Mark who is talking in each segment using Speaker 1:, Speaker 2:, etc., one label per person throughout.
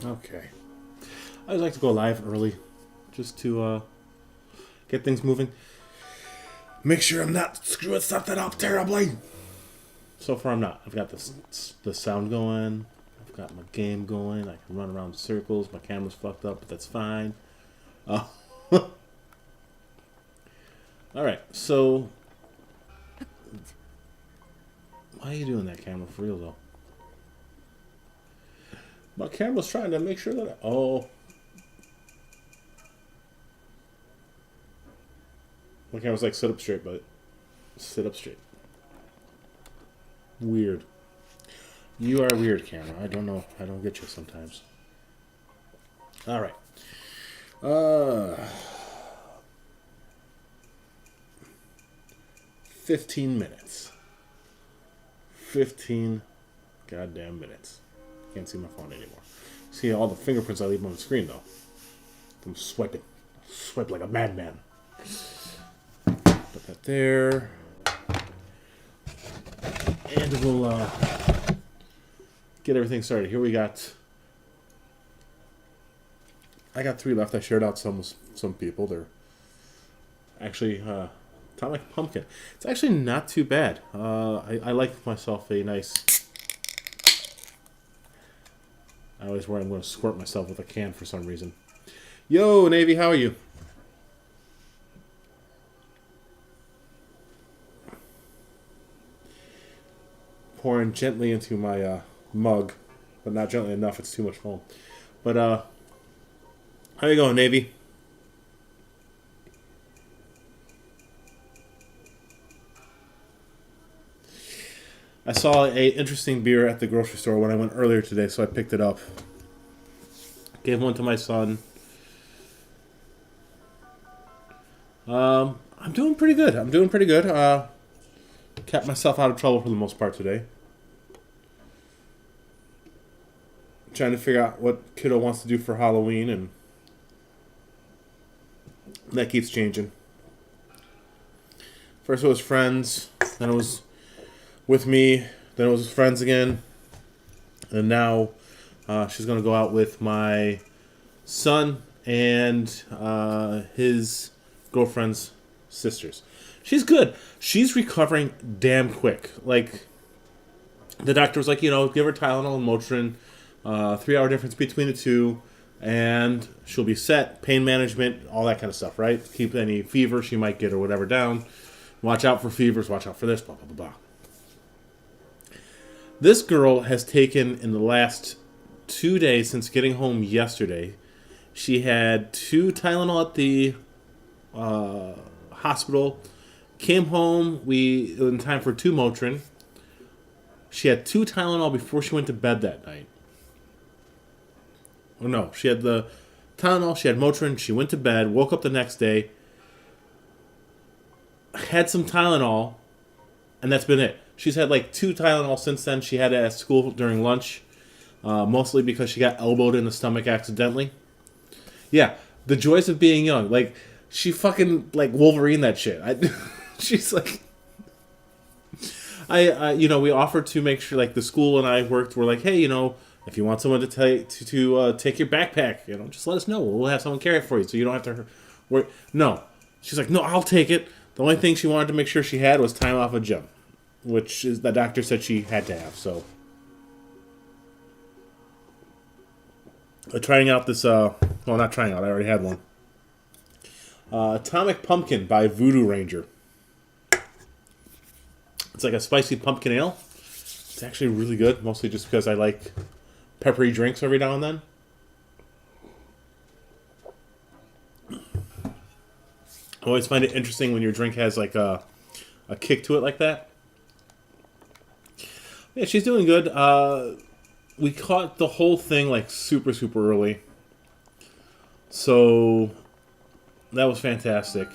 Speaker 1: Okay. I would like to go live early, just to get things moving. Make sure I'm not screwing something up terribly. So far, I'm not. I've got the sound going. I've got my game going. I can run around in circles. My camera's fucked up, but that's fine. Uh, all right. So, why are you doing that, camera? For real though. My camera's trying to make sure that my camera's like sit up straight, but sit up straight. Weird. You are weird, camera. I don't know. I don't get you sometimes. All right. 15 minutes. 15 goddamn minutes. Can't see my phone anymore. See all the fingerprints I leave on the screen, though. I'm swiping. Swipe like a madman. Put that there. And we'll get everything started. Here we got... I got 3 left. I shared out some people. They're actually Atomic Pumpkin. It's actually not too bad. I like myself a nice... I always worry I'm going to squirt myself with a can for some reason. Yo, Navy, how are you? Pouring gently into my mug, but not gently enough. It's too much foam. But how you going, Navy? I saw a interesting beer at the grocery store when I went earlier today, so I picked it up. Gave one to my son. I'm doing pretty good. Kept myself out of trouble for the most part today. Trying to figure out what kiddo wants to do for Halloween, and that keeps changing. First it was friends, then it was with me, then it was friends again, and now she's going to go out with my son and his girlfriend's sisters. She's good. She's recovering damn quick. Like, the doctor was like, give her Tylenol and Motrin, 3-hour difference between the two, and she'll be set. Pain management, all that kind of stuff, right? Keep any fever she might get or whatever down. Watch out for fevers, watch out for this, blah, blah, blah, blah. This girl has taken, in the last 2 days since getting home yesterday, she had 2 Tylenol at the hospital, came home, in time for 2 Motrin. She had 2 Tylenol before she went to bed that night. Oh no, she had the Tylenol, she had Motrin, she went to bed, woke up the next day, had some Tylenol, and that's been it. She's had like 2 Tylenol since then. She had it at school during lunch, mostly because she got elbowed in the stomach accidentally. Yeah, the joys of being young. Like, she fucking, like, Wolverine that shit. She's like... we offered to make sure, like, the school and I worked. We're like, hey, if you want someone to take your backpack, just let us know. We'll have someone carry it for you so you don't have to worry. No. She's like, no, I'll take it. The only thing she wanted to make sure she had was time off a gym, which is the doctor said she had to have. So, trying out this, not trying out, I already had one. Atomic Pumpkin by Voodoo Ranger. It's like a spicy pumpkin ale. It's actually really good, mostly just because I like peppery drinks every now and then. I always find it interesting when your drink has like a kick to it like that. Yeah, she's doing good. We caught the whole thing like super, super early. So that was fantastic.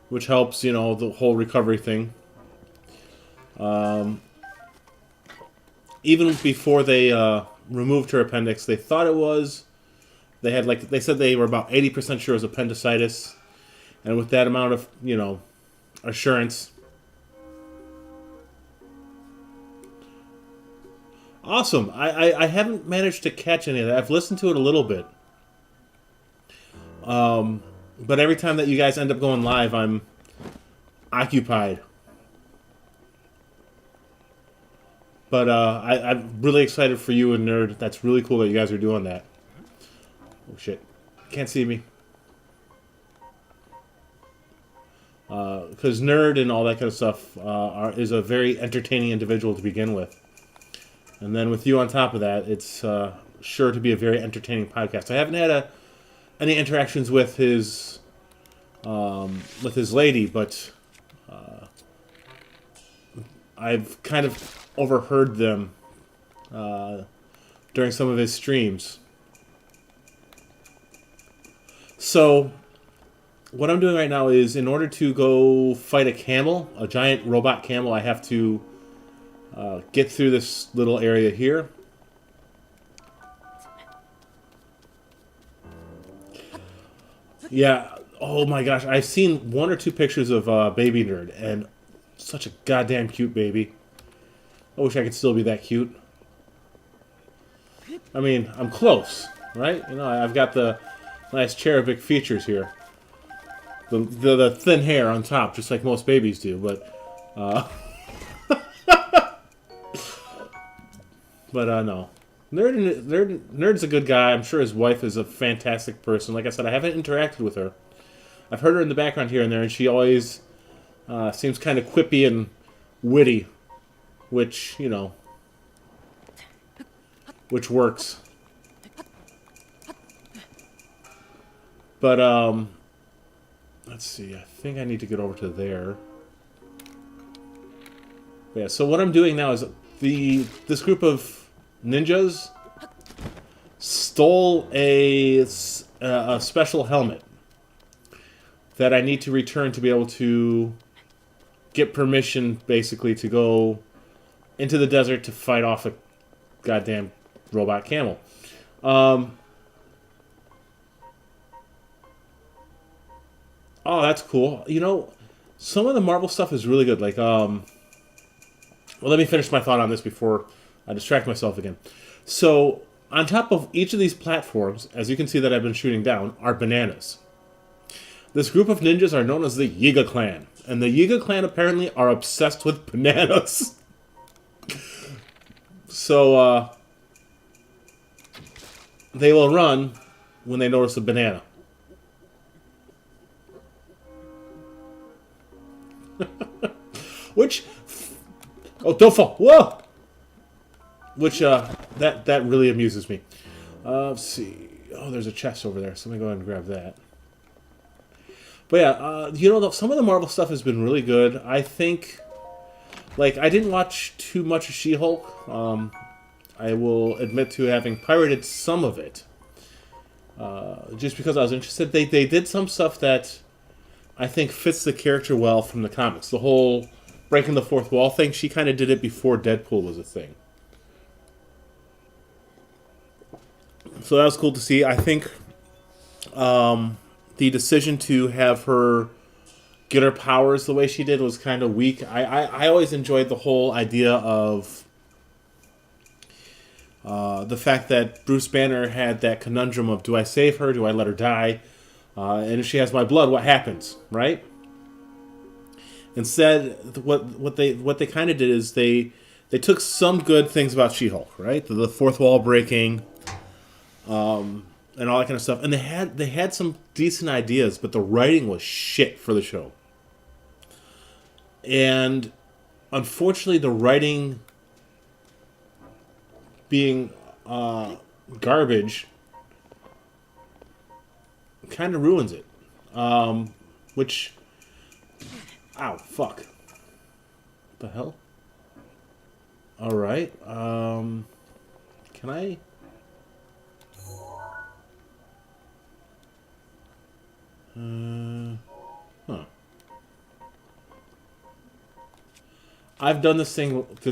Speaker 1: Which helps, the whole recovery thing. Even before they removed her appendix, they thought it was. They said they were about 80% sure it was appendicitis. And with that amount of, assurance, Awesome. I haven't managed to catch any of that. I've listened to it a little bit. But every time that you guys end up going live, I'm occupied. But I'm really excited for you and Nerd. That's really cool that you guys are doing that. Oh, shit. Can't see me. Because Nerd and all that kind of stuff is a very entertaining individual to begin with. And then with you on top of that, it's sure to be a very entertaining podcast. I haven't had any interactions with his lady, but I've kind of overheard them during some of his streams. So what I'm doing right now is, in order to go fight a camel, a giant robot camel, I have to get through this little area here. Yeah, oh my gosh, I've seen 1 or 2 pictures of Baby Nerd, and such a goddamn cute baby. I wish I could still be that cute. I mean, I'm close, right? You know, I've got the nice cherubic features here. The thin hair on top, just like most babies do, but... but no. Nerd's a good guy. I'm sure his wife is a fantastic person. Like I said, I haven't interacted with her. I've heard her in the background here and there, and she always seems kind of quippy and witty, which, you know, which works. But, let's see. I think I need to get over to there. But yeah, so what I'm doing now is this group of ninjas stole a special helmet that I need to return to be able to get permission, basically, to go into the desert to fight off a goddamn robot camel. Oh, that's cool. You know, some of the Marvel stuff is really good. Like, well, let me finish my thought on this before I distract myself again. So, on top of each of these platforms, as you can see that I've been shooting down, are bananas. This group of ninjas are known as the Yiga Clan. And the Yiga Clan apparently are obsessed with bananas. So, they will run when they notice a banana. Which... Oh, don't fall. Whoa! Which, that really amuses me. Let's see. Oh, there's a chest over there, so let me go ahead and grab that. But yeah, you know, some of the Marvel stuff has been really good. I think, like, I didn't watch too much of She-Hulk. I will admit to having pirated some of it. Just because I was interested. They did some stuff that I think fits the character well from the comics. The whole breaking the fourth wall thing, she kind of did it before Deadpool was a thing. So that was cool to see. I think the decision to have her get her powers the way she did was kind of weak. I always enjoyed the whole idea of the fact that Bruce Banner had that conundrum of, do I save her, do I let her die? And if she has my blood, what happens, right? Instead, what they kind of did is they took some good things about She-Hulk, right? The fourth wall breaking, and all that kind of stuff. And they had some decent ideas, but the writing was shit for the show. And unfortunately, the writing being garbage kind of ruins it. Which... Ow, fuck. What the hell? Alright, can I... Huh. I've done this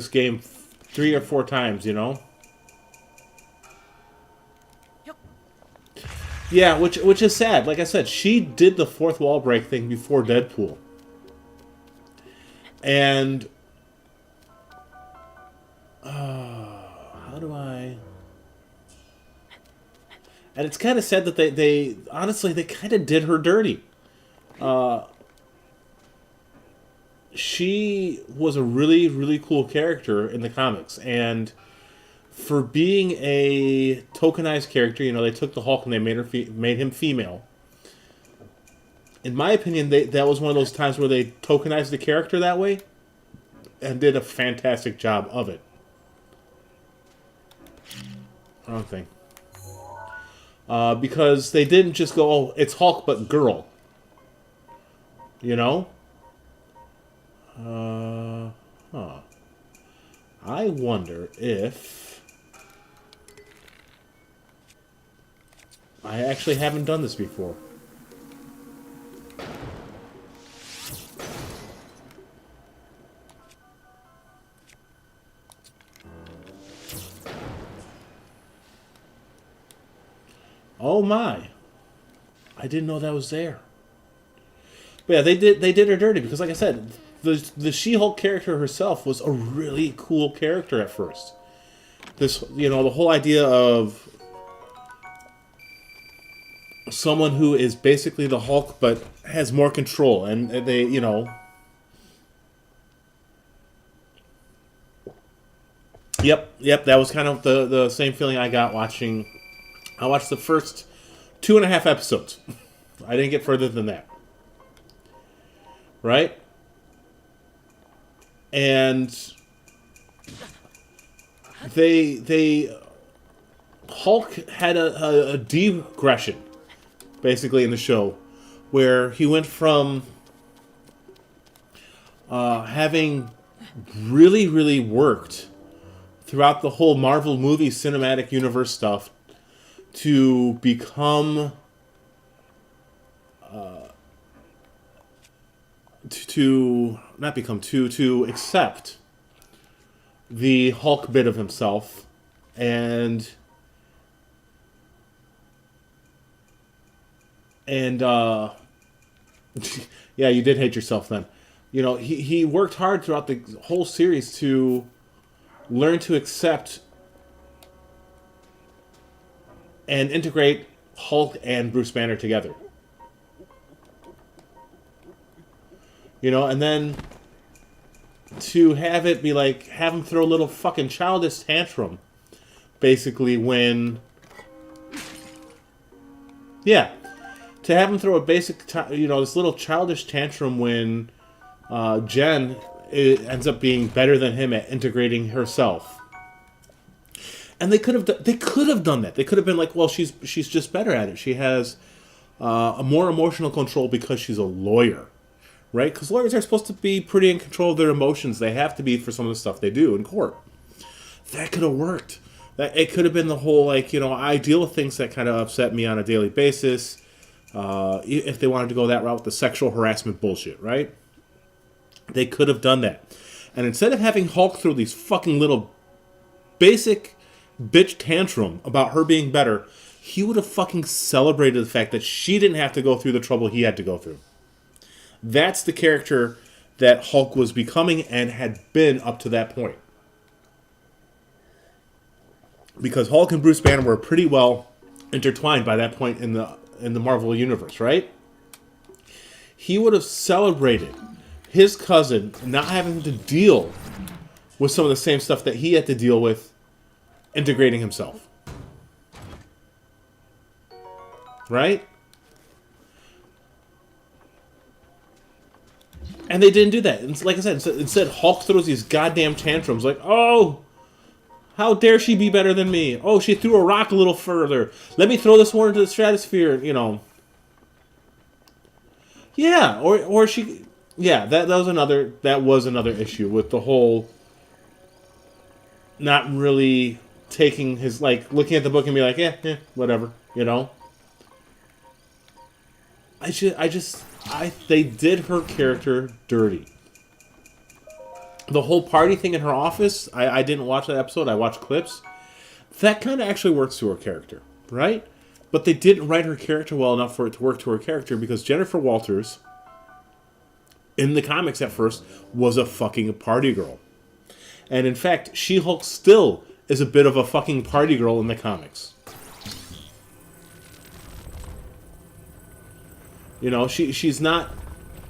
Speaker 1: game 3 or 4 times, you know? Yeah, which is sad. Like I said, she did the fourth wall break thing before Deadpool. And... And it's kind of sad that they honestly, they kind of did her dirty. She was a really, really cool character in the comics. And for being a tokenized character, they took the Hulk and they made him female. In my opinion, that was one of those times where they tokenized the character that way and did a fantastic job of it. Wrong thing. Because they didn't just go, oh, it's Hulk but girl. I wonder if I actually haven't done this before. Oh my. I didn't know that was there. But yeah, they did her dirty because, like I said, the She-Hulk character herself was a really cool character at first. This, the whole idea of someone who is basically the Hulk but has more control, and they, Yep, that was kind of the same feeling I got watching. I watched the first 2.5 episodes. I didn't get further than that. Right? And Hulk had a degression, basically, in the show, where he went from having really, really worked throughout the whole Marvel movie cinematic universe stuff to become to accept the Hulk bit of himself, and yeah, you did hate yourself then. He worked hard throughout the whole series to learn to accept and integrate Hulk and Bruce Banner together. And then to have it be like, have him throw a little fucking childish tantrum, basically, when... Yeah. To have him throw a basic, this little childish tantrum when Jen ends up being better than him at integrating herself. And they could have done that. They could have been like, well, she's just better at it. She has a more emotional control because she's a lawyer. Right? Because lawyers are supposed to be pretty in control of their emotions. They have to be for some of the stuff they do in court. That could have worked. It could have been the whole, I deal with things that kind of upset me on a daily basis. If they wanted to go that route with the sexual harassment bullshit, right? They could have done that. And instead of having Hulk throw these fucking little basic bitch tantrum about her being better, he would have fucking celebrated the fact that she didn't have to go through the trouble he had to go through. That's the character that Hulk was becoming and had been up to that point. Because Hulk and Bruce Banner were pretty well intertwined by that point in the Marvel Universe, right? He would have celebrated his cousin not having to deal with some of the same stuff that he had to deal with integrating himself. Right? And they didn't do that. And like I said, instead Hulk throws these goddamn tantrums like, oh, how dare she be better than me? Oh, she threw a rock a little further. Let me throw this one into the stratosphere, Yeah, or she... Yeah, that was another issue with the whole not really taking his, looking at the book and be like, yeah, whatever, they did her character dirty. The whole party thing in her office, I didn't watch that episode, I watched clips. That kind of actually works to her character, right? But they didn't write her character well enough for it to work to her character because Jennifer Walters, in the comics at first, was a fucking party girl. And in fact, She-Hulk still is a bit of a fucking party girl in the comics. You know, she's not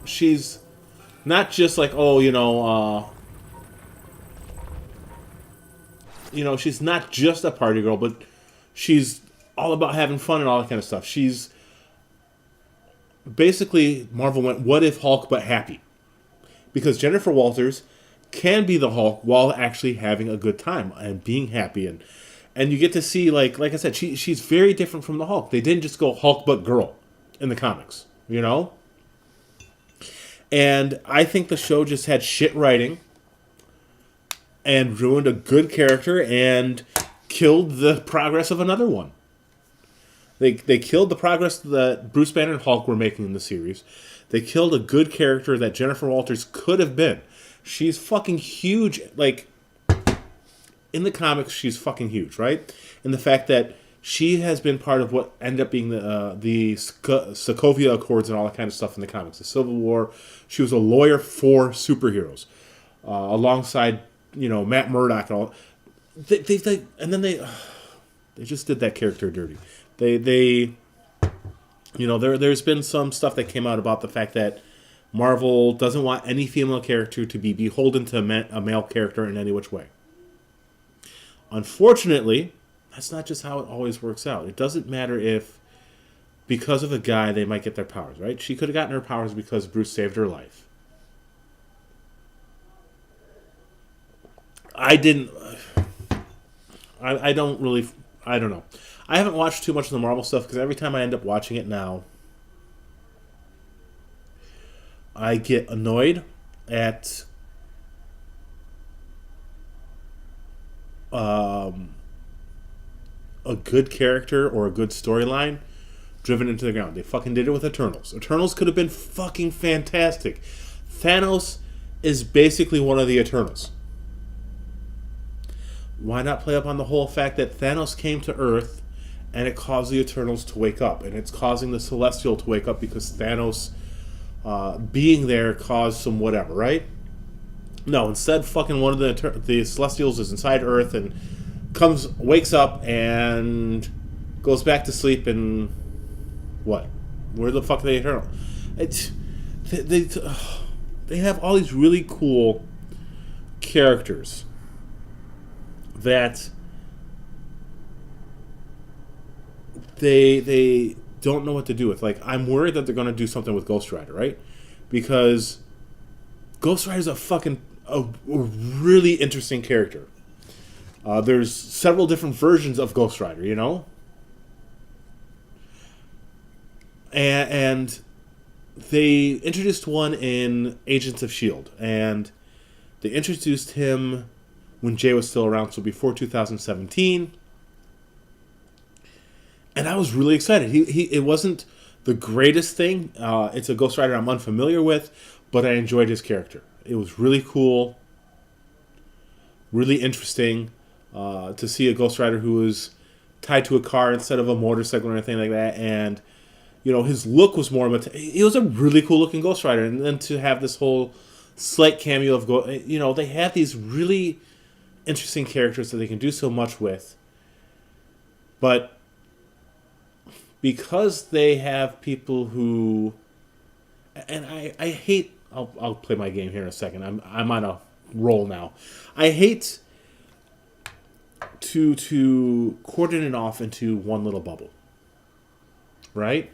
Speaker 1: just like, oh, she's not just a party girl, but she's all about having fun and all that kind of stuff. She's basically, Marvel went, what if Hulk but happy? Because Jennifer Walters can be the Hulk while actually having a good time and being happy, and you get to see, like I said, she's very different from the Hulk. They didn't just go Hulk but girl in the comics, you know? And I think the show just had shit writing and ruined a good character and killed the progress of another one. They killed the progress that Bruce Banner and Hulk were making in the series. They killed a good character that Jennifer Walters could have been. She's fucking huge. Like, in the comics, she's fucking huge, right? And the fact that she has been part of what ended up being the Sokovia Accords and all that kind of stuff in the comics. The Civil War. She was a lawyer for superheroes. Alongside, Matt Murdock and all. They just did that character dirty. There's been some stuff that came out about the fact that Marvel doesn't want any female character to be beholden to a male character in any which way. Unfortunately, that's not just how it always works out. It doesn't matter if, because of a guy, they might get their powers, right? She could have gotten her powers because Bruce saved her life. I don't know. I haven't watched too much of the Marvel stuff because every time I end up watching it now, I get annoyed at a good character or a good storyline driven into the ground. They fucking did it with Eternals. Eternals could have been fucking fantastic. Thanos is basically one of the Eternals. Why not play up on the whole fact that Thanos came to Earth and it caused the Eternals to wake up, and it's causing the Celestial to wake up because Thanos being there caused some whatever, right? No, instead, fucking one of the Celestials is inside Earth and wakes up and goes back to sleep, and what? Where the fuck are the Eternals? They have all these really cool characters that they don't know what to do with. Like, I'm worried that they're going to do something with Ghost Rider, right? Because Ghost Rider is a really interesting character. There's several different versions of Ghost Rider, and they introduced one in Agents of S.H.I.E.L.D. and they introduced him when Jay was still around, so before 2017. And I was really excited. It wasn't the greatest thing. It's a Ghost Rider I'm unfamiliar with, but I enjoyed his character. It was really cool, really interesting to see a Ghost Rider who was tied to a car instead of a motorcycle or anything like that. And, his look was more... He was a really cool-looking Ghost Rider. And then to have this whole slight cameo of... they have these really interesting characters that they can do so much with. But because they have people who... And I hate... I'll play my game here in a second. I'm on a roll now. I hate to cordon it off into one little bubble. Right?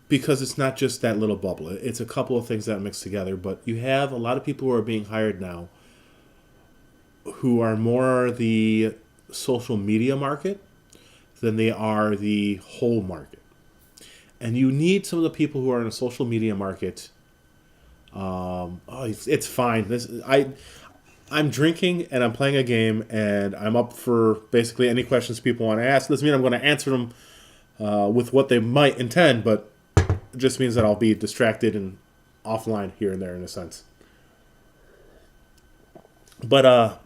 Speaker 1: Because it's not just that little bubble. It's a couple of things that mix together. But you have a lot of people who are being hired now who are more the social media market than they are the whole market. And you need some of the people who are in a social media market. It's fine. I'm drinking and I'm playing a game and I'm up for basically any questions people want to ask. Doesn't mean I'm going to answer them with what they might intend, but it just means that I'll be distracted and offline here and there in a sense. But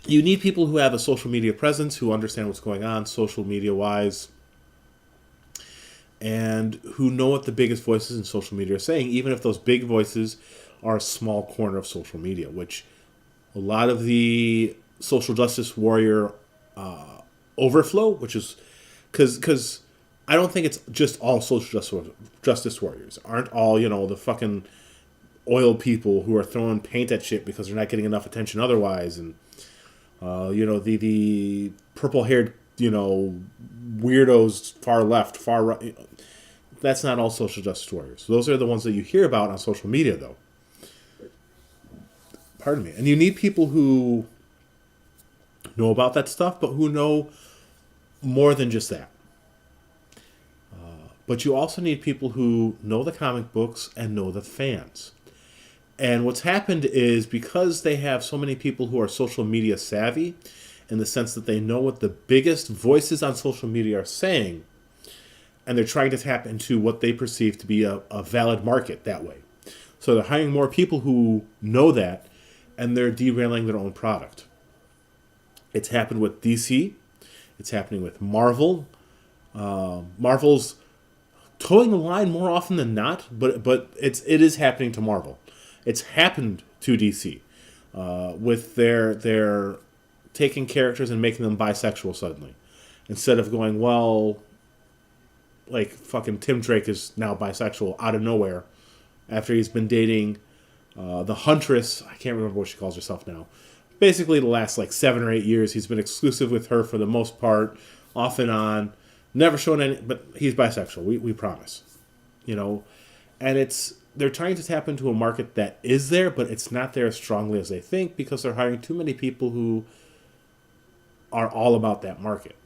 Speaker 1: you need people who have a social media presence, who understand what's going on social media-wise, and who know what the biggest voices in social media are saying, even if those big voices are a small corner of social media, which a lot of the social justice warrior overflow, which is... Because I don't think it's just all justice warriors. Aren't all, the fucking oil people who are throwing paint at shit because they're not getting enough attention otherwise, and the purple haired, weirdos far left, far right. That's not all social justice warriors. Those are the ones that you hear about on social media, though. Pardon me. And you need people who know about that stuff, but who know more than just that. But you also need people who know the comic books and know the fans. And what's happened is, because they have so many people who are social media savvy, in the sense that they know what the biggest voices on social media are saying, and they're trying to tap into what they perceive to be a valid market that way. So they're hiring more people who know that, and they're derailing their own product. It's happened with DC. It's happening with Marvel. Marvel's towing the line more often than not, but it is happening to Marvel. It's happened to DC with their taking characters and making them bisexual suddenly, instead of going, well, like fucking Tim Drake is now bisexual out of nowhere after he's been dating the Huntress. I can't remember what she calls herself now. Basically, the last 7 or 8 years, he's been exclusive with her for the most part, off and on. Never shown any, but he's bisexual. We promise, and they're trying to tap into a market that is there, but it's not there as strongly as they think, because they're hiring too many people who are all about that market.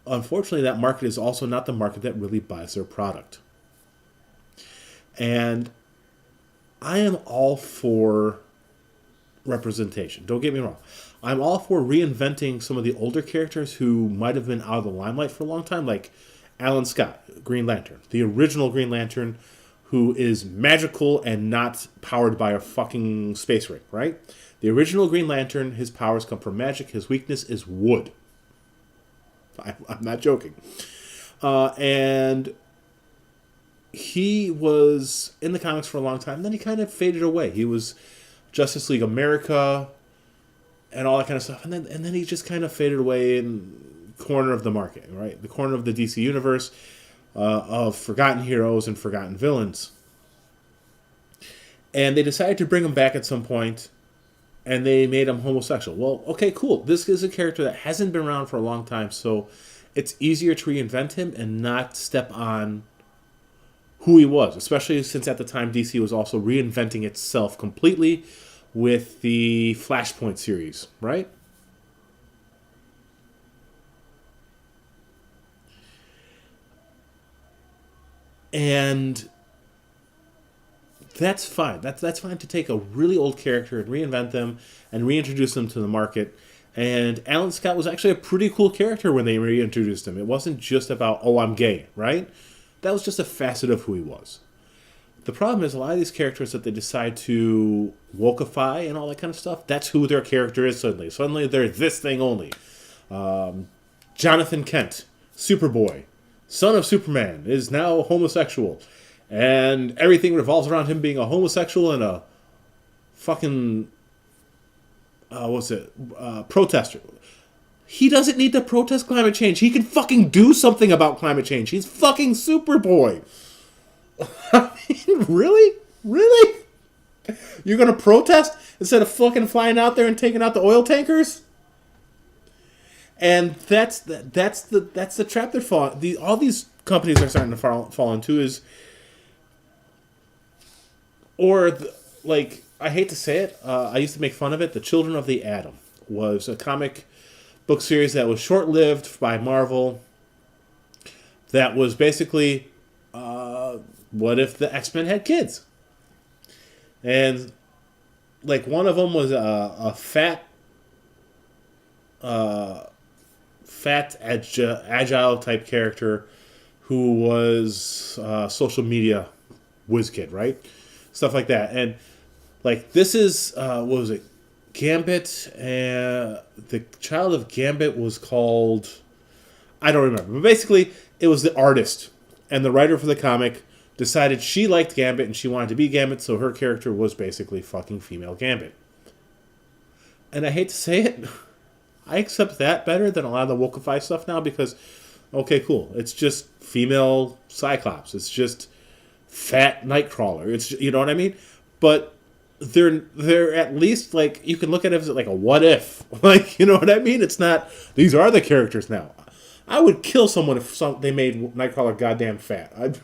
Speaker 1: Unfortunately, that market is also not the market that really buys their product. And I am all for representation. Don't get me wrong. I'm all for reinventing some of the older characters who might have been out of the limelight for a long time, like Alan Scott, Green Lantern, the original Green Lantern, who is magical and not powered by a fucking space ring, right? The original Green Lantern, his powers come from magic. His weakness is wood. I'm not joking. And he was in the comics for a long time. Then he kind of faded away. He was Justice League America and all that kind of stuff. And then he just kind of faded away in the corner of the market, right? The corner of the DC universe of forgotten heroes and forgotten villains. And they decided to bring him back at some point, and they made him homosexual. Well, okay, cool. This is a character that hasn't been around for a long time, so it's easier to reinvent him and not step on who he was, especially since at the time DC was also reinventing itself completely with the Flashpoint series, right? And that's fine. That's fine to take a really old character and reinvent them and reintroduce them to the market. And Alan Scott was actually a pretty cool character when they reintroduced him. It wasn't just about, oh, I'm gay, right? That was just a facet of who he was. The problem is, a lot of these characters that they decide to wokeify and all that kind of stuff, that's who their character is suddenly. Suddenly they're this thing only. Jonathan Kent, Superboy, son of Superman, is now homosexual. And everything revolves around him being a homosexual and a fucking, protester. He doesn't need to protest climate change. He can fucking do something about climate change. He's fucking Superboy. I mean, really? Really? You're gonna protest instead of fucking flying out there and taking out the oil tankers? And that's the trap they're falling. All these companies are starting to fall into is, I hate to say it, I used to make fun of it. The Children of the Atom was a comic book series that was short-lived by Marvel. That was basically, what if the X-Men had kids? And one of them was a fat, agile type character who was social media whiz kid, right? Stuff like that. And this is what was it? Gambit, and the child of Gambit was called, I don't remember, but basically it was the artist and the writer for the comic decided she liked Gambit and she wanted to be Gambit, so her character was basically fucking female Gambit. And I hate to say it, I accept that better than a lot of the wokeify stuff now, because Okay, cool. It's just female Cyclops. It's just fat Nightcrawler. It's, you know what I mean? But they're at least like, you can look at it as like a what if. Like, you know what I mean? It's not, these are the characters now. I would kill someone if they made Nightcrawler goddamn fat.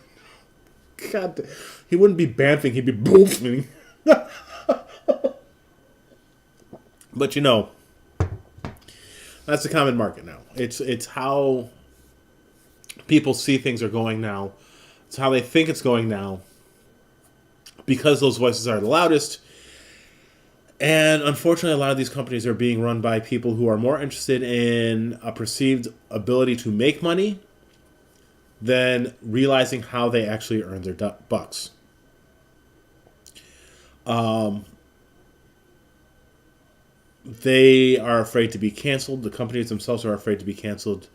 Speaker 1: God, he wouldn't be bamfing, he'd be boofing. But you know, that's the common market now. It's how people see things are going now. It's how they think it's going now. Because those voices are the loudest. And unfortunately, a lot of these companies are being run by people who are more interested in a perceived ability to make money than realizing how they actually earn their bucks. They are afraid to be canceled. The companies themselves are afraid to be canceled,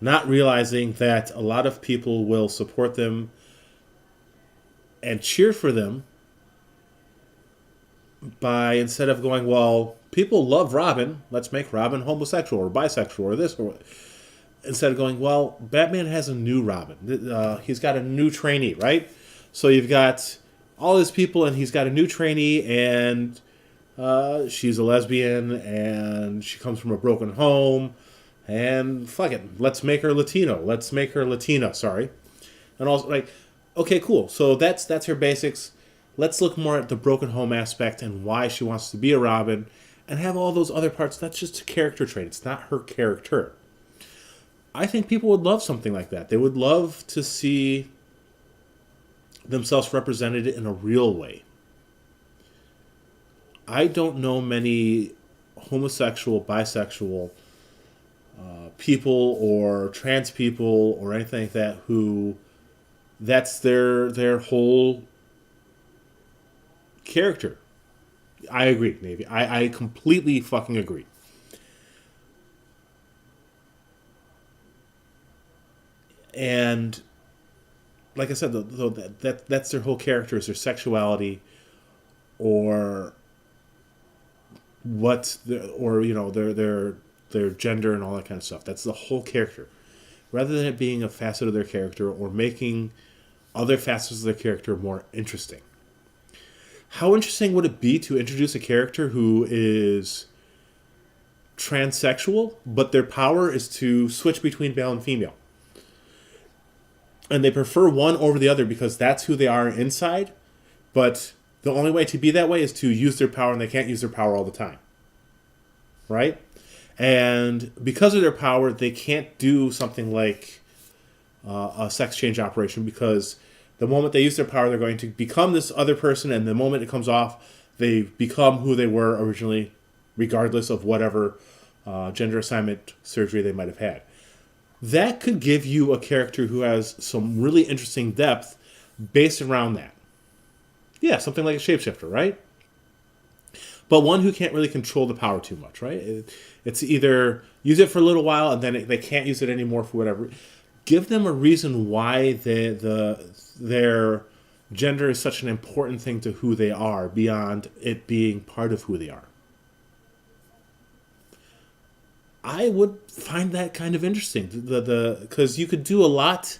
Speaker 1: not realizing that a lot of people will support them and cheer for them by, instead of going, well, people love Robin, let's make Robin homosexual or bisexual or this or, instead of going, well, Batman has a new Robin. He's got a new trainee, right? So you've got all these people and he's got a new trainee, and she's a lesbian and she comes from a broken home, and fuck it, let's make her Latino. Let's make her Latina, sorry. And also, like, okay, cool. So that's her basics. Let's look more at the broken home aspect and why she wants to be a Robin, and have all those other parts. That's just a character trait. It's not her character. I think people would love something like that. They would love to see themselves represented in a real way. I don't know many homosexual, bisexual people or trans people or anything like that who that's their whole character. I agree, Navy. I completely fucking agree. And like I said, that's their whole character, is their sexuality, or or you know, their gender and all that kind of stuff. That's the whole character, rather than it being a facet of their character or making other facets of their character more interesting. How interesting would it be to introduce a character who is transsexual, but their power is to switch between male and female? And they prefer one over the other because that's who they are inside, but the only way to be that way is to use their power, and they can't use their power all the time. Right? And because of their power, they can't do something like a sex change operation, because the moment they use their power, they're going to become this other person, and the moment it comes off, they become who they were originally, regardless of whatever gender assignment surgery they might have had. That could give you a character who has some really interesting depth based around that. Yeah, something like a shapeshifter, right? But one who can't really control the power too much, right? It's either use it for a little while and then they can't use it anymore for whatever. Give them a reason why their gender is such an important thing to who they are, beyond it being part of who they are. I would find that kind of interesting. Because you could do a lot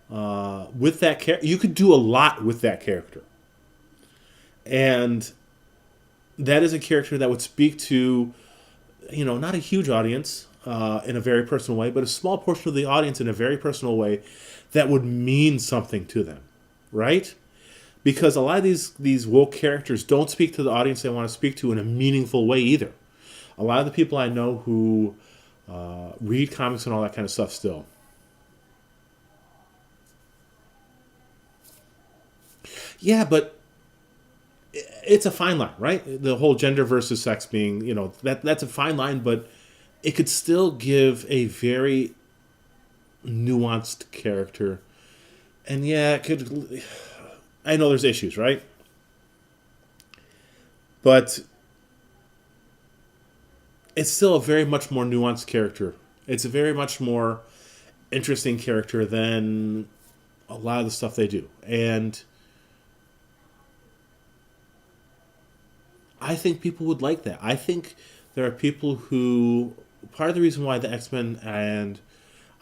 Speaker 1: with that character. You could do a lot with that character. And that is a character that would speak to, you know, not a huge audience in a very personal way, but a small portion of the audience in a very personal way that would mean something to them, right? Because a lot of these woke characters don't speak to the audience they want to speak to in a meaningful way either. A lot of the people I know who read comics and all that kind of stuff still. Yeah, but it's a fine line, right? The whole gender versus sex being, you know, that's a fine line, but it could still give a very nuanced character. And yeah, it could. I know there's issues, right? But it's still a very much more nuanced character. It's a very much more interesting character than a lot of the stuff they do. And I think people would like that. I think there are people who, part of the reason why the X-Men, and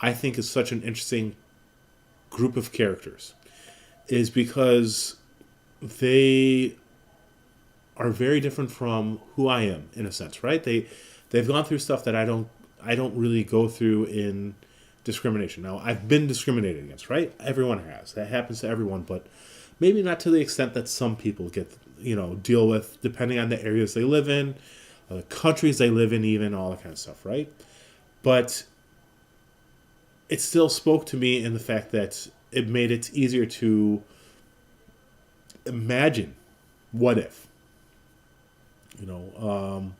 Speaker 1: I think is such an interesting group of characters is because they are very different from who I am in a sense, right? They've gone through stuff that I don't really go through in discrimination. Now, I've been discriminated against, right? Everyone has. That happens to everyone, but maybe not to the extent that some people get, deal with, depending on the areas they live in, the countries they live in, even all that kind of stuff, right? But it still spoke to me in the fact that it made it easier to imagine what if. One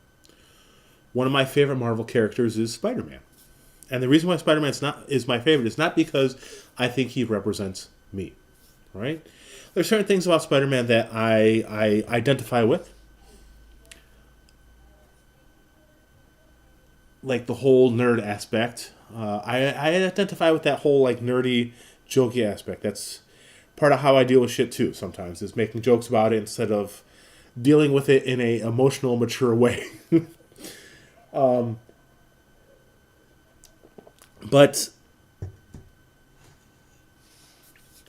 Speaker 1: of my favorite Marvel characters is Spider-Man. And the reason why Spider-Man is my favorite is not because I think he represents me, right? There's certain things about Spider-Man that I identify with. Like the whole nerd aspect. I identify with that whole like nerdy, jokey aspect. That's part of how I deal with shit too sometimes, is making jokes about it instead of dealing with it in a emotional, mature way. But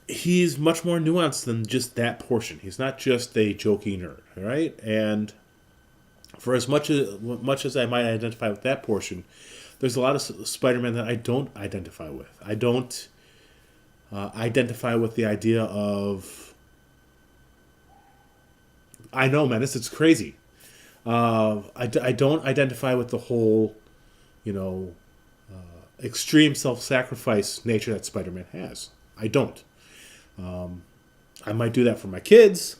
Speaker 1: he's much more nuanced than just that portion. He's not just a jokey nerd, right? And for as much as I might identify with that portion, there's a lot of Spider-Man that I don't identify with. I don't identify with the idea of... I know, man, it's crazy. I don't identify with the whole, extreme self-sacrifice nature that Spider-Man has. I don't. I might do that for my kids,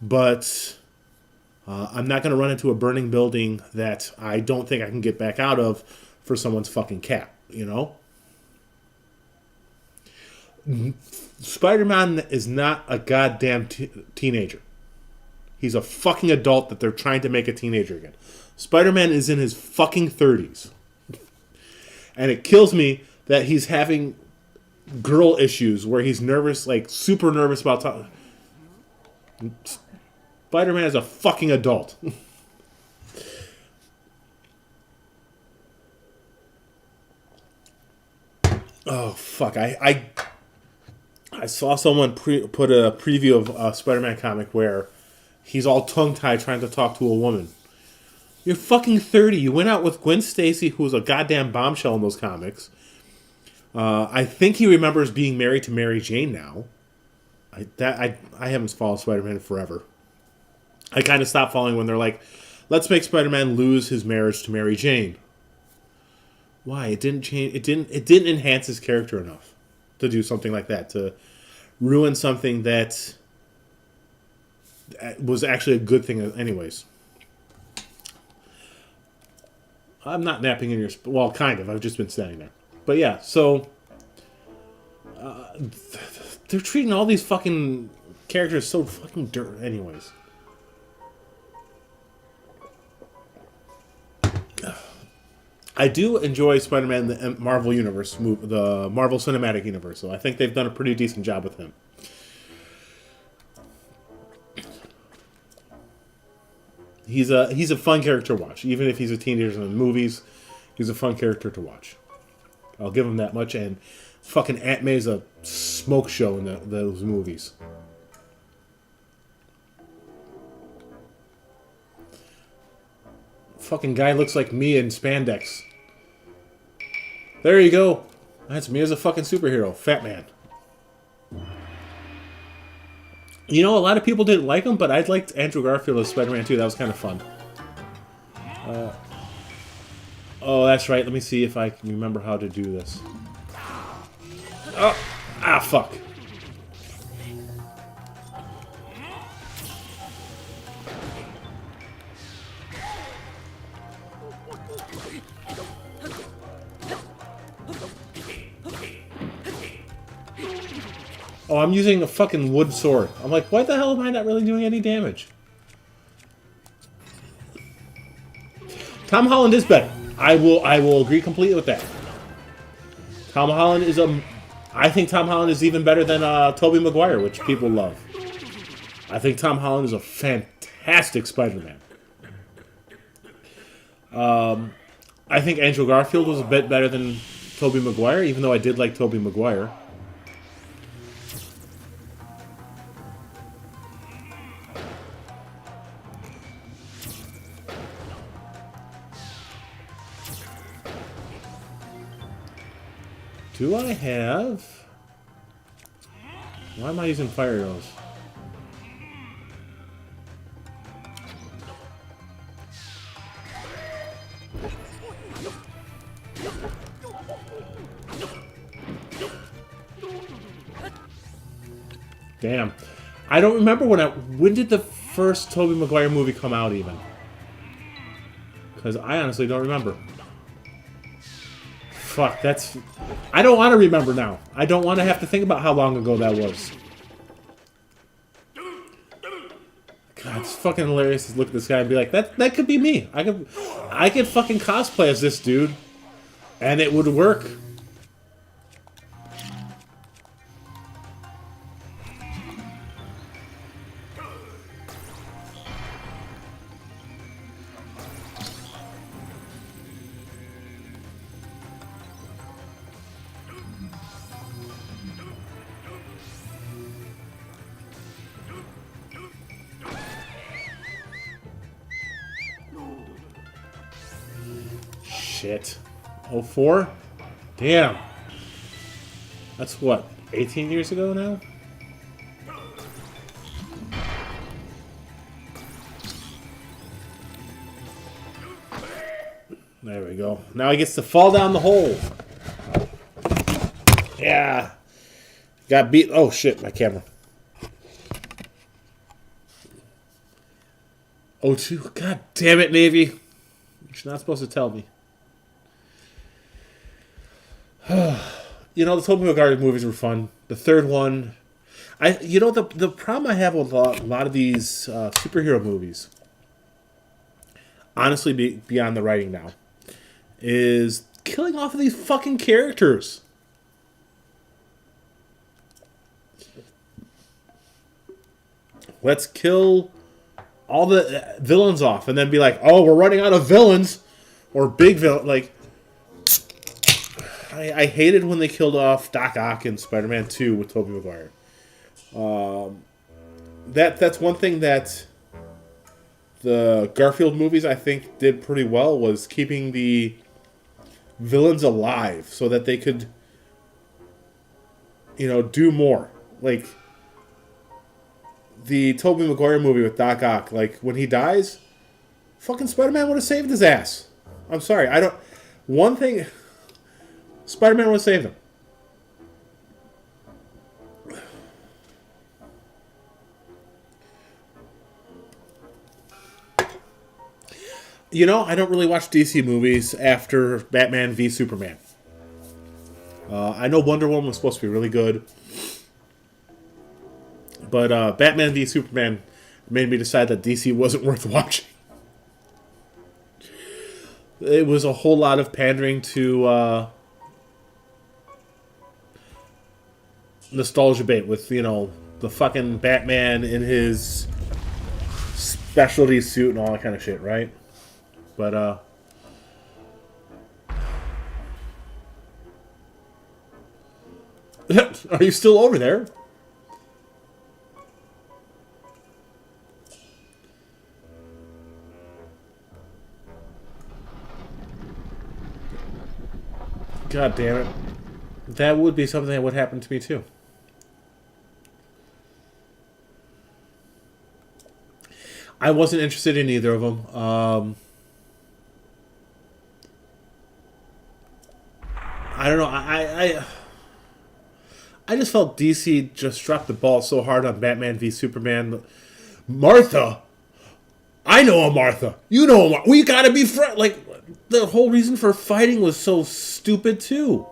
Speaker 1: but I'm not going to run into a burning building that I don't think I can get back out of for someone's fucking cat, Spider-Man is not a goddamn teenager. He's a fucking adult that they're trying to make a teenager again. Spider-Man is in his fucking 30s. And it kills me that he's having girl issues where he's nervous, like super nervous about talking. Spider-Man is a fucking adult. Oh, fuck. I saw someone put a preview of a Spider-Man comic where he's all tongue-tied trying to talk to a woman. You're fucking 30. You went out with Gwen Stacy, who was a goddamn bombshell in those comics. I think he remembers being married to Mary Jane now. I haven't followed Spider-Man in forever. I kind of stopped following when they're like, let's make Spider-Man lose his marriage to Mary Jane. Why? It didn't change. It didn't enhance his character enough to do something like that, to ruin something that was actually a good thing anyways. I'm not napping in your... Well, kind of. I've just been standing there. But yeah, so... they're treating all these fucking characters so fucking dirt anyways. I do enjoy Spider-Man in the Marvel Universe, the Marvel Cinematic Universe, so I think they've done a pretty decent job with him. He's a fun character to watch. Even if he's a teenager in the movies, he's a fun character to watch. I'll give him that much. And fucking Aunt May's a smoke show in those movies. Fucking guy looks like me in spandex. There you go. That's me as a fucking superhero. Fat man. A lot of people didn't like him, but I liked Andrew Garfield as Spider-Man too. That was kind of fun. Oh, that's right. Let me see if I can remember how to do this. Oh, fuck. Oh, I'm using a fucking wood sword. I'm like, why the hell am I not really doing any damage? Tom Holland is better. I will agree completely with that. Tom Holland is I think Tom Holland is even better than Tobey Maguire, which people love. I think Tom Holland is a fantastic Spider-Man. I think Andrew Garfield was a bit better than Tobey Maguire, even though I did like Tobey Maguire. Do I have... Why am I using fire arrows? Damn. I don't remember when did the first Tobey Maguire movie come out even? Because I honestly don't remember. Fuck, that's... I don't want to remember now. I don't want to have to think about how long ago that was. God, it's fucking hilarious to look at this guy and be like, that could be me. I could fucking cosplay as this dude. And it would work. Shit. 04? Damn. That's what, 18 years ago now? There we go. Now he gets to fall down the hole. Yeah. Got beat. Oh shit, my camera. 02. God damn it, Navy. You're not supposed to tell me. You know, the Tobey Maguire movies were fun. The third one, the problem I have with a lot of these superhero movies, honestly, beyond the writing now, is killing off of these fucking characters. Let's kill all the villains off, and then be like, "Oh, we're running out of villains," or big villain like. I hated when they killed off Doc Ock in Spider-Man 2 with Tobey Maguire. That's one thing that the Garfield movies, I think, did pretty well, was keeping the villains alive so that they could, do more. Like, the Tobey Maguire movie with Doc Ock, like, when he dies, fucking Spider-Man would have saved his ass. I'm sorry, one thing... Spider-Man would have saved him. I don't really watch DC movies after Batman v Superman. I know Wonder Woman was supposed to be really good. But Batman v Superman made me decide that DC wasn't worth watching. It was a whole lot of pandering to... nostalgia bait with, the fucking Batman in his specialty suit and all that kind of shit, right? But, are you still over there? God damn it. That would be something that would happen to me too. I wasn't interested in either of them. I don't know. I just felt DC just dropped the ball so hard on Batman v Superman. Martha, I know a Martha. You know a Martha. We gotta be friends. Like, the whole reason for fighting was so stupid too.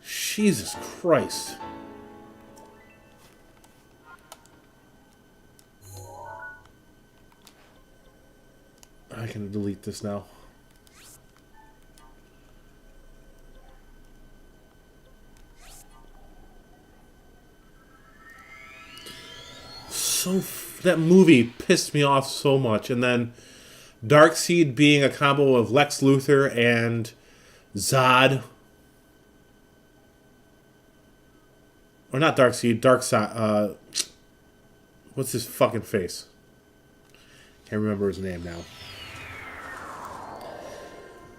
Speaker 1: Jesus Christ. I can delete this now. That movie pissed me off so much. And then Darkseid being a combo of Lex Luthor and Zod. Or not Darkseid, Darkseid. What's his fucking face? Can't remember his name now.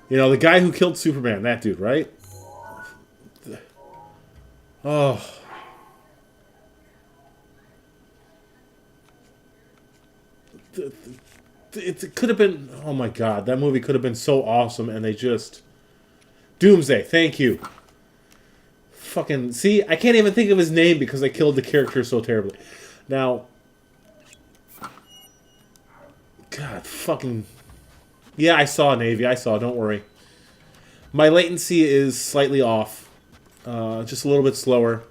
Speaker 1: You know, the guy who killed Superman, that dude, right? Oh. It could have been... Oh my god, that movie could have been so awesome, and they just... Doomsday, thank you. Fucking... See, I can't even think of his name because I killed the character so terribly. Now... God, fucking... Yeah, I saw Navy, I saw, don't worry. My latency is slightly off. Just a little bit slower.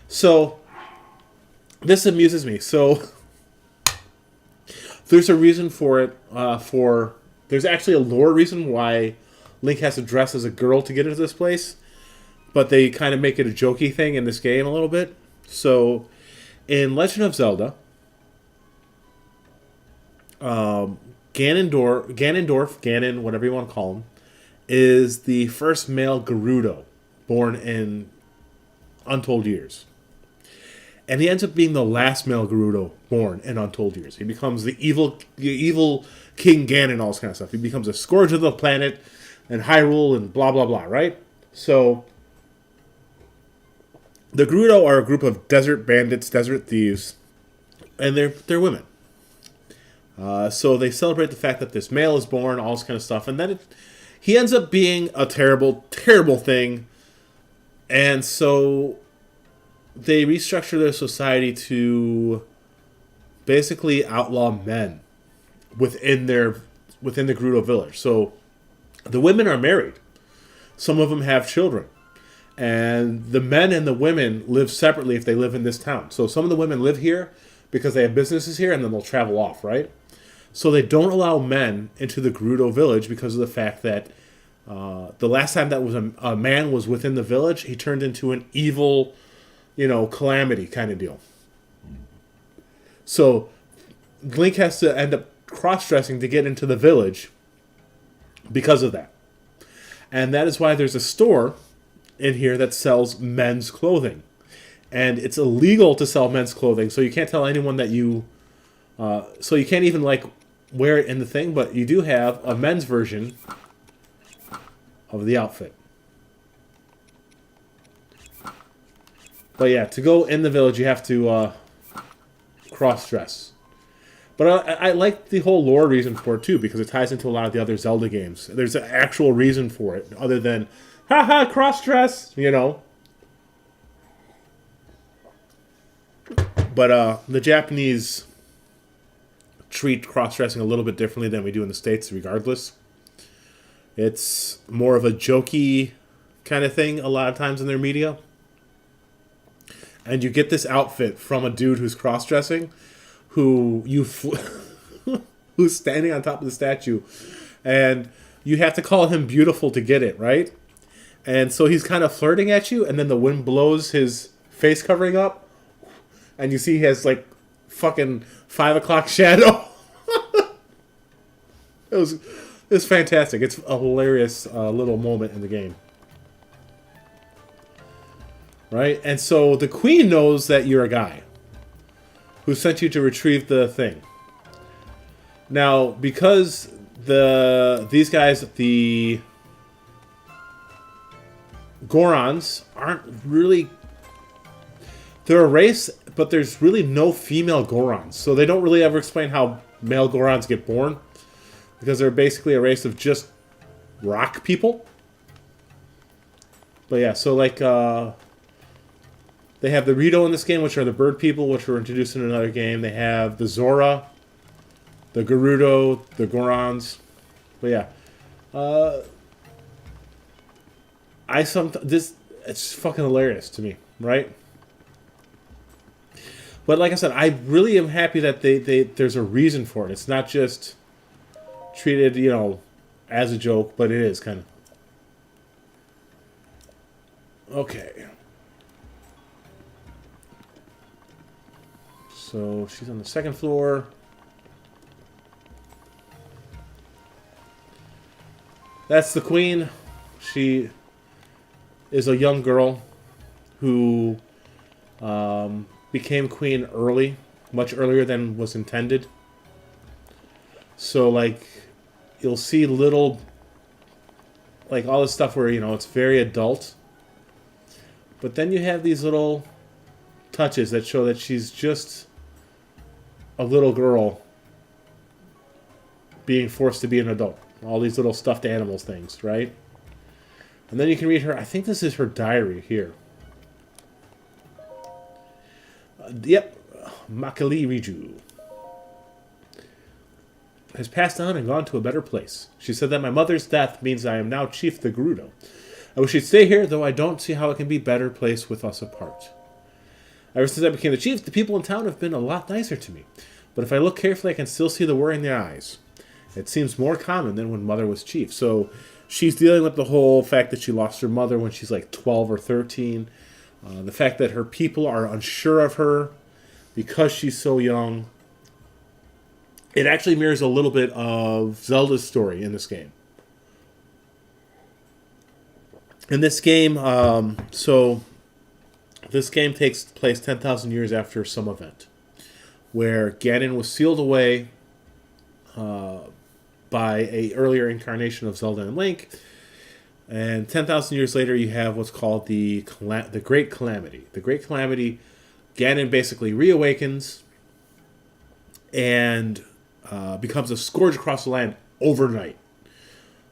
Speaker 1: So, this amuses me. So, there's a reason for it. There's actually a lore reason why Link has to dress as a girl to get into this place. But they kind of make it a jokey thing in this game a little bit. So, in Legend of Zelda, Ganon, whatever you want to call him, is the first male Gerudo born in Untold Years. And he ends up being the last male Gerudo born in Untold Years. He becomes the evil King Ganon, all this kind of stuff. He becomes a scourge of the planet and Hyrule and blah, blah, blah, right? So, the Gerudo are a group of desert bandits, desert thieves, and they're women. So they celebrate the fact that this male is born, all this kind of stuff, and then he ends up being a terrible, terrible thing. And so they restructure their society to basically outlaw men within the Gerudo village. So the women are married. Some of them have children. And the men and the women live separately if they live in this town. So some of the women live here because they have businesses here, and then they'll travel off, right? So they don't allow men into the Gerudo village because of the fact that the last time that was a man was within the village, he turned into an evil, calamity kind of deal. So Link has to end up cross-dressing to get into the village because of that. And that is why there's a store in here that sells men's clothing. And it's illegal to sell men's clothing, so you can't tell anyone that you... so you can't even, wear it in the thing, but you do have a men's version of the outfit. But yeah, to go in the village, you have to cross-dress. But I like the whole lore reason for it, too, because it ties into a lot of the other Zelda games. There's an actual reason for it, other than, haha, cross-dress, But the Japanese treat cross-dressing a little bit differently than we do in the States, regardless. It's more of a jokey kind of thing a lot of times in their media. And you get this outfit from a dude who's cross-dressing, who's standing on top of the statue, and you have to call him beautiful to get it, right? And so he's kind of flirting at you, and then the wind blows his face covering up, and you see he has, fucking 5 o'clock shadow. It was fantastic. It's a hilarious little moment in the game. Right? And so the queen knows that you're a guy who sent you to retrieve the thing. Now, because these guys, the Gorons, aren't really... They're a race, but there's really no female Gorons. So they don't really ever explain how male Gorons get born. Because they're basically a race of just rock people. But yeah, so they have the Rito in this game, which are the bird people, which were introduced in another game. They have the Zora, the Gerudo, the Gorons. But yeah. It's fucking hilarious to me, right? But like I said, I really am happy that there's a reason for it. It's not just treated, as a joke, but it is kind of. Okay. So she's on the second floor. that's the queen. She is a young girl who became queen early, much earlier than was intended. So, like, you'll see little, like, all this stuff where, it's very adult. But then you have these little touches that show that she's just a little girl being forced to be an adult. All these little stuffed animals things, right? And then you can read her, I think this is her diary here. Yep, Makali Riju has passed on and gone to a better place. She said that my mother's death means I am now chief of the Gerudo. I wish she'd stay here, though I don't see how it can be a better place with us apart. Ever since I became the chief, the people in town have been a lot nicer to me. But if I look carefully, I can still see the worry in their eyes. It seems more common than when mother was chief. So she's dealing with the whole fact that she lost her mother when she's like 12 or 13. The fact that her people are unsure of her because she's so young. It actually mirrors a little bit of Zelda's story in this game. In this game, this game takes place 10,000 years after some event where Ganon was sealed away by a earlier incarnation of Zelda and Link. And 10,000 years later, you have what's called the Great Calamity. The Great Calamity, Ganon basically reawakens and becomes a scourge across the land overnight.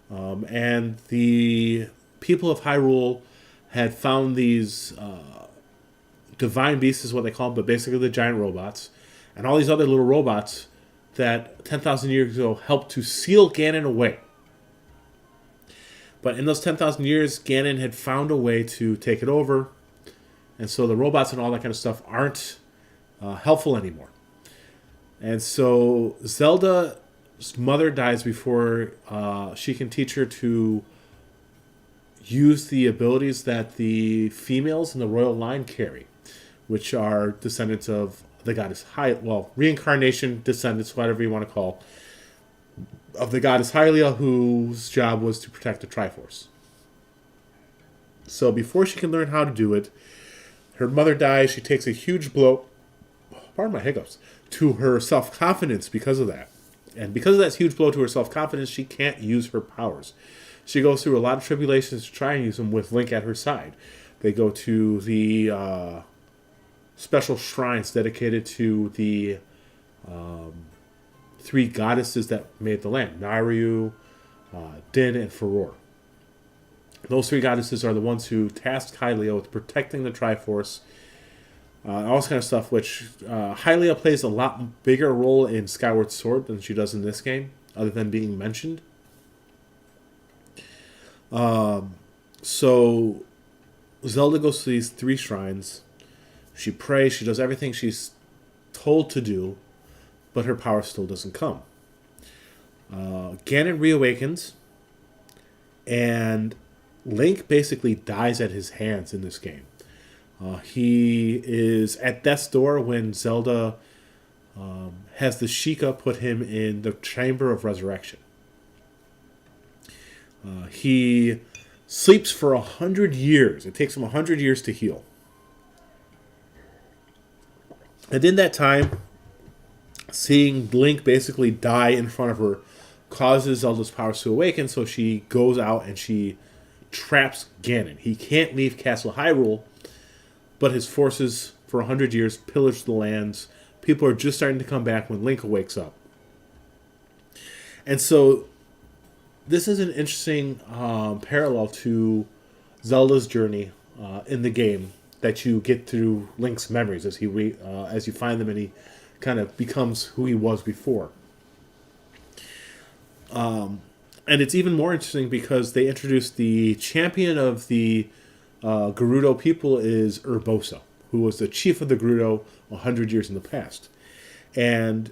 Speaker 1: And the people of Hyrule had found these divine beasts, is what they call them, but basically the giant robots, and all these other little robots that 10,000 years ago helped to seal Ganon away. But in those 10,000 years, Ganon had found a way to take it over, and so the robots and all that kind of stuff aren't helpful anymore. And so Zelda's mother dies before she can teach her to use the abilities that the females in the royal line carry, which are descendants of the goddess reincarnation descendants, whatever you want to call, of the goddess Hylia, whose job was to protect the Triforce. So before she can learn how to do it, her mother dies. She takes a huge blow, pardon my hiccups, to her self-confidence because of that. And because of that huge blow to her self-confidence, she can't use her powers. She goes through a lot of tribulations to try and use them with Link at her side. They go to the special shrines dedicated to the three goddesses that made the land, Nariu, Din, and Furore. Those three goddesses are the ones who tasked Hylia with protecting the Triforce, all this kind of stuff, which Hylia plays a lot bigger role in Skyward Sword than she does in this game, other than being mentioned. So Zelda goes to these three shrines. She prays, she does everything she's told to do, but her power still doesn't come. Ganon reawakens, and Link basically dies at his hands in this game. He is at death's door when Zelda has the Sheikah put him in the Chamber of Resurrection. He sleeps for 100 years. It takes him 100 years to heal. And in that time, seeing Link basically die in front of her causes Zelda's powers to awaken, so she goes out and she traps Ganon. He can't leave Castle Hyrule, but his forces for 100 years pillage the lands. People are just starting to come back when Link wakes up. And so this is an interesting parallel to Zelda's journey in the game that you get through Link's memories as you find them, and he kind of becomes who he was before. And it's even more interesting because they introduced the champion of the Gerudo people is Urbosa, who was the chief of the Gerudo 100 years in the past. And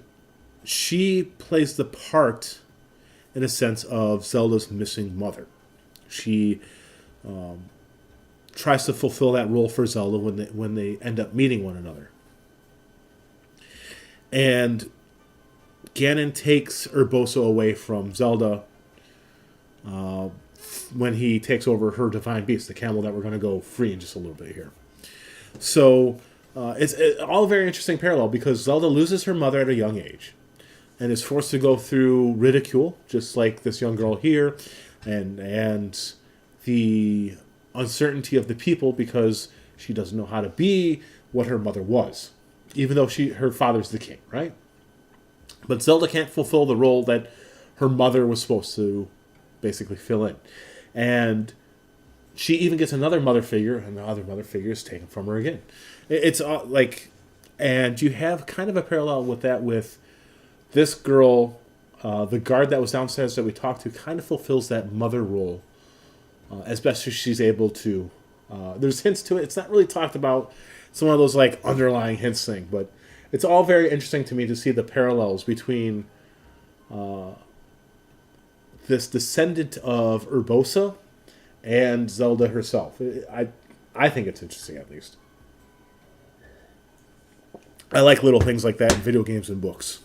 Speaker 1: she plays the part, in a sense, of Zelda's missing mother. She tries to fulfill that role for Zelda when they end up meeting one another. And Ganon takes Urbosa away from Zelda when he takes over her divine beast, the camel that we're going to go free in just a little bit here. So it's all a very interesting parallel because Zelda loses her mother at a young age and is forced to go through ridicule, just like this young girl here, and the uncertainty of the people because she doesn't know how to be what her mother was, even though her father's the king, right? But Zelda can't fulfill the role that her mother was supposed to basically fill in. And she even gets another mother figure, and the other mother figure is taken from her again. It's like, and you have kind of a parallel with that with this girl, the guard that was downstairs that we talked to, kind of fulfills that mother role as best as she's able to. There's hints to it. It's not really talked about. It's one of those like underlying hints thing, but it's all very interesting to me to see the parallels between this descendant of Urbosa and Zelda herself. I think it's interesting, at least. I like little things like that in video games and books.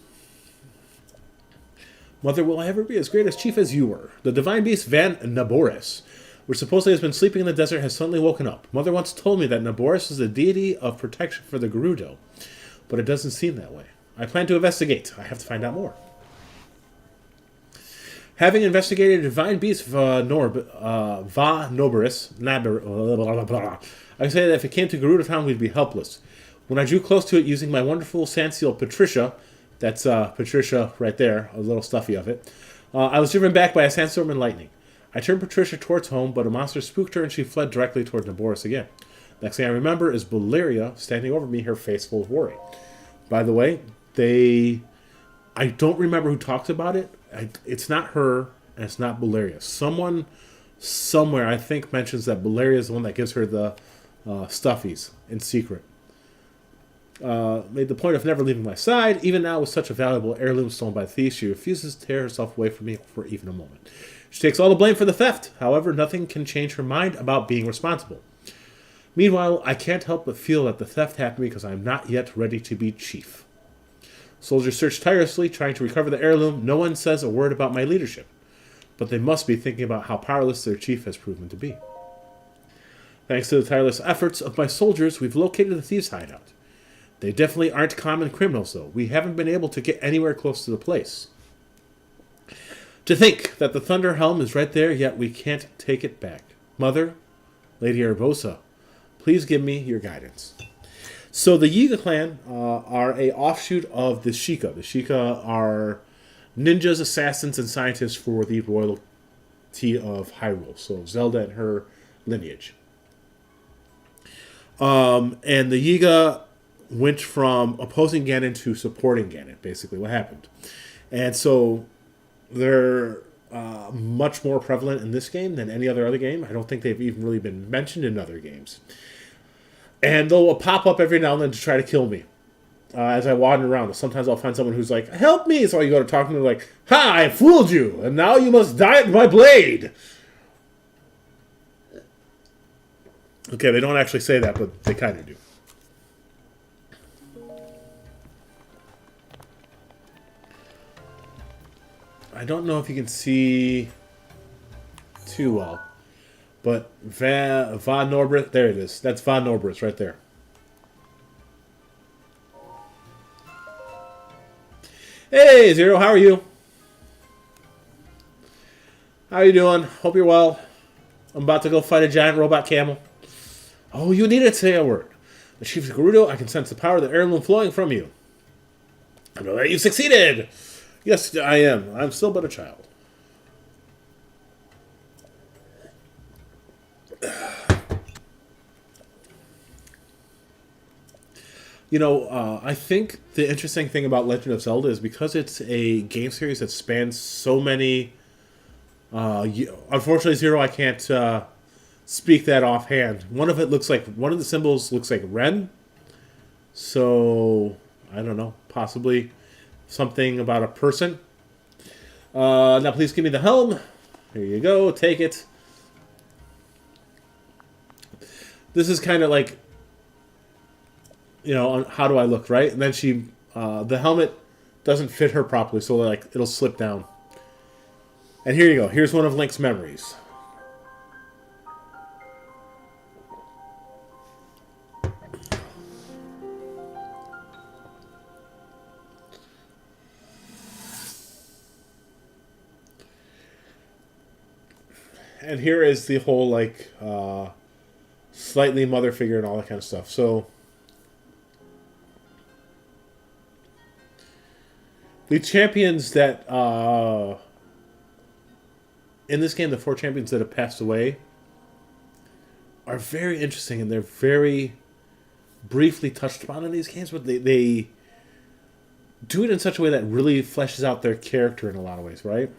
Speaker 1: Mother, will I ever be as great as chief as you were? The divine beast Van Naboris, which supposedly has been sleeping in the desert, has suddenly woken up. Mother once told me that Naboris is the deity of protection for the Gerudo, but it doesn't seem that way. I plan to investigate. I have to find out more. Having investigated divine beast Va Noboris, I say that if it came to Gerudo Town, we'd be helpless. When I drew close to it using my wonderful sand seal Patricia, that's Patricia right there, a little stuffy of it, I was driven back by a sandstorm and lightning. I turned Patricia towards home, but a monster spooked her and she fled directly toward Naboris again. Next thing I remember is Bullaria standing over me, her face full of worry. By the way, I don't remember who talks about it. It's not her, and it's not Bullaria. Someone somewhere, I think, mentions that Bullaria is the one that gives her the stuffies in secret. Made the point of never leaving my side. Even now, with such a valuable heirloom stolen by thieves, she refuses to tear herself away from me for even a moment. She takes all the blame for the theft. However, nothing can change her mind about being responsible. Meanwhile, I can't help but feel that the theft happened because I am not yet ready to be chief. Soldiers search tirelessly, trying to recover the heirloom. No one says a word about my leadership, but they must be thinking about how powerless their chief has proven to be. Thanks to the tireless efforts of my soldiers, we've located the thieves' hideout. They definitely aren't common criminals, though. We haven't been able to get anywhere close to the place. To think that the Thunder Helm is right there, yet we can't take it back. Mother, Lady Urbosa, please give me your guidance. So the Yiga clan are a offshoot of the Sheikah. The Sheikah are ninjas, assassins, and scientists for the royalty of Hyrule. So Zelda and her lineage. And the Yiga went from opposing Ganon to supporting Ganon, basically what happened. And so they're much more prevalent in this game than any other game. I don't think they've even really been mentioned in other games. And they'll pop up every now and then to try to kill me as I wander around. Sometimes I'll find someone who's like, help me! So you go to talk to them, like, ha, I fooled you, and now you must die at my blade! Okay, they don't actually say that, but they kind of do. I don't know if you can see too well. But Va Norbris, there it is. That's Va Norbris right there. Hey, Zero, how are you? How are you doing? Hope you're well. I'm about to go fight a giant robot camel. Oh, you need to say a word. The Chief of Gerudo, I can sense the power of the heirloom flowing from you. I know that you've succeeded. Yes, I am. I'm still but a child. You know, I think the interesting thing about Legend of Zelda is because it's a game series that spans so many... unfortunately, Zero, I can't speak that offhand. One of the symbols looks like Ren. So, I don't know. Possibly something about a person. Now, please give me the helm. Here you go. Take it. This is kind of like... You know, how do I look, right? And then the helmet doesn't fit her properly, so like it'll slip down. And here you go. Here's one of Link's memories. And here is the whole, like, slightly mother figure and all that kind of stuff. So, the champions that, in this game, the 4 champions that have passed away are very interesting, and they're very briefly touched upon in these games, but they do it in such a way that really fleshes out their character in a lot of ways, right?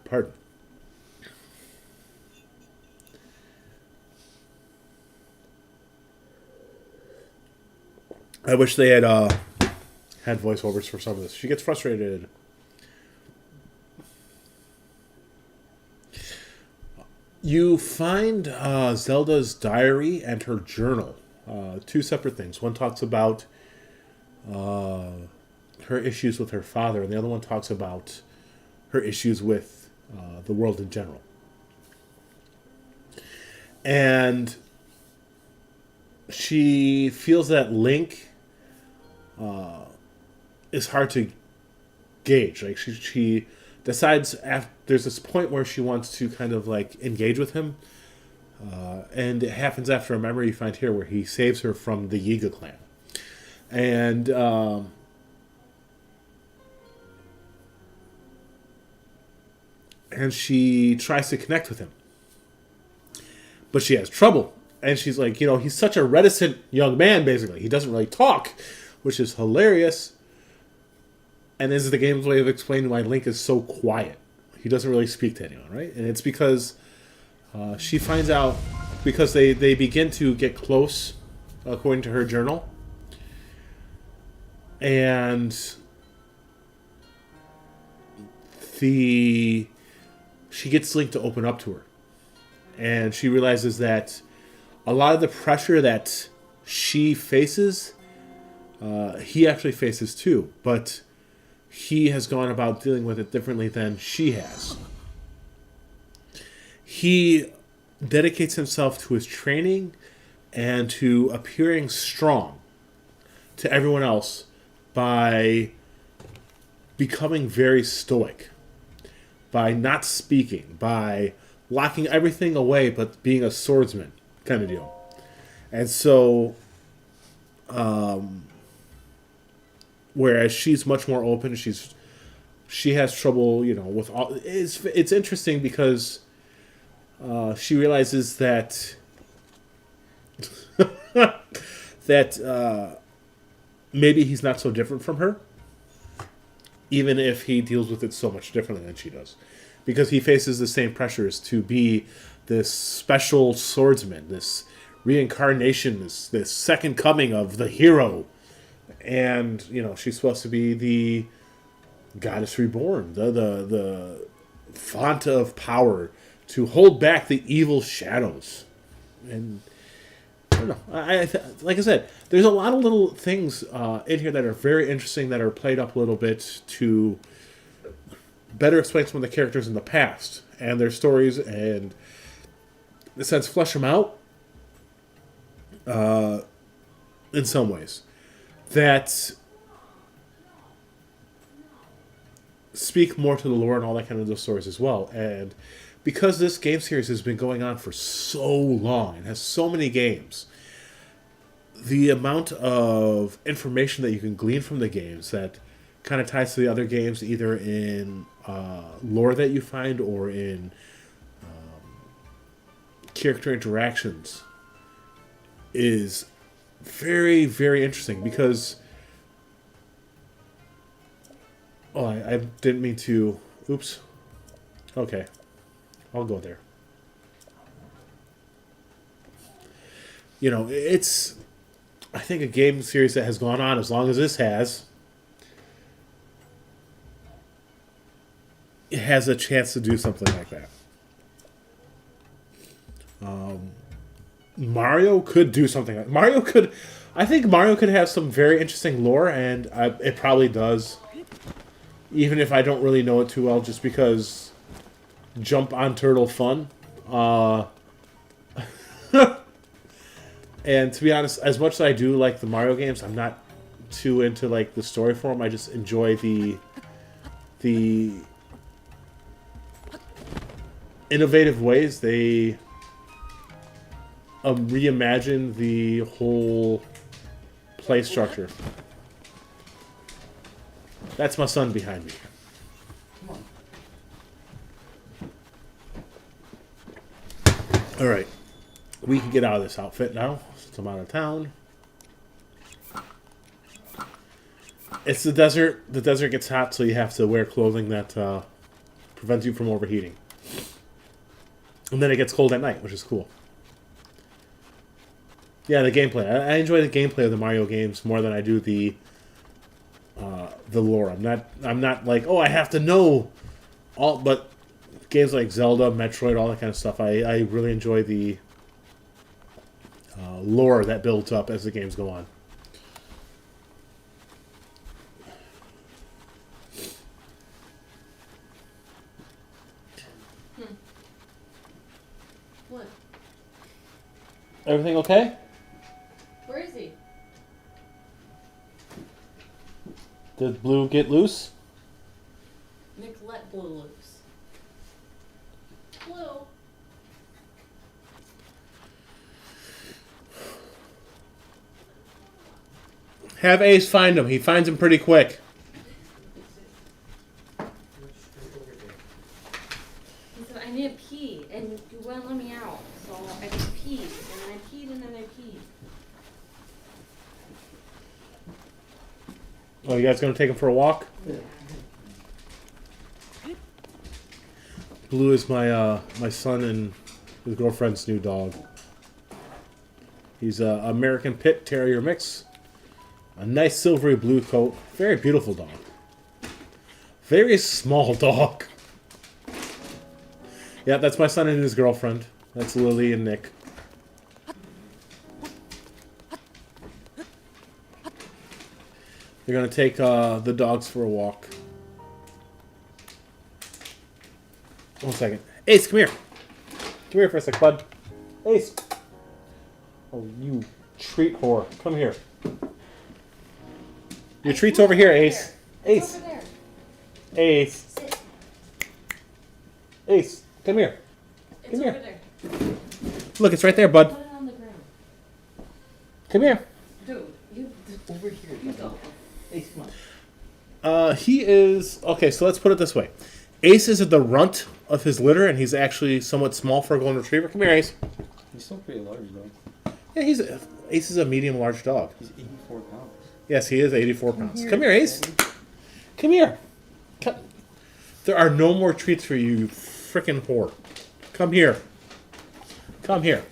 Speaker 1: Pardon. I wish they had voiceovers for some of this. She gets frustrated. You find Zelda's diary and her journal. 2 separate things. One talks about her issues with her father, and the other one talks about her issues with the world in general. And she feels that Link is hard to gauge. Like she decides there's this point where she wants to kind of like engage with him, and it happens after a memory you find here where he saves her from the Yiga clan, and she tries to connect with him, but she has trouble. And she's like, he's such a reticent young man, basically. He doesn't really talk, which is hilarious. And this is the game's way of explaining why Link is so quiet. He doesn't really speak to anyone, right? And it's because she finds out, because they begin to get close, according to her journal. And she gets Link to open up to her. And she realizes that a lot of the pressure that she faces, he actually faces too. But he has gone about dealing with it differently than she has. He dedicates himself to his training and to appearing strong to everyone else by becoming very stoic, by not speaking, by locking everything away but being a swordsman kind of deal. And so whereas she's much more open, she has trouble, with all. It's interesting because she realizes that that maybe he's not so different from her, even if he deals with it so much differently than she does, because he faces the same pressures to be this special swordsman, this reincarnation, this second coming of the hero. And she's supposed to be the goddess reborn, the font of power, to hold back the evil shadows. And I don't know. Like I said, there's a lot of little things in here that are very interesting, that are played up a little bit to better explain some of the characters in the past and their stories, and in a sense flesh them out in some ways that speak more to the lore and all that kind of those stories as well. And because this game series has been going on for so long and has so many games, the amount of information that you can glean from the games that kind of ties to the other games, either in lore that you find or in character interactions, is very, very interesting. Because I didn't mean to. Oops. Okay, I'll go there. It's, I think, a game series that has gone on as long as this has. It has a chance to do something like that. Mario could do something. I think Mario could have some very interesting lore, and it probably does. Even if I don't really know it too well, just because jump on turtle fun. And to be honest, as much as I do like the Mario games, I'm not too into like the story form. I just enjoy the innovative ways they reimagine the whole play structure. That's my son behind me.
Speaker 2: Come on.
Speaker 1: All right, we can get out of this outfit now since I'm out of town. It's the desert. The desert gets hot, so you have to wear clothing that prevents you from overheating. And then it gets cold at night, which is cool. Yeah, the gameplay. I enjoy the gameplay of the Mario games more than I do the lore. I'm not like, oh, I have to know all. But games like Zelda, Metroid, all that kind of stuff, I really enjoy the lore that builds up as the games go on.
Speaker 3: What?
Speaker 1: Everything okay?
Speaker 3: Where is he?
Speaker 1: Did Blue get loose?
Speaker 3: Nick, let Blue loose. Blue.
Speaker 1: Have Ace find him. He finds him pretty quick.
Speaker 3: He said, I need to pee, and you wouldn't let me out. So I just peed, and then I peed, and then I peed.
Speaker 1: Oh, you guys gonna take him for a walk?
Speaker 2: Yeah.
Speaker 1: Blue is my son and his girlfriend's new dog. He's a American Pit Terrier mix. A nice silvery blue coat. Very beautiful dog. Very small dog. Yeah, that's my son and his girlfriend. That's Lily and Nick. They're gonna take the dogs for a walk. 1 second. Ace, come here. Come here for a sec, bud. Ace. Oh, you treat whore. Come here. Your treat's over here, Ace.
Speaker 3: It's
Speaker 1: Ace.
Speaker 3: over there.
Speaker 1: Ace.
Speaker 3: Sit.
Speaker 1: Ace. Come here.
Speaker 3: It's
Speaker 1: Come
Speaker 3: over
Speaker 1: here.
Speaker 3: there.
Speaker 1: Look, it's right there, bud.
Speaker 3: Put it on the ground.
Speaker 1: Come here.
Speaker 3: Dude, you
Speaker 2: Over here.
Speaker 3: you go.
Speaker 2: Ace, come on.
Speaker 1: He is... Okay, so let's put it this way. Ace is at the runt of his litter, and he's actually somewhat small for a golden retriever. Come here, Ace.
Speaker 2: He's still pretty large, though.
Speaker 1: Yeah, Ace is a medium-large dog.
Speaker 2: He's 84 pounds.
Speaker 1: Yes, he is 84 pounds. Come here, Ace. Come here. Come. There are no more treats for you, you frickin' whore. Come here. Come here.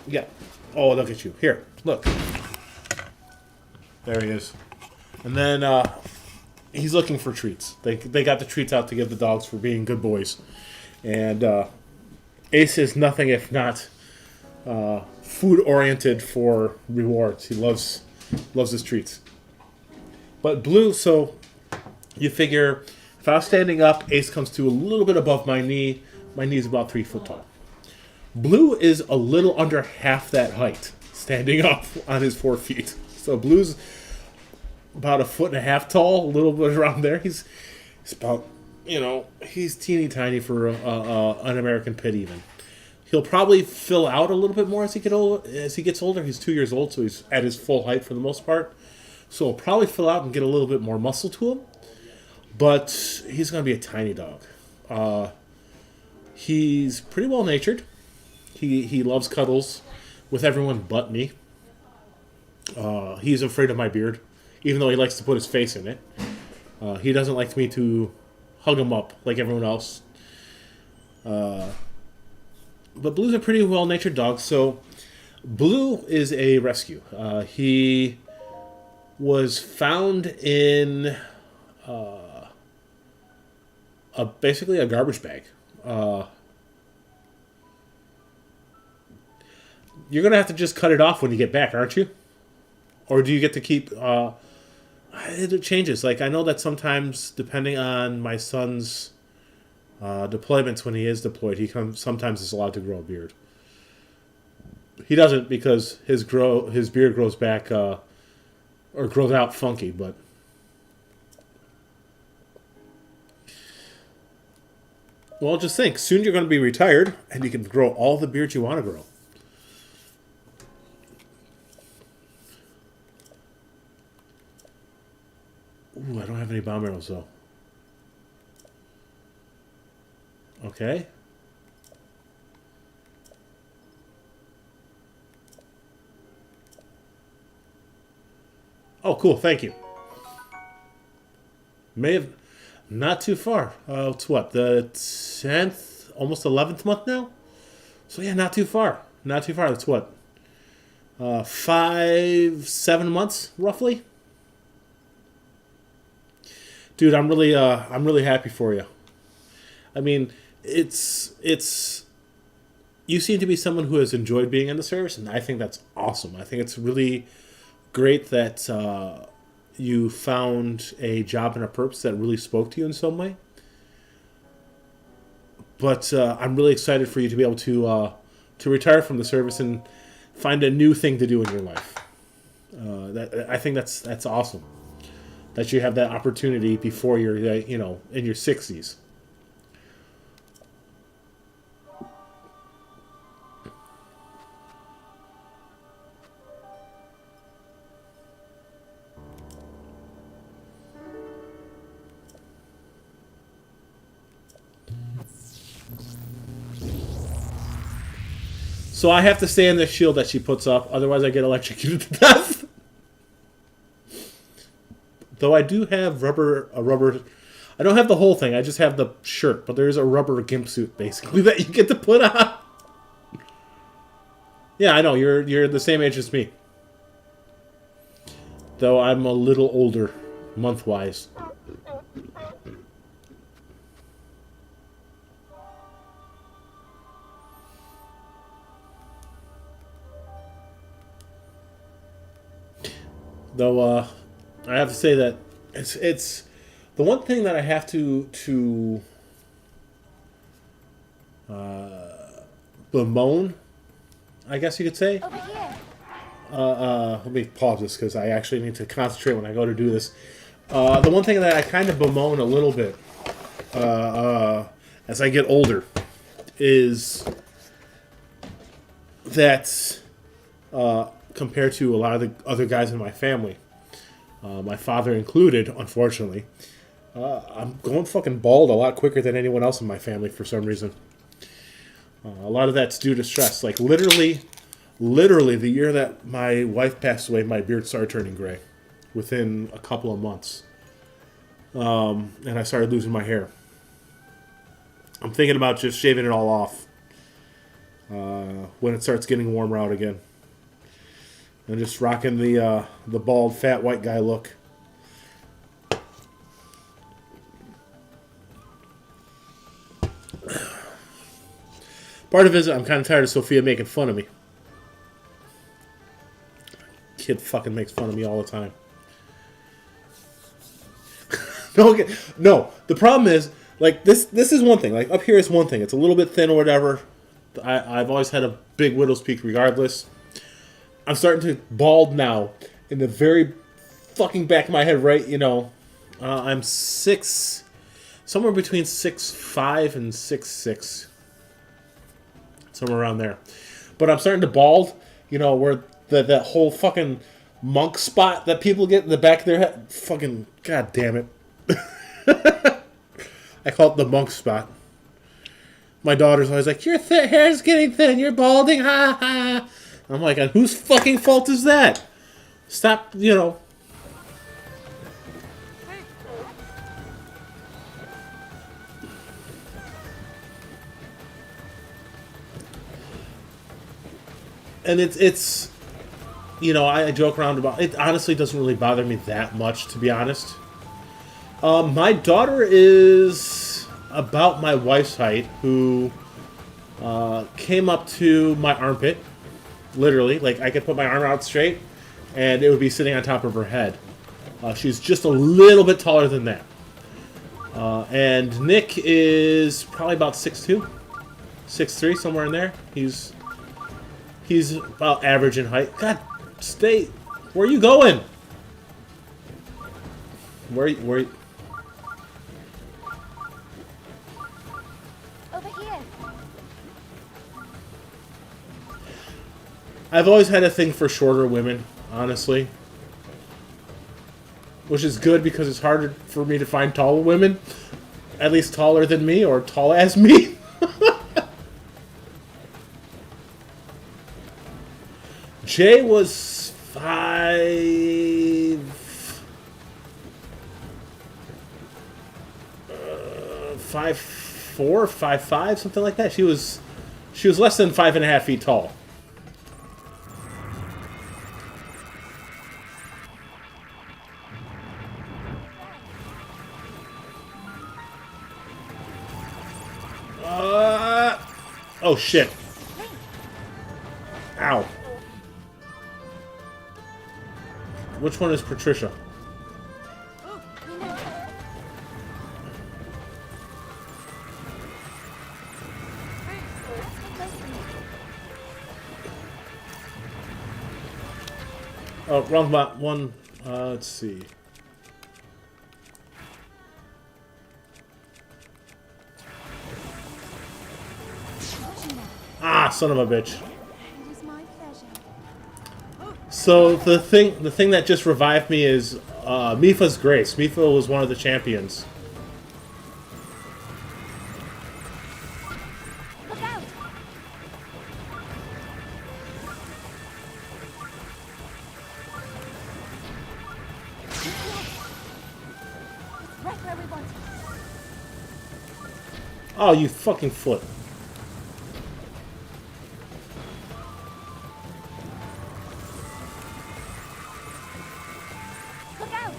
Speaker 1: Yeah. Oh, look at you. Here, look. There he is. And then he's looking for treats. They got the treats out to give the dogs for being good boys. And Ace is nothing if not food-oriented for rewards. He loves his treats. But Blue, so you figure if I was standing up, Ace comes to a little bit above my knee. My knee is about 3 foot tall. Blue is a little under half that height, standing up on his 4 feet. So Blue's about 1.5 feet tall, a little bit around there. He's about, he's teeny tiny for an American Pit even. He'll probably fill out a little bit more as he gets older. He's 2 years old, so he's at his full height for the most part. So he'll probably fill out and get a little bit more muscle to him. But he's going to be a tiny dog. He's pretty well natured. He loves cuddles with everyone but me. He's afraid of my beard, even though he likes to put his face in it. He doesn't like me to hug him up like everyone else. But Blue's a pretty well-natured dog. So Blue is a rescue. He was found in basically a garbage bag. You're gonna have to just cut it off when you get back, aren't you? Or do you get to keep? It changes. Like, I know that sometimes, depending on my son's deployments, when he is deployed, sometimes is allowed to grow a beard. He doesn't, because his beard grows back or grows out funky. But well, just think. Soon you're going to be retired, and you can grow all the beard you want to grow. Ooh, I don't have any bomb arrows, though. Okay. Oh, cool. Thank you. May have... Not too far. It's what? The 10th? Almost 11th month now? So, yeah, not too far. Not too far. That's what? 7 months, roughly? Dude, I'm really happy for you. I mean, it's you seem to be someone who has enjoyed being in the service, and I think that's awesome. I think it's really great that you found a job and a purpose that really spoke to you in some way. But I'm really excited for you to be able to retire from the service and find a new thing to do in your life. I think that's awesome. That you have that opportunity before you're, in your 60s. So I have to stay in this shield that she puts up, otherwise I get electrocuted to death. Though I do have a rubber... I don't have the whole thing, I just have the shirt, but there's a rubber gimp suit, basically, that you get to put on. Yeah, I know, you're the same age as me. Though I'm a little older, month-wise. Though, I have to say that it's the one thing that I have to bemoan, I guess you could say.
Speaker 4: Over here.
Speaker 1: Let me pause this because I actually need to concentrate when I go to do this. The one thing that I kind of bemoan a little bit as I get older is that compared to a lot of the other guys in my family, my father included, unfortunately, I'm going fucking bald a lot quicker than anyone else in my family for some reason. A lot of that's due to stress. Like, literally the year that my wife passed away, my beard started turning gray within a couple of months. And I started losing my hair. I'm thinking about just shaving it all off when it starts getting warmer out again. And just rocking the bald, fat, white guy look. Part of it is I'm kind of tired of Sophia making fun of me. Kid fucking makes fun of me all the time. No, the problem is, like, this is one thing. Like, up here is one thing. It's a little bit thin or whatever. I've always had a big widow's peak regardless. I'm starting to bald now in the very fucking back of my head, right? I'm somewhere between 6'5" and 6'6", somewhere around there. But I'm starting to bald, where that whole fucking monk spot that people get in the back of their head. Fucking, god damn it. I call it the monk spot. My daughter's always like, your hair's getting thin, you're balding, ha ha. I'm like, and whose fucking fault is that? Stop, And it's I joke around about it. Honestly, doesn't really bother me that much, to be honest. My daughter is about my wife's height, who came up to my armpit. literally. Like, I could put my arm out straight, and it would be sitting on top of her head. She's just a little bit taller than that. And Nick is probably about 6'2", 6'3", somewhere in there. He's about average in height. God, stay. Where are you going? Where?
Speaker 4: Over here.
Speaker 1: I've always had a thing for shorter women, honestly. Which is good because it's harder for me to find taller women. At least taller than me or tall as me. Jay was 5'4", 5'5", something like that. She was less than 5.5 feet tall. Oh shit. Ow. Which one is Patricia? Oh, wrong one. Let's see. Ah, son of a bitch.
Speaker 4: It is my pleasure.
Speaker 1: So the thing that just revived me is Mifa's Grace. Mifa was one of the champions.
Speaker 4: Look out! It's right where we want it.
Speaker 1: Oh, you fucking foot.
Speaker 4: Look out!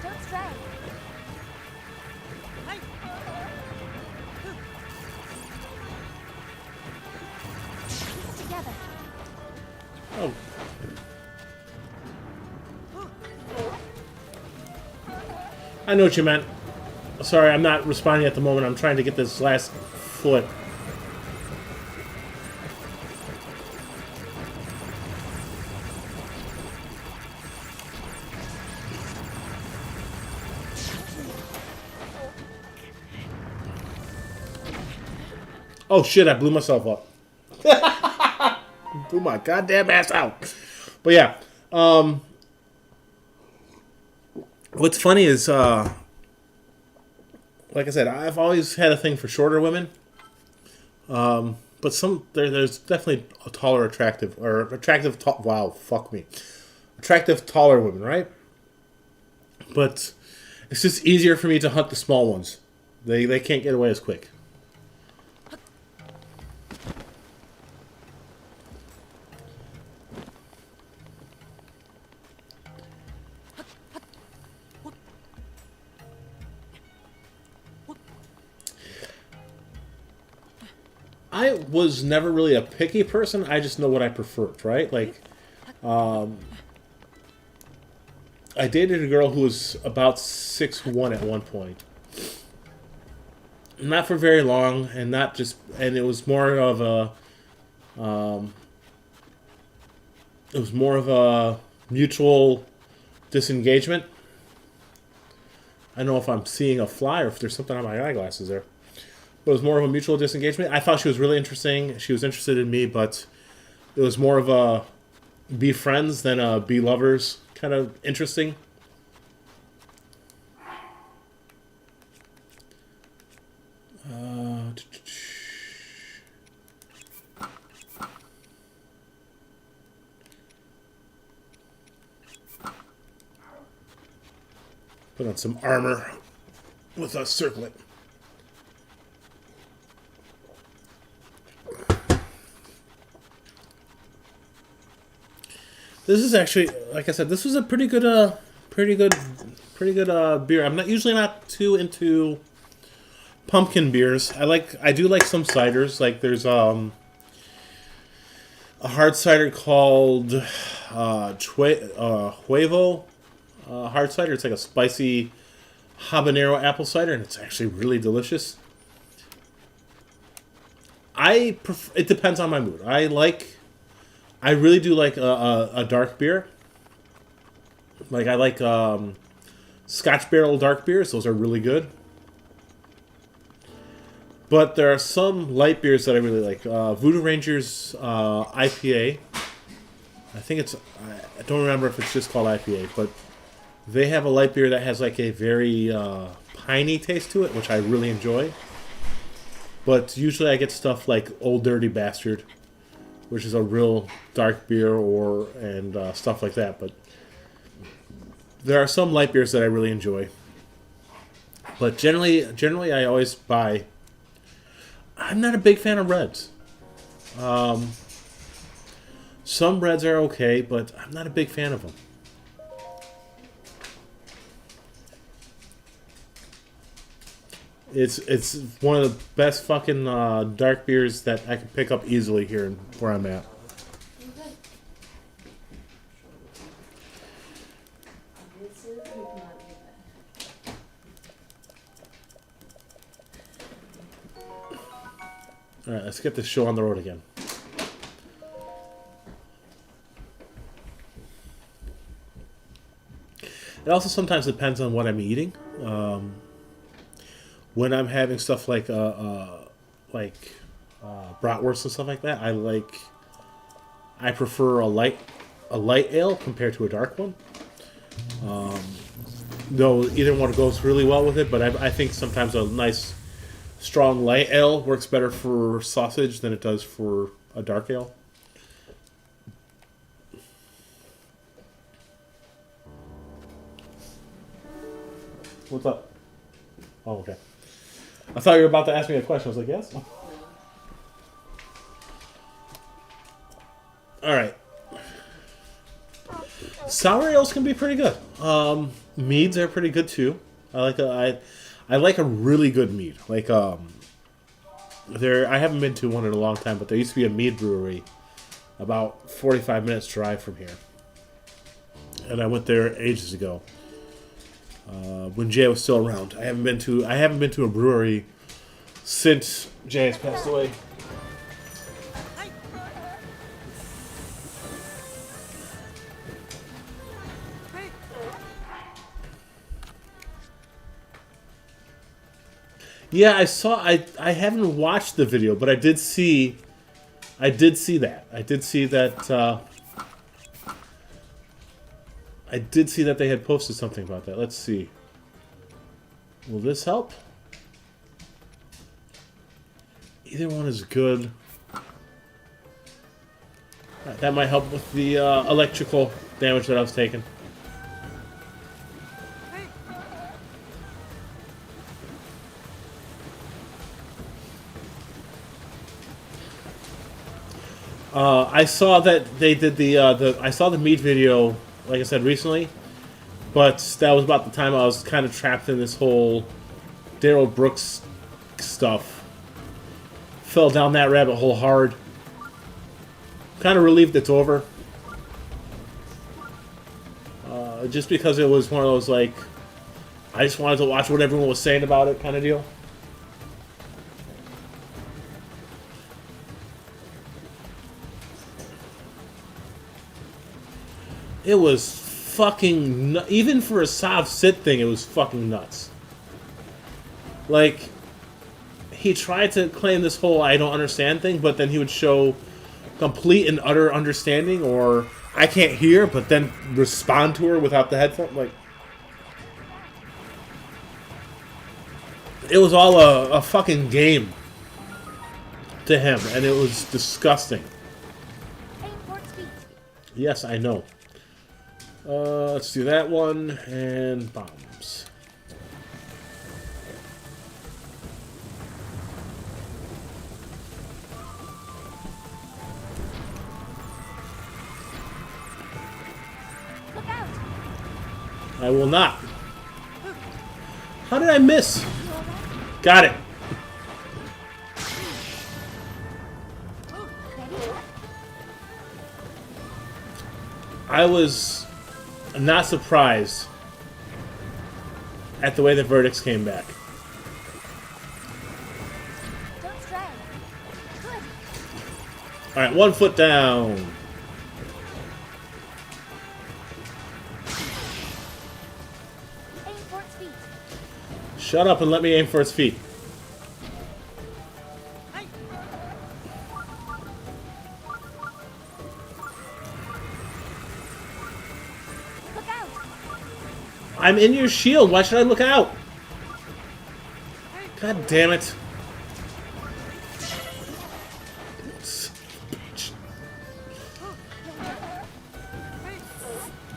Speaker 4: Don't stray. Keep together.
Speaker 1: Oh. I know what you meant. Sorry, I'm not responding at the moment. I'm trying to get this last foot. Oh shit, I blew myself up. Blew my goddamn ass out. But yeah, what's funny is, like I said, I've always had a thing for shorter women. But there's definitely a taller, attractive wow, fuck me. Attractive, taller women, right? But it's just easier for me to hunt the small ones. They can't get away as quick. I was never really a picky person. I just know what I preferred, right? Like, I dated a girl who was about 6'1" at one point. Not for very long, and it was more of a mutual disengagement. I don't know if I'm seeing a fly or if there's something on my eyeglasses there. But it was more of a mutual disengagement. I thought she was really interesting. She was interested in me, but it was more of a be friends than a be lovers kind of interesting. Put on some armor with a circlet. This is actually, like I said, this was a pretty good beer. I'm usually not too into pumpkin beers. I do like some ciders. Like there's a hard cider called Huevo hard cider. It's like a spicy habanero apple cider, and it's actually really delicious. It depends on my mood. I really do like a dark beer. Like I like Scotch barrel dark beers. Those are really good. But there are some light beers that I really like. Voodoo Ranger's IPA. I think I don't remember if it's just called IPA, but they have a light beer that has like a very piney taste to it, which I really enjoy. But usually I get stuff like Old Dirty Bastard, which is a real dark beer, and stuff like that. But there are some light beers that I really enjoy. But generally I always buy. I'm not a big fan of reds. Some reds are okay, but I'm not a big fan of them. It's one of the best fucking dark beers that I can pick up easily here where I'm at. All right, let's get this show on the road again. It also sometimes depends on what I'm eating. When I'm having stuff like bratwurst and stuff like that, I prefer a light ale compared to a dark one. Though either one goes really well with it, but I think sometimes a nice strong light ale works better for sausage than it does for a dark ale. What's up? Oh, okay. I thought you were about to ask me a question. I was like, yes. All right. Sour ales can be pretty good. Meads are pretty good too. I like a really good mead. Like I haven't been to one in a long time, but there used to be a mead brewery about 45 minutes drive from here, and I went there ages ago. When Jay was still around. I haven't been to a brewery since Jay has passed away. Yeah, I haven't watched the video, but I did see that. I did see that they had posted something about that. Let's see. Will this help? Either one is good. That might help with the electrical damage that I was taking. I saw that they did I saw the meat video, like I said, recently, but that was about the time I was kind of trapped in this whole Daryl Brooks stuff. Fell down that rabbit hole hard. Kind of relieved it's over. Just because it was one of those, like, I just wanted to watch what everyone was saying about it kind of deal. It was fucking even for a Sav sit thing, it was fucking nuts. Like, he tried to claim this whole I don't understand thing, but then he would show complete and utter understanding, or I can't hear, but then respond to her without the headphone. Like, it was all a fucking game to him, and it was disgusting. Yes, I know. Let's do that one, and bombs. I will not. How did I miss? Got it. I was not surprised at the way the verdicts came back.
Speaker 4: Don't stray. Good.
Speaker 1: Alright, 1 foot down.
Speaker 4: Aim for its feet.
Speaker 1: Shut up and let me aim for its feet.
Speaker 4: Look out.
Speaker 1: I'm in your shield. Why should I look out? God damn it.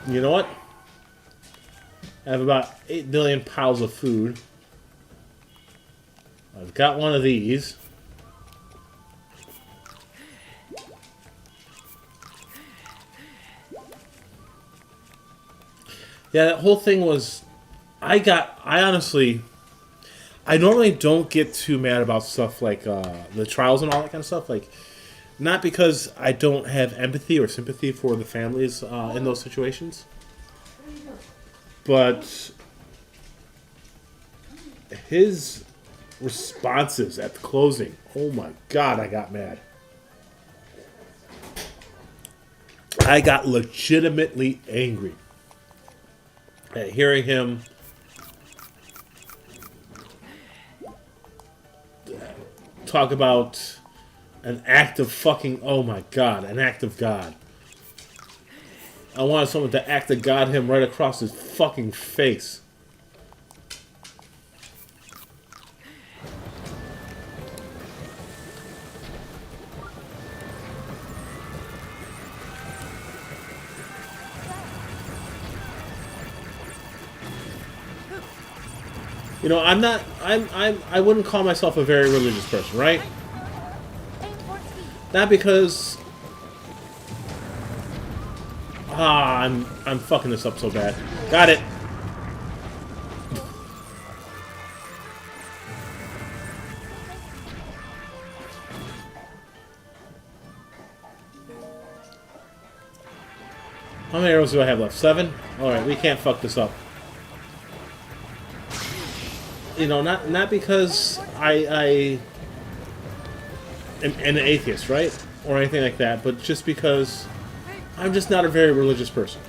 Speaker 1: You know what? I have about 8 billion piles of food. I've got one of these. Yeah, that whole thing was... I honestly... I normally don't get too mad about stuff like the trials and all that kind of stuff. Like, not because I don't have empathy or sympathy for the families in those situations. But his responses at the closing, oh my god, I got mad. I got legitimately angry at hearing him talk about an act of fucking, oh my god, an act of God. I wanted someone to act of God him right across his fucking face. You know, I wouldn't call myself a very religious person, right?
Speaker 4: Aim for its feet.
Speaker 1: Not because I'm fucking this up so bad. Got it. How many arrows do I have left? 7? Alright, we can't fuck this up. You know, not because I am an atheist, right? Or anything like that, but just because I'm just not a very religious person.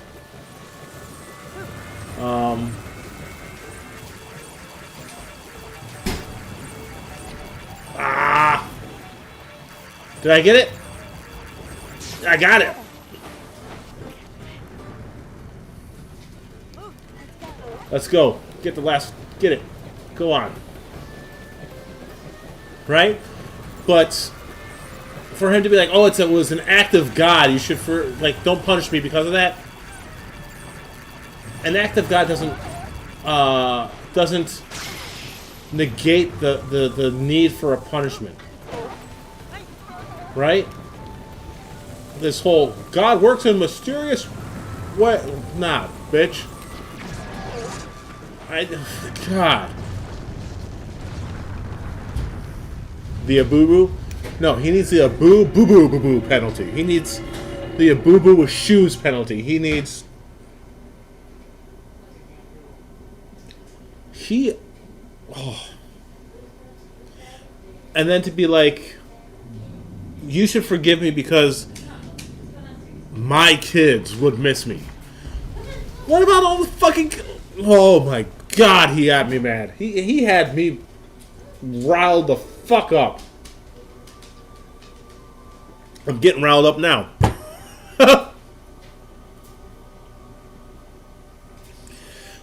Speaker 1: Did I get it? I got it. Let's go. Get the last... Get it. Go on. Right? But for him to be like, oh, it was an act of God, you should, don't punish me because of that. An act of God doesn't negate the need for a punishment. Right? This whole God works in mysterious way. Nah, bitch. God. The Abubu? No, he needs the Abu-boo-boo-boo-boo penalty. He needs the Abubu with shoes penalty. He needs... Oh. And then to be like, you should forgive me because my kids would miss me. What about all the fucking... Oh my god, he had me mad. He had me riled the fuck up. I'm getting riled up now.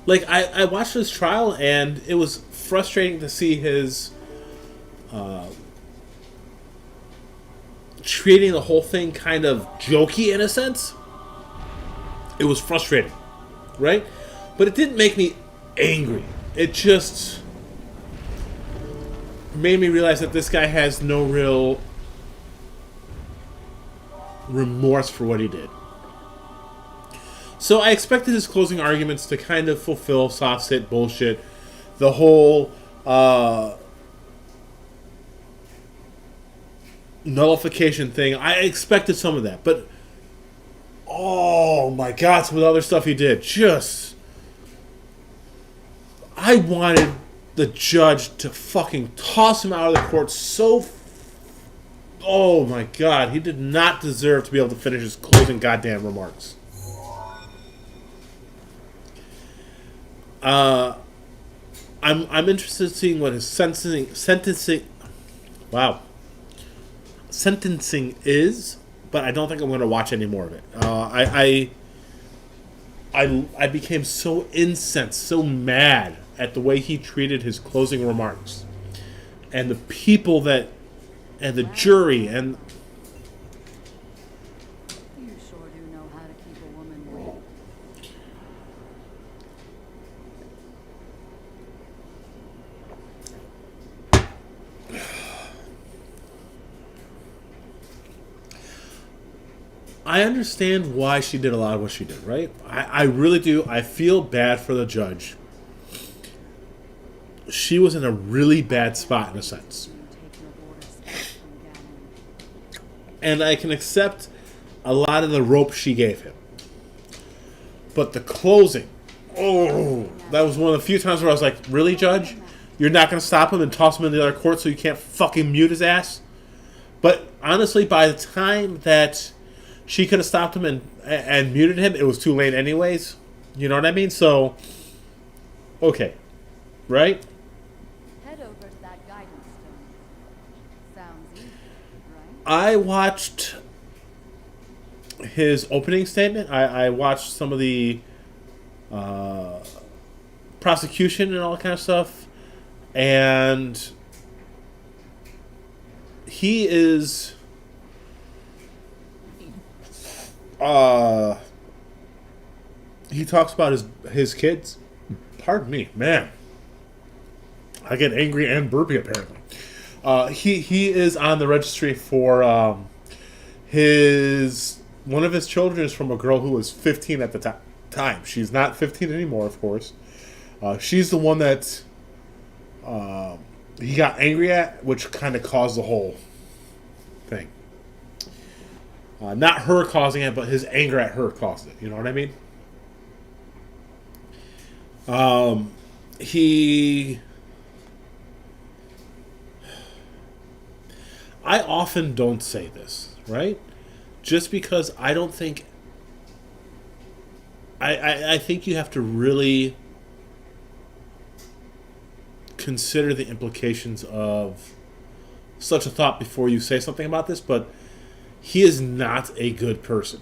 Speaker 1: Like, I watched this trial and it was frustrating to see his treating the whole thing kind of jokey in a sense. It was frustrating, right? But it didn't make me angry. It just made me realize that this guy has no real remorse for what he did. So I expected his closing arguments to kind of fulfill soft sit bullshit. The whole nullification thing. I expected some of that. But, oh my God, some of the other stuff he did. Just... I wanted the judge to fucking toss him out of the court so... Oh my God, he did not deserve to be able to finish his closing goddamn remarks. I'm interested in seeing what his sentencing is, but I don't think I'm going to watch any more of it. I became so incensed, so mad at the way he treated his closing remarks, and the people that, and the jury, and
Speaker 5: You sure do know how to keep a woman weak.
Speaker 1: I understand why she did a lot of what she did, right? I really do. I feel bad for the judge. She was in a really bad spot in a sense.
Speaker 5: Taking a border spot from Gavin.
Speaker 1: And I can accept a lot of the rope she gave him. But the closing, oh, that was one of the few times where I was like, really, Judge? You're not going to stop him and toss him in the other court so you can't fucking mute his ass? But honestly, by the time that she could have stopped him and muted him, it was too late anyways. You know what I mean? So, okay. Right?
Speaker 5: Head over to that guidance stone. Sounds easy, right?
Speaker 1: I watched his opening statement. I watched some of the prosecution and all that kind of stuff. And he is... he talks about his kids. Pardon me, man. I get angry and burpy apparently. He is on the registry for one of his children is from a girl who was 15 at the time. She's not 15 anymore, of course. She's the one that he got angry at, which kind of caused the whole thing. Not her causing it, but his anger at her caused it. You know what I mean? I often don't say this, right? Just because I don't think... I think you have to really consider the implications of such a thought before you say something about this, but he is not a good person,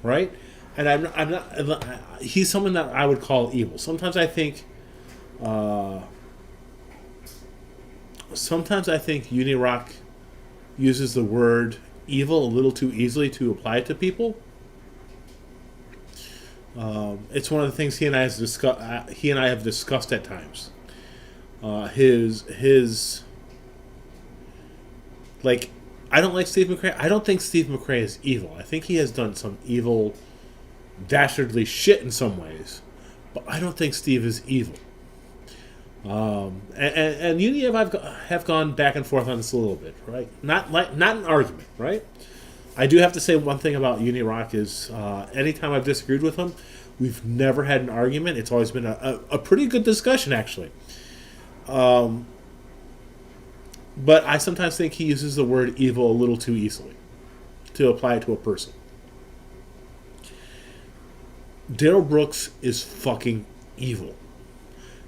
Speaker 1: right? And I'm not. He's someone that I would call evil. Sometimes I think Unirock uses the word evil a little too easily to apply it to people. It's one of the things he and I have discussed at times. His like, I don't like Steve McRae. I don't think Steve McRae is evil. I think he has done some evil, dastardly shit in some ways, but I don't think Steve is evil. And you and I have gone back and forth on this a little bit, right? Not an argument, right? I do have to say one thing about Unirock is anytime I've disagreed with him, we've never had an argument. It's always been a pretty good discussion, actually. But I sometimes think he uses the word evil a little too easily to apply it to a person. Daryl Brooks is fucking evil.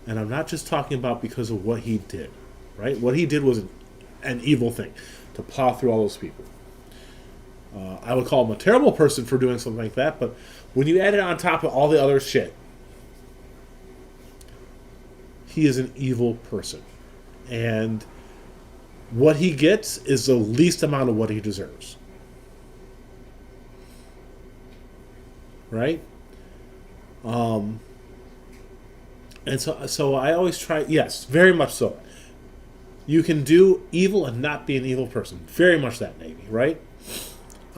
Speaker 1: And I'm not just talking about because of what he did, right? What he did was an evil thing, to plow through all those people. I would call him a terrible person for doing something like that, but when you add it on top of all the other shit, he is an evil person. And what he gets is the least amount of what he deserves. Right? And so I always try, yes, very much so. You can do evil and not be an evil person. Very much that, maybe, right?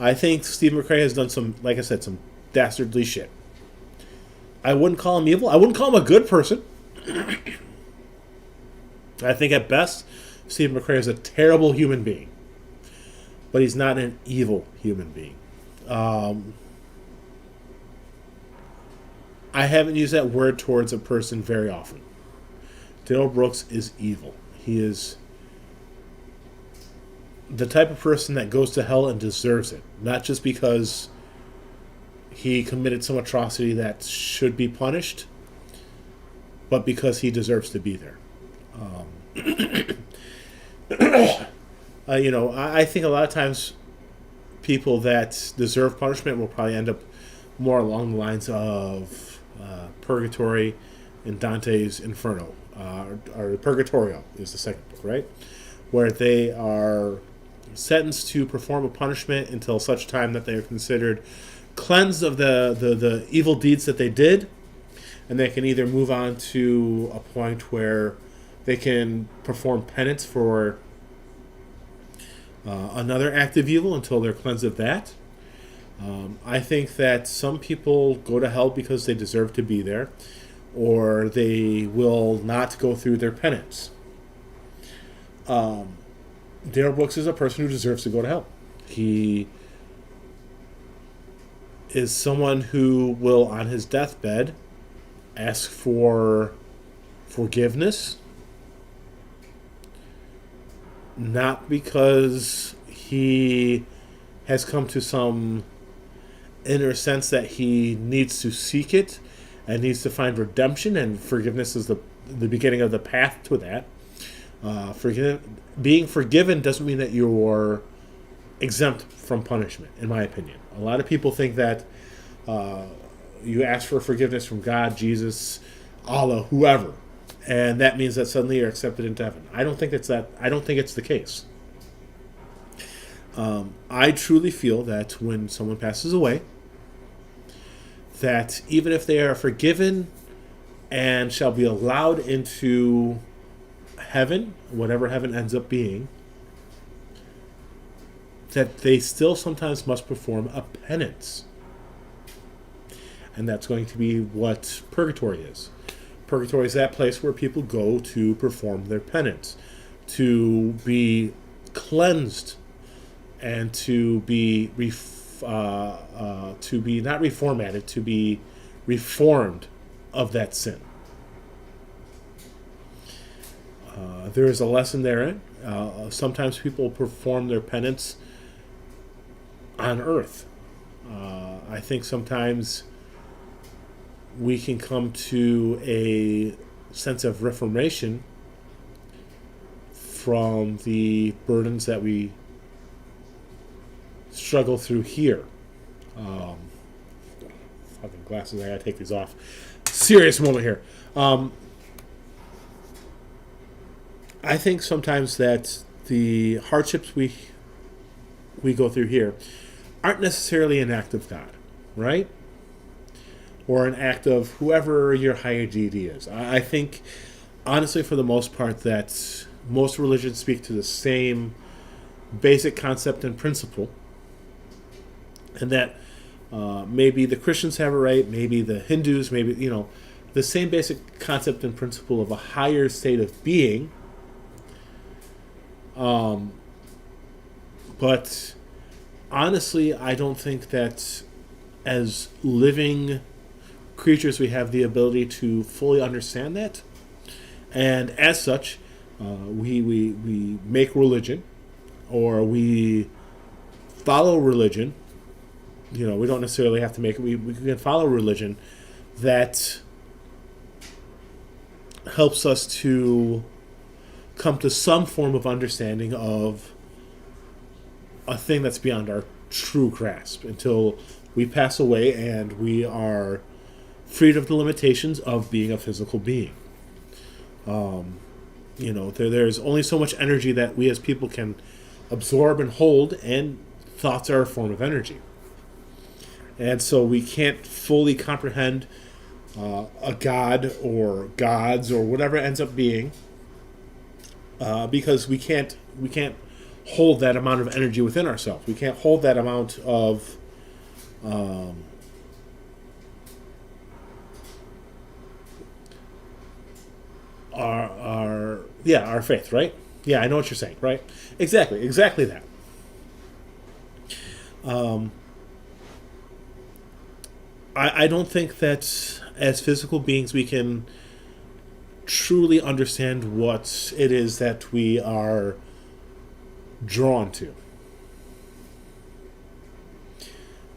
Speaker 1: I think Steve McRae has done some, like I said, some dastardly shit. I wouldn't call him evil. I wouldn't call him a good person. I think at best, Stephen McRae is a terrible human being. But he's not an evil human being. I haven't used that word towards a person very often. Dale Brooks is evil. He is the type of person that goes to hell and deserves it. Not just because he committed some atrocity that should be punished, but because he deserves to be there. I think a lot of times people that deserve punishment will probably end up more along the lines of Purgatory in Dante's Inferno, or Purgatorio is the second book, right? Where they are sentenced to perform a punishment until such time that they are considered cleansed of the evil deeds that they did, and they can either move on to a point where they can perform penance for another act of evil until they're cleansed of that. I think that some people go to hell because they deserve to be there, or they will not go through their penance. Dale Brooks is a person who deserves to go to hell. He is someone who will, on his deathbed, ask for forgiveness, not because he has come to some inner sense that he needs to seek it and needs to find redemption, and forgiveness is the beginning of the path to that. Being forgiven doesn't mean that you're exempt from punishment, in my opinion. A lot of people think that you ask for forgiveness from God, Jesus, Allah, whoever, and that means that suddenly you're accepted into heaven. I don't think it's that. I don't think it's the case. I truly feel that when someone passes away, that even if they are forgiven and shall be allowed into heaven, whatever heaven ends up being, that they still sometimes must perform a penance. And that's going to be what purgatory is. Purgatory is that place where people go to perform their penance, to be cleansed, and to be not reformatted, to be reformed of that sin. There is a lesson therein. Sometimes people perform their penance on earth. I think sometimes we can come to a sense of reformation from the burdens that we struggle through here. Fucking glasses, I gotta take these off. Serious moment here. I think sometimes that the hardships we go through here aren't necessarily an act of God, right? Or an act of whoever your higher deity is. I think, honestly, for the most part, that most religions speak to the same basic concept and principle, and that maybe the Christians have it right, maybe the Hindus, maybe, the same basic concept and principle of a higher state of being. But honestly, I don't think that as living creatures we have the ability to fully understand that. And as such, we make religion, or we follow religion. We don't necessarily have to make it. We can follow religion that helps us to come to some form of understanding of a thing that's beyond our true grasp until we pass away and we are freed of the limitations of being a physical being. There's only so much energy that we as people can absorb and hold, and thoughts are a form of energy. And so we can't fully comprehend a god or gods or whatever it ends up being, because we can't hold that amount of energy within ourselves. We can't hold that amount of our faith, right? Yeah, I know what you're saying, right? Exactly that. I don't think that as physical beings we can truly understand what it is that we are drawn to.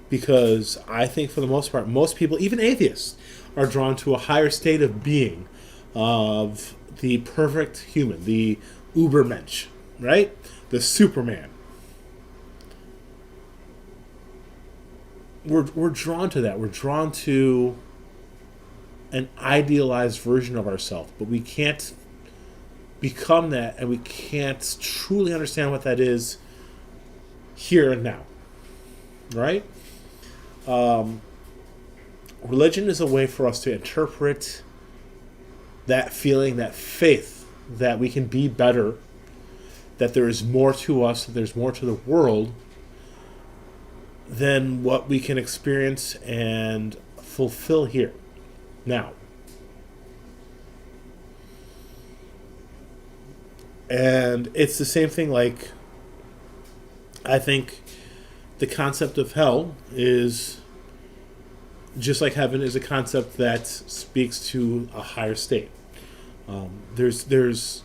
Speaker 1: Because I think for the most part, most people, even atheists, are drawn to a higher state of being, of the perfect human, the Ubermensch, right? The Superman. We're drawn to that. We're drawn to an idealized version of ourselves, but we can't become that, and we can't truly understand what that is here and now, right? Religion is a way for us to interpret that feeling, that faith that we can be better, that there is more to us, that there's more to the world than what we can experience and fulfill here. Now. And it's the same thing, like, I think the concept of hell is just like heaven is a concept that speaks to a higher state. There's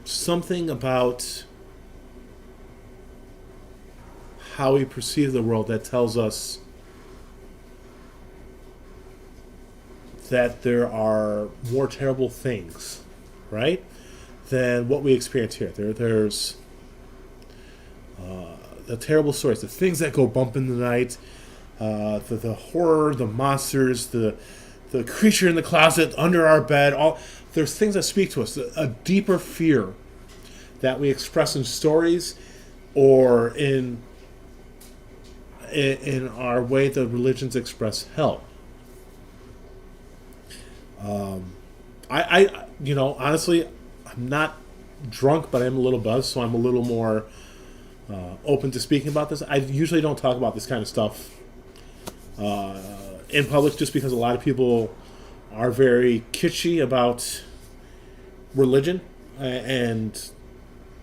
Speaker 1: something about how we perceive the world that tells us that there are more terrible things, right, than what we experience here. There's the terrible stories, the things that go bump in the night, the horror, the monsters, the creature in the closet under our bed. There's things that speak to us, a deeper fear that we express in stories or in our way the religions express hell. I honestly, I'm not drunk, but I'm a little buzzed, so I'm a little more open to speaking about this. I usually don't talk about this kind of stuff in public, just because a lot of people are very kitschy about religion and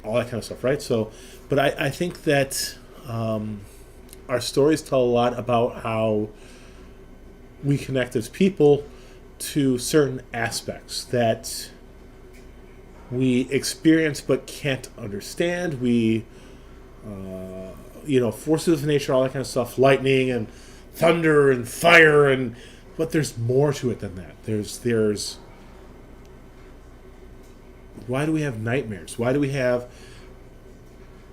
Speaker 1: all that kind of stuff, right? So, but I think that our stories tell a lot about how we connect as people to certain aspects that we experience but can't understand. We, forces of nature, all that kind of stuff, lightning and thunder and fire, but there's more to it than that. There's why do we have nightmares? Why do we have,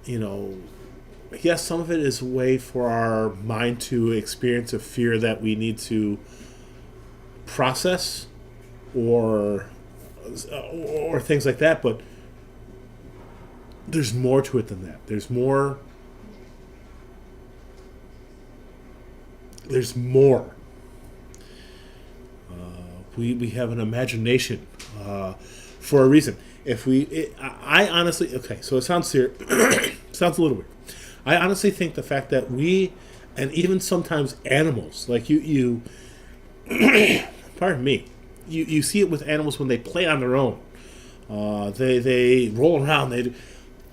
Speaker 1: yes, some of it is a way for our mind to experience a fear that we need to process or things like that, but there's more to it than that. There's more. We have an imagination for a reason. I honestly, okay, so it sounds sounds a little weird. I honestly think the fact that we, and even sometimes animals, like you pardon me, you see it with animals when they play on their own. They roll around.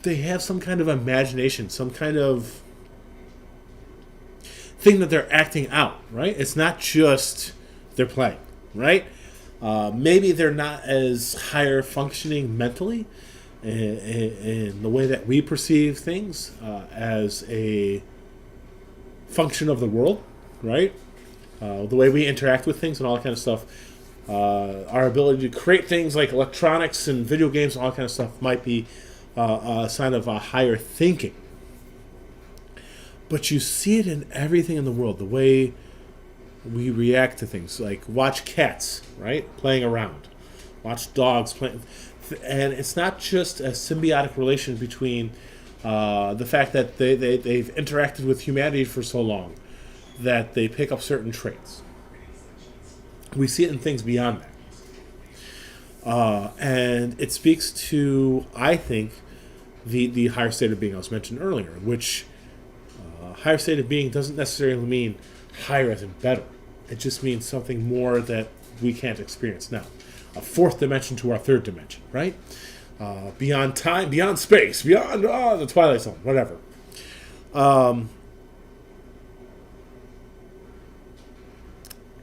Speaker 1: They have some kind of imagination, some kind of thing that they're acting out, right? It's not just they're playing, right? Maybe they're not as higher functioning mentally in the way that we perceive things as a function of the world, right? The way we interact with things and all that kind of stuff. Our ability to create things like electronics and video games and all that kind of stuff might be a sign of a higher thinking. But you see it in everything in the world, the way we react to things. Like, watch cats, right, playing around. Watch dogs playing. And it's not just a symbiotic relation between the fact that they've interacted with humanity for so long that they pick up certain traits. We see it in things beyond that. And it speaks to, I think, the higher state of being I was mentioned earlier, which higher state of being doesn't necessarily mean higher as in better. It just means something more that we can't experience now. A fourth dimension to our third dimension, right? Beyond time, beyond space, beyond the Twilight Zone, whatever.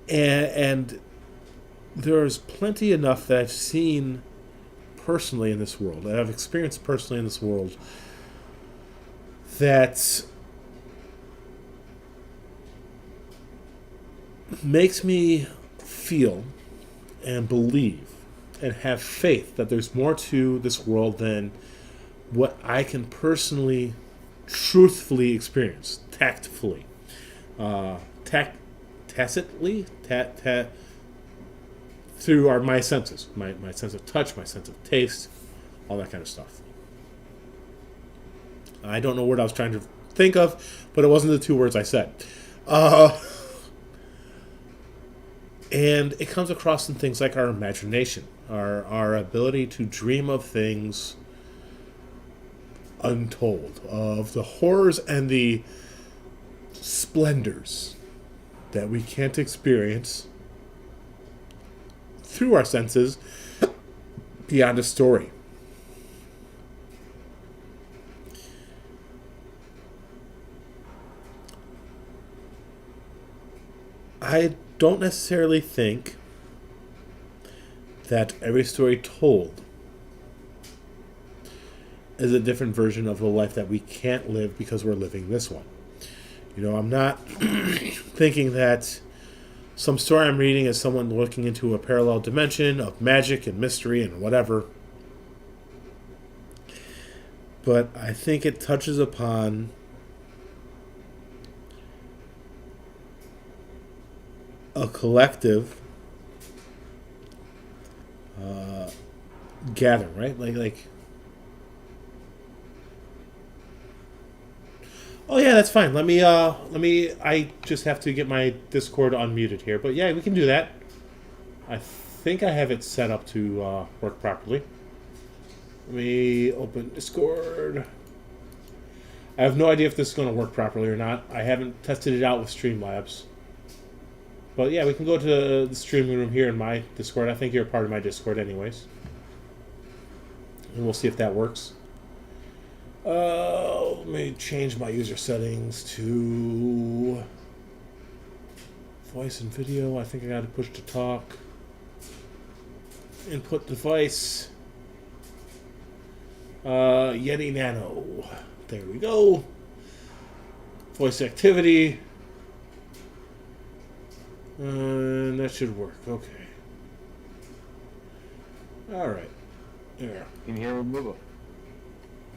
Speaker 1: And there's plenty enough that I've seen personally in this world, that I've experienced personally in this world, that makes me feel and believe and have faith that there's more to this world than what I can personally, truthfully experience, tactfully, tacitly, through my senses, my sense of touch, my sense of taste, all that kind of stuff. I don't know what I was trying to think of, but it wasn't the two words I said. And it comes across in things like our imagination, our ability to dream of things untold, of the horrors and the splendors that we can't experience through our senses beyond a story. I don't necessarily think that every story told is a different version of a life that we can't live because we're living this one. You know, I'm not thinking that some story I'm reading is someone looking into a parallel dimension of magic and mystery and whatever. But I think it touches upon a collective gathering, right? Like. Oh yeah, that's fine. Let me. I just have to get my Discord unmuted here, but yeah, we can do that. I think I have it set up to work properly. Let me open Discord. I have no idea if this is going to work properly or not. I haven't tested it out with Streamlabs. But yeah, we can go to the streaming room here in my Discord. I think you're a part of my Discord anyways. And we'll see if that works. Let me change my user settings to voice and video. I think I got to push to talk. Input device. Yeti Nano. There we go. Voice activity. And that should work. Okay. Alright. There.
Speaker 2: Can you hear me, Bubba?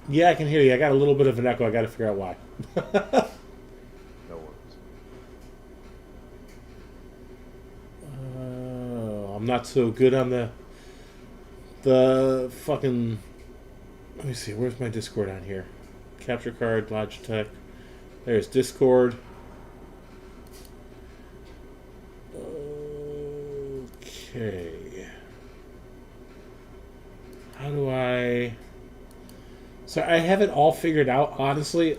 Speaker 1: Yeah, I can hear you. I got a little bit of an echo. I got to figure out why.
Speaker 2: No worries.
Speaker 1: I'm not so good on the fucking... Let me see. Where's my Discord on here? Capture card, Logitech. There's Discord. Okay. How do I... So I have it all figured out, honestly.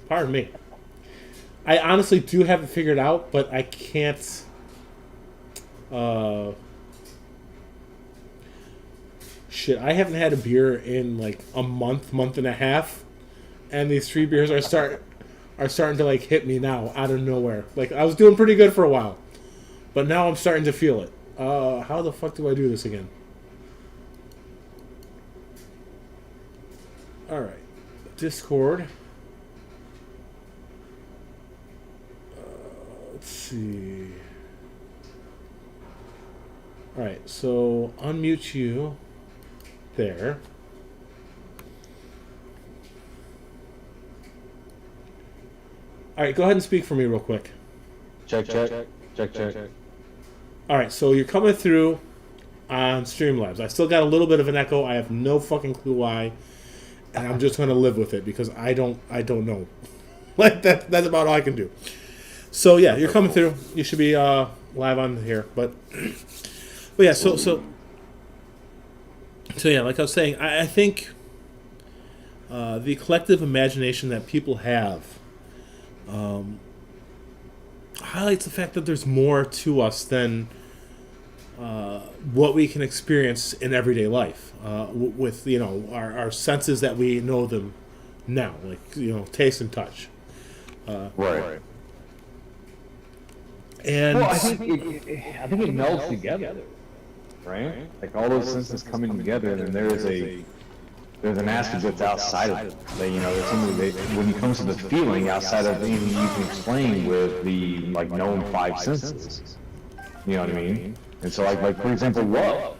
Speaker 1: Pardon me. I honestly do have it figured out, but I can't... Shit, I haven't had a beer in like a month and a half, and these 3 beers are starting to like hit me now out of nowhere. Like I was doing pretty good for a while, but now I'm starting to feel it. How the fuck do I do this again? All right, Discord. Let's see. All right, so unmute you. There. All right, go ahead and speak for me real quick.
Speaker 2: Check.
Speaker 1: All right, so you're coming through on Streamlabs. I still got a little bit of an echo. I have no fucking clue why, and I'm just going to live with it because I don't know. Like that's about all I can do. So yeah, you're coming through. You should be live on here, but yeah. So yeah, like I was saying, I think the collective imagination that people have highlights the fact that there's more to us than what we can experience in everyday life with our senses that we know them now, like taste and touch.
Speaker 2: Right.
Speaker 1: And
Speaker 2: Well, I think it melds together, right? Like all those senses coming together, and then there's an aspect that's outside of it. That, there's something that when it comes to the feeling outside of anything you can explain with the known five senses. You know what I mean? And so like for example, love.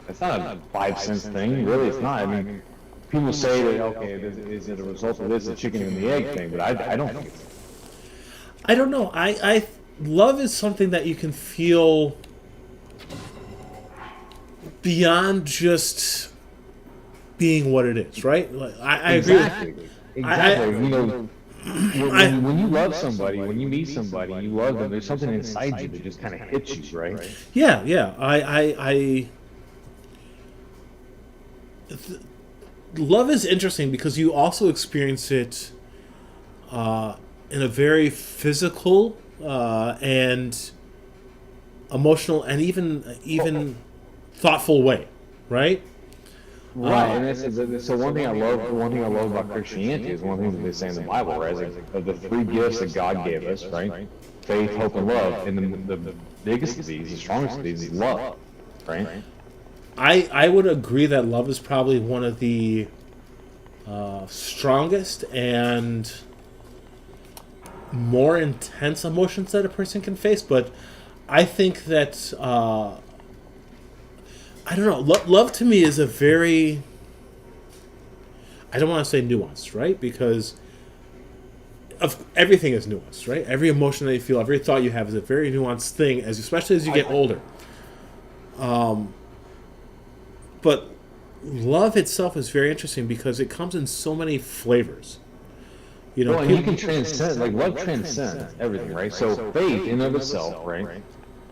Speaker 2: It's not a five sense thing, really. It's not. I mean, people say that is it a result of this, the chicken and the egg thing? But I don't think it's.
Speaker 1: I don't know. I love is something that you can feel beyond just being what it is, right? Like, I agree.
Speaker 2: Exactly. When you love somebody, when you meet somebody, you love them. There's something inside you that just kind of hits you, right?
Speaker 1: Yeah. Love is interesting because you also experience it in a very physical and emotional and even thoughtful way, right?
Speaker 2: Right, and so one thing I love about Christianity is one thing that they say in the Bible, right? Is like, of the three gifts that God gave us, right? Faith, hope, and love. And the biggest of these, the strongest of these, is love, right?
Speaker 1: I would agree that love is probably one of the strongest and more intense emotions that a person can face, but I think that I don't know. Love to me is a very, I don't want to say nuanced, right? Because everything is nuanced, right? Every emotion that you feel, every thought you have is a very nuanced thing, especially as you get older. But love itself is very interesting because it comes in so many flavors.
Speaker 2: And you can transcend, love transcends everything, right? So faith in and of itself, right,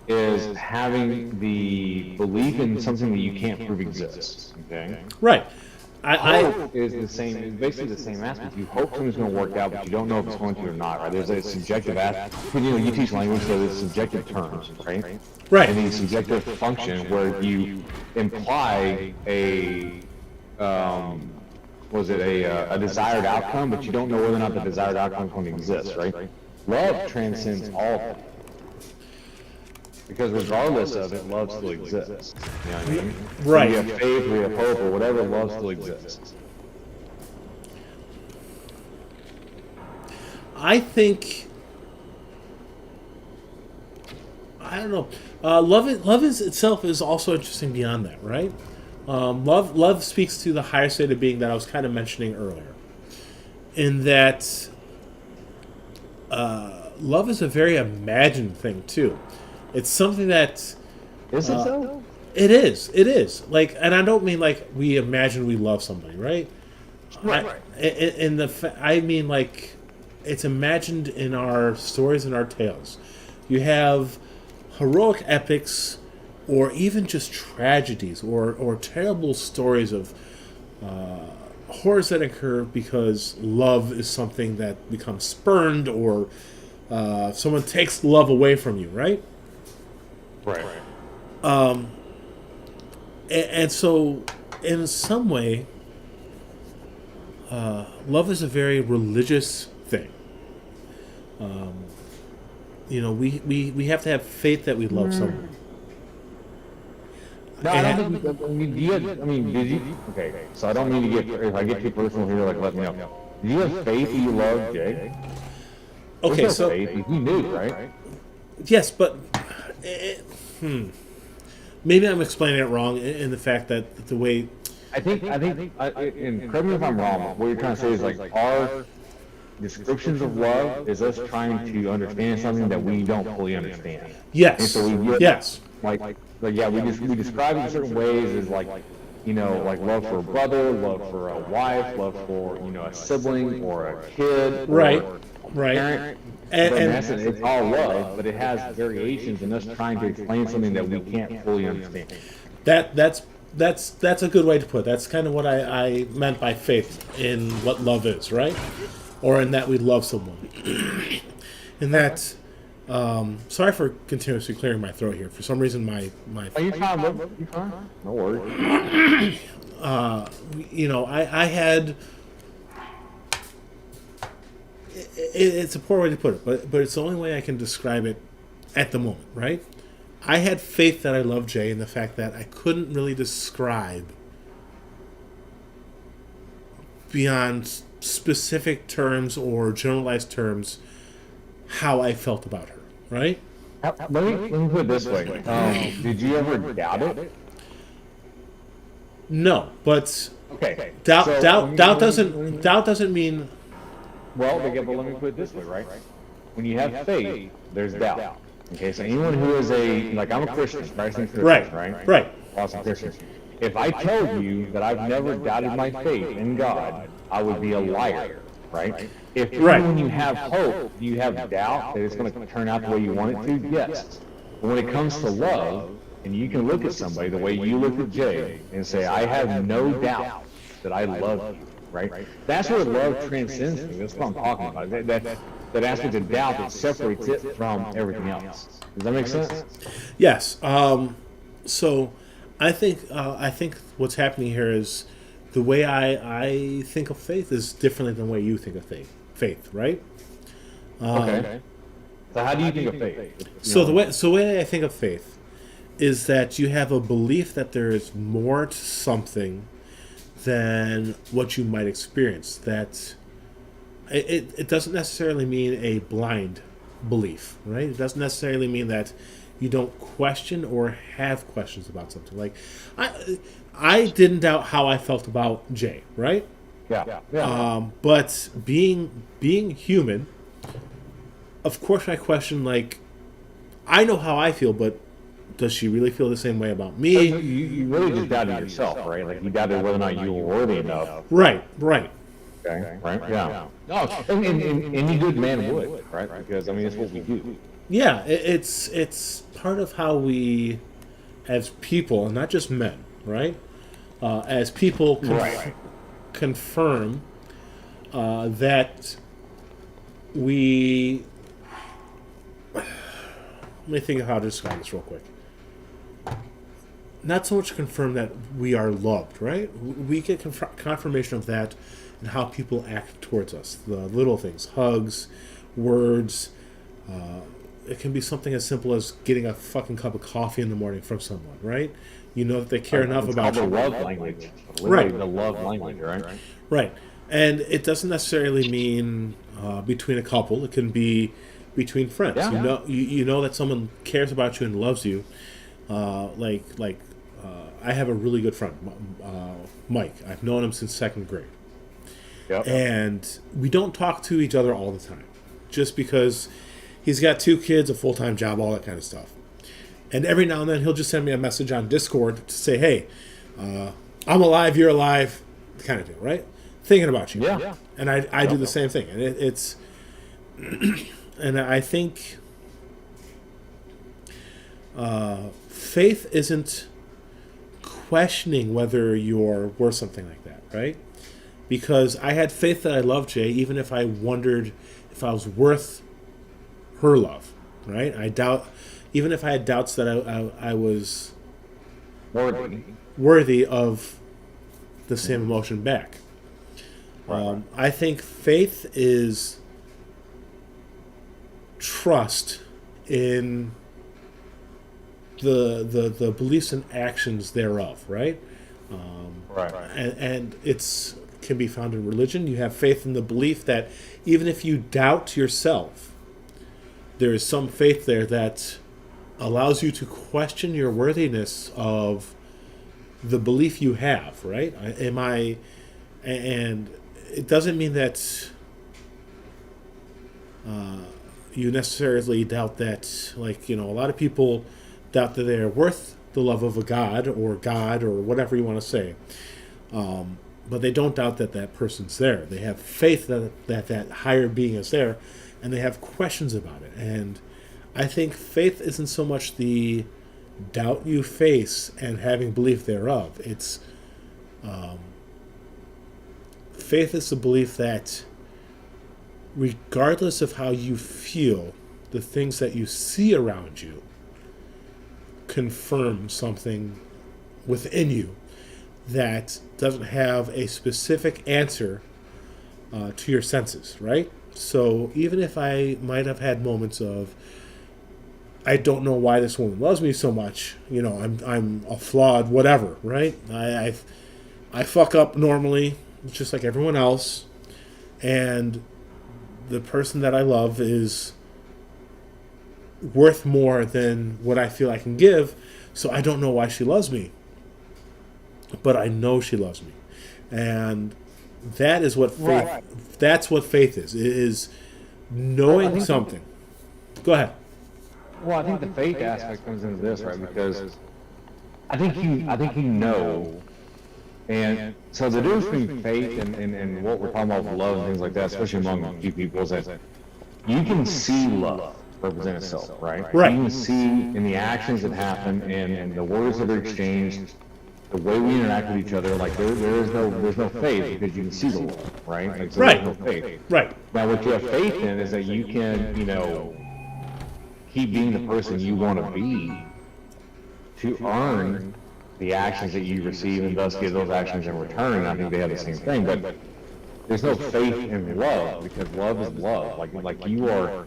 Speaker 2: is having the belief in something that you can't prove exists, okay?
Speaker 1: Right.
Speaker 2: Hope is the same, is basically the same aspect. You hope something's going to work out, but you don't know if it's going to or not, right? There's a subjective aspect. You teach language, so there's subjective terms, right?
Speaker 1: Right.
Speaker 2: And the subjective function where you imply a desired outcome, but you don't know whether or not the desired outcome is going to exist, right? Love transcends all of that. Because regardless of it, love still exists. You know what I mean?
Speaker 1: Right.
Speaker 2: We have faith, we have hope, or whatever, love still exists.
Speaker 1: I think, I don't know. Love itself is also interesting beyond that, right? Love speaks to the higher state of being that I was kind of mentioning earlier. In that, love is a very imagined thing too. It's something that
Speaker 2: Is it so?
Speaker 1: It is. Like, and I don't mean like we imagine we love somebody, right?
Speaker 2: Right.
Speaker 1: I mean like it's imagined in our stories and our tales. You have heroic epics, or even just tragedies, or terrible stories of horrors that occur because love is something that becomes spurned, or someone takes love away from you, right?
Speaker 2: Right.
Speaker 1: And so, in some way, love is a very religious thing. We have to have faith that we love someone.
Speaker 2: No, I don't think. Did you? Okay, so I don't mean to get. If I get too personal here, let me know. Do you have faith that you love Jay?
Speaker 1: Okay,
Speaker 2: There's
Speaker 1: so
Speaker 2: no faith. You knew, right?
Speaker 1: yes, but maybe I'm explaining it wrong in the fact that the way
Speaker 2: I think, and correct me if I'm wrong. What you're trying to say is like our descriptions of love is us trying to understand something that we don't fully understand. And
Speaker 1: yes,
Speaker 2: so we get,
Speaker 1: yes,
Speaker 2: we describe it in certain ways as like love for a brother, love for a wife, love for a sibling or a kid,
Speaker 1: right,
Speaker 2: or
Speaker 1: right.
Speaker 2: parent.
Speaker 1: And
Speaker 2: But in essence, it's all love, but it has variations in us trying to explain something that we can't fully understand.
Speaker 1: that's a good way to put it. That's kind of what I meant by faith in what love is, right? Or in that we love someone. In that Sorry for continuously clearing my throat here. For some reason, my
Speaker 2: Are you fine, bro? You fine? No worries.
Speaker 1: I had. It's a poor way to put it, but it's the only way I can describe it at the moment, right? I had faith that I loved Jay, and the fact that I couldn't really describe beyond specific terms or generalized terms how I felt about her, right?
Speaker 2: Let me put it this way. Did you ever doubt it?
Speaker 1: No, but
Speaker 2: Okay.
Speaker 1: doubt
Speaker 2: So,
Speaker 1: doubt doesn't mean
Speaker 2: Well, but let me put it this way, right? When you have faith, there's doubt. Okay, so anyone who is like I'm a Christian, Christian,
Speaker 1: right.
Speaker 2: Awesome Christian. If I told you that I've never doubted my faith in God, I would be a liar, right? If even when you have hope, you have doubt that it's going to turn out the way you want it to, yes. But when it comes to love, and you can look at somebody the way you look at Jay and say, I have no doubt that I love you, right? That's where love transcends me. That's what I'm talking about. That aspect of doubt that separates it from everything else. Does that make sense?
Speaker 1: Yes. So I think what's happening here is the way I think of faith is differently than the way you think of faith, right?
Speaker 2: Okay. So how do you think of faith?
Speaker 1: So the way I think of faith is that you have a belief that there is more to something than what you might experience. That it doesn't necessarily mean a blind belief, right? It doesn't necessarily mean that you don't question or have questions about something. Like I didn't doubt how I felt about Jay, right?
Speaker 2: Yeah.
Speaker 1: But being human, of course I question, like, I know how I feel, but does she really feel the same way about me?
Speaker 2: You really just doubted yourself, right? Like you doubted whether or not you were worthy enough.
Speaker 1: Right.
Speaker 2: Okay. Right. Yeah. No, and any good man would, right? Because I mean, it's what we do.
Speaker 1: Yeah, it's part of how we, as people, and not just men, right? As people confirm that we. Let me think of how to describe this real quick. Not so much confirm that we are loved, right? We get confirmation of that and how people act towards us. The little things, hugs, words. It can be something as simple as getting a fucking cup of coffee in the morning from someone, right? You know that they care enough about you.
Speaker 2: The love language.
Speaker 1: Right.
Speaker 2: The love language, right?
Speaker 1: Right. And it doesn't necessarily mean between a couple. It can be between friends.
Speaker 2: Yeah.
Speaker 1: You know that someone cares about you and loves you. I have a really good friend, Mike. I've known him since second grade.
Speaker 2: Yep.
Speaker 1: And we don't talk to each other all the time, just because he's got 2 kids, a full-time job, all that kind of stuff. And every now and then he'll just send me a message on Discord to say, hey, I'm alive, you're alive, kind of deal, right? Thinking about you.
Speaker 2: Yeah.
Speaker 1: And I do the same thing. And it's... and I think faith isn't questioning whether you're worth something like that, right? Because I had faith that I loved Jay, even if I wondered if I was worth her love, right? Even if I had doubts that I was worthy of the same emotion back. I think faith is trust in the beliefs and actions thereof, right? And it's can be found in religion. You have faith in the belief that even if you doubt yourself, there is some faith there that allows you to question your worthiness of the belief you have, right? And it doesn't mean that you necessarily doubt that, like, a lot of people doubt that they're worth the love of a God or whatever you want to say. But they don't doubt that that person's there. They have faith that higher being is there, and they have questions about it. And I think faith isn't so much the doubt you face and having belief thereof. It's faith is the belief that regardless of how you feel, the things that you see around you confirm something within you that doesn't have a specific answer to your senses, right? So even if I might have had moments of, I don't know why this woman loves me so much, I'm a flawed whatever, right? I fuck up normally, just like everyone else, and the person that I love is worth more than what I feel I can give, so I don't know why she loves me. But I know she loves me. And that is what faith that's what faith is. It is knowing something. Go ahead.
Speaker 2: Well, I think the faith aspect comes into this, right? Because I think you know. And so the difference between faith and what we're talking about with love and things like that, especially among few people, is that you can see love represent itself, right?
Speaker 1: Right.
Speaker 2: You can see in the actions that happen and the words that are exchanged, the way we interact with each other, like there's no faith because you can see the love, right? Like, so
Speaker 1: Right.
Speaker 2: There's no faith.
Speaker 1: Right.
Speaker 2: Now, what you have faith in is that you can, keep being the person you want to be to earn the actions that you receive and thus give those actions in return. I think they have the same thing, but there's no faith in love because love is love. Like you are,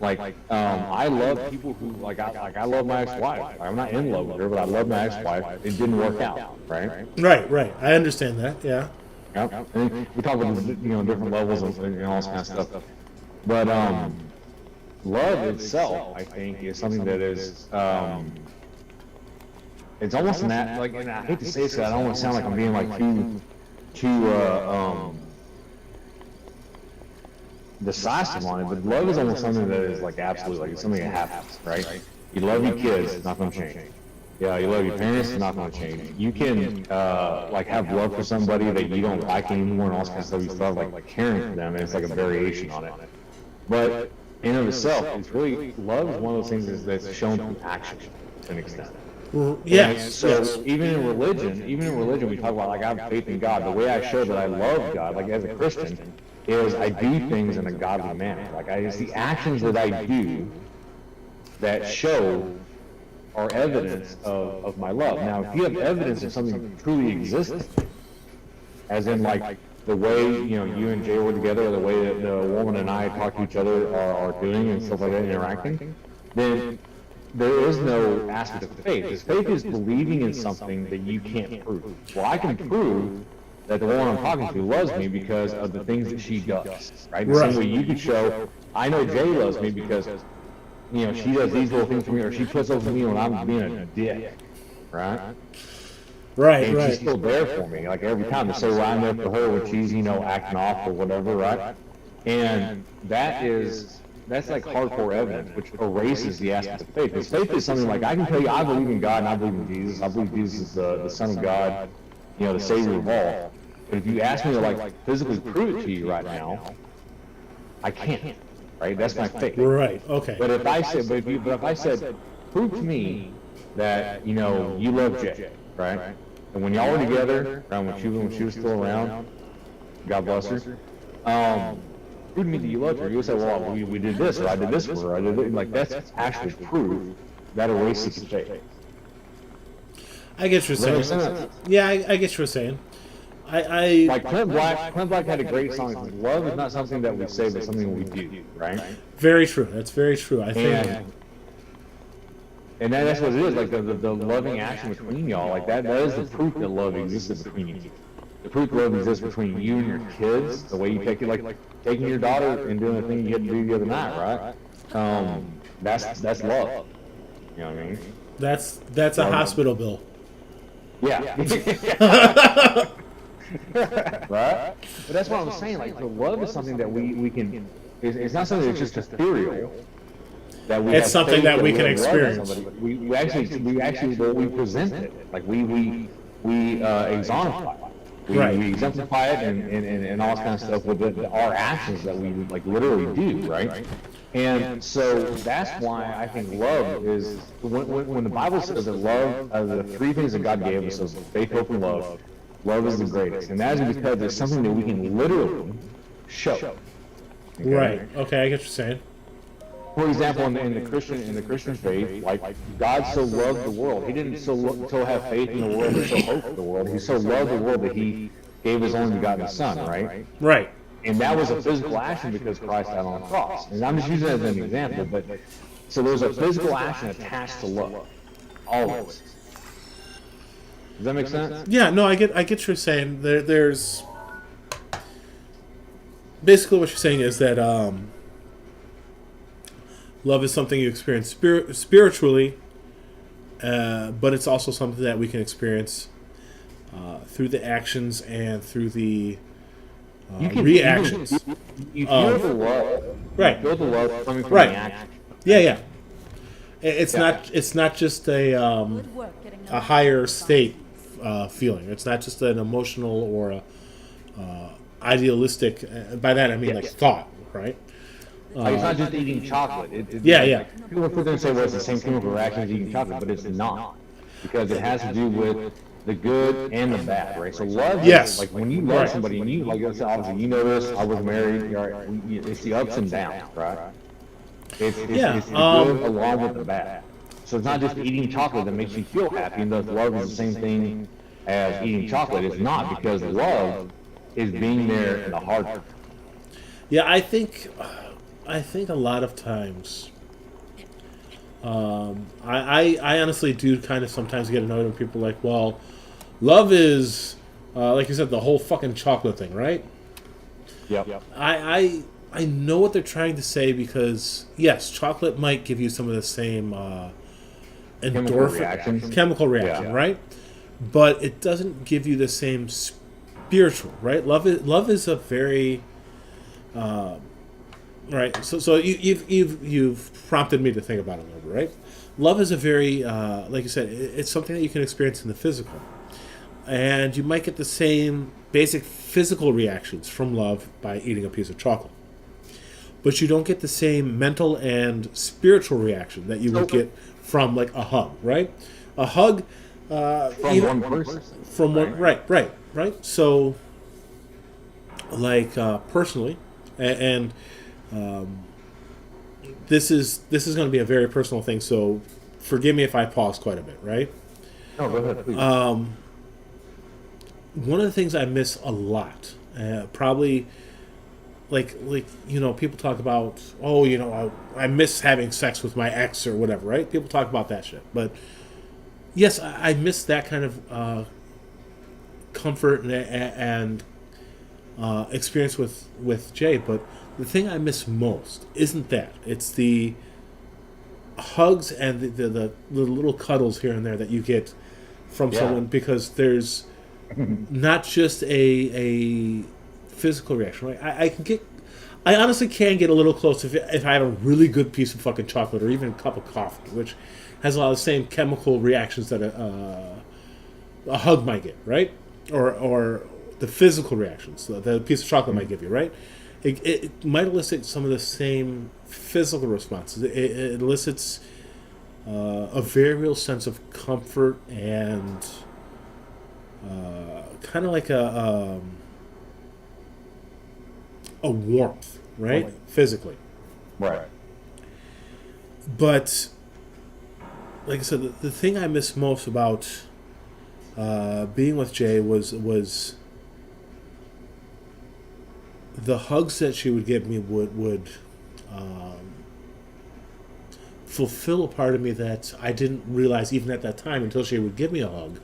Speaker 2: I love people who I love my ex-wife. I'm not in love with her, but I love my ex-wife. It didn't work out, right?
Speaker 1: Right. I understand that. Yeah.
Speaker 2: Yep. And we talk about different levels and all this kind of stuff, but love itself, I think, is something that is. It's almost and I hate to say this, I don't want to sound like I'm being like too decisive on it, but love is almost something that is like absolute, like it's something that happens, right? You love your kids, it's not going to change. Yeah, you love your parents, it's not going to change. You can have love for somebody that you don't like anymore and all this kind of stuff. You start like caring for them, and it's like a variation on it. But in and of itself, it's really love is one of those things that's shown through action to an extent.
Speaker 1: Yes.
Speaker 2: So even in religion, we talk about I have faith in God. The way I show that I love God, as a Christian, is I do things in a godly manner. It's the actions that I do that show are evidence of my love. Now, if you have evidence of something truly existing, as in the way you and Jay were together, or the way that the woman and I talk to each other are doing and stuff like that, interacting, then there is no aspect of faith. Because faith is believing in something that you can't prove. Well, I can prove that the woman I'm talking to loves me because of the things that she does, right? The same way you could show, I know Jay loves me because, she does these little things for me, or she puts up with me when I'm being a dick, right?
Speaker 1: Right.
Speaker 2: And she's still there for me, every time. To say, well, I'm there for her when she's, acting off or whatever, right? And that's like hardcore evidence, which erases the aspect of faith. Because faith is something I can tell you, I believe in God and I believe in Jesus. I believe Jesus is the Son of God, the Savior of all. But if you ask me to physically prove it to you right now, I can't. Right? That's my faith.
Speaker 1: Right. Okay.
Speaker 2: But if I said, prove to me that you love Jay, right? And when y'all were together, when she was still around, God bless her. Prove to me that you loved her. You would say, well, we did this, or I did this for her. I did it. That's actually proof that erases the faith.
Speaker 1: I get what you're saying. Yeah, I get what you're saying. I
Speaker 2: Clint Black had a great song. Love is not something that we say, but something we do, right?
Speaker 1: Very true. That's very true. I think.
Speaker 2: And that's what it is. The loving action between y'all, that is the proof that love exists between you. The proof that love exists between you and your kids. The way you take it, taking your daughter and doing the thing you had to do the other night, right? That's love. You know what I mean?
Speaker 1: That's a hospital bill.
Speaker 2: Yeah. Right? But that's what I'm saying. The love is something that we can. It's not something that's just ethereal.
Speaker 1: It's something that we can experience.
Speaker 2: We actually present it. We exemplify it. We exemplify it and all this kind of stuff with our actions that we literally do, right? And so that's why I think love is when the Bible says that love, the three things that God gave us, is faith, hope, and love. Love is the greatest, and that is because it's something that we can literally show. Okay?
Speaker 1: Right. Okay, I get what you're saying.
Speaker 2: For example, in the Christian faith, like God so loved the world, He didn't so have faith in the world or so hope for the world. He so loved the world that He gave His only begotten Son, right?
Speaker 1: Right.
Speaker 2: And that was a physical action because Christ died on the cross. And I'm just using that as an example, but so there's a physical action attached to love, always. Does that make sense?
Speaker 1: Yeah, no, I get what you're saying. There's basically what you're saying is that love is something you experience spiritually, but it's also something that we can experience through the actions and through the reactions.
Speaker 2: You feel the love.
Speaker 1: Right.
Speaker 2: You feel the love coming from
Speaker 1: Right.
Speaker 2: the action.
Speaker 1: Yeah. It's not just a
Speaker 5: Good work getting
Speaker 1: a higher state feeling. It's not just an emotional or a idealistic. By that I mean like thought, right?
Speaker 2: Like, it's not just eating chocolate.
Speaker 1: Yeah.
Speaker 2: People put there and say, well, it's the same chemical reaction as eating chocolate, but it's not. Because it has to do with the good and the bad, right? So love
Speaker 1: Yes.
Speaker 2: is, like, when you love somebody, and you, like, obviously, you know this, I was married, it's the ups and downs, right? It's the good along with the bad. So it's not just eating chocolate that makes you feel happy, and thus love is the same thing as eating chocolate. It's not, because love is being there in the hard times.
Speaker 1: Yeah, I think a lot of times, I honestly do kind of sometimes get annoyed when people are like, well, love is, like you said, the whole fucking chocolate thing, right?
Speaker 2: Yep.
Speaker 1: I know what they're trying to say because, yes, chocolate might give you some of the same chemical reaction, right? But it doesn't give you the same spiritual, right? Love is a very right. So you've prompted me to think about it a little bit, right? Love is a very like you said, it's something that you can experience in the physical, and you might get the same basic physical reactions from love by eating a piece of chocolate, but you don't get the same mental and spiritual reaction that you would get from like a hug, right? A hug
Speaker 2: From one person.
Speaker 1: from one right. So like personally, and this is going to be a very personal thing, so forgive me if I pause quite a bit, right?
Speaker 2: No, go ahead, please.
Speaker 1: One of the things I miss a lot, probably like people talk about, I miss having sex with my ex or whatever, right? People talk about that shit, but yes, I miss that kind of comfort and experience with Jay. But the thing I miss most isn't that. It's the hugs and the little cuddles here and there that you get from someone, because there's not just a physical reaction, right? I honestly can get a little close if I have a really good piece of fucking chocolate or even a cup of coffee, which has a lot of the same chemical reactions that a hug might get, right? Or the physical reactions that a piece of chocolate might give you, right? It might elicit some of the same physical responses. It elicits a very real sense of comfort and kind of like a warmth, right? Physically.
Speaker 2: Right.
Speaker 1: But like I said, the thing I miss most about being with Jay was the hugs that she would give me would fulfill a part of me that I didn't realize even at that time, until she would give me a hug,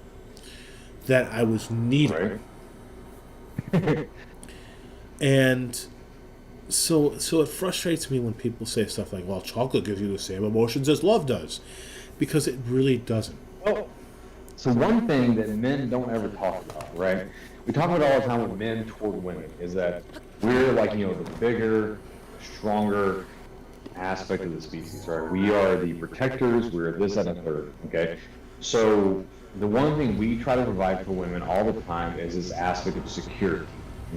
Speaker 1: that I was needing.
Speaker 2: Right.
Speaker 1: And so it frustrates me when people say stuff like, well, chocolate gives you the same emotions as love does, because it really doesn't.
Speaker 2: So one thing that men don't ever talk about, right? We talk about it all the time with men toward women, is that we're like, the bigger, stronger aspect of the species, right? We are the protectors, we're this, that, and a third, okay? So the one thing we try to provide for women all the time is this aspect of security,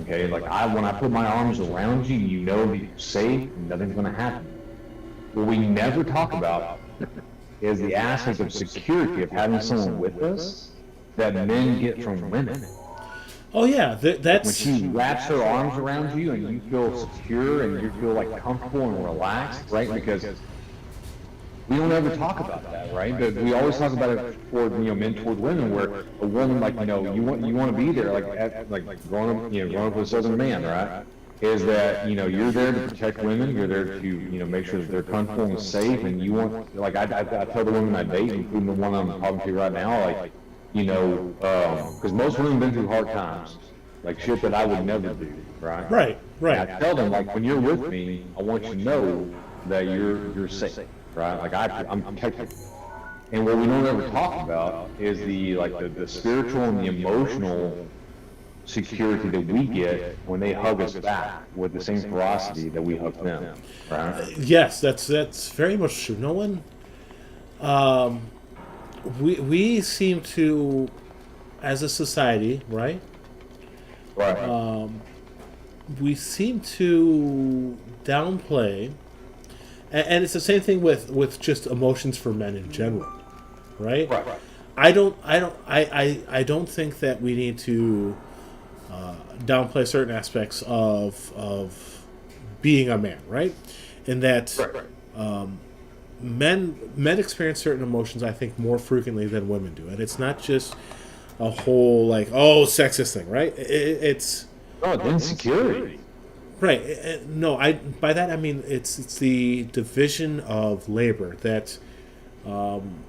Speaker 2: okay? Like, when I put my arms around you, you know that you're safe, nothing's gonna happen. What we never talk about is the aspect of security of having someone with us that men get from women.
Speaker 1: Oh yeah,
Speaker 2: When
Speaker 1: that's
Speaker 2: she wraps her arms around you and you feel secure and you feel like comfortable and relaxed, right? Because we don't ever talk about that, right? But we always talk about it toward, men toward women, where a woman, like, you want to be there, like growing up with a Southern man, right? Is that, you're there to protect women, you're there to, make sure that they're comfortable and safe, and you want, like, I tell the women I date, including the one I'm talking to right now, like, because most women have been through hard times, like shit that I would never do, right?
Speaker 1: right,
Speaker 2: And I
Speaker 1: right.
Speaker 2: tell them, like, when you're with me, I want you to know that you're safe, right? Like, I'm protected. And what we don't ever talk about is the spiritual and the emotional security that we get when they hug us back with the same ferocity that we hug them, right?
Speaker 1: Yes, that's very much true. No one, we seem to, as a society, right?
Speaker 2: Right.
Speaker 1: We seem to downplay, and it's the same thing with just emotions for men in general, right?
Speaker 2: Right.
Speaker 1: I don't think that we need to downplay certain aspects of being a man, right? In that
Speaker 2: Right.
Speaker 1: men experience certain emotions, I think, more frequently than women do, and it's not just a whole like sexist thing, right? It's
Speaker 2: Oh, the insecurity.
Speaker 1: right. No, I by that I mean it's the division of labor that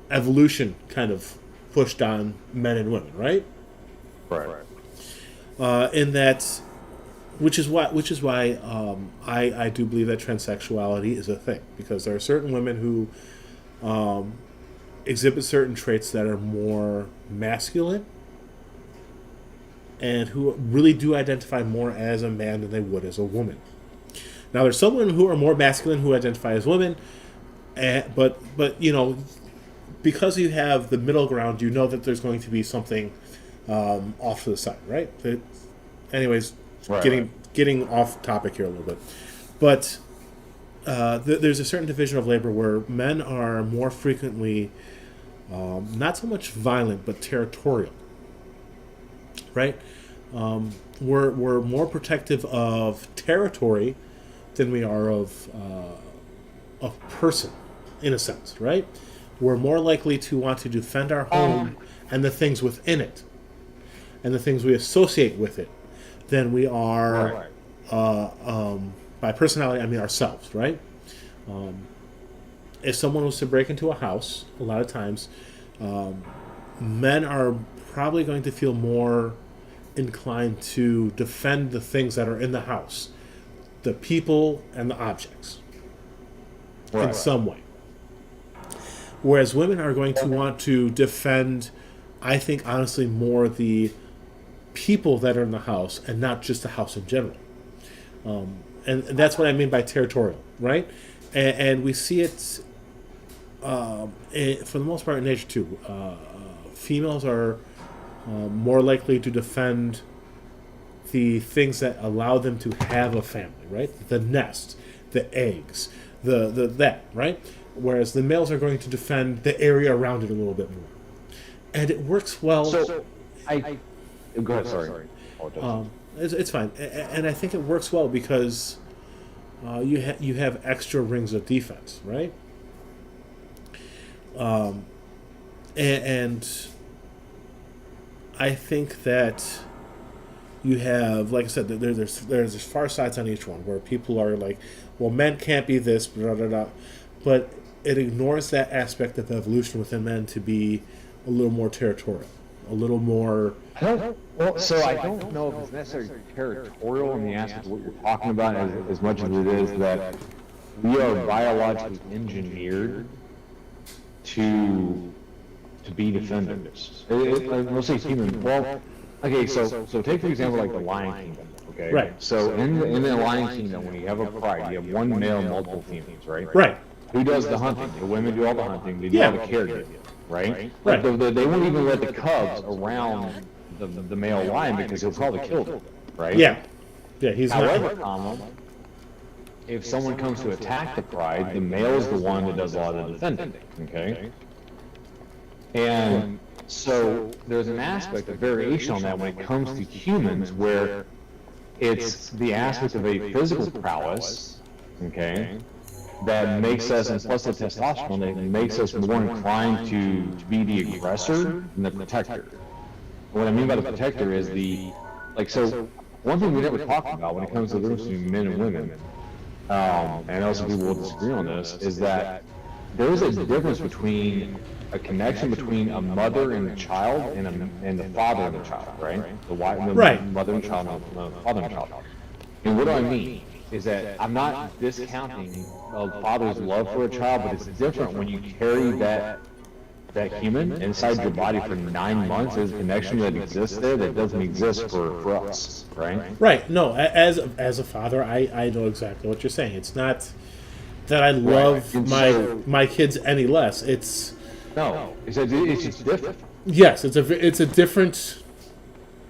Speaker 1: evolution kind of pushed on men and women, right?
Speaker 2: Right.
Speaker 1: In that, which is why I do believe that transsexuality is a thing, because there are certain women who exhibit certain traits that are more masculine and who really do identify more as a man than they would as a woman. Now, there's some women who are more masculine who identify as women, but because you have the middle ground, you know that there's going to be something off to the side, right? Anyways,
Speaker 2: Right.
Speaker 1: getting off topic here a little bit, but there's a certain division of labor where men are more frequently not so much violent but territorial, right? We're more protective of territory than we are of a person, in a sense, right? We're more likely to want to defend our home and the things within it, and the things we associate with it, than we are by personality. I mean ourselves, right? If someone was to break into a house, a lot of times, men are probably going to feel more inclined to defend the things that are in the house, the people and the objects, in some way. Whereas women are going to want to defend, I think, honestly, more the people that are in the house and not just the house in general. And that's what I mean by territorial, right? And we see it for the most part in nature too. Females are more likely to defend the things that allow them to have a family, right? The nest, the eggs, the that, right? Whereas the males are going to defend the area around it a little bit more, and it works well.
Speaker 2: So, go ahead. Sorry.
Speaker 1: It's fine, and I think it works well because you have extra rings of defense, right? And I think that you have, like I said, there's far sides on each one where people are like, well, men can't be this, blah, blah, blah. But it ignores that aspect of evolution within men to be a little more territorial, a little more.
Speaker 2: I don't know if it's necessarily territorial in the aspect of what you're talking about as much as it is that we are biologically engineered to be defenders. Let's say human. Well, okay, so take for example like the Lion Kingdom. Okay.
Speaker 1: Right.
Speaker 2: So in the Lion Kingdom, when you have a pride, you have one male, multiple females, right?
Speaker 1: Right.
Speaker 2: Who does the hunting? The women do all the hunting. They do all the caregiving, right?
Speaker 1: Right.
Speaker 2: They won't even let the cubs around the male lion because he'll probably kill them, right?
Speaker 1: Yeah. He's
Speaker 2: However,
Speaker 1: not.
Speaker 2: if someone comes to attack the pride, the male is the one that does a lot of the defending, okay? And so there's an aspect of variation on that when it comes to humans where it's the aspect of a physical prowess, okay, that makes us, and plus the testosterone, that makes us more inclined to be the aggressor than the protector. What I mean by the protector is so one thing we never talk about when it comes to the difference between men and women, and also people will disagree on this, is that there is a difference between a connection between a mother and a child and the father and the child, right? The mother and child, and the father and child. And what do I mean? Is that I'm not discounting a father's love for a child, but it's different when you carry that human inside your body for 9 months. There's a connection that exists there that doesn't exist for us, right?
Speaker 1: Right. No, as a father, I know exactly what you're saying. It's not that I love my kids any less. It's
Speaker 2: just different.
Speaker 1: Yes, it's a different.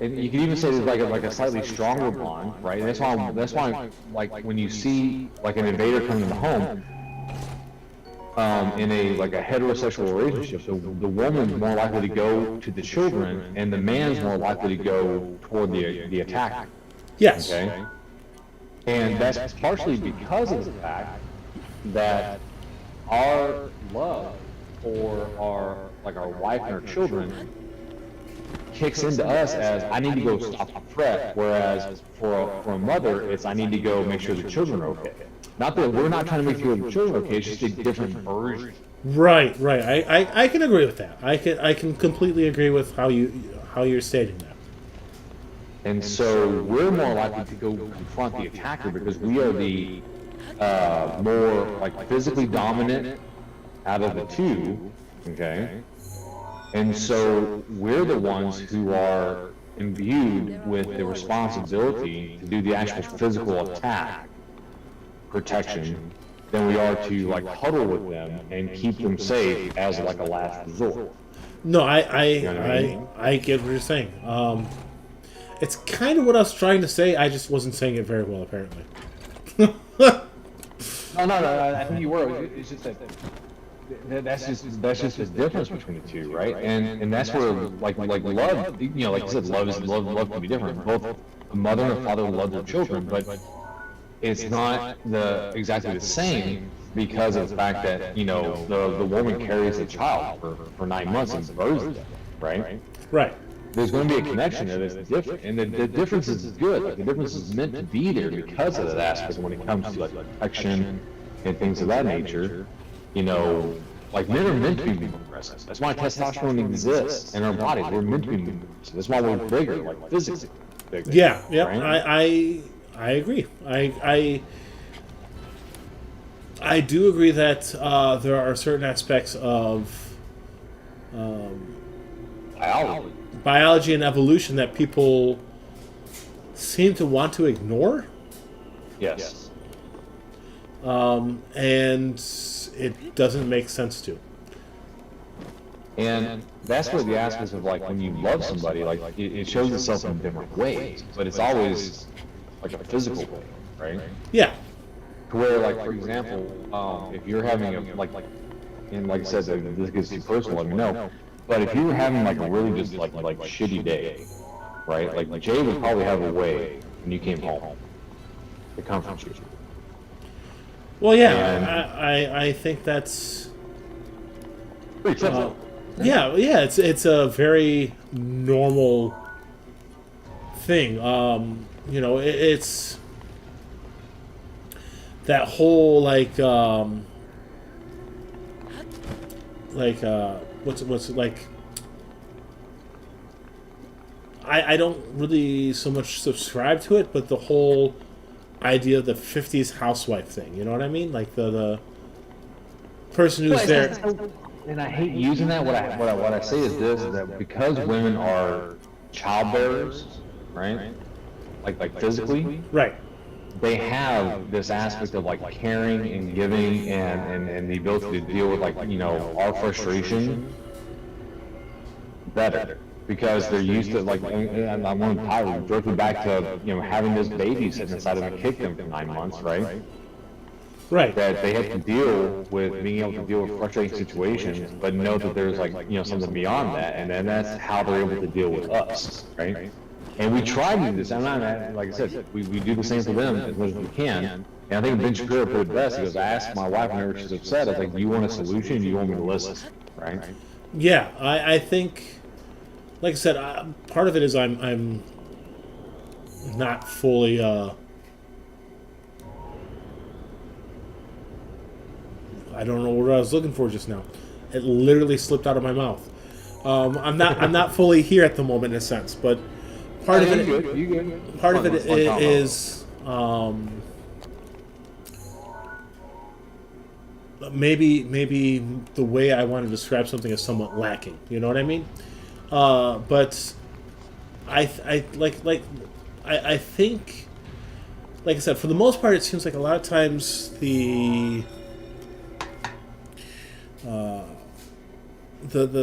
Speaker 2: And you can even say there's like a slightly stronger bond, right? And that's why like when you see like an invader coming in the home, in a heterosexual relationship, the woman's more likely to go to the children, and the man's more likely to go toward the attacker.
Speaker 1: Yes.
Speaker 2: Okay. And that's partially because of the fact that our love for our wife and our children kicks into us as I need to go stop the threat, whereas for a mother, it's I need to go make sure the children are okay. Not that we're not trying to make sure the children are okay, it's just a different version.
Speaker 1: Right. I can agree with that. I can completely agree with how you're stating that.
Speaker 2: And so we're more likely to go confront the attacker because we are the more physically dominant out of the two, okay? And so we're the ones who are imbued with the responsibility to do the actual physical attack protection than we are to huddle with them and keep them safe as a last resort.
Speaker 1: No,
Speaker 2: You know what I mean?
Speaker 1: I get what you're saying. It's kind of what I was trying to say. I just wasn't saying it very well, apparently.
Speaker 2: No, I think you were. It's just that's just the difference between the two, right? And that's where love, like you said, love can be different. Both a mother and a father love their children, but it's not exactly the same because of the fact that the woman carries a child for 9 months and births them, right?
Speaker 1: Right.
Speaker 2: There's going to be a connection that is different, and the difference is good. The difference is meant to be there because of that aspect when it comes to protection and things of that nature. Men are meant to be more aggressive. That's why testosterone exists in our bodies. We're meant to be more aggressive. That's why we're bigger, physically bigger.
Speaker 1: Yeah.
Speaker 2: Right?
Speaker 1: I agree. I do agree that there are certain aspects of biology and evolution that people seem to want to ignore.
Speaker 2: Yes.
Speaker 1: And it doesn't make sense to.
Speaker 2: And that's where the aspects of when you love somebody, it shows itself in different ways, but it's always a physical way, right?
Speaker 1: Yeah.
Speaker 2: To where, for example, if you're having and like I said, this gets too personal, let me know. But if you were having a really just shitty day, right? Jay would probably have a way when you came home to comfort you.
Speaker 1: Well, yeah, I think that's
Speaker 2: pretty typical.
Speaker 1: yeah. It's a very normal thing. It's that whole what's it like? I don't really so much subscribe to it, but the whole idea of the 50s housewife thing, you know what I mean? The person who's there.
Speaker 2: And I hate using that. What I say is this: is that because women are childbearers, right? Like physically,
Speaker 1: Right.
Speaker 2: they have this aspect of caring and giving and the ability to deal with our frustration better. Because they're used to and I'm going to tie directly back to having this baby sitting inside of a kingdom for 9 months, right?
Speaker 1: Right.
Speaker 2: that they have to deal with being able to deal with frustrating situations, but know that there's like, something beyond that, and then that's how they're able to deal with us, right? And we try to do this. I'm not, like I said, we do the same for them as much as we can. And I think Ben Shapiro put it best. He goes, I ask my wife whenever she's upset, I was like, do you want a solution or do you want me to listen? Right?
Speaker 1: Yeah, I think, like I said, part of it is I'm not fully. I don't know what I was looking for just now. It literally slipped out of my mouth. I'm not fully here at the moment in a sense, but part of it
Speaker 2: You good.
Speaker 1: part of it
Speaker 2: Fun
Speaker 1: is maybe the way I want to describe something is somewhat lacking. You know what I mean? But I think, like I said, for the most part, it seems like a lot of times the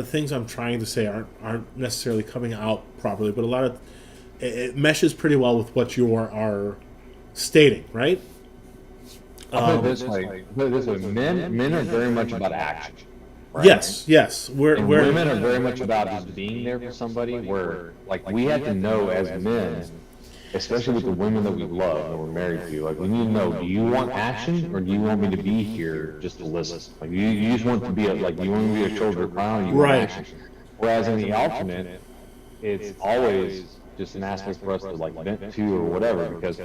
Speaker 1: things I'm trying to say aren't necessarily coming out properly, but a lot of it meshes pretty well with what you are stating, right?
Speaker 2: I'll put it this way. Men are very much about action. Right?
Speaker 1: Yes.
Speaker 2: And women are very much about just being there for somebody. Where like we have to know as men, especially with the women that we love and we're married to, like we need to know: do you want action or do you want me to be here just to listen? Like you just want to be you want to be a shoulder to cry on, you
Speaker 1: Right.
Speaker 2: want action. Whereas in the alternate, it's always just an aspect for us to like vent to or whatever, because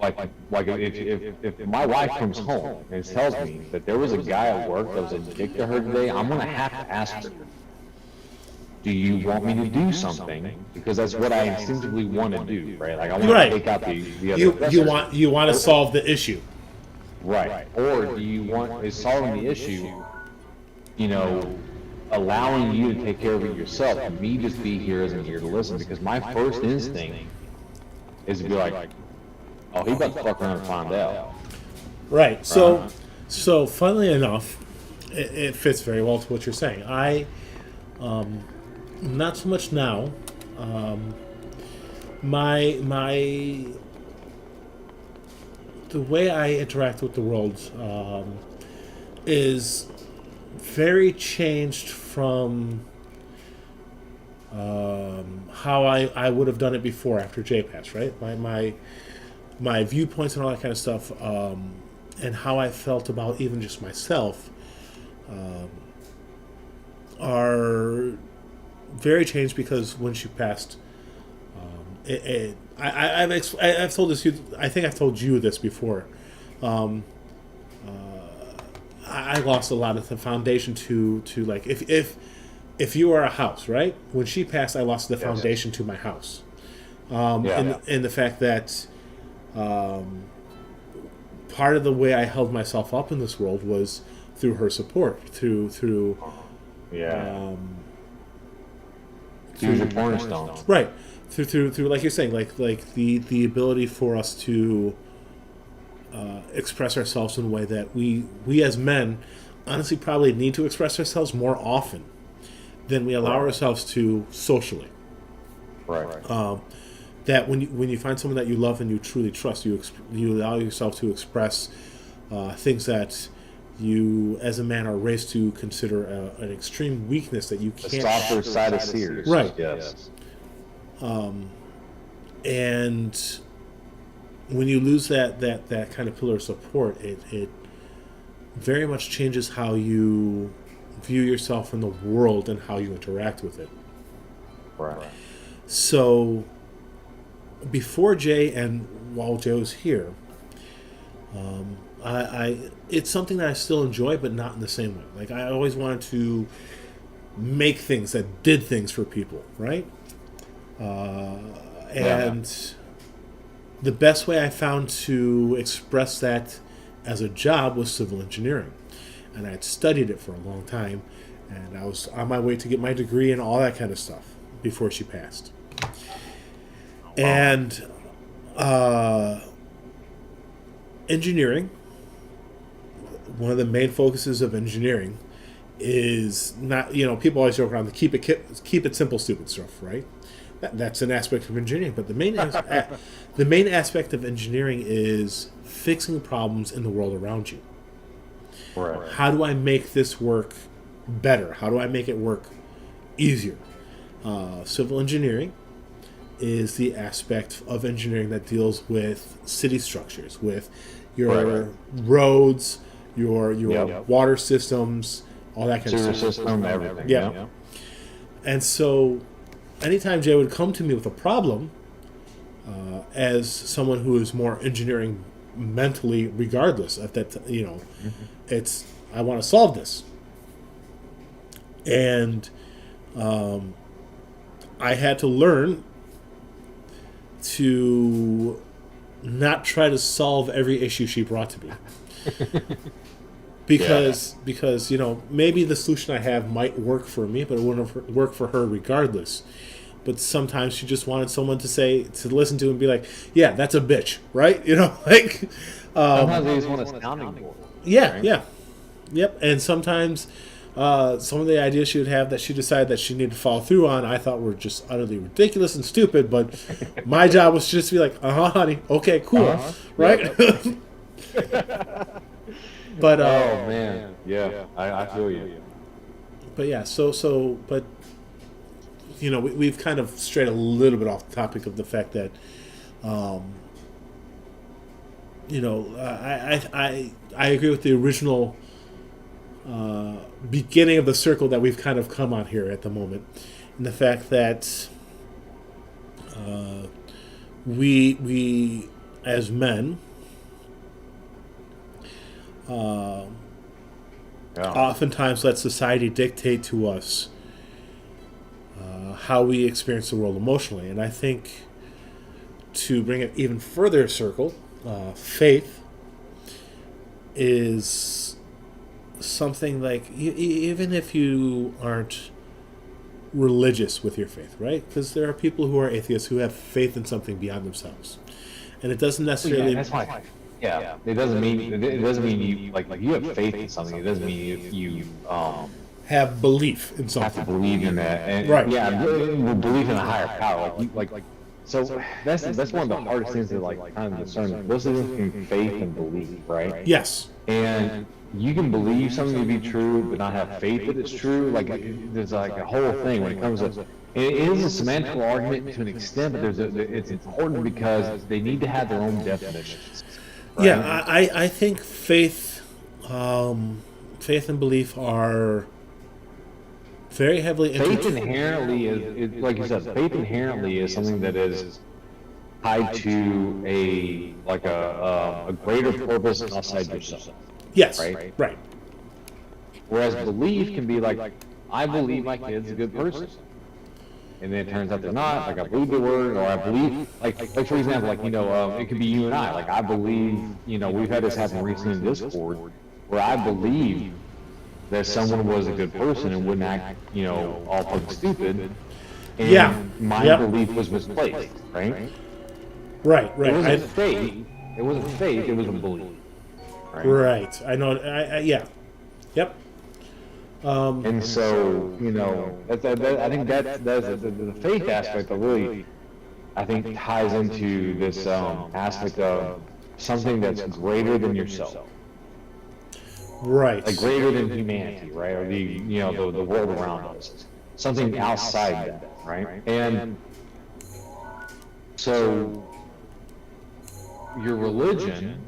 Speaker 2: like if my wife comes home and tells me that there was a guy at work that was a dick to her today, I'm gonna have to ask her, do you want me to do something? Because that's what I instinctively want to do, right? Like I want
Speaker 1: Right.
Speaker 2: to take out the other
Speaker 1: You
Speaker 2: aggressors.
Speaker 1: you want to solve the issue.
Speaker 2: Right. Or do you want, is solving the issue, allowing you to take care of it yourself, and me just be here as an ear to listen? Because my first instinct is to be like, oh, he about to fuck around and find out.
Speaker 1: Right. So funnily enough, it fits very well to what you're saying. I not so much now. My the way I interact with the world is very changed from how I would have done it before after JPass, right? My viewpoints and all that kind of stuff, and how I felt about even just myself, are very changed because when she passed, I've told this. I think I've told you this before. I lost a lot of the foundation to like if you are a house, right? When she passed, I lost the foundation to my house, in the fact that part of the way I held myself up in this world was through her support, through
Speaker 2: She was your cornerstone.
Speaker 1: right, through like you're saying, like the ability for us to express ourselves in a way that we as men honestly probably need to express ourselves more often than we allow ourselves to socially.
Speaker 2: Right.
Speaker 1: That when you find someone that you love and you truly trust, you allow yourself to express things that you, as a man, are raised to consider an extreme weakness that you
Speaker 2: The
Speaker 1: can't.
Speaker 2: softer side of Sears.
Speaker 1: Right.
Speaker 2: Yes.
Speaker 1: And when you lose that kind of pillar of support, it very much changes how you view yourself in the world and how you interact with it.
Speaker 2: Right.
Speaker 1: So before Jay and while Jay was here, I it's something that I still enjoy, but not in the same way. Like I always wanted to make things that did things for people, right? And the best way I found to express that as a job was civil engineering, and I had studied it for a long time, and I was on my way to get my degree and all that kind of stuff before she passed. And engineering, one of the main focuses of engineering is not, people always joke around the keep it simple, stupid stuff, right? That's an aspect of engineering, but the main aspect of engineering is fixing problems in the world around you.
Speaker 2: Right.
Speaker 1: How do I make this work better? How do I make it work easier? Civil engineering is the aspect of engineering that deals with city structures, with your roads, your water systems, all that kind
Speaker 2: Sewer
Speaker 1: of stuff.
Speaker 2: system, everything.
Speaker 1: Yeah. And so, anytime Jay would come to me with a problem, as someone who is more engineering mentally, regardless of that, it's I want to solve this, and I had to learn to not try to solve every issue she brought to me. Because maybe the solution I have might work for me, but it wouldn't work for her regardless. But sometimes she just wanted someone to listen to and be like, yeah, that's a bitch, right?
Speaker 2: Sometimes they just want a sounding board.
Speaker 1: Yeah,
Speaker 2: right?
Speaker 1: yeah. Yep. And sometimes some of the ideas she would have that she decided that she needed to follow through on, I thought were just utterly ridiculous and stupid. But my job was just to be like, honey, okay, cool, right? But
Speaker 2: oh man, yeah, I feel you.
Speaker 1: But yeah, but we've kind of strayed a little bit off the topic of the fact that, I agree with the original beginning of the circle that we've kind of come on here at the moment, and the fact that we as men oftentimes let society dictate to us how we experience the world emotionally. And I think, to bring it even further circle, faith is something like, even if you aren't religious with your faith, right? Because there are people who are atheists who have faith in something beyond themselves, and it doesn't necessarily.
Speaker 2: That's why. Yeah, it doesn't mean you like you have faith in something. It doesn't mean you
Speaker 1: have belief in
Speaker 2: have
Speaker 1: something.
Speaker 2: to believe in that. And,
Speaker 1: Right.
Speaker 2: Yeah, believe in a higher power. So that's one of the hardest things to kind of discern. What's the difference between faith and belief, right?
Speaker 1: Yes.
Speaker 2: And you can believe something to be true, but not have faith that it's true. There's a whole thing when it comes to. It is a semantical argument to an extent, but it's important because they need to have their own definitions. Right?
Speaker 1: Yeah, I think faith and belief are very heavily
Speaker 2: Faith inherently is like you said. Faith inherently is something that is tied to a greater purpose outside yourself.
Speaker 1: Yes.
Speaker 2: Right. Whereas belief can be like, I believe my kid's a good person, and then it turns out they're not. Like I believe the word, or I believe like for example, it could be you and I. Like I believe, we've had this happen recently in Discord, where I believe that someone was a good person and wouldn't act, all fucking stupid. And my belief was misplaced, right?
Speaker 1: Right.
Speaker 2: It wasn't faith. It wasn't faith. It was a belief.
Speaker 1: Right. I know. Yeah. Yep.
Speaker 2: And so, I think that's the faith aspect that really, I think, ties into this aspect of something that's greater than yourself.
Speaker 1: Right.
Speaker 2: Like greater than humanity, right? Or the world around us. Something outside that, right? And so your religion,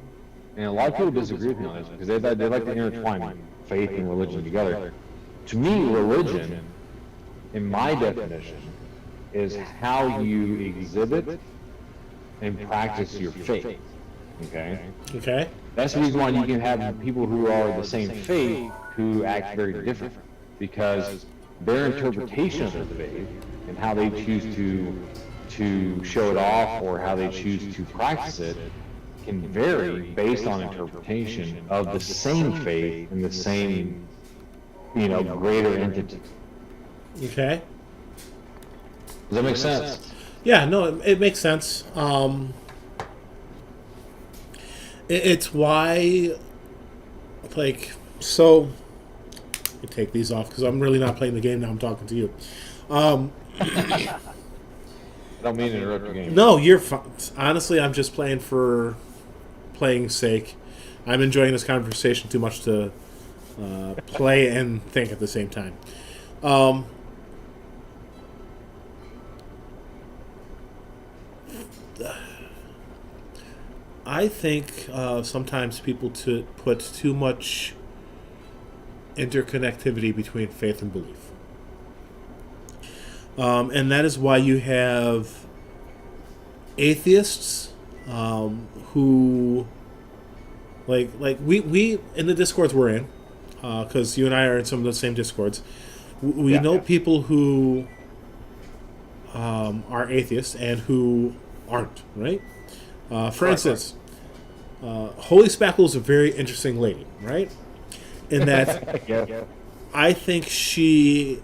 Speaker 2: and a lot of people disagree with me on this because they like to intertwine faith and religion together. To me, religion, in my definition, is how you exhibit and practice your faith. Okay?
Speaker 1: Okay.
Speaker 2: That's the reason why you can have people who are the same faith who act very different, because their interpretation of their faith and how they choose to show it off or how they choose to practice it can vary based on interpretation of the same faith and the same, greater entity.
Speaker 1: Okay.
Speaker 2: Does that make sense?
Speaker 1: Yeah. No, it makes sense. It's why, so. Let me take these off because I'm really not playing the game now. I'm talking to you.
Speaker 2: Don't mean to interrupt your game.
Speaker 1: No, you're fine. Honestly, I'm just playing for playing's sake. I'm enjoying this conversation too much to play and think at the same time. I think sometimes people put too much interconnectivity between faith and belief. And that is why you have atheists who, like we in the discords we're in, because you and I are in some of the same discords. We know people who are atheists and who aren't, right? For instance, Holy Spackle is a very interesting lady, right? In that, I think she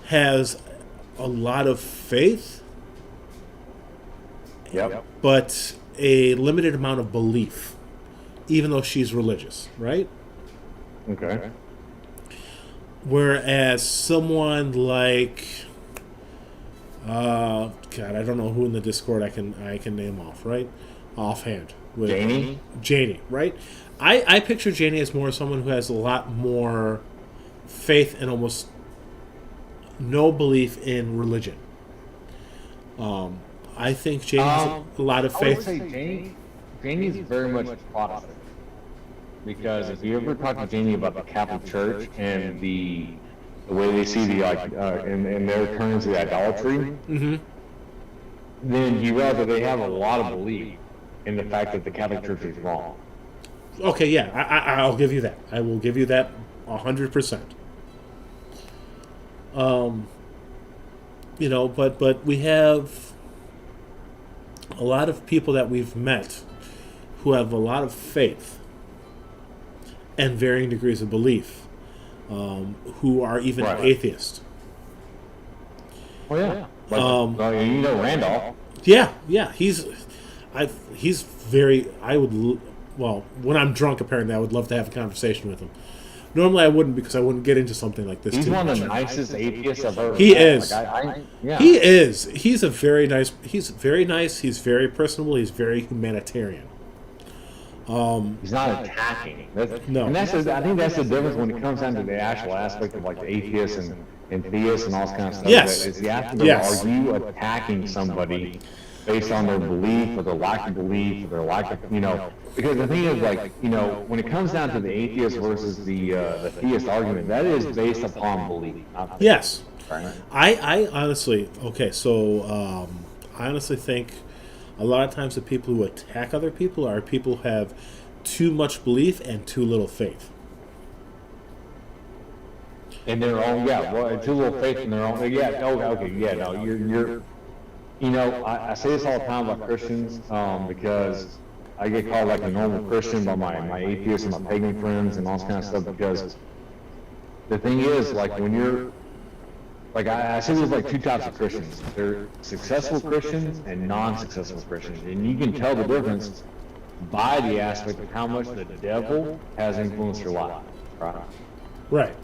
Speaker 1: has a lot of faith, but a limited amount of belief, even though she's religious, right?
Speaker 2: Okay.
Speaker 1: Whereas someone like, God, I don't know who in the Discord I can name offhand. With Janie, right? I picture Janie as more someone who has a lot more faith and almost no belief in religion. I think Janie has a lot of faith.
Speaker 2: I would say Janie's very much Protestant. Because if you ever talk to Janie about the Catholic Church and the way they see the in their terms the idolatry, then you realize that they have a lot of belief in the fact that the Catholic Church is wrong.
Speaker 1: Okay, yeah, I'll give you that. I will give you that 100%. But we have a lot of people that we've met who have a lot of faith and varying degrees of belief, who are even atheists.
Speaker 2: Oh yeah. Randolph.
Speaker 1: Yeah, he's very. When I'm drunk, apparently, I would love to have a conversation with him. Normally, I wouldn't because I wouldn't get into something like this.
Speaker 2: He's one of the nicest atheists I've ever met.
Speaker 1: He is.
Speaker 2: Yeah.
Speaker 1: He is. He's a very nice. He's very nice. He's very personable. He's very humanitarian.
Speaker 2: He's not attacking.
Speaker 1: No.
Speaker 2: And I think that's the difference when it comes down to the actual aspect of like the atheists and theists and all this kind of stuff.
Speaker 1: Yes.
Speaker 2: Is the aspect of are you attacking somebody based on their belief or their lack of belief or their lack of, because the thing is when it comes down to the atheist versus the theist argument, that is based upon belief.
Speaker 1: Yes.
Speaker 2: Right?
Speaker 1: I honestly, I honestly think a lot of times the people who attack other people are people who have too much belief and too little faith.
Speaker 2: In their own, too little faith in their own, I say this all the time about Christians, because I get called like a normal Christian by my atheists and my pagan friends and all this kind of stuff, because the thing is, like, when you're, like, I say there's like two types of Christians. They're successful Christians and non-successful Christians. And you can tell the difference by the aspect of how much the devil has influenced your life, right?
Speaker 1: Right.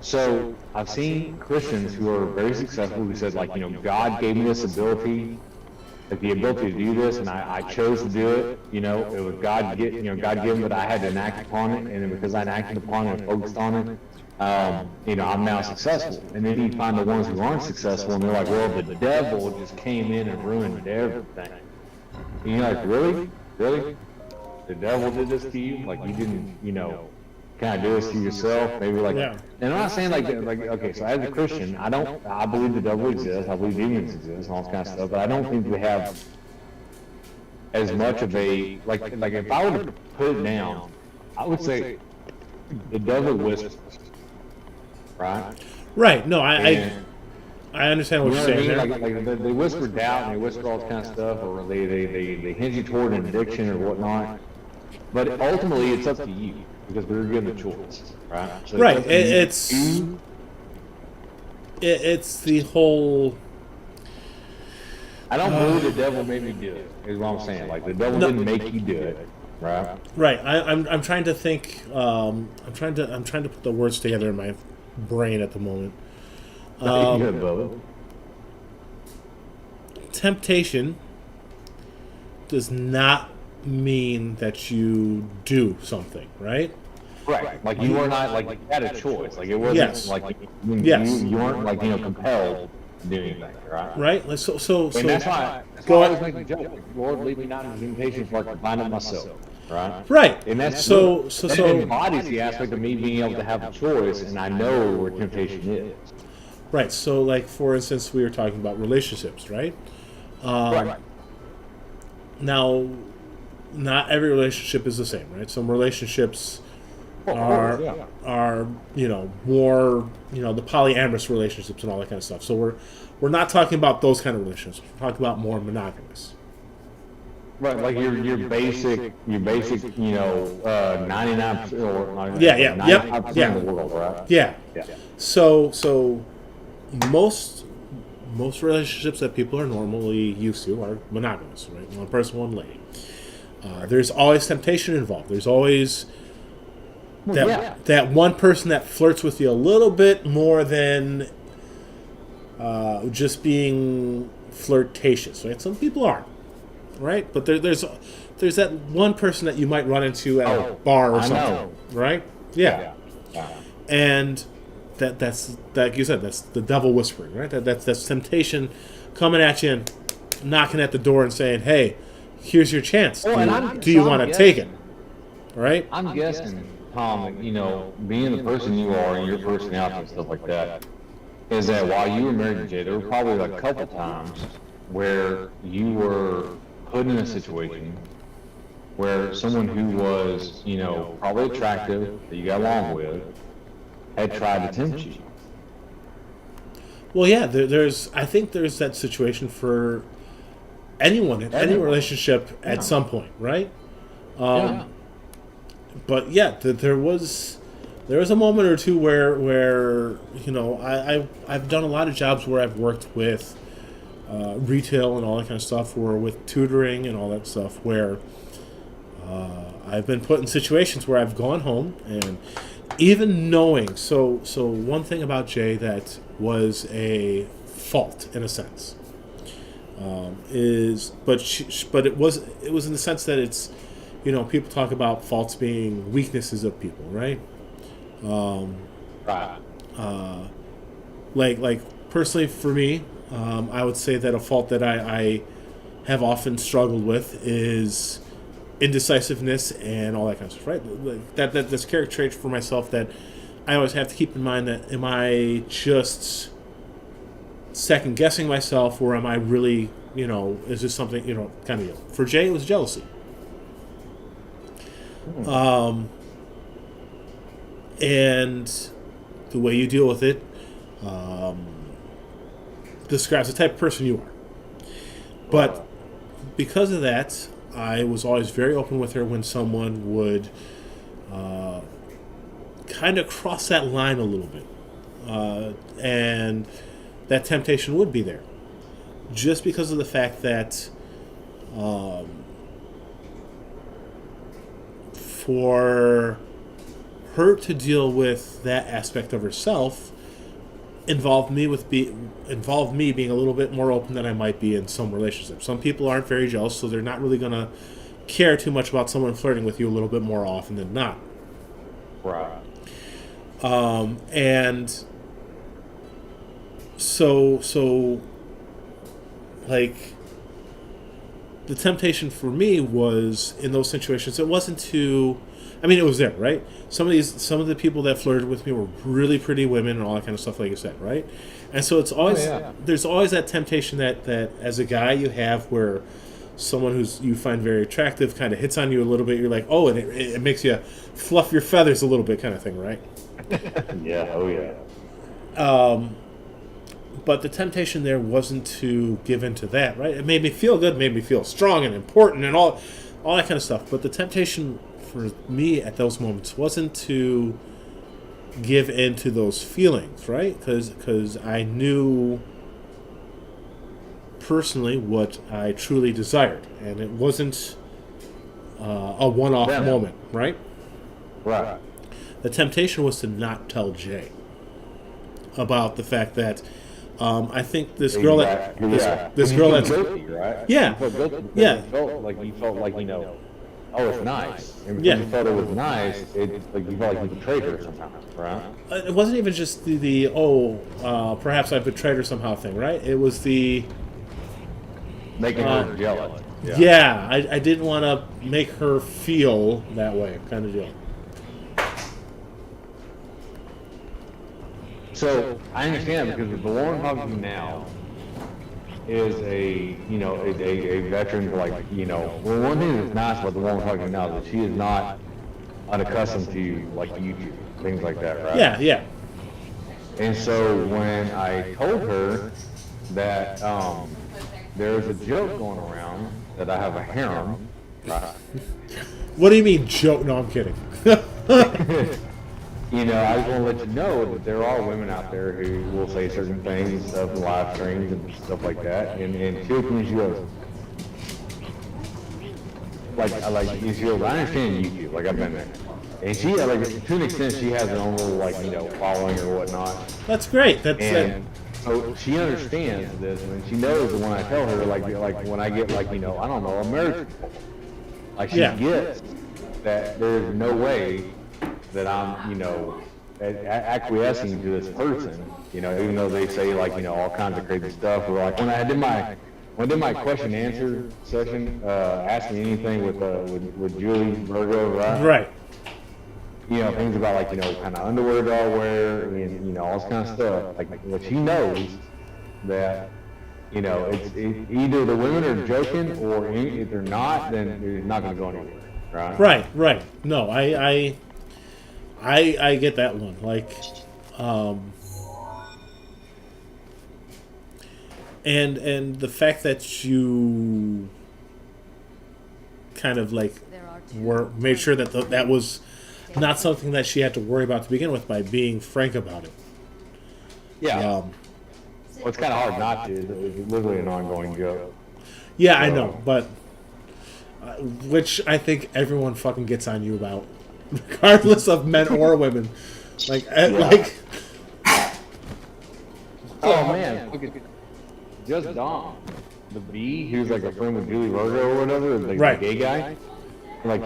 Speaker 2: So I've seen Christians who are very successful who said, like, God gave me this ability, like the ability to do this, and I chose to do it. It was God given, but I had to enact upon it, and then because I enacted upon it and focused on it, I'm now successful. And then you find the ones who aren't successful, and they're like, well, the devil just came in and ruined everything. And you're like, really? Really? The devil did this to you? Like, you didn't, kind of do this to yourself? Maybe like, and I'm not saying okay, so as a Christian, I believe the devil exists, I believe demons exist, and all this kind of stuff, but I don't think we have as much of a, like if I were to put it down, I would say the devil whispers. Right?
Speaker 1: Right. No, I understand what you're saying there.
Speaker 2: Like they whisper doubt and they whisper all this kind of stuff, or they hint you toward an addiction or whatnot. But ultimately, it's up to you because we're given the choice, right? So
Speaker 1: right. It's the whole.
Speaker 2: I don't believe the devil made me do it. Is what I'm saying. Like the devil didn't make you do it. Right.
Speaker 1: Right. I'm trying to think. I'm trying to put the words together in my brain at the moment. temptation does not mean that you do something, right?
Speaker 2: Right. Like you were not like you had a choice. Like it wasn't
Speaker 1: Yes.
Speaker 2: like
Speaker 1: Yes.
Speaker 2: you weren't like compelled to do anything, right?
Speaker 1: Right? Like so.
Speaker 2: And that's why
Speaker 1: Go
Speaker 2: I always
Speaker 1: ahead.
Speaker 2: make the joke. Lord, lead me not into temptation, for I can find it myself. Right.
Speaker 1: Right.
Speaker 2: And that's
Speaker 1: So
Speaker 2: that embodies the aspect of me being able to have a choice, and I know where temptation is.
Speaker 1: right. So like for instance, we were talking about relationships, right?
Speaker 2: Right.
Speaker 1: Now, not every relationship is the same, right? Some relationships are more the polyamorous relationships and all that kind of stuff. So we're not talking about those kind of relationships. We're talking about more monogamous.
Speaker 2: Right, like your basic 99% or 95% of the world, right?
Speaker 1: Yeah.
Speaker 2: Yeah.
Speaker 1: So most relationships that people are normally used to are monogamous, right? One person, one lady. There's always temptation involved. There's always that one person that flirts with you a little bit more than just being flirtatious, right? Some people aren't, right? But there's that one person that you might run into at a bar or something, right? Yeah. And that's like you said, that's the devil whispering, right? That's temptation coming at you and knocking at the door and saying, "Hey, here's your chance. Do you want to take it?" Right?
Speaker 2: I'm guessing, Tom, being the person you are and your personality and stuff like that, is that while you were married to Jay, there were probably a couple times where you were put in a situation where someone who was, probably attractive, that you got along with, had tried to tempt you.
Speaker 1: Well, yeah, I think there's that situation for anyone in any relationship at some point, right? But yeah, there was a moment or two where I've done a lot of jobs where I've worked with retail and all that kind of stuff, or with tutoring and all that stuff, where I've been put in situations where I've gone home and even knowing. So one thing about Jay that was a fault in a sense but it was in the sense that it's people talk about faults being weaknesses of people, right? Like personally for me, I would say that a fault that I have often struggled with is indecisiveness and all that kind of stuff, right? Like that's character trait for myself that I always have to keep in mind. That am I just second guessing myself, or am I really, is this something, kind of for Jay it was jealousy. And the way you deal with it describes the type of person you are. But because of that, I was always very open with her when someone would kind of cross that line a little bit. And that temptation would be there. Just because of the fact that for her to deal with that aspect of herself involved me being a little bit more open than I might be in some relationships. Some people aren't very jealous, so they're not really going to care too much about someone flirting with you a little bit more often than not.
Speaker 2: Right.
Speaker 1: And so like the temptation for me was in those situations. It wasn't to, it was there, right? Some of the people that flirted with me were really pretty women and all that kind of stuff, like you said, right? And so it's always there's always that temptation that as a guy you have where someone who's you find very attractive kind of hits on you a little bit. You're like, oh, and it makes you fluff your feathers a little bit, kind of thing, right?
Speaker 2: Yeah. Oh yeah.
Speaker 1: But the temptation there wasn't to give in to that, right? It made me feel good, made me feel strong and important and all that kind of stuff. But the temptation for me at those moments wasn't to give in to those feelings, right? Because I knew personally what I truly desired, and it wasn't a one-off moment, right?
Speaker 2: Right.
Speaker 1: The temptation was to not tell Jay about the fact that I think this girl that this
Speaker 2: You
Speaker 1: girl
Speaker 2: felt
Speaker 1: that's
Speaker 2: guilty, right?
Speaker 1: Yeah.
Speaker 2: You felt guilty because
Speaker 1: Yeah.
Speaker 2: you felt like oh, it's nice. And because
Speaker 1: Yeah.
Speaker 2: you felt it was nice, it like you felt like you betrayed her somehow, right?
Speaker 1: it wasn't even just perhaps I betrayed her somehow thing, right? It was the
Speaker 2: Making her jealous.
Speaker 1: yeah, I didn't want to make her feel that way, kind of deal.
Speaker 2: So I understand because the woman I'm talking to now is a veteran, like well, one thing that's nice about the woman I'm talking to now is that she is not unaccustomed to like YouTube, things like that, right?
Speaker 1: Yeah.
Speaker 2: And so when I told her that there's a joke going around that I have a harem, right?
Speaker 1: What do you mean joke? No, I'm kidding.
Speaker 2: I just want to let you know that there are women out there who will say certain things of live streams and stuff like that. And she looks at me and she goes, she goes, I understand YouTube, like I've been there. And she, to an extent, she has her own little, following or whatnot.
Speaker 1: That's great.
Speaker 2: And so she understands this, and she knows that when I tell her, like when I get, I don't know, a marriage, she gets that there's no way that I'm, acquiescing to this person, even though they say all kinds of crazy stuff. Or when I did my question and answer session, Ask Me Anything with Julie Virgo, right?
Speaker 1: Right.
Speaker 2: Things about kind of underwear that I wear and all this kind of stuff. What she knows that it's either the women are joking or if they're not, then they're not going to go anywhere, right?
Speaker 1: Right. No, I get that one. And the fact that you kind of made sure that that was not something that she had to worry about to begin with by being frank about it.
Speaker 2: Yeah. Well, it's kind of hard not to. It's literally an ongoing joke.
Speaker 1: Yeah, I know, but which I think everyone fucking gets on you about, regardless of men or women.
Speaker 2: Oh man, look at just Dom, the B, who's a friend with Julie Virgo or whatever, the gay guy.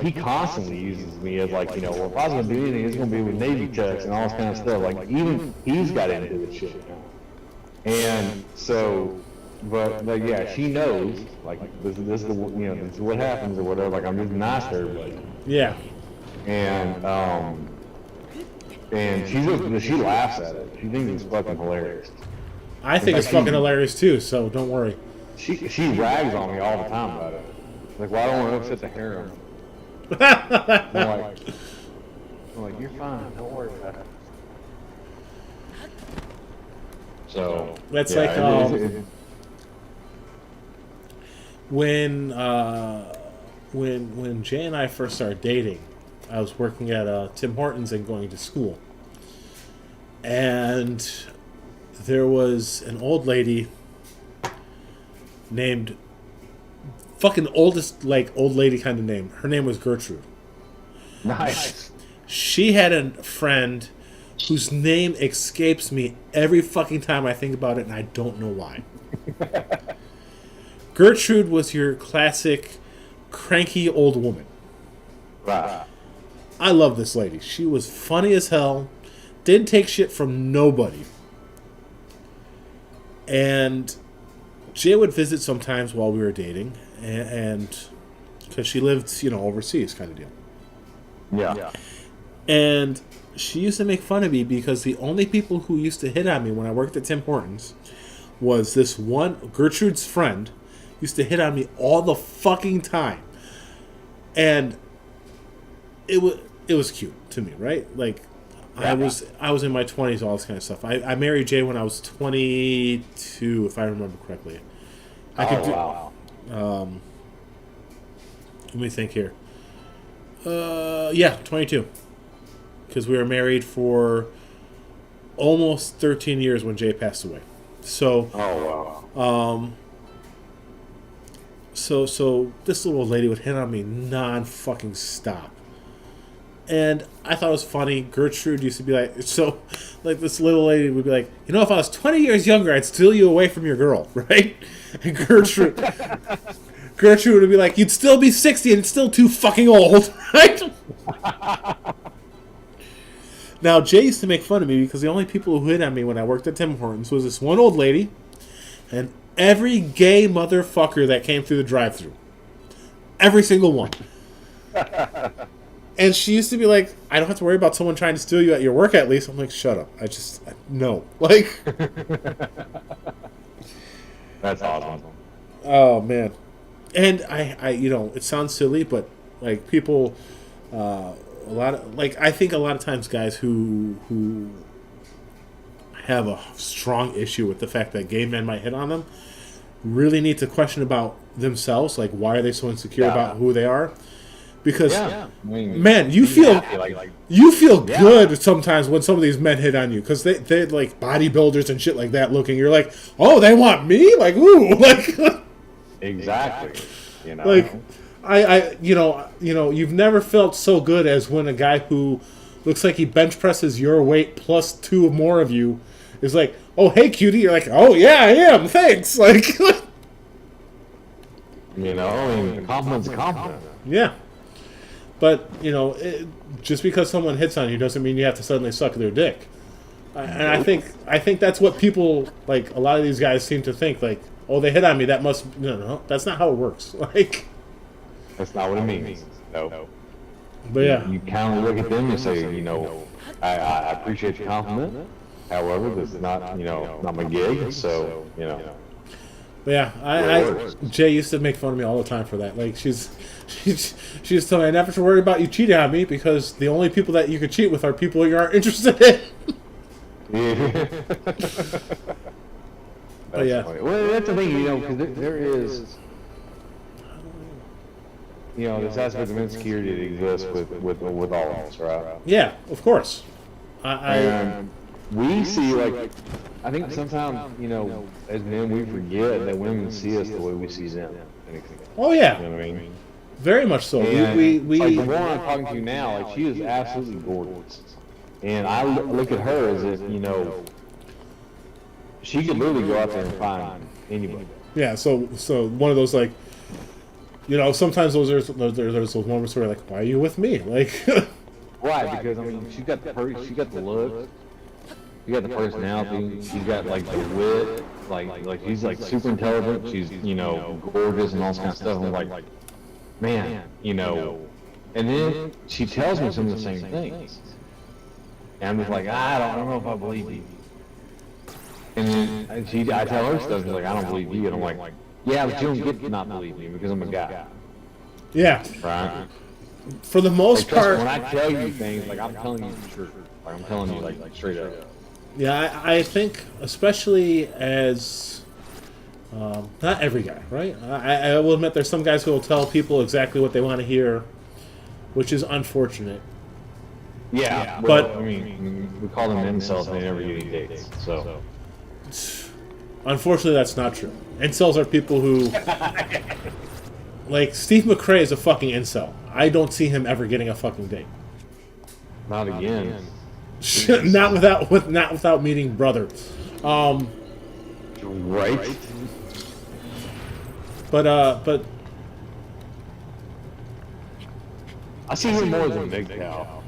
Speaker 2: He constantly uses me as well, if I was gonna do anything, it's gonna be with Navy checks and all this kind of stuff. Even he's got into this shit now. And so, but she knows, this is the this is what happens or whatever. I'm just nice to everybody.
Speaker 1: Yeah.
Speaker 2: And she laughs at it. She thinks it's fucking hilarious.
Speaker 1: I think it's fucking hilarious too. So don't worry.
Speaker 2: She rags on me all the time about it. I don't want to upset the harem. I'm like, you're fine. Don't worry about it. So
Speaker 1: that's when Jay and I first started dating, I was working at Tim Hortons and going to school, and there was an old lady named fucking oldest old lady kind of name. Her name was Gertrude.
Speaker 2: Nice.
Speaker 1: She had a friend whose name escapes me every fucking time I think about it, and I don't know why. Gertrude was your classic cranky old woman.
Speaker 2: Right.
Speaker 1: I love this lady. She was funny as hell. Didn't take shit from nobody. And Jay would visit sometimes while we were dating, and because she lived, overseas kind of deal.
Speaker 2: Yeah.
Speaker 1: And she used to make fun of me because the only people who used to hit on me when I worked at Tim Hortons was this one, Gertrude's friend, used to hit on me all the fucking time. And it was cute to me, right? I was in my 20s, all this kind of stuff. I married Jay when I was 22, if I remember correctly.
Speaker 2: Wow.
Speaker 1: Let me think here. 22. Because we were married for almost 13 years when Jay passed away. So.
Speaker 2: Oh wow.
Speaker 1: So this little old lady would hit on me non-fucking stop. And I thought it was funny. Gertrude used to be like, so, like this little lady would be like, you know, if I was 20 years younger, I'd steal you away from your girl, right? And Gertrude would be like, you'd still be 60 and it's still too fucking old, right? Now, Jay used to make fun of me because the only people who hit on me when I worked at Tim Hortons was this one old lady and every gay motherfucker that came through the drive-thru. Every single one. And she used to be like, I don't have to worry about someone trying to steal you at your work at least. I'm like, shut up. No. Like.
Speaker 2: That's awesome.
Speaker 1: Oh, man. And I it sounds silly, but, like, people, I think a lot of times guys who have a strong issue with the fact that gay men might hit on them really need to question about themselves, like, why are they so insecure about who they are? Because, man, you feel good sometimes when some of these men hit on you because they're like bodybuilders and shit like that looking. You're like, oh, they want me? Like, ooh, like
Speaker 2: exactly. You know,
Speaker 1: like I you've never felt so good as when a guy who looks like he bench presses your weight plus 2 more of you is like, oh, hey, cutie. You're like, oh yeah, I am. Thanks. Like,
Speaker 2: compliment's a compliment.
Speaker 1: yeah. But, just because someone hits on you doesn't mean you have to suddenly suck their dick. And I think that's what people, like, a lot of these guys seem to think, like, oh, they hit on me, that must... No, that's not how it works. Like...
Speaker 2: That's not what it means. No.
Speaker 1: But, yeah.
Speaker 2: You kind of look at them and say, I appreciate the compliment. However, this is not, not my gig, so,
Speaker 1: But yeah, Jay used to make fun of me all the time for that. Like, she used to tell me I never have to worry about you cheating on me because the only people that you could cheat with are people you aren't interested in. But yeah.
Speaker 2: Funny. Well, that's the thing, because there is, this aspect of insecurity that exists with all of us, right?
Speaker 1: Yeah, of course.
Speaker 2: We see, like, I think sometimes, as men, we forget that women see us the way we see them.
Speaker 1: Oh yeah.
Speaker 2: You know what I mean?
Speaker 1: Very much so.
Speaker 2: And
Speaker 1: we
Speaker 2: like the one I'm talking to now, like, she is absolutely gorgeous. And I look at her as if, she could literally go out there and find anybody.
Speaker 1: Yeah, so one of those, like, sometimes there's those moments where you're like, why are you with me? Like,
Speaker 2: right, because she's got the look, she got the personality, she's got like the wit, like she's like super intelligent, she's gorgeous and all this kind of stuff. And I'm like, man, and then she tells me some of the same things, and I'm just like, I don't know if I believe you. And then I tell her stuff, she's like, I don't believe you, and I'm like, yeah, but you don't get to not believe me because I'm a guy.
Speaker 1: Yeah.
Speaker 2: Right.
Speaker 1: For the most part,
Speaker 2: when I tell you things, like, I'm telling you the truth. Like, I'm telling you, like straight up.
Speaker 1: Yeah, I think especially as not every guy, right? I will admit there's some guys who will tell people exactly what they want to hear, which is unfortunate.
Speaker 2: Yeah,
Speaker 1: but
Speaker 2: we call them incels and they never get any dates. So
Speaker 1: unfortunately, that's not true. Incels are people who, like, Steve McRae is a fucking incel. I don't see him ever getting a fucking date.
Speaker 2: Not again.
Speaker 1: not without meeting brother.
Speaker 2: Right.
Speaker 1: But
Speaker 2: I see him more as a big cow.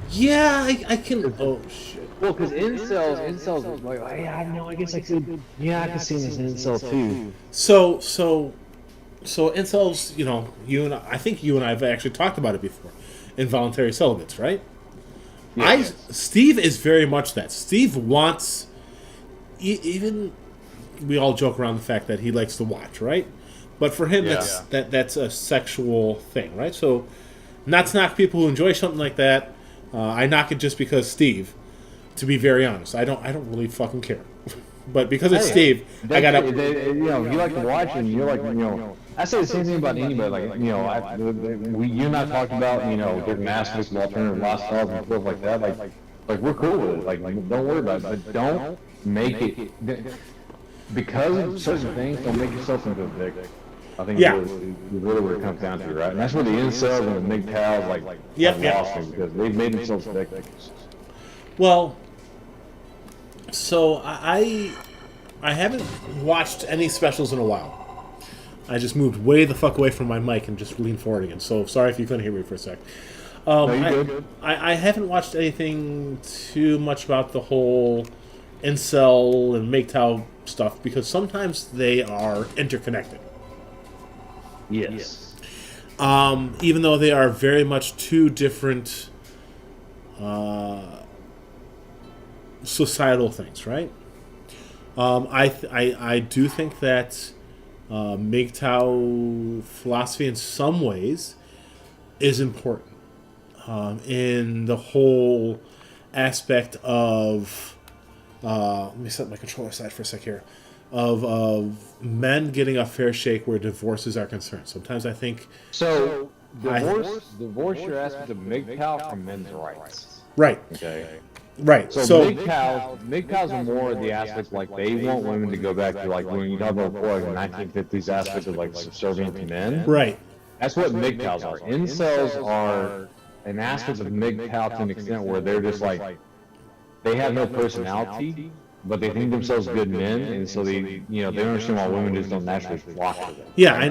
Speaker 1: Yeah, I can. Oh shit.
Speaker 2: Well, because incels are like, hey, I know. I guess I could. Yeah, I could see him as an incel too.
Speaker 1: So incels, I think you and I have actually talked about it before. Involuntary celibates, right? Yes. Steve is very much that. Steve wants, even we all joke around the fact that he likes to watch, right? But for him, that's a sexual thing, right? So, not to knock people who enjoy something like that. I knock it just because Steve. To be very honest, I don't really fucking care. But because it's Steve, I gotta.
Speaker 2: You like to watch, and you're like, I say the same thing about anybody. Like, you and I talked about, different aspects of alternative lifestyles and stuff like that. Like we're cool with it. Like don't worry about it. But don't make it because of certain things. Don't make yourself into a victim. I think
Speaker 1: Yeah.
Speaker 2: is really what it comes down to, right? And that's where the incels and the MGTOWs
Speaker 1: Yep,
Speaker 2: have
Speaker 1: yep.
Speaker 2: lost them because they've made themselves victims.
Speaker 1: Well, so I haven't watched any specials in a while. I just moved way the fuck away from my mic and just leaned forward again. So sorry if you couldn't hear me for a sec.
Speaker 2: No, you're good.
Speaker 1: I haven't watched anything too much about the whole incel and MGTOW stuff because sometimes they are interconnected.
Speaker 2: Yes.
Speaker 1: Even though they are very much two different societal things, right? I do think that MGTOW philosophy in some ways is important in the whole aspect of let me set my controller aside for a sec here of men getting a fair shake where divorces are concerned. Sometimes I think
Speaker 2: So divorce your aspect of MGTOW from men's rights.
Speaker 1: right.
Speaker 2: Okay.
Speaker 1: Right.
Speaker 2: So MGTOWs are more of the aspects like they want women to go back to like when you talk about before, like the 1950s aspect of like subservient to men.
Speaker 1: right.
Speaker 2: That's what MGTOWs are. Incels are an aspect of MGTOW to an extent where they're just like they have no personality, but they think themselves good men, and so they they understand why women just don't naturally flock to them.
Speaker 1: Yeah,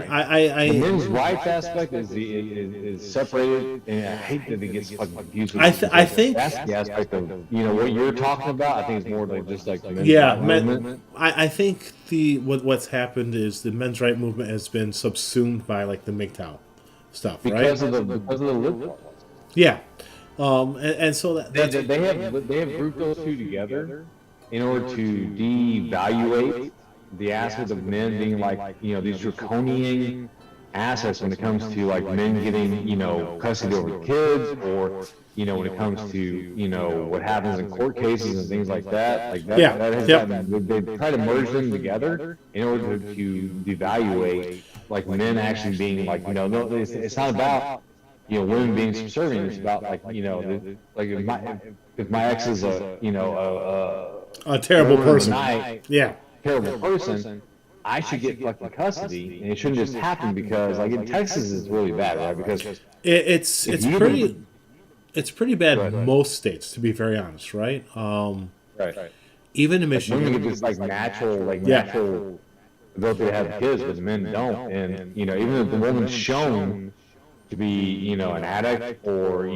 Speaker 2: The men's rights aspect is separated, and I hate that it gets fucking confused.
Speaker 1: I think
Speaker 2: that's the aspect of what you're talking about. I think it's more like just like the men's
Speaker 1: yeah,
Speaker 2: right movement.
Speaker 1: I think what's happened is the men's right movement has been subsumed by like the MGTOW stuff,
Speaker 2: Because
Speaker 1: right?
Speaker 2: of the liberals.
Speaker 1: Yeah, and so that's
Speaker 2: They have grouped those two together in order to devaluate the aspect of men being like these draconian assets when it comes to like men getting custody over kids, or when it comes to what happens in court cases and things like that. Like that,
Speaker 1: Yeah.
Speaker 2: that has
Speaker 1: Yep.
Speaker 2: gotten, they try to merge them together in order to devaluate like men actually being like no, it's not about women being subservient. It's about like like if my ex is
Speaker 1: a terrible
Speaker 2: woman of the
Speaker 1: person.
Speaker 2: night,
Speaker 1: Yeah,
Speaker 2: terrible person, I should get fucking custody, and it shouldn't just happen because, like in Texas, it's really bad, right? Because
Speaker 1: it's
Speaker 2: you
Speaker 1: pretty bad
Speaker 2: Go
Speaker 1: in
Speaker 2: ahead.
Speaker 1: most states, to be very honest, right?
Speaker 2: right,
Speaker 1: Even in
Speaker 2: women
Speaker 1: Michigan,
Speaker 2: get this like natural
Speaker 1: Yeah.
Speaker 2: ability to have kids, but men don't, and even if the woman's shown to be an addict or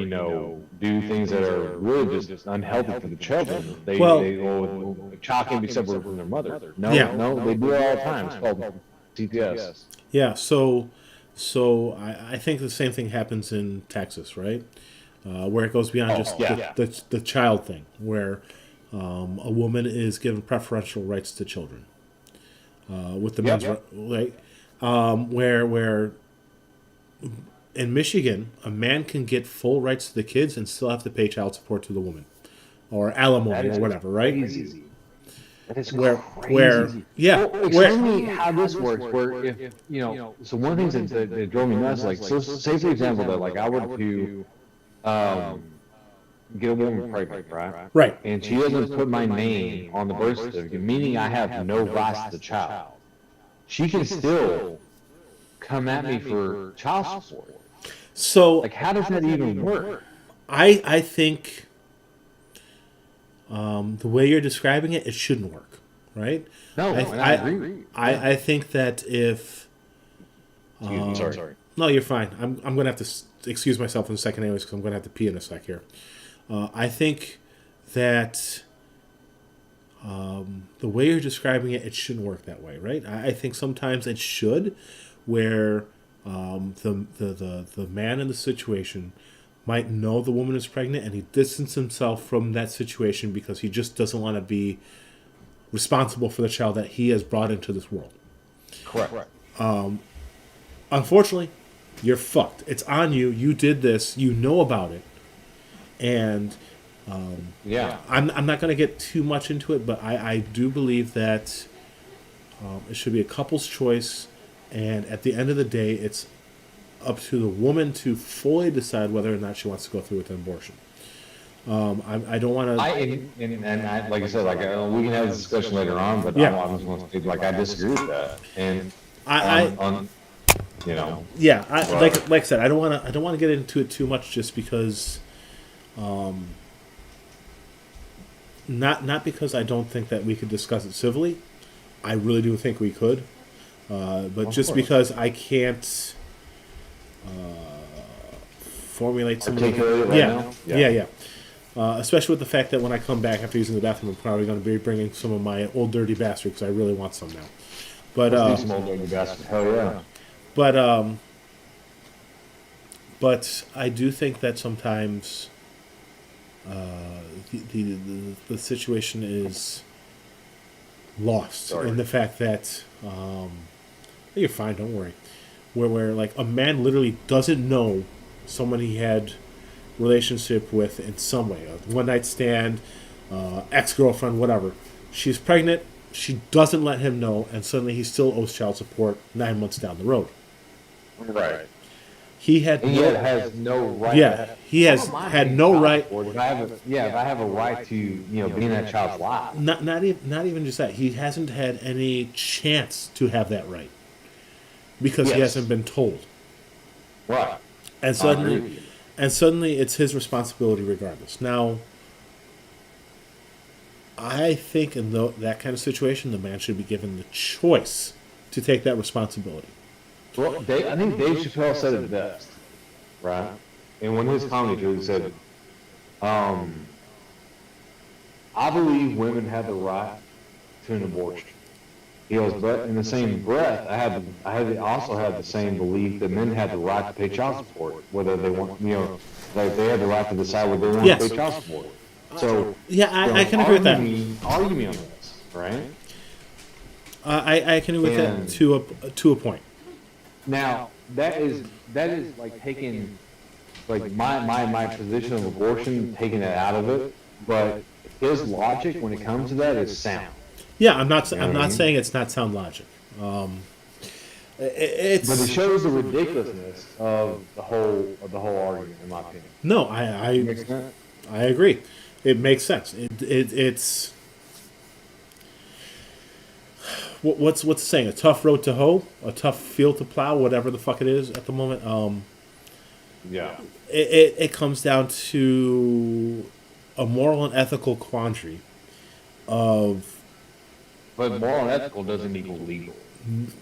Speaker 2: do things that are really just unhealthy for the children, they will chalk and be separated from their mother. No,
Speaker 1: Yeah.
Speaker 2: no, they do it all the time. It's called CPS.
Speaker 1: yeah. So I think the same thing happens in Texas, right? Where it goes beyond just
Speaker 2: yeah.
Speaker 1: the child thing, where a woman is given preferential rights to children with the men's right, where in Michigan, a man can get full rights to the kids and still have to pay child support to the woman, or alimony, or whatever, right?
Speaker 2: Crazy. That is
Speaker 1: Where,
Speaker 2: crazy.
Speaker 1: where, yeah,
Speaker 2: Well,
Speaker 1: where,
Speaker 2: explain me how this works. Where if so one of the things that drove me nuts, like so, say for example that like I were to get a woman pregnant, right?
Speaker 1: right,
Speaker 2: And she doesn't put my name on the birth certificate, meaning I have no rights to the child. She can still come at me for child support.
Speaker 1: so
Speaker 2: Like, how does that even work?
Speaker 1: I think the way you're describing it, it shouldn't work, right?
Speaker 2: No, and I agree.
Speaker 1: I think that if
Speaker 2: Excuse me, sorry.
Speaker 1: no, you're fine. I'm gonna have to excuse myself in a second, anyways, because I'm gonna have to pee in a sec here. I think that the way you're describing it, it shouldn't work that way, right? I think sometimes it should, where the man in the situation might know the woman is pregnant and he distances himself from that situation because he just doesn't want to be responsible for the child that he has brought into this world.
Speaker 2: Correct.
Speaker 1: Unfortunately, you're fucked. It's on you. You did this. You know about it. And
Speaker 2: Yeah.
Speaker 1: I'm not going to get too much into it, but I do believe that it should be a couple's choice. And at the end of the day, it's up to the woman to fully decide whether or not she wants to go through with an abortion. I don't want to.
Speaker 2: And I, like I said, like we can have this discussion later on, but
Speaker 1: Yeah.
Speaker 2: I'm just going to say, like, I disagree with that. And
Speaker 1: I
Speaker 2: You know.
Speaker 1: Yeah,
Speaker 2: But-
Speaker 1: like I said, I don't want to get into it too much, just because, not because I don't think that we could discuss it civilly. I really do think we could, but just
Speaker 2: course.
Speaker 1: because I can't formulate some of the,
Speaker 2: Articulate it right
Speaker 1: yeah,
Speaker 2: now?
Speaker 1: yeah,
Speaker 2: Yeah.
Speaker 1: yeah. Especially with the fact that when I come back after using the bathroom, I'm probably going to be bringing some of my old dirty bastard, because I really want some now. But
Speaker 2: Let's do some old dirty bastard. Hell yeah.
Speaker 1: But I do think that sometimes the situation is lost
Speaker 2: Sorry.
Speaker 1: in the fact that you're fine, don't worry. Where like a man literally doesn't know someone he had relationship with in some way, a one night stand, ex-girlfriend, whatever. She's pregnant. She doesn't let him know, and suddenly he still owes child support 9 months down the road.
Speaker 2: Right.
Speaker 1: He had
Speaker 2: And
Speaker 1: no,
Speaker 2: yet has no right.
Speaker 1: yeah, he has
Speaker 2: I don't mind
Speaker 1: had
Speaker 2: paying
Speaker 1: no
Speaker 2: child
Speaker 1: right.
Speaker 2: support if I have a right to, be in that child's life.
Speaker 1: Not even just that. He hasn't had any chance to have that right because he
Speaker 2: Yes.
Speaker 1: hasn't been told.
Speaker 2: Right.
Speaker 1: And
Speaker 2: I agree with
Speaker 1: suddenly,
Speaker 2: you.
Speaker 1: it's his responsibility regardless. Now, I think in that kind of situation, the man should be given the choice to take that responsibility.
Speaker 2: Well, I think Dave Chappelle said it best, right? And when his comedy tour, he said, I believe women have the right to an abortion. He goes, but in the same breath, I also have the same belief that men have the right to pay child support, whether they want, like they have the right to decide whether they want
Speaker 1: Yes.
Speaker 2: to pay child support. So,
Speaker 1: Yeah, I can agree with that.
Speaker 2: Argue me on this, right?
Speaker 1: I can agree with
Speaker 2: And-
Speaker 1: that to a point.
Speaker 2: Now that is like taking like my position of abortion, taking it out of it. But his logic when it comes to that is sound.
Speaker 1: Yeah, I'm not
Speaker 2: know what I mean?
Speaker 1: saying it's not sound logic. It's
Speaker 2: But it shows the ridiculousness of the whole argument, in my opinion.
Speaker 1: no,
Speaker 2: Makes sense?
Speaker 1: I agree. It makes sense. It's what's the saying? A tough road to hoe, a tough field to plow, whatever the fuck it is at the moment.
Speaker 2: Yeah.
Speaker 1: It comes down to a moral and ethical quandary of
Speaker 2: But moral and ethical doesn't equal legal,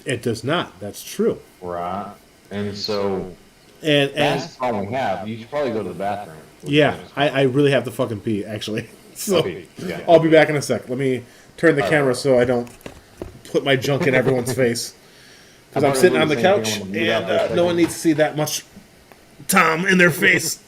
Speaker 1: it does not. That's true.
Speaker 2: right? And so
Speaker 1: And
Speaker 2: that's the problem we have. You should probably go to the bathroom.
Speaker 1: yeah, I really have to fucking pee actually. So
Speaker 2: Okay, yeah.
Speaker 1: I'll be back in a sec. Let me turn the camera so I don't put my junk in everyone's face. Because I'm sitting on the couch and no one needs to see that much Tom in their face.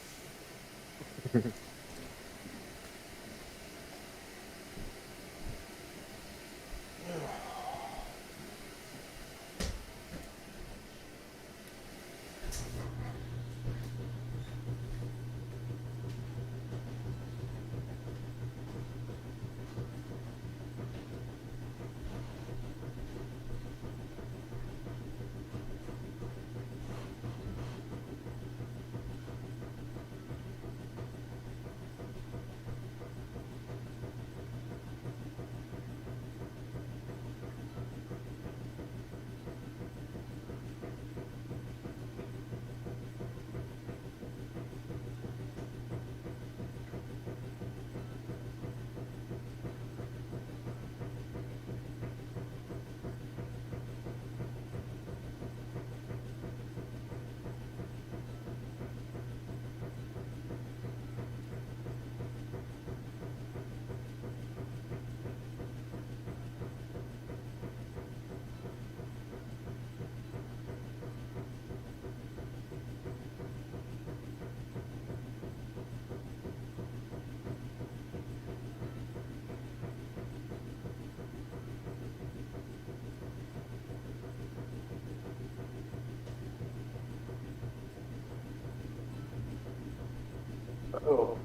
Speaker 2: Oh.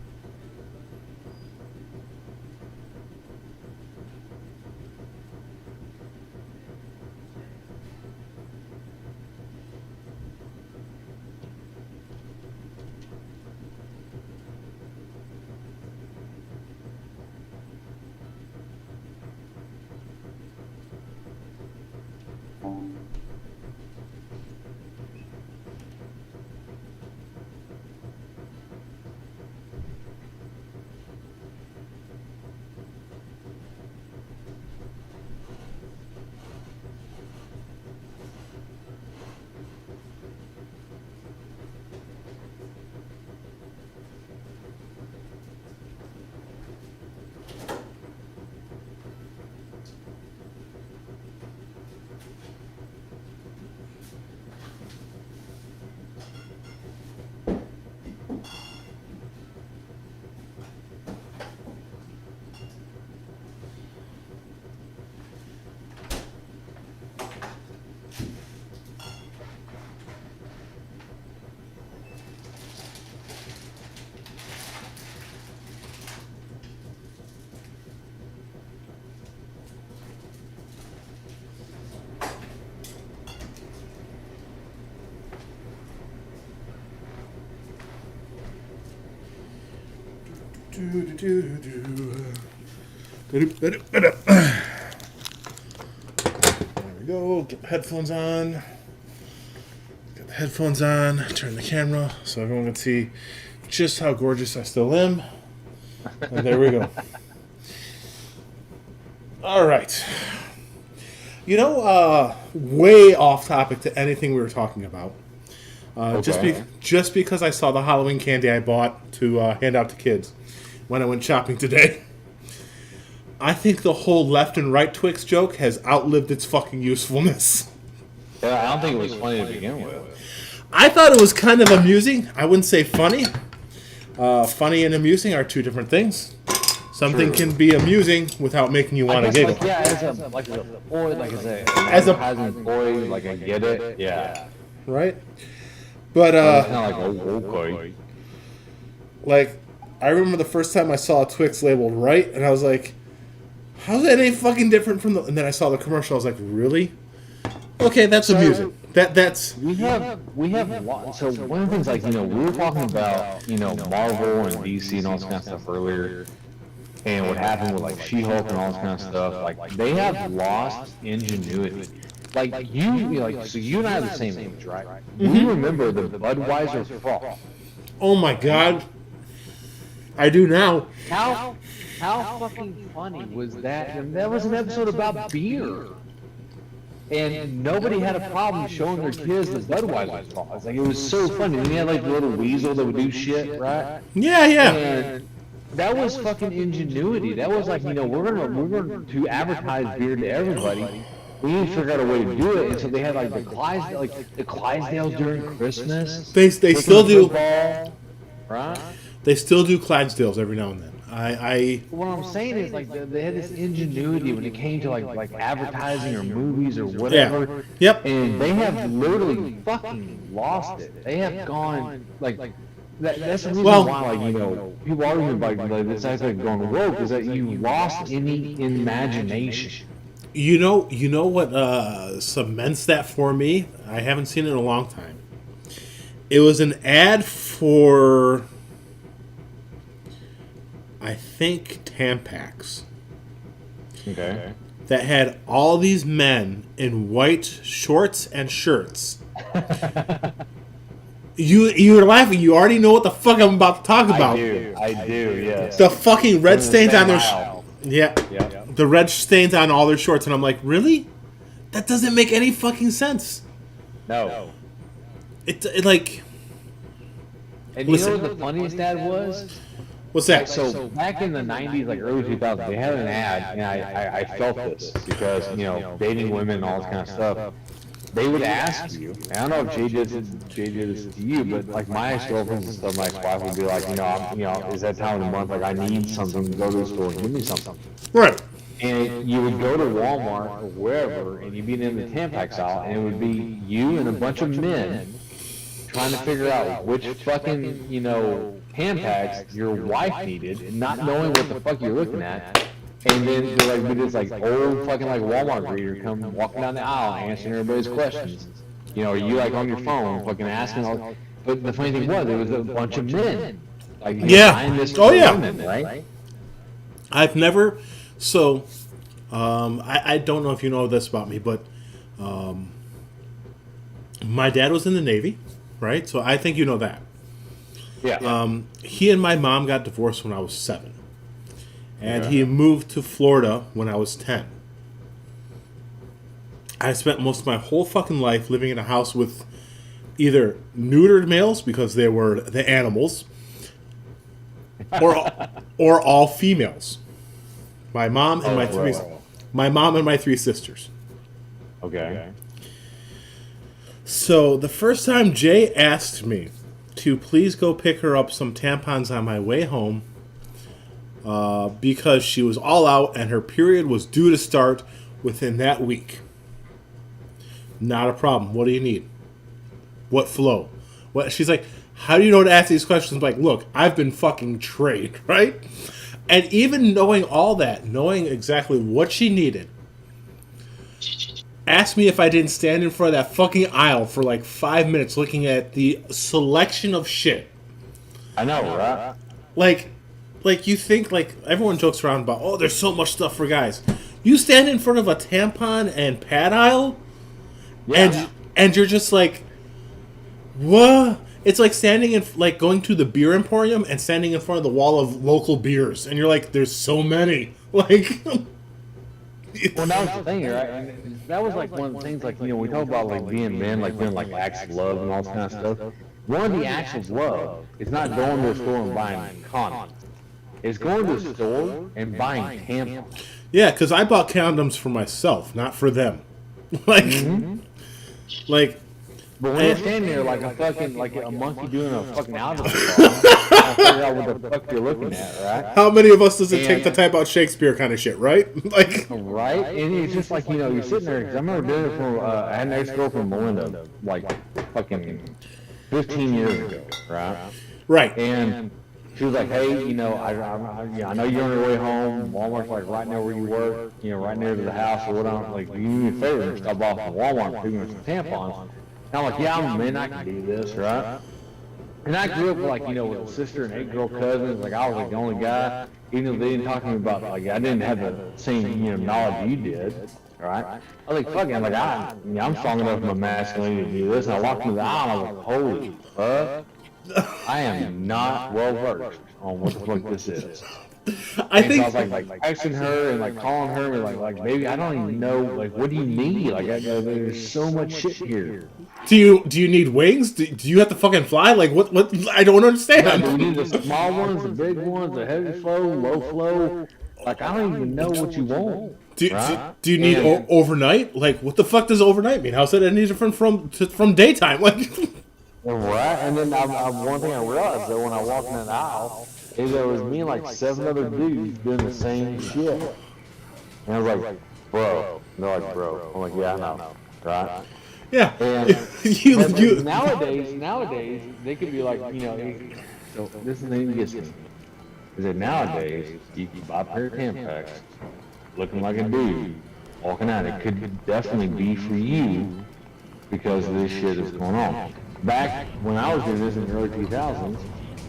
Speaker 1: There we go. Get the headphones on. Get the headphones on. Turn the camera so everyone can see just how gorgeous I still am. And there we go. All right. You know, way off topic to anything we were talking about. Just because I saw the Halloween candy I bought to hand out to kids when I went shopping today. I think the whole left and right Twix joke has outlived its fucking usefulness.
Speaker 2: Yeah, I don't think it was funny to begin with.
Speaker 1: I thought it was kind of amusing. I wouldn't say funny. Funny and amusing are two different things. Something can be amusing without making you want to giggle.
Speaker 2: As a boy, as a boy, like I get it. Yeah.
Speaker 1: Right? But
Speaker 2: kind of like, okay.
Speaker 1: Like, I remember the first time I saw a Twix labeled right, and I was like, how's that any fucking different from the... And then I saw the commercial, I was like, really? Okay, that's amusing. That's...
Speaker 2: We have so one of the things, like, you know, we were talking about, you know, Marvel and DC and all this kind of stuff earlier, and what happened with, like, She-Hulk and all this kind of stuff. Like, they have lost ingenuity. Like, so you and I are the same age, right? Mm-hmm. We remember the Budweiser froth.
Speaker 1: Oh my god. I do now.
Speaker 2: How fucking funny was that? And that was an episode about beer. And nobody had a problem showing their kids the Budweiser froth. Like, it was so funny. And you had, like, the little weasel that would do shit, right?
Speaker 1: Yeah.
Speaker 2: And that was fucking ingenuity. That was like, you know, we're going to advertise beer to everybody. We need to figure out a way to do it, and so they had like the Clydesdales during Christmas.
Speaker 1: They still do.
Speaker 2: Football, right?
Speaker 1: They still do Clydesdales every now and then.
Speaker 2: What I'm saying is, like, they had this ingenuity when it came to like advertising or movies or whatever.
Speaker 1: Yeah. Yep.
Speaker 2: And they have literally fucking lost it. They have gone like. That's the reason why, like, you know, people argue about it's actually going rogue, is that you lost any imagination.
Speaker 1: You know what cements that for me? I haven't seen it in a long time. It was an ad for, I think, Tampax.
Speaker 2: Okay.
Speaker 1: That had all these men in white shorts and shirts. You're laughing. You already know what the fuck I'm about to talk about.
Speaker 2: I do, yes.
Speaker 1: The fucking red stains on their... Yeah. The red stains on all their shorts, and I'm like, really? That doesn't make any fucking sense.
Speaker 2: No.
Speaker 1: It like...
Speaker 2: And you know what the funniest ad was?
Speaker 1: What's that?
Speaker 2: So back in the 90s, like early 2000s, they had an ad, and I felt this because, you know, dating women and all this kind of stuff. They would ask you, and I don't know if Jay did this to you, but like my ex-girlfriends and stuff, my ex-wife would be like, you know, is that time of the month, like I need something, go to the store and give me something.
Speaker 1: Right.
Speaker 2: And you would go to Walmart or wherever, and you'd be in the Tampax aisle, and it would be you and a bunch of men trying to figure out which fucking, you know, Tampax your wife needed, not knowing what the fuck you're looking at. And then they're like, with this like old fucking like Walmart greeter come walking down the aisle answering everybody's questions. You know, are you like on your phone fucking asking all? But the funny thing was, there was a bunch of men. Like, women, right?
Speaker 1: I've never. So, I don't know if you know this about me, but my dad was in the Navy, right? So I think you know that.
Speaker 2: Yeah.
Speaker 1: He and my mom got divorced when I was 7. And he moved to Florida when I was 10. I spent most of my whole fucking life living in a house with either neutered males, because they were the animals, or all females. My mom and my 3 sisters.
Speaker 2: Okay.
Speaker 1: So the first time Jay asked me to please go pick her up some tampons on my way home, because she was all out and her period was due to start within that week. Not a problem. What do you need? What flow? What? She's like, how do you know to ask these questions? I'm like, look, I've been fucking trained, right? And even knowing all that, knowing exactly what she needed, asked me if I didn't stand in front of that fucking aisle for like 5 minutes looking at the selection of shit.
Speaker 2: I know, right?
Speaker 1: Like, like, you think, like, everyone jokes around about, oh, there's so much stuff for guys. You stand in front of a tampon and pad aisle, and you're just like, what? It's like standing in, like, going to the beer emporium and standing in front of the wall of local beers, and you're like, there's so many. Like,
Speaker 2: Well, that was the thing, right? And that was like one of the things, like, you know, we talk about like being men, like doing like acts of love and all this kind of stuff. One of the acts of love is not going to a store and buying condoms. It's going to a store and buying tampons.
Speaker 1: yeah, because I bought condoms for myself, not for them. Like, like,
Speaker 2: But when you're standing there like a fucking, like a monkey doing a fucking algebra problem, trying to figure out what the fuck you're looking at, right?
Speaker 1: how many of us does it take to type out Shakespeare kind of shit, right? Like,
Speaker 2: Right? And it's just like, you know, you're sitting there, because I remember doing it for, I had an ex-girlfriend, Melinda, like, fucking 15 years ago, right?
Speaker 1: right.
Speaker 2: And she was like, hey, you know, I know you're on your way home. Walmart's like right near where you work, you know, right near to the house or whatever. Like, you need a favor and stop off at Walmart and pick me some tampons. And I'm like, yeah, I'm a man, I can do this, right? And I grew up like, you know, with a sister and 8 girl cousins. Like, I was like the only guy, even though they didn't talk to me about, like, I didn't have the same, you know, knowledge you did, right? I was like, fuck it, like, I'm strong enough in my masculinity to do this. And I walked into the aisle and I was like, holy fuck. I am not well versed on what the fuck this is.
Speaker 1: I
Speaker 2: And
Speaker 1: think
Speaker 2: so I was like texting her and like calling her and like baby, I don't even know, like, what do you need? Like, there's so much shit here.
Speaker 1: do you need wings? Do you have to fucking fly? Like, what? I don't understand.
Speaker 2: Do we need the small ones, the big ones, the heavy flow, low flow? Like, I don't even know what you want.
Speaker 1: Do you need overnight? Like, what the fuck does overnight mean? How's that any different from daytime? Like,
Speaker 2: Right, and then one thing I realized though when I walked in that aisle is there was me and like 7 other dudes doing the same shit. And I was like, bro. And they're like, bro. I'm like, yeah, I know. Right?
Speaker 1: yeah,
Speaker 2: And
Speaker 1: you
Speaker 2: nowadays, they could be like, you know, so this is the thing that gets me. Is that nowadays, you can buy a pair of Tampax, looking like a dude, walking out. It could definitely be for you because of this shit that's going on. Back when I was doing this in the early 2000s,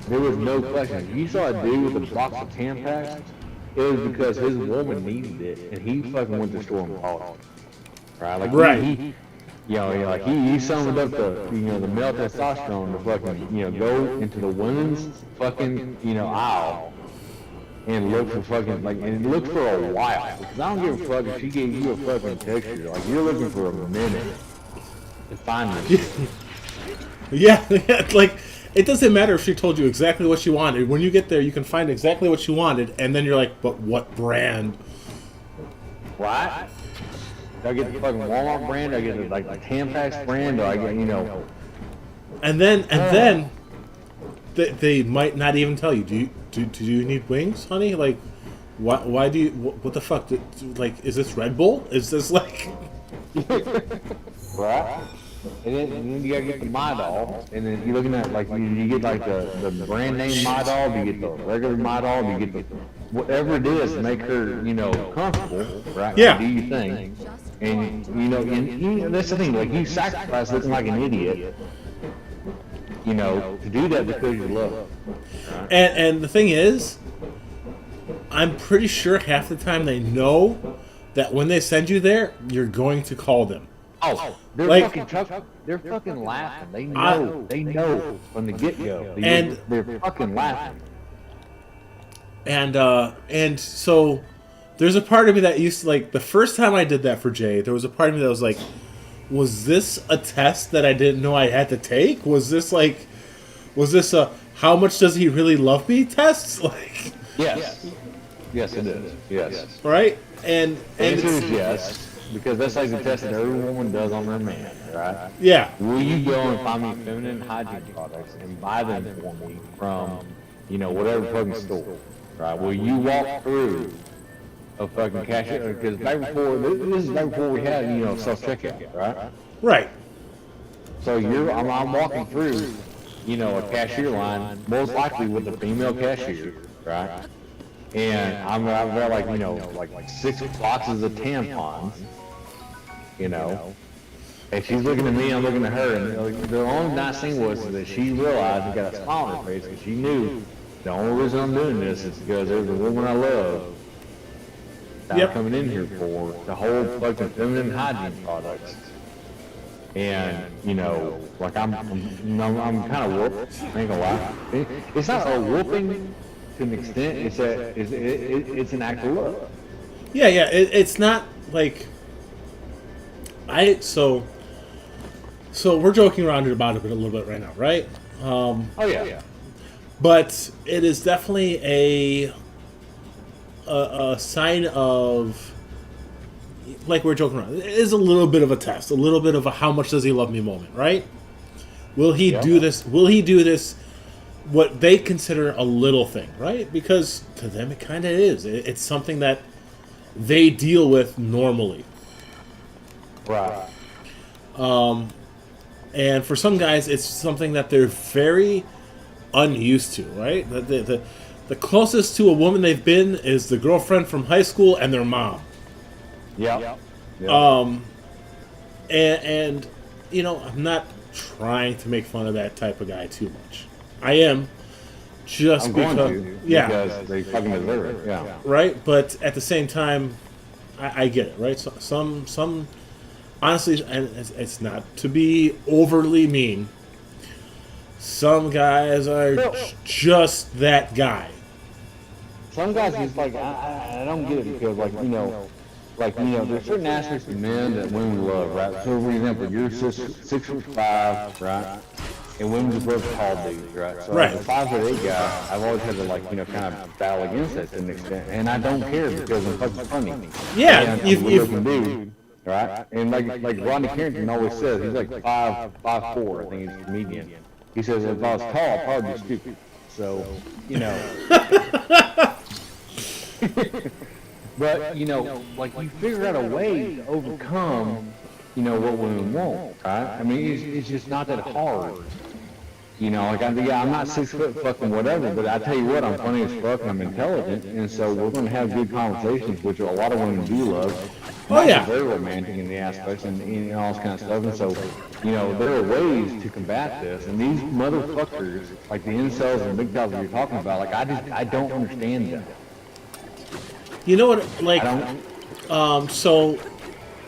Speaker 2: there was no question. If you saw a dude with a box of Tampax, it was because his woman needed it, and he fucking went to the store and bought it. Right? Like,
Speaker 1: Right.
Speaker 2: He like he summoned up the, you know, the male testosterone to fucking, you know, go into the women's fucking, you know, aisle and look for fucking, like, and look for a while. Because I don't give a fuck if she gave you a fucking picture. Like, you're looking for a minute to find this shit.
Speaker 1: yeah, like, it doesn't matter if she told you exactly what she wanted. When you get there, you can find exactly what you wanted, and then you're like, but what brand?
Speaker 2: Right? Do I get the fucking Walmart brand? Do I get the, like, the Tampax brand? Do I get, you know?
Speaker 1: And then they might not even tell you. Do you need wings, honey? Like, why do you? What the fuck? Like, is this Red Bull? Is this like?
Speaker 2: Right? And then you gotta get the Midol, and then you're looking at, like, you get like the brand name Midol, do you get the regular Midol, do you get the whatever it is to make her, you know, comfortable, right?
Speaker 1: Yeah.
Speaker 2: Do your thing, and you know, that's the thing. Like, you sacrifice looking like an idiot, you know, to do that because you love her. Right?
Speaker 1: And the thing is, I'm pretty sure half the time they know that when they send you there, you're going to call them.
Speaker 2: Oh, they're
Speaker 1: like,
Speaker 2: they're fucking laughing. They know from the get-go.
Speaker 1: And
Speaker 2: they're fucking laughing.
Speaker 1: And so there's a part of me that used to, like, the first time I did that for Jay, there was a part of me that was like, was this a test that I didn't know I had to take? Was this a how much does he really love me test? Like,
Speaker 2: Yes, it is. Yes.
Speaker 1: right? And
Speaker 2: The answer is yes. Because that's like the test that every woman does on their man, right?
Speaker 1: yeah,
Speaker 2: Will you go and find me feminine hygiene products and buy them for me from, you know, whatever fucking store, right? Will you walk through a fucking cashier? Because back before, this is back before we had, you know, self-checkout, right?
Speaker 1: right.
Speaker 2: So I'm walking through, you know, a cashier line, most likely with a female cashier, right? And I've got, like, you know, like 6 boxes of tampons, you know, and she's looking at me, I'm looking at her, and the only nice thing was that she realized and got a smile on her face because she knew the only reason I'm doing this is because there's a woman I love that
Speaker 1: Yep.
Speaker 2: I'm coming in here for the whole fucking feminine hygiene products. And, you know, like I'm kind of whooped, I ain't gonna lie. It's not a whooping to an extent, it's an act of love.
Speaker 1: Yeah, yeah. It's not like so we're joking around about it a little bit right now, right?
Speaker 2: Oh yeah.
Speaker 1: But it is definitely a sign of, like we're joking around. It is a little bit of a test, a little bit of a how much does he love me moment, right? Will he do this? Will he do this? What they consider a little thing, right? Because to them it kind of is. It's something that they deal with normally.
Speaker 2: Right.
Speaker 1: And for some guys, it's something that they're very unused to, right? The closest to a woman they've been is the girlfriend from high school and their mom.
Speaker 2: Yep.
Speaker 1: And you know, I'm not trying to make fun of that type of guy too much. I am, just
Speaker 2: I'm
Speaker 1: because,
Speaker 2: going to,
Speaker 1: yeah,
Speaker 2: because they fucking deserve it. Yeah.
Speaker 1: right. But at the same time, I get it, right? So, some honestly, and it's not to be overly mean. Some guys are just that guy.
Speaker 2: Some guys just like I don't get it because like there's certain aspects of men that women love, right? So for example, you're 6'5", right? And women's above tall dudes, right? So
Speaker 1: Right.
Speaker 2: as a 5'8" guy, I've always had to kind of battle against that to an extent, and I don't care because I'm fucking funny.
Speaker 1: Yeah,
Speaker 2: And I'm a looking dude, right? And like Rodney Carrington always says, he's like 5'4", I think he's a comedian. He says if I was tall, I'd probably be stupid. So, you know. But, you know, like you figure out a way to overcome, you know, what women want, right? I mean, it's just not that hard. You know, like I'm not 6 foot fucking whatever, but I tell you what, I'm funny as fuck and I'm intelligent, and so we're gonna have good conversations, which a lot of women do love.
Speaker 1: Oh, yeah.
Speaker 2: Very romantic in the aspects and all this kind of stuff, and so, you know, there are ways to combat this, and these motherfuckers, like the incels and big dogs that you're talking about, like I don't understand them.
Speaker 1: You know what? Like, so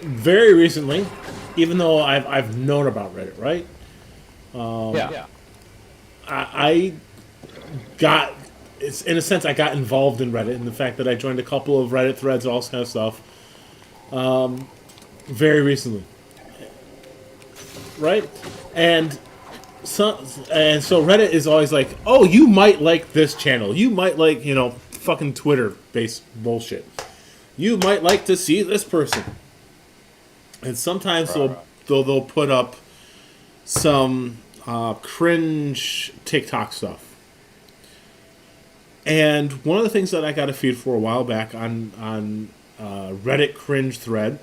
Speaker 1: very recently, even though I've known about Reddit, right?
Speaker 2: Yeah.
Speaker 1: I got, it's in a sense, I got involved in Reddit, and the fact that I joined a couple of Reddit threads, all this kind of stuff, very recently, right? And so Reddit is always like, oh, you might like this channel, you might like, you know, fucking Twitter-based bullshit, you might like to see this person, and sometimes they'll put up some cringe TikTok stuff. And one of the things that I got a feed for a while back on Reddit cringe thread,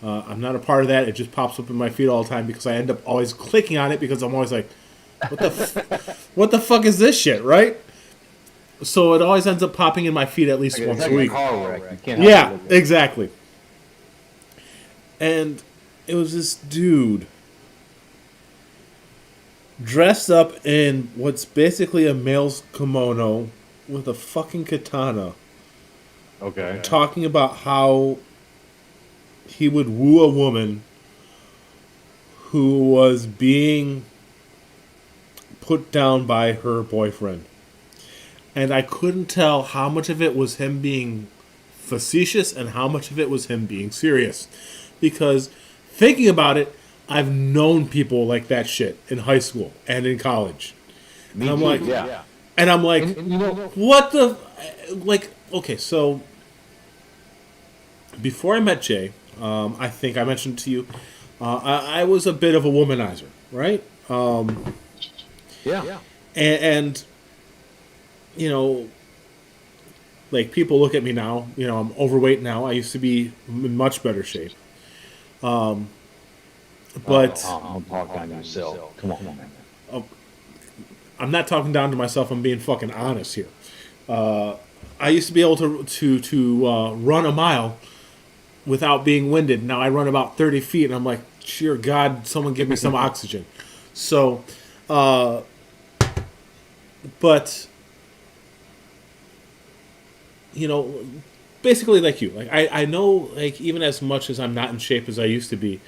Speaker 1: I'm not a part of that. It just pops up in my feed all the time because I end up always clicking on it because I'm always like, what the fuck is this shit, right? So it always ends up popping in my feed at least once a week. Yeah, exactly. And it was this dude dressed up in what's basically a male's kimono with a fucking katana.
Speaker 2: Okay.
Speaker 1: Talking about how he would woo a woman who was being put down by her boyfriend. And I couldn't tell how much of it was him being facetious and how much of it was him being serious. Because thinking about it, I've known people like that shit in high school and in college.
Speaker 2: Me
Speaker 1: and I'm
Speaker 2: too,
Speaker 1: like,
Speaker 2: yeah.
Speaker 1: And I'm like,
Speaker 2: And you know,
Speaker 1: what the, like, okay, so before I met Jay, I think I mentioned to you, I was a bit of a womanizer, right?
Speaker 2: yeah.
Speaker 1: And you know, like people look at me now, you know, I'm overweight now. I used to be in much better shape. But
Speaker 2: I'll talk down yourself. Come on, man.
Speaker 1: I'm not talking down to myself. I'm being fucking honest here. I used to be able to run a mile without being winded. Now I run about 30 feet, and I'm like, dear God, someone give me some oxygen. So, but you know, basically like you. Like I know, like even as much as I'm not in shape as I used to be,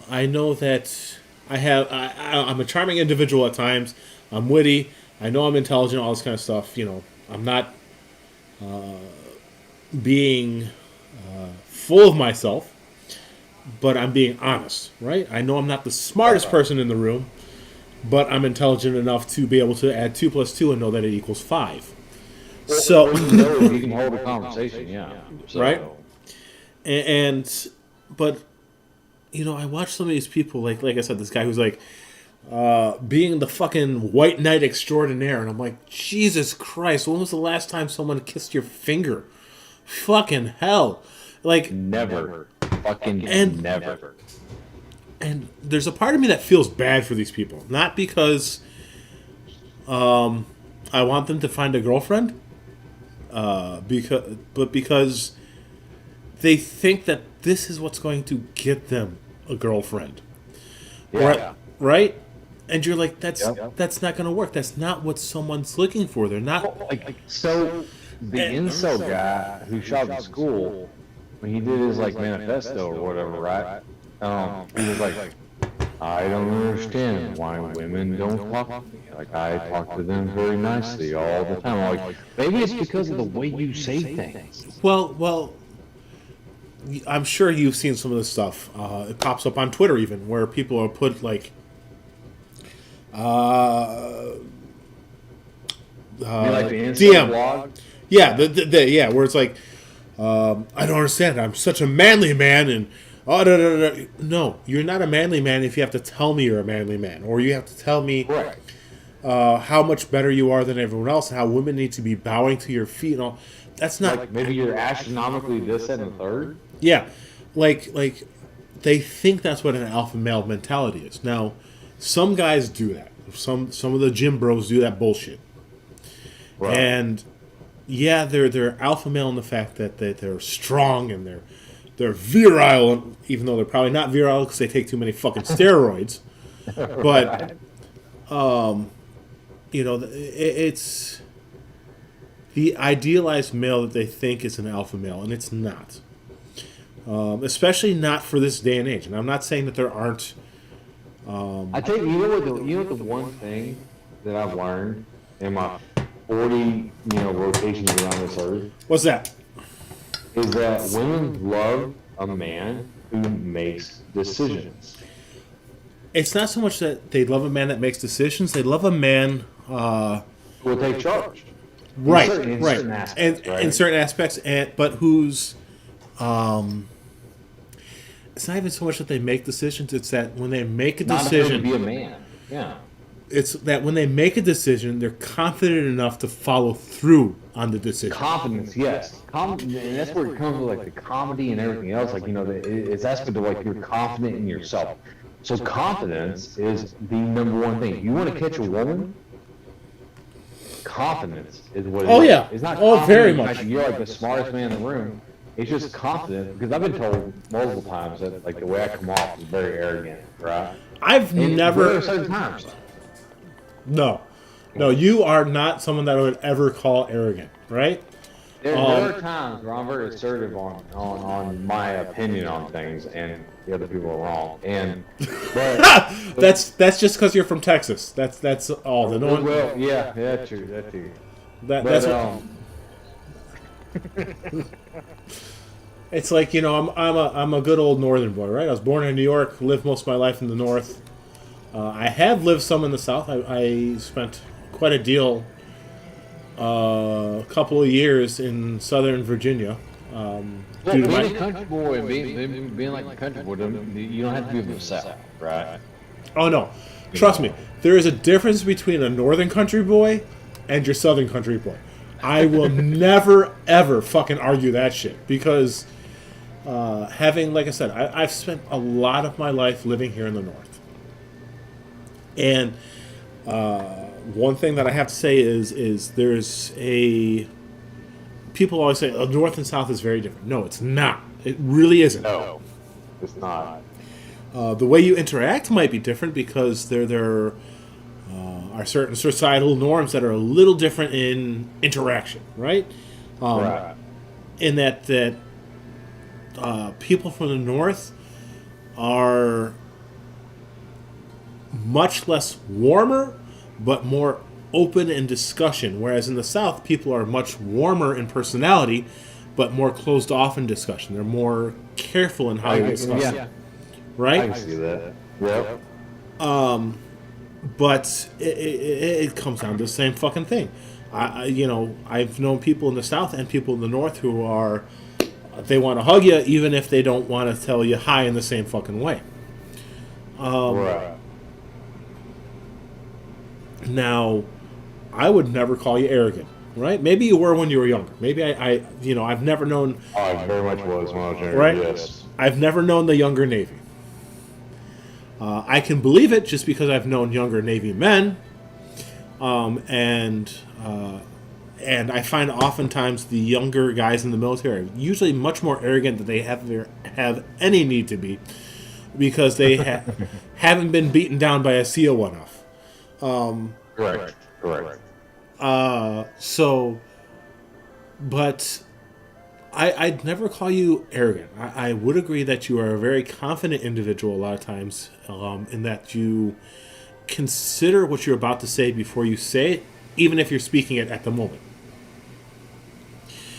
Speaker 1: I know that I'm a charming individual at times. I'm witty. I know I'm intelligent. All this kind of stuff. You know, I'm not being full of myself, but I'm being honest, right? I know I'm not the smartest person in the room, but I'm intelligent enough to be able to add 2 plus 2 and know that it equals 5. So,
Speaker 2: you can hold a conversation, yeah. So,
Speaker 1: right? And but you know, I watch some of these people, like I said, this guy who's like being the fucking white knight extraordinaire, and I'm like, Jesus Christ, when was the last time someone kissed your finger? Fucking hell. Like,
Speaker 2: never. Fucking
Speaker 1: And-
Speaker 2: never.
Speaker 1: and there's a part of me that feels bad for these people. Not because I want them to find a girlfriend, because they think that this is what's going to get them a girlfriend.
Speaker 2: Yeah.
Speaker 1: Right? And you're like, that's
Speaker 2: Yep.
Speaker 1: that's not going to work. That's not what someone's looking for. They're not.
Speaker 2: So the
Speaker 1: And-
Speaker 2: incel guy who shot at school, when he did his like manifesto or whatever, right? He was like, I don't understand why women don't talk to me. Like I talk to them very nicely all the time. I'm like, maybe it's because of the way you say things.
Speaker 1: Well, I'm sure you've seen some of this stuff. It pops up on Twitter even, where people are put like,
Speaker 2: You mean like the incel
Speaker 1: DM.
Speaker 2: blog?
Speaker 1: Yeah, yeah, where it's like, I don't understand. I'm such a manly man, and no, you're not a manly man if you have to tell me you're a manly man, or you have to tell me
Speaker 2: Right.
Speaker 1: how much better you are than everyone else, and how women need to be bowing to your feet and all. That's not.
Speaker 2: Like maybe you're astronomically this, that, and the third.
Speaker 1: Yeah, like they think that's what an alpha male mentality is. Now, some guys do that. Some of the gym bros do that bullshit.
Speaker 2: Right.
Speaker 1: And yeah, they're alpha male in the fact that they're strong and they're virile, even though they're probably not virile because they take too many fucking steroids. But you know, it's the idealized male that they think is an alpha male, and it's not. Especially not for this day and age. And I'm not saying that there aren't.
Speaker 2: I tell you, you know what the one thing that I've learned in my 40 rotations around this earth
Speaker 1: What's that?
Speaker 2: is that women love a man who makes decisions.
Speaker 1: It's not so much that they love a man that makes decisions. They love a man.
Speaker 2: Will take charge.
Speaker 1: Right,
Speaker 2: certain
Speaker 1: right,
Speaker 2: aspects,
Speaker 1: and
Speaker 2: right?
Speaker 1: in certain aspects, but who's, it's not even so much that they make decisions. It's that when they make a
Speaker 2: Not
Speaker 1: decision,
Speaker 2: to be a man. Yeah.
Speaker 1: it's that when they make a decision, they're confident enough to follow through on the decision.
Speaker 2: Confidence, yes. And that's where it comes with like the comedy and everything else. Like it's aspect of like you're confident in yourself. So confidence is the number one thing. You want to catch a woman? Confidence is what it is.
Speaker 1: Oh, yeah.
Speaker 2: It's not
Speaker 1: Oh,
Speaker 2: confidence
Speaker 1: very
Speaker 2: because
Speaker 1: much.
Speaker 2: you're like the smartest man in the room. It's just confident because I've been told multiple times that like the way I come off is very arrogant, right?
Speaker 1: I've
Speaker 2: And there are
Speaker 1: never.
Speaker 2: certain times.
Speaker 1: No, you are not someone that I would ever call arrogant, right?
Speaker 2: There are times where I'm very assertive on my opinion on things, and the other people are wrong. But
Speaker 1: That's just because you're from Texas. That's all. The no one,
Speaker 2: well, yeah, that's true. That too.
Speaker 1: that's
Speaker 2: But
Speaker 1: what, it's like, you know, I'm a good old northern boy, right? I was born in New York, lived most of my life in the north. I have lived some in the south. I spent quite a deal, a couple of years in Southern Virginia. Due to
Speaker 2: being
Speaker 1: my,
Speaker 2: a country boy and being like a country boy, you don't have to be from the south, right?
Speaker 1: oh no, trust me, there is a difference between a northern country boy and your southern country boy. I will never ever fucking argue that shit because having, like I said, I've spent a lot of my life living here in the north. And one thing that I have to say is there's a... People always say, oh, north and south is very different. No, it's not. It really isn't.
Speaker 2: No, it's not.
Speaker 1: The way you interact might be different because there are certain societal norms that are a little different in interaction, right?
Speaker 2: Right.
Speaker 1: In that people from the North are much less warmer, but more open in discussion. Whereas in the South, people are much warmer in personality, but more closed off in discussion. They're more careful in how they discuss it.
Speaker 2: Yeah. I
Speaker 1: Right?
Speaker 2: can see that. Yep.
Speaker 1: But it comes down to the same fucking thing. I've known people in the South and people in the North who are, they want to hug you even if they don't want to tell you hi in the same fucking way.
Speaker 2: Right.
Speaker 1: Now, I would never call you arrogant, right? Maybe you were when you were younger. Maybe I've never known,
Speaker 2: Oh, I very much was when I was younger.
Speaker 1: right?
Speaker 2: Yes.
Speaker 1: I've never known the younger Navy. I can believe it just because I've known younger Navy men, and I find oftentimes the younger guys in the military are usually much more arrogant than they have any need to be, because they haven't been beaten down by a SEAL enough.
Speaker 2: Correct.
Speaker 1: But I'd never call you arrogant. I would agree that you are a very confident individual a lot of times, in that you consider what you're about to say before you say it, even if you're speaking it at the moment.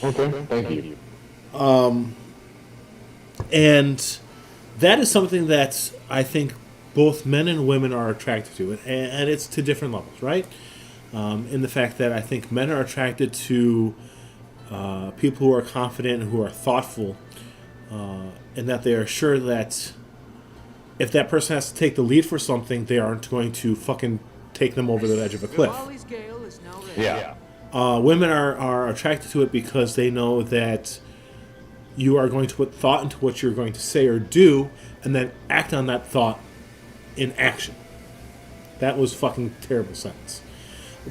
Speaker 2: Okay. Thank you.
Speaker 1: And that is something that I think both men and women are attracted to, and it's to different levels, right? In the fact that I think men are attracted to people who are confident and who are thoughtful, and that they are sure that if that person has to take the lead for something, they aren't going to fucking take them over the edge of a cliff.
Speaker 2: Yeah.
Speaker 1: Women are attracted to it because they know that you are going to put thought into what you're going to say or do, and then act on that thought in action. That was fucking terrible sentence.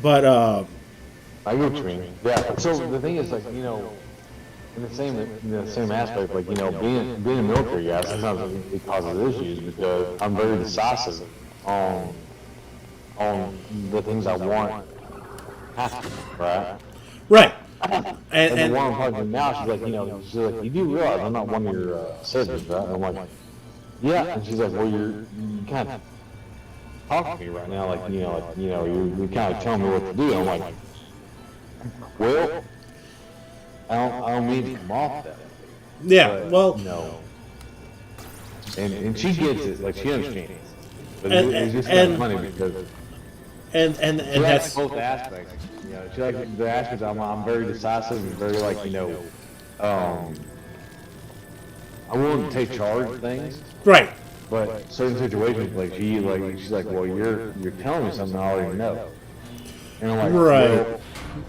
Speaker 1: But
Speaker 2: I get what you mean. Yeah. So the thing is, like, you know, in the same aspect, like, you know, being a military guy, sometimes it causes issues because I'm very decisive on the things I want happen, right?
Speaker 1: right,
Speaker 2: And the
Speaker 1: and
Speaker 2: one I'm talking to now, she's like, you know, you do realize I'm not one of your surgeons, right? And I'm like, yeah. And she's like, well, you kind of talk to me right now, like, you're kind of telling me what to do. I'm like, well, I don't mean to come off that.
Speaker 1: yeah,
Speaker 2: But,
Speaker 1: well,
Speaker 2: you know, and she gets it, like, she understands. But
Speaker 1: And-
Speaker 2: it's just
Speaker 1: and-
Speaker 2: kind of funny because
Speaker 1: and
Speaker 2: she likes
Speaker 1: that's
Speaker 2: both aspects. You know, she likes the aspects I'm very decisive and very, like, you know, I'm willing to take charge of things.
Speaker 1: right.
Speaker 2: But certain situations, like she's like, well, you're telling me something I already know, and I'm like,
Speaker 1: Right.
Speaker 2: well,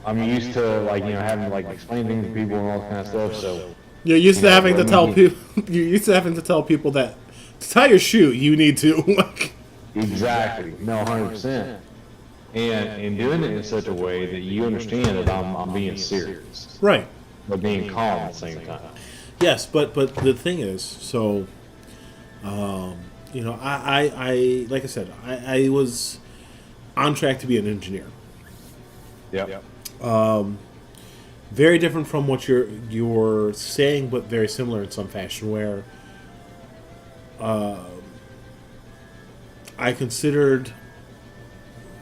Speaker 2: I'm used to, like, you know, having to, like, explain things to people and all that kind of stuff. So
Speaker 1: You're used to
Speaker 2: Yeah,
Speaker 1: having to
Speaker 2: let
Speaker 1: tell
Speaker 2: me-
Speaker 1: people. You're used to having to tell people that to tie your shoe, you need to.
Speaker 2: exactly, no, 100%, and doing it in such a way that you understand that I'm being serious,
Speaker 1: right.
Speaker 2: but being calm at the same time.
Speaker 1: Yes, but the thing is, so, I like I said, I was on track to be an engineer.
Speaker 2: Yep.
Speaker 1: Very different from what you're saying, but very similar in some fashion. Where I considered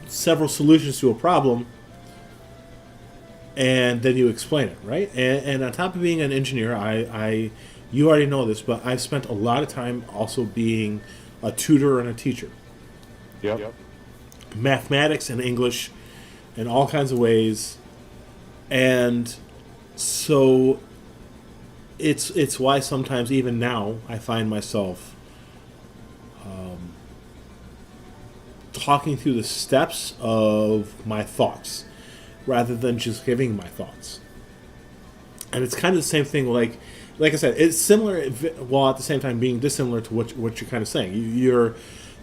Speaker 1: several solutions to a problem, and then you explain it, right? And on top of being an engineer, you already know this, but I've spent a lot of time also being a tutor and a teacher.
Speaker 2: Yep.
Speaker 1: Mathematics and English in all kinds of ways. And so it's why sometimes even now I find myself talking through the steps of my thoughts rather than just giving my thoughts. And it's kind of the same thing, like I said, it's similar while at the same time being dissimilar to what you're kind of saying. You're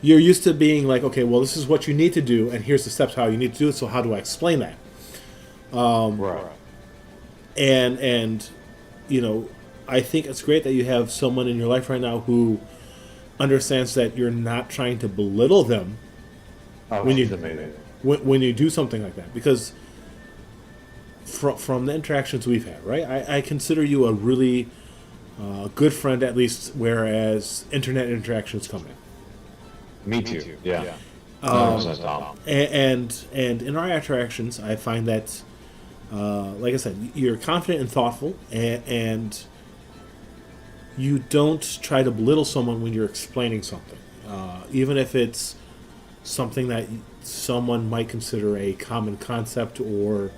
Speaker 1: used to being like, okay, well, this is what you need to do, and here's the steps how you need to do it, so how do I explain that?
Speaker 2: Right.
Speaker 1: And I think it's great that you have someone in your life right now who understands that you're not trying to belittle them
Speaker 2: Oh,
Speaker 1: When you-
Speaker 2: she's amazing.
Speaker 1: when you do something like that, because from the interactions we've had, right? I consider you a really good friend, at least, whereas internet interactions come in.
Speaker 2: Me too. Yeah. 100% Tom.
Speaker 1: And in our interactions, I find that, like I said, you're confident and thoughtful, and you don't try to belittle someone when you're explaining something, even if it's something that someone might consider a common concept or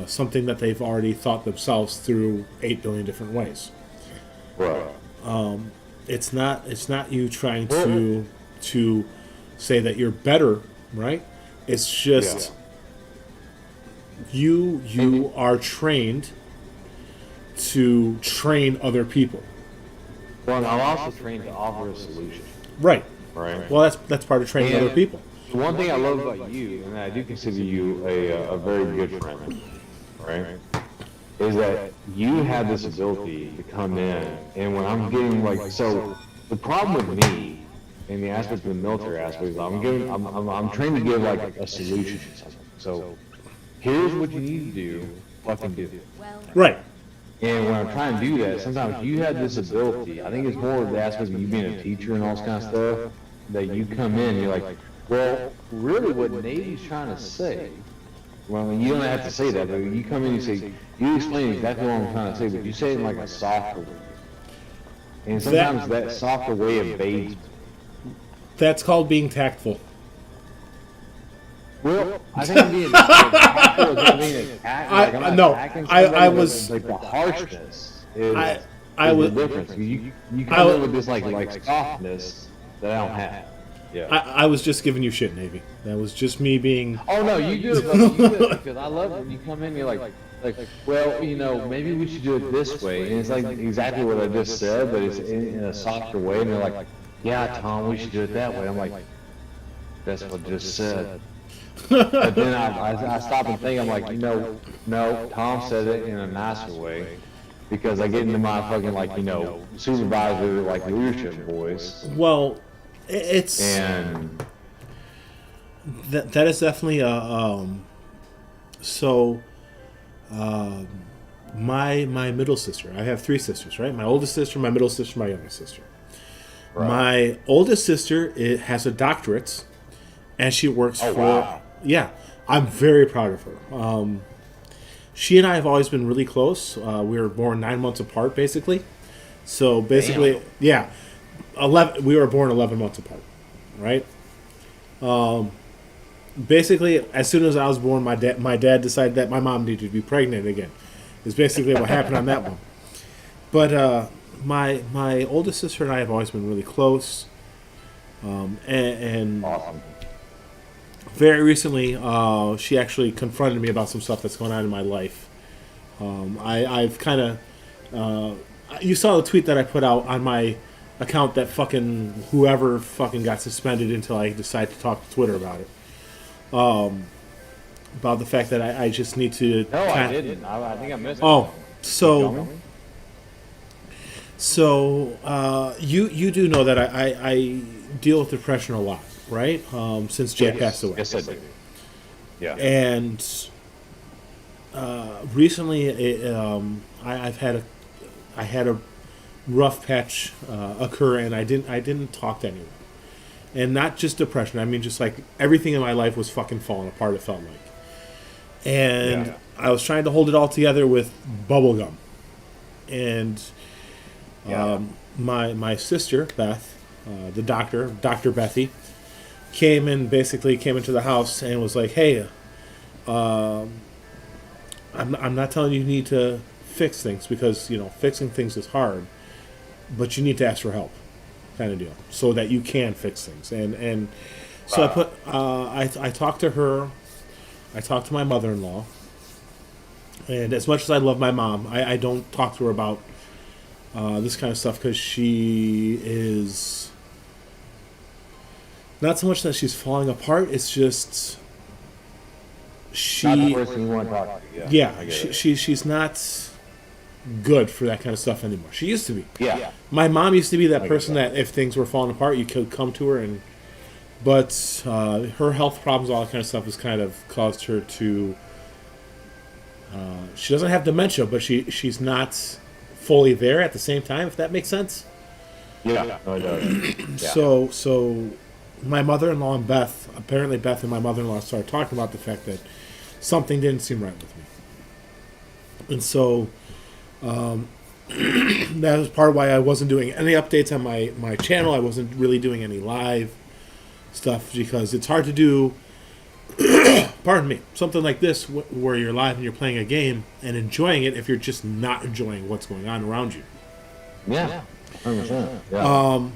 Speaker 1: something that they've already thought themselves through 8 billion different ways.
Speaker 2: Right.
Speaker 1: It's not you trying to say that you're better, right? It's just you are trained to train other people.
Speaker 2: Well, and I'm also trained to offer a solution.
Speaker 1: Right.
Speaker 2: Right.
Speaker 1: Well, that's part of training
Speaker 2: And
Speaker 1: other people.
Speaker 2: the one thing I love about you, and I do consider you a very good friend, right, is that you have this ability to come in, and when I'm getting like, so the problem with me in the aspect of the military aspect is I'm trained to give like a solution to something. So here's what you need to do, fucking do it.
Speaker 5: Well,
Speaker 1: Right.
Speaker 2: And when I'm trying to do that, sometimes you have this ability. I think it's more of the aspect of you being a teacher and all this kind of stuff, that you come in and you're like, well, really what Navy's trying to say, well, I mean, you don't have to say that, but you come in and say, you explain exactly what I'm trying to say, but you say it in like a softer way. And sometimes that softer way evades.
Speaker 1: That's called being tactful.
Speaker 2: Well, I think I'm being tactful is being attacked. Like, I'm not
Speaker 1: no,
Speaker 2: attacking
Speaker 1: I
Speaker 2: somebody, but,
Speaker 1: was-
Speaker 2: like the harshness is,
Speaker 1: I
Speaker 2: is
Speaker 1: was-
Speaker 2: the difference. You
Speaker 1: I
Speaker 2: come
Speaker 1: was-
Speaker 2: in with this like softness that I don't have. Yeah.
Speaker 1: I was just giving you shit, Navy. That was just me being.
Speaker 2: Oh no, you do it, though. You do it because I love when you come in. You're like, well, you know, maybe we should do it this way, and it's like exactly what I just said, but it's in a softer way. And they're like, yeah, Tom, we should do it that way. I'm like, that's what I just said. But then I stop and think. I'm like, no, Tom said it in a nicer way, because I get into my fucking like, supervisor like leadership voice,
Speaker 1: Well, it's
Speaker 2: and
Speaker 1: that is definitely a so my middle sister. I have 3 sisters, right? My oldest sister, my middle sister, my youngest sister.
Speaker 2: Right.
Speaker 1: My oldest sister has a doctorate, and she works for.
Speaker 2: wow.
Speaker 1: Yeah, I'm very proud of her. She and I have always been really close. We were born 9 months apart, basically. So basically,
Speaker 2: Damn.
Speaker 1: yeah, 11. We were born 11 months apart, right? Basically, as soon as I was born, my dad decided that my mom needed to be pregnant again. Is basically what happened on that one. But my oldest sister and I have always been really close. And
Speaker 2: Awesome.
Speaker 1: very recently, she actually confronted me about some stuff that's going on in my life. I've kind of... you saw the tweet that I put out on my account that fucking whoever fucking got suspended until I decided to talk to Twitter about it. About the fact that I just need to...
Speaker 2: No, I didn't. I think I missed it.
Speaker 1: Oh,
Speaker 2: Tell me.
Speaker 1: so you do know that I deal with depression a lot, right? Since Jack passed away.
Speaker 2: Yes, I do. Yeah.
Speaker 1: And recently, I had a rough patch occur, and I didn't talk to anyone, and not just depression. I mean, just like everything in my life was fucking falling apart. It felt like, and
Speaker 2: Yeah.
Speaker 1: I was trying to hold it all together with bubble gum, and my sister Beth, the doctor, Dr. Bethy, came into the house and was like, "Hey, I'm not telling you need to fix things, because fixing things is hard, but you need to ask for help," kind of deal, so that you can fix things. And so I talked to her, I talked to my mother-in-law, and as much as I love my mom, I don't talk to her about this kind of stuff, because she is not so much that she's falling apart. It's just
Speaker 2: Not the person you want to talk to. Yeah. I get it.
Speaker 1: she's not good for that kind of stuff anymore. She used to be.
Speaker 2: Yeah.
Speaker 1: My mom used to be that
Speaker 2: get
Speaker 1: person
Speaker 2: that.
Speaker 1: that if things were falling apart, you could come to her, but her health problems, all that kind of stuff, has kind of caused her to
Speaker 6: She doesn't have dementia, but she's not fully there at the same time, if that makes sense.
Speaker 2: Yeah. No, it does. Yeah.
Speaker 6: So my mother-in-law and apparently Beth and my mother-in-law started talking about the fact that something didn't seem right with me. And so that was part of why I wasn't doing any updates on my channel. I wasn't really doing any live stuff because it's hard to do, pardon me, something like this where you're live and you're playing a game and enjoying it if you're just not enjoying what's going on around you.
Speaker 2: Yeah. 100%. Yeah.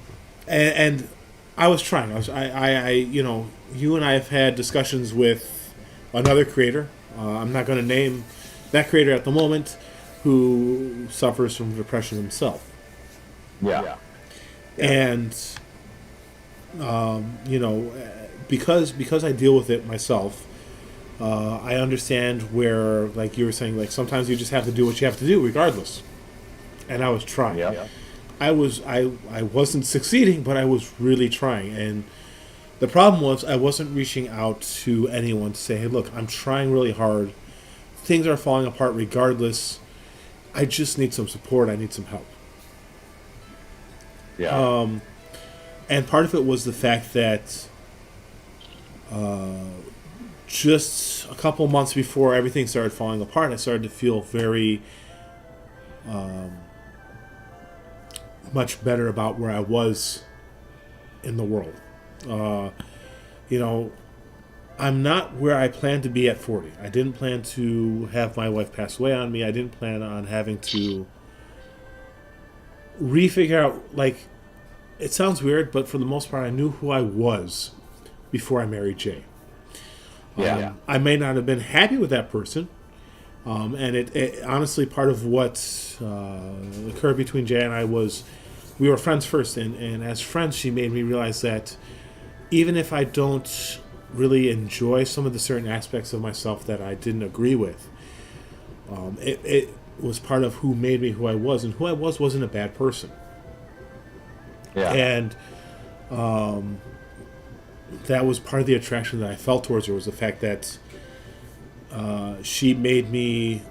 Speaker 6: And I was trying. I you and I have had discussions with another creator. I'm not going to name that creator at the moment, who suffers from depression himself.
Speaker 2: Yeah.
Speaker 6: And because I deal with it myself, I understand where, like you were saying, like sometimes you just have to do what you have to do regardless. And I was trying.
Speaker 2: Yeah.
Speaker 6: I wasn't succeeding, but I was really trying. And the problem was I wasn't reaching out to anyone to say, hey, look, I'm trying really hard. Things are falling apart regardless. I just need some support. I need some help.
Speaker 2: Yeah.
Speaker 6: And part of it was the fact that just a couple months before everything started falling apart, I started to feel very much better about where I was in the world. I'm not where I planned to be at 40. I didn't plan to have my wife pass away on me. I didn't plan on having to refigure out, like, it sounds weird, but for the most part, I knew who I was before I married Jay.
Speaker 2: Yeah.
Speaker 6: I may not have been happy with that person. And it honestly, part of what occurred between Jay and I was we were friends first. And as friends, she made me realize that even if I don't really enjoy some of the certain aspects of myself that I didn't agree with, it was part of who made me who I was. And who I was wasn't a bad person.
Speaker 2: Yeah.
Speaker 6: And that was part of the attraction that I felt towards her, was the fact that she made me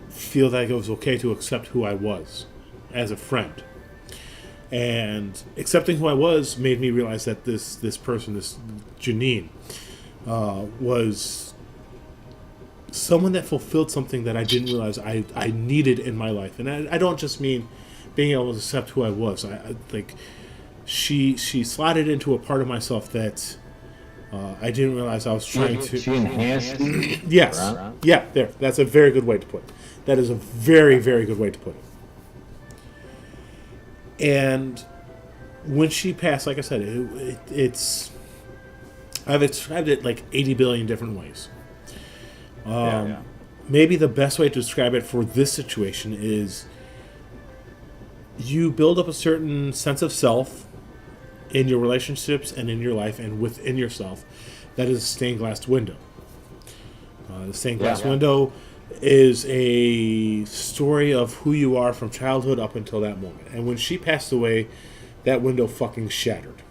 Speaker 6: feel that it was okay to accept who I was as a friend. And accepting who I was made me realize that this person, this Janine, was someone that fulfilled something that I didn't realize I needed in my life. And I don't just mean being able to accept who I was. I think she slotted into a part of myself that I didn't realize I was trying to.
Speaker 2: She enhanced you?
Speaker 6: Yes.
Speaker 2: Right?
Speaker 6: Yeah, there. That's a very good way to put it. That is a very, very good way to put it. And when she passed, like I said, it's I've described it like 80 billion different ways. Maybe the best way to describe it for this situation is you build up a certain sense of self in your relationships and in your life and within yourself that is a stained glass window. The stained glass window is a story of who you are from childhood up until that moment. And when she passed away, that window fucking shattered.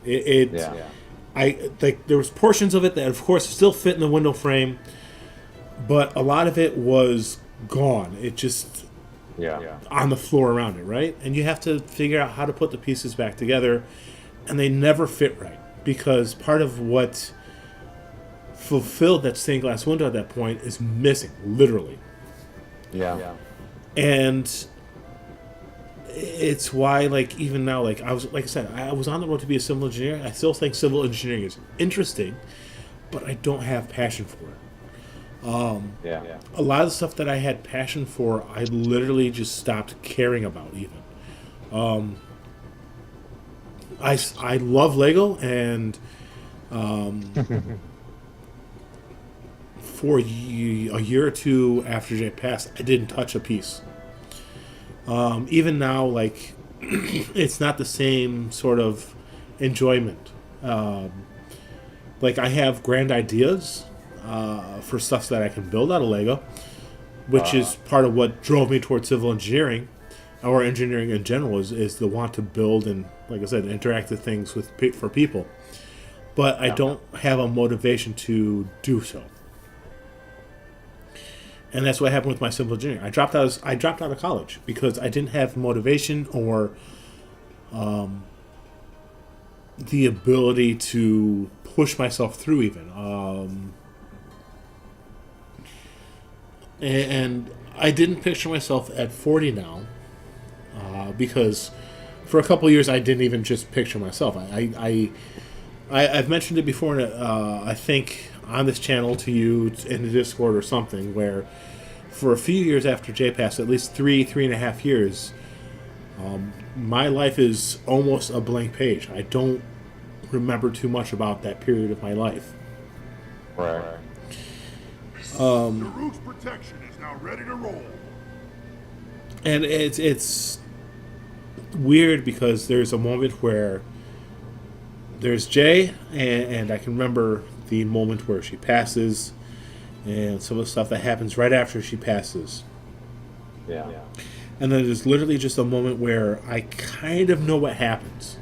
Speaker 6: I like there was portions of it that of course still fit in the window frame, but a lot of it was gone. It just on the floor around it, right? And you have to figure out how to put the pieces back together, and they never fit right, because part of what fulfilled that stained glass window at that point is missing, literally. And it's why, like, even now, like I said, I was on the road to be a civil engineer. I still think civil engineering is interesting, but I don't have passion for it. A lot of the stuff that I had passion for, I literally just stopped caring about even. I love Lego, and for a year or two after Jay passed, I didn't touch a piece. Even now, like, it's not the same sort of enjoyment. Like, I have grand ideas for stuff that I can build out of Lego, which is part of what drove me towards civil engineering, or engineering in general, is the want to build and, like I said, interact with things for people. But I don't have a motivation to do so. And that's what happened with my simple engineering. I dropped out of college because I didn't have motivation or the ability to push myself through even. And I didn't picture myself at 40 now because for a couple of years I didn't even just picture myself. I've mentioned it before, I think, on this channel to you in the Discord or something, where for a few years after Jay passed, at least 3.5 years, my life is almost a blank page. I don't remember too much about that period of my life.
Speaker 2: Right.
Speaker 7: The root's protection is now ready to roll.
Speaker 6: And it's weird because there's a moment where there's Jay, and I can remember the moment where she passes and some of the stuff that happens right after she passes.
Speaker 2: Yeah.
Speaker 6: And then there's literally just a moment where I kind of know what happens.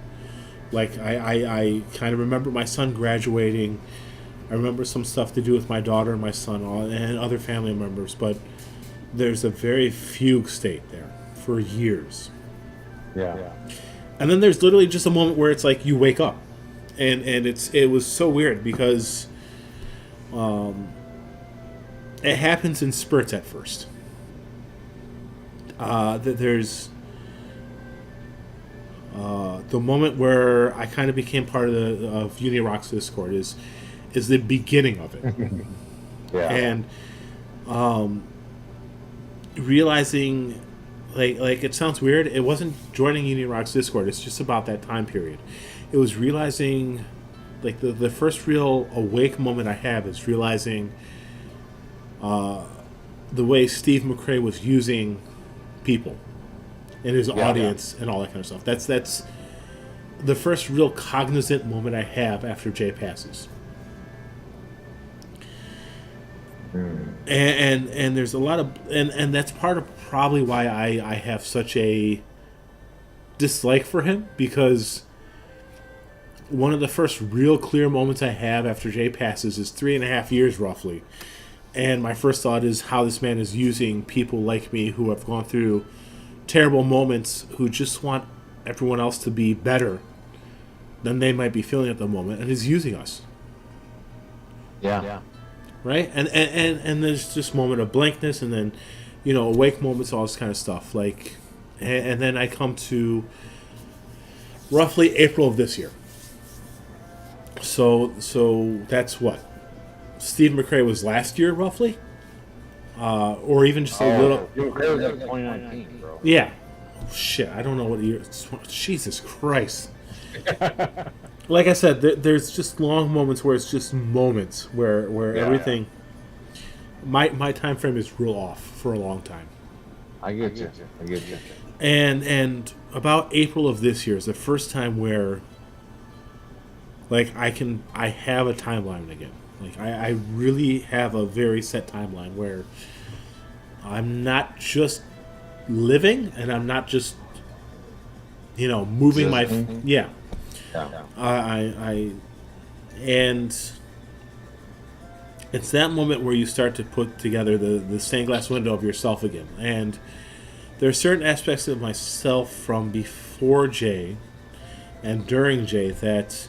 Speaker 6: Like, I kind of remember my son graduating. I remember some stuff to do with my daughter and my son and other family members, but there's a very fugue state there for years.
Speaker 2: Yeah.
Speaker 6: And then there's literally just a moment where it's like you wake up. And it was so weird because it happens in spurts at first. There's the moment where I kind of became part of Unirock's Discord is the beginning of it.
Speaker 2: Yeah.
Speaker 6: And realizing, like it sounds weird, it wasn't joining Unirock's Discord, it's just about that time period. It was realizing, like, the first real awake moment I have is realizing the way Steve McRae was using people in his audience and all that kind of stuff. That's the first real cognizant moment I have after Jay passes. And there's a lot of and that's part of probably why I have such a dislike for him, because one of the first real clear moments I have after Jay passes is 3.5 years roughly, and my first thought is how this man is using people like me who have gone through terrible moments, who just want everyone else to be better than they might be feeling at the moment, and is using us.
Speaker 2: Yeah.
Speaker 6: Right? And there's this moment of blankness, and then, awake moments, all this kind of stuff. Like, and then I come to roughly April of this year. So that's what? Steve McRae was last year, roughly? Or even just a little...
Speaker 2: It was like 2019, bro.
Speaker 6: Yeah. Oh, shit, I don't know what year... Jesus Christ. Like I said, there's just long moments where it's just moments where everything... My time frame is real off for a long time.
Speaker 2: I get you.
Speaker 6: And about April of this year is the first time where, like, I have a timeline again. Like, I really have a very set timeline where I'm not just living, and I'm not just, moving my... Yeah. And it's that moment where you start to put together the stained glass window of yourself again. And there are certain aspects of myself from before Jay and during Jay that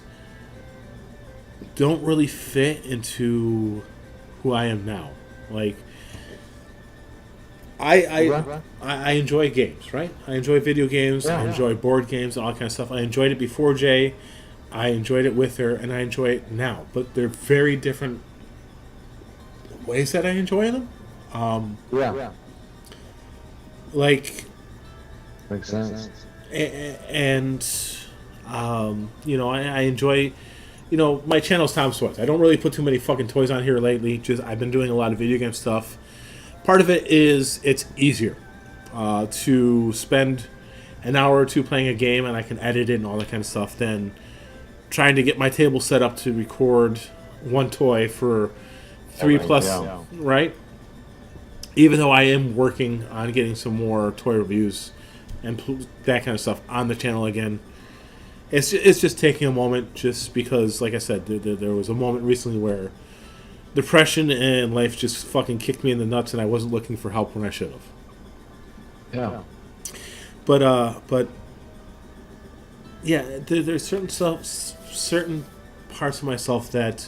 Speaker 6: don't really fit into who I am now. Like, I enjoy games, right? I enjoy video games. I enjoy board games and all that kind of stuff. I enjoyed it before Jay. I enjoyed it with her, and I enjoy it now. But they're very different ways that I enjoy them. Like,
Speaker 2: makes sense.
Speaker 6: And I enjoy. My channel's Tom's Toys. I don't really put too many fucking toys on here lately. Just I've been doing a lot of video game stuff. Part of it is it's easier to spend an hour or two playing a game, and I can edit it and all that kind of stuff, than trying to get my table set up to record one toy for 3+, right? Even though I am working on getting some more toy reviews and that kind of stuff on the channel again. It's just taking a moment, just because, like I said, there was a moment recently where depression and life just fucking kicked me in the nuts, and I wasn't looking for help when I should have.
Speaker 2: Yeah.
Speaker 6: But yeah, there's certain parts of myself that,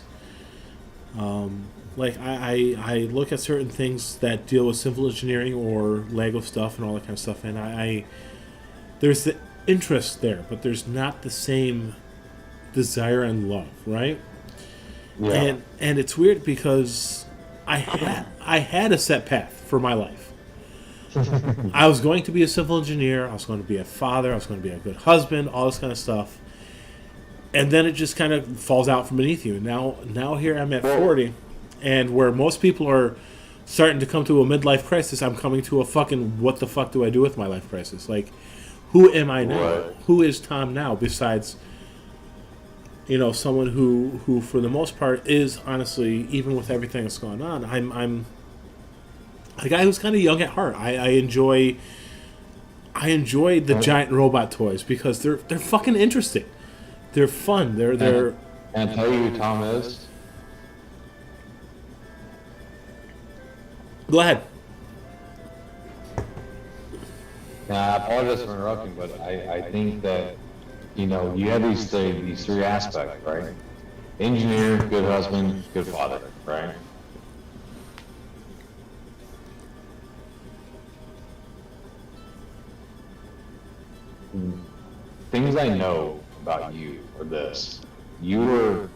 Speaker 6: like I look at certain things that deal with civil engineering or Lego stuff and all that kind of stuff, and I there's the interest there, but there's not the same desire and love, right?
Speaker 2: Yeah.
Speaker 6: And it's weird because I had a set path for my life. I was going to be a civil engineer. I was going to be a father. I was going to be a good husband. All this kind of stuff, and then it just kind of falls out from beneath you. Now here I'm at 40, and where most people are starting to come to a midlife crisis, I'm coming to a fucking what the fuck do I do with my life crisis? Like, who am I now?
Speaker 2: Right.
Speaker 6: Who is Tom now? Besides, someone who for the most part is honestly, even with everything that's going on, I'm a guy who's kind of young at heart. I enjoy the giant robot toys because they're fucking interesting. They're fun. They're.
Speaker 2: And I tell you who Tom is.
Speaker 6: Go ahead.
Speaker 2: Now, I apologize for interrupting, but I think that you have these three aspects, right? Engineer, good husband, good father, right? Things I know about you are this. You were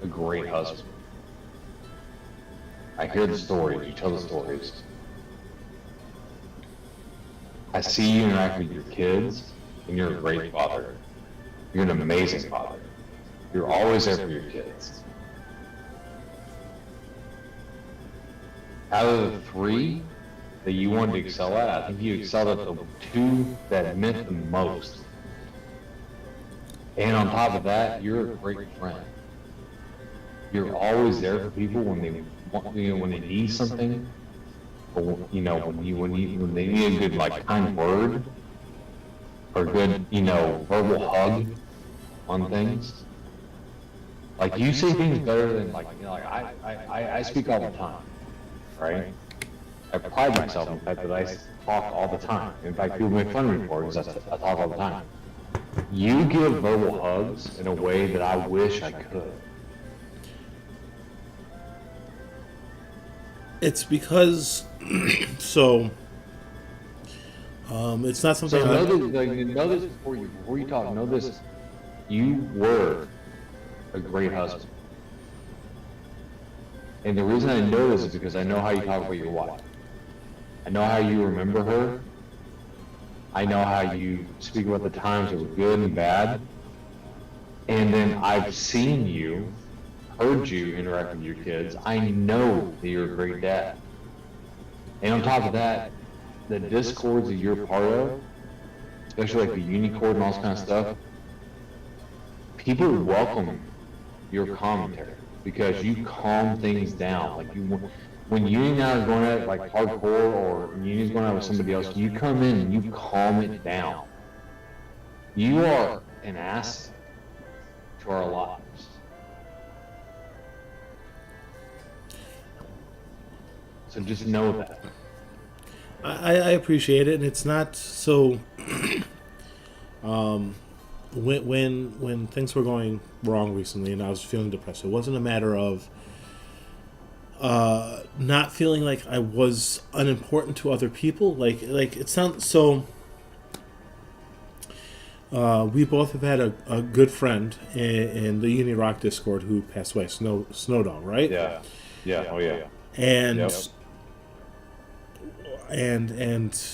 Speaker 2: a great husband. I hear the stories, you tell the stories. I see you interact with your kids, and you're a great father. You're an amazing father. You're always there for your kids. Out of the three that you wanted to excel at, I think you excelled at the two that meant the most. And on top of that, you're a great friend. You're always there for people when they want, when they need something, or when they need a good kind word, or a good verbal hug on things. Like you say things better than I speak all the time, right? I pride myself in the fact that I talk all the time. In fact, people make fun of me for it because I talk all the time. You give verbal hugs in a way that I wish I could.
Speaker 6: It's because it's not something.
Speaker 2: So know this before you talk. Know this. You were a great husband, and the reason I know this is because I know how you talk about your wife. I know how you remember her. I know how you speak about the times that were good and bad. And then I've seen you, heard you interact with your kids. I know that you're a great dad. And on top of that, the discords that you're part of, especially like the unicord and all this kind of stuff, people welcome your commentary because you calm things down. Like when you and I are going at it like hardcore, or you're going at it with somebody else, you come in and you calm it down. You are an asset to our lives. So just know that.
Speaker 6: I appreciate it, and it's not so. When things were going wrong recently, and I was feeling depressed, it wasn't a matter of not feeling like I was unimportant to other people. Like it sounds so. We both have had a good friend in the Uni Rock Discord who passed away, Snowdog, right?
Speaker 2: Yeah. Yeah. Oh yeah.
Speaker 6: And
Speaker 2: Yep.
Speaker 6: and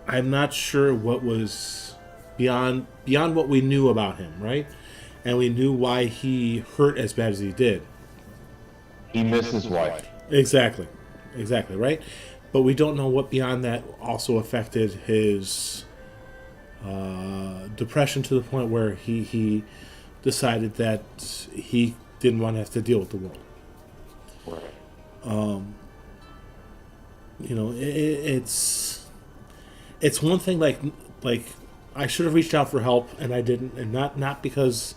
Speaker 6: I'm not sure what was beyond what we knew about him, right? And we knew why he hurt as bad as he did.
Speaker 2: He missed his wife.
Speaker 6: Exactly, right? But we don't know what beyond that also affected his depression to the point where he decided that he didn't want to have to deal with the world.
Speaker 2: Right.
Speaker 6: It's one thing like I should have reached out for help and I didn't, and not because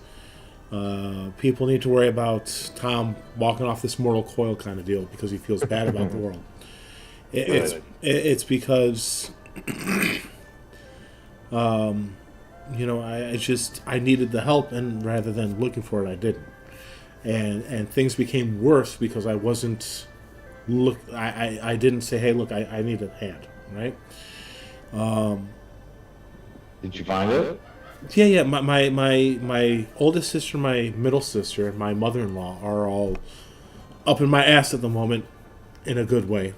Speaker 6: People need to worry about Tom walking off this mortal coil kind of deal because he feels bad about the world. It's because, I needed the help, and rather than looking for it, I didn't. And things became worse because I wasn't I didn't say, hey, look, I need a hand, right?
Speaker 2: Did you find it?
Speaker 6: Yeah. My oldest sister, my middle sister, and my mother-in-law are all up in my ass at the moment, in a good way.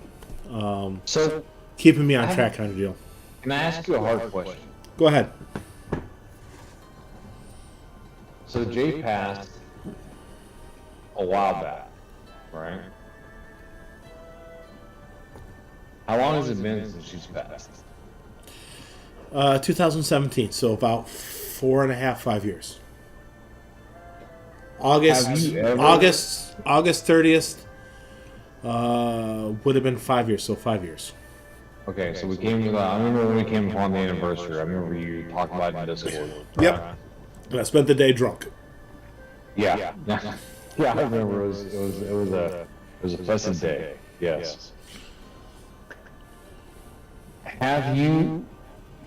Speaker 2: So,
Speaker 6: Keeping me on track, kind of deal.
Speaker 2: can I ask you a hard question?
Speaker 6: Go ahead.
Speaker 2: So Jay passed a while back, right? How long has it been since she's passed?
Speaker 6: 2017, so about 4.5, 5 years. August
Speaker 2: Have you ever-
Speaker 6: August 30th would have been 5 years, so 5 years.
Speaker 2: Okay, so we came to I remember when we came upon the anniversary. I remember you talked about it in Discord.
Speaker 6: Yep. And I spent the day drunk.
Speaker 2: Yeah. Yeah, I remember it was a pleasant day. Yes. Have you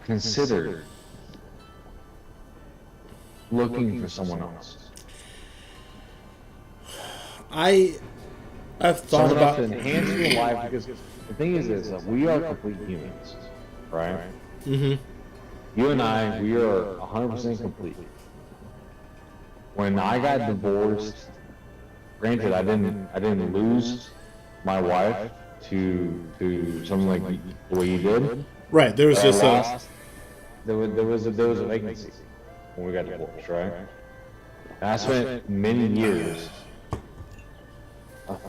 Speaker 2: considered looking for someone else?
Speaker 6: I've thought
Speaker 2: Someone else
Speaker 6: about
Speaker 2: to enhance your life, because the thing is this, we are complete humans, right?
Speaker 6: Mhm.
Speaker 2: You and I, we are 100% complete. When I got divorced, granted, I didn't lose my wife to something like the way you did.
Speaker 6: Right, there was
Speaker 2: But I
Speaker 6: just
Speaker 2: lost- there was a vacancy when we got divorced, right? And I spent many years.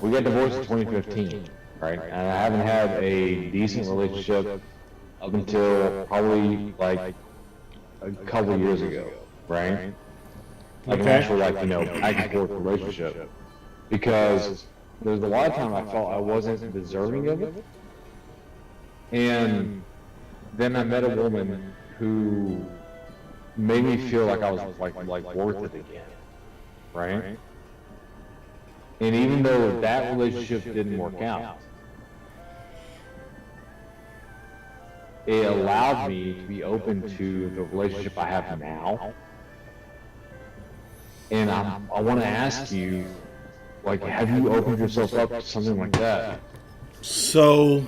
Speaker 2: We got divorced in 2015, right? And I haven't had a decent relationship up until probably like a couple years ago, right? Like an
Speaker 6: Okay.
Speaker 2: actual, like, back and forth relationship. Because there was a lot of time I felt I wasn't deserving of it. And then I met a woman who made me feel like I was like worth it again, right? And even though that relationship didn't work out, it allowed me to be open to the relationship I have now. And I want to ask you, like, have you opened yourself up to something like that?
Speaker 6: so.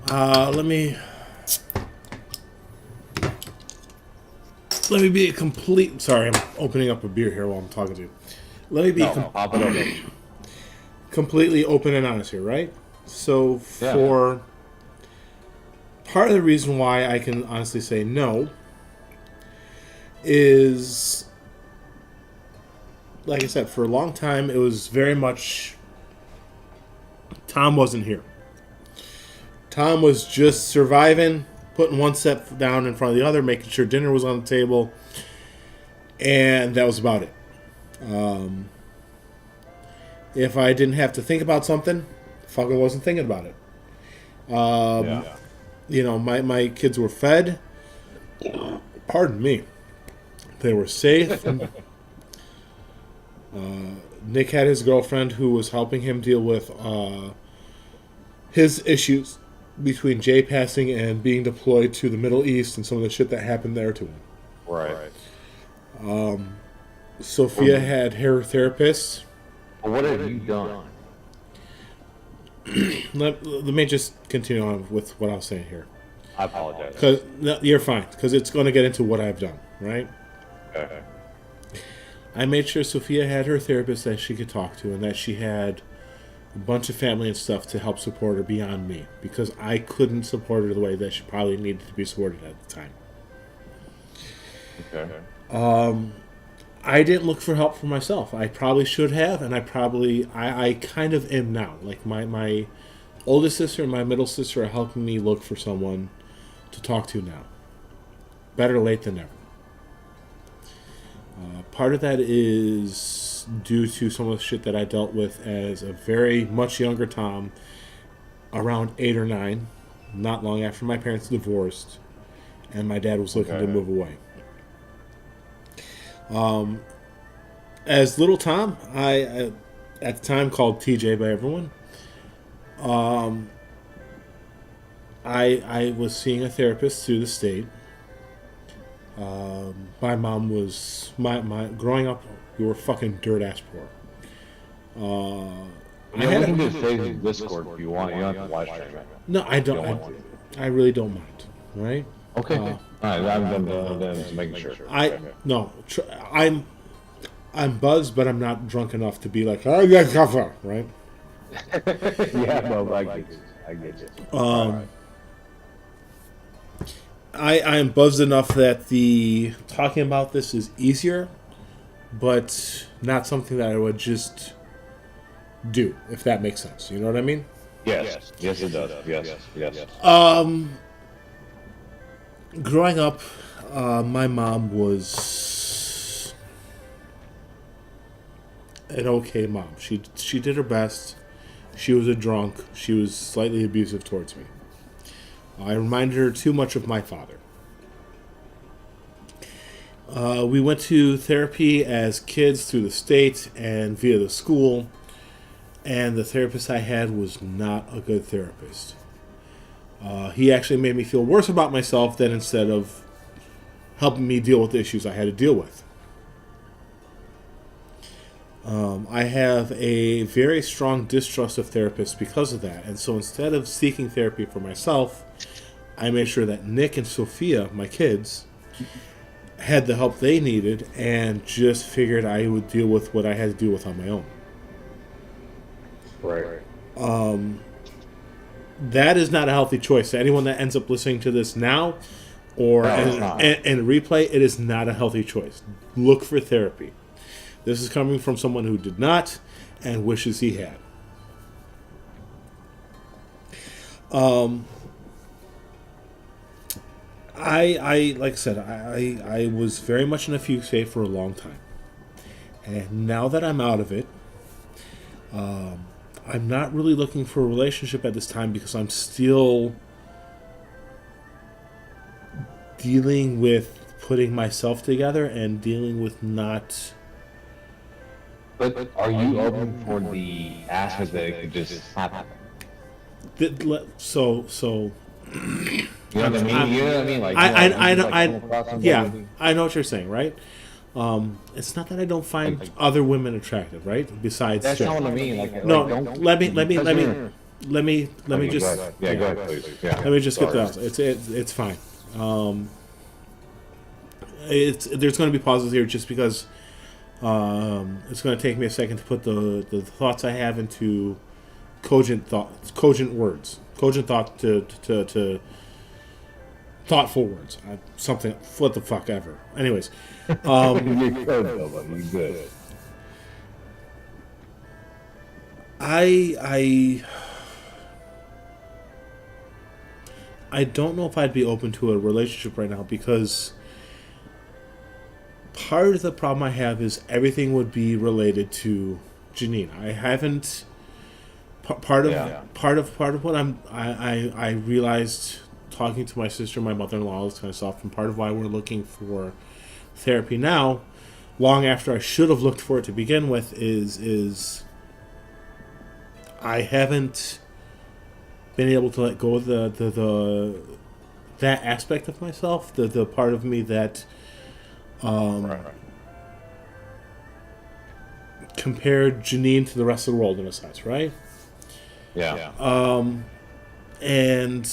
Speaker 6: Let me be a complete. Sorry, I'm opening up a beer here while I'm talking to you. Let me be
Speaker 2: Pop it up.
Speaker 6: completely open and honest here, right? So
Speaker 2: Yeah.
Speaker 6: for part of the reason why I can honestly say no is, like I said, for a long time it was very much Tom wasn't here. Tom was just surviving, putting one step down in front of the other, making sure dinner was on the table, and that was about it. If I didn't have to think about something, fucking wasn't thinking about it. My kids were fed. Pardon me. They were safe. Nick had his girlfriend who was helping him deal with his issues between Jay passing and being deployed to the Middle East and some of the shit that happened there to him.
Speaker 2: Right.
Speaker 6: Sophia had her therapist.
Speaker 2: But what have you done?
Speaker 6: Let me just continue on with what I was saying here.
Speaker 2: I apologize.
Speaker 6: No, you're fine, because it's going to get into what I've done, right?
Speaker 2: Okay.
Speaker 6: I made sure Sophia had her therapist that she could talk to, and that she had a bunch of family and stuff to help support her beyond me, because I couldn't support her the way that she probably needed to be supported at the time.
Speaker 2: Okay.
Speaker 6: I didn't look for help for myself. I probably should have, and I kind of am now. Like my oldest sister and my middle sister are helping me look for someone to talk to now. Better late than never. Part of that is due to some of the shit that I dealt with as a very much younger Tom, around 8 or 9, not long after my parents divorced, and my dad was looking to move away. As little Tom, I at the time called TJ by everyone. I was seeing a therapist through the state. My mom was my growing up. We were fucking dirt ass poor. I
Speaker 2: Yeah, we can
Speaker 6: had
Speaker 2: do Facebook Discord if you want. You don't have to live stream it.
Speaker 6: no, I don't.
Speaker 2: You don't want
Speaker 6: I really don't mind. Right?
Speaker 2: Okay. All right, I'm done just making sure.
Speaker 6: No. I'm buzzed, but I'm not drunk enough to be like, oh, yeah, cover, right?
Speaker 2: Yeah, no, I get you. I get you.
Speaker 6: Alright. I am buzzed enough that the talking about this is easier, but not something that I would just do, if that makes sense. You know what I mean?
Speaker 2: Yes, yes, it does. Yes.
Speaker 6: Growing up, my mom was an okay mom. She did her best. She was a drunk. She was slightly abusive towards me. I reminded her too much of my father. We went to therapy as kids through the state and via the school, and the therapist I had was not a good therapist. He actually made me feel worse about myself than instead of helping me deal with the issues I had to deal with. I have a very strong distrust of therapists because of that, and so instead of seeking therapy for myself, I made sure that Nick and Sophia, my kids, had the help they needed, and just figured I would deal with what I had to deal with on my own.
Speaker 2: Right.
Speaker 6: That is not a healthy choice. Anyone that ends up listening to this now or and replay, it is not a healthy choice. Look for therapy. This is coming from someone who did not and wishes he had. I like I said, I was very much in a fugue state for a long time. And now that I'm out of it, I'm not really looking for a relationship at this time because I'm still dealing with putting myself together and dealing with not...
Speaker 2: But are you open for the aspect that it could just happen?
Speaker 6: So
Speaker 2: You know what I mean? You know what I mean? Like,
Speaker 6: yeah, I know what you're saying, right? It's not that I don't find other women attractive, right? Besides,
Speaker 2: that's not what I mean. Like,
Speaker 6: no,
Speaker 2: like,
Speaker 6: let me just
Speaker 2: go ahead, please. Yeah.
Speaker 6: let me just get that. It's fine. There's going to be pauses here just because it's going to take me a second to put the thoughts I have into cogent words, cogent thought to thoughtful words. Something, what the fuck ever. Anyways,
Speaker 2: You're good, though, buddy. You're good.
Speaker 6: I don't know if I'd be open to a relationship right now because part of the problem I have is everything would be related to Janine. I haven't part of what I realized talking to my sister, my mother-in-law, all this kind of stuff, and part of why we're looking for therapy now, long after I should have looked for it to begin with, is I haven't been able to let go of the that aspect of myself, the part of me that compared Janine to the rest of the world in a sense, right?
Speaker 2: Yeah.
Speaker 6: And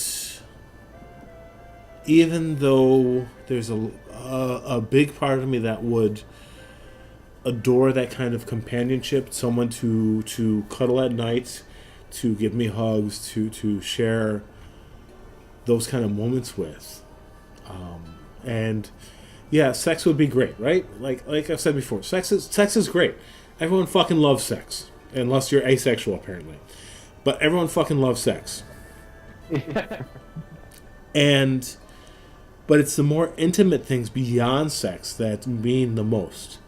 Speaker 6: even though there's a big part of me that would adore that kind of companionship, someone to cuddle at night, to give me hugs, to share those kind of moments with, and yeah, sex would be great, right? Like I've said before, sex is great. Everyone fucking loves sex, unless you're asexual apparently, but everyone fucking loves sex. But it's the more intimate things beyond sex that mean the most.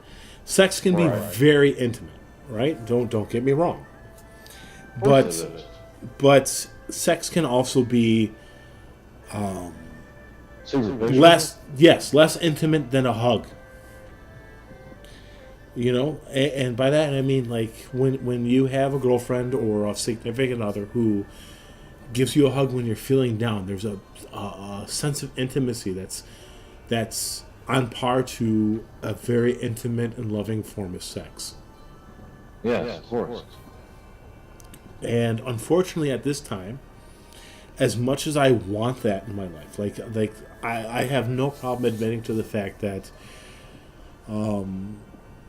Speaker 6: Sex can be very intimate, right? Don't get me wrong. But sex can also be less intimate than a hug. You know, and by that I mean like when you have a girlfriend or a significant other who gives you a hug when you're feeling down, there's a sense of intimacy that's on par to a very intimate and loving form of sex.
Speaker 2: Yes, of course.
Speaker 6: And unfortunately, at this time, as much as I want that in my life, like I have no problem admitting to the fact that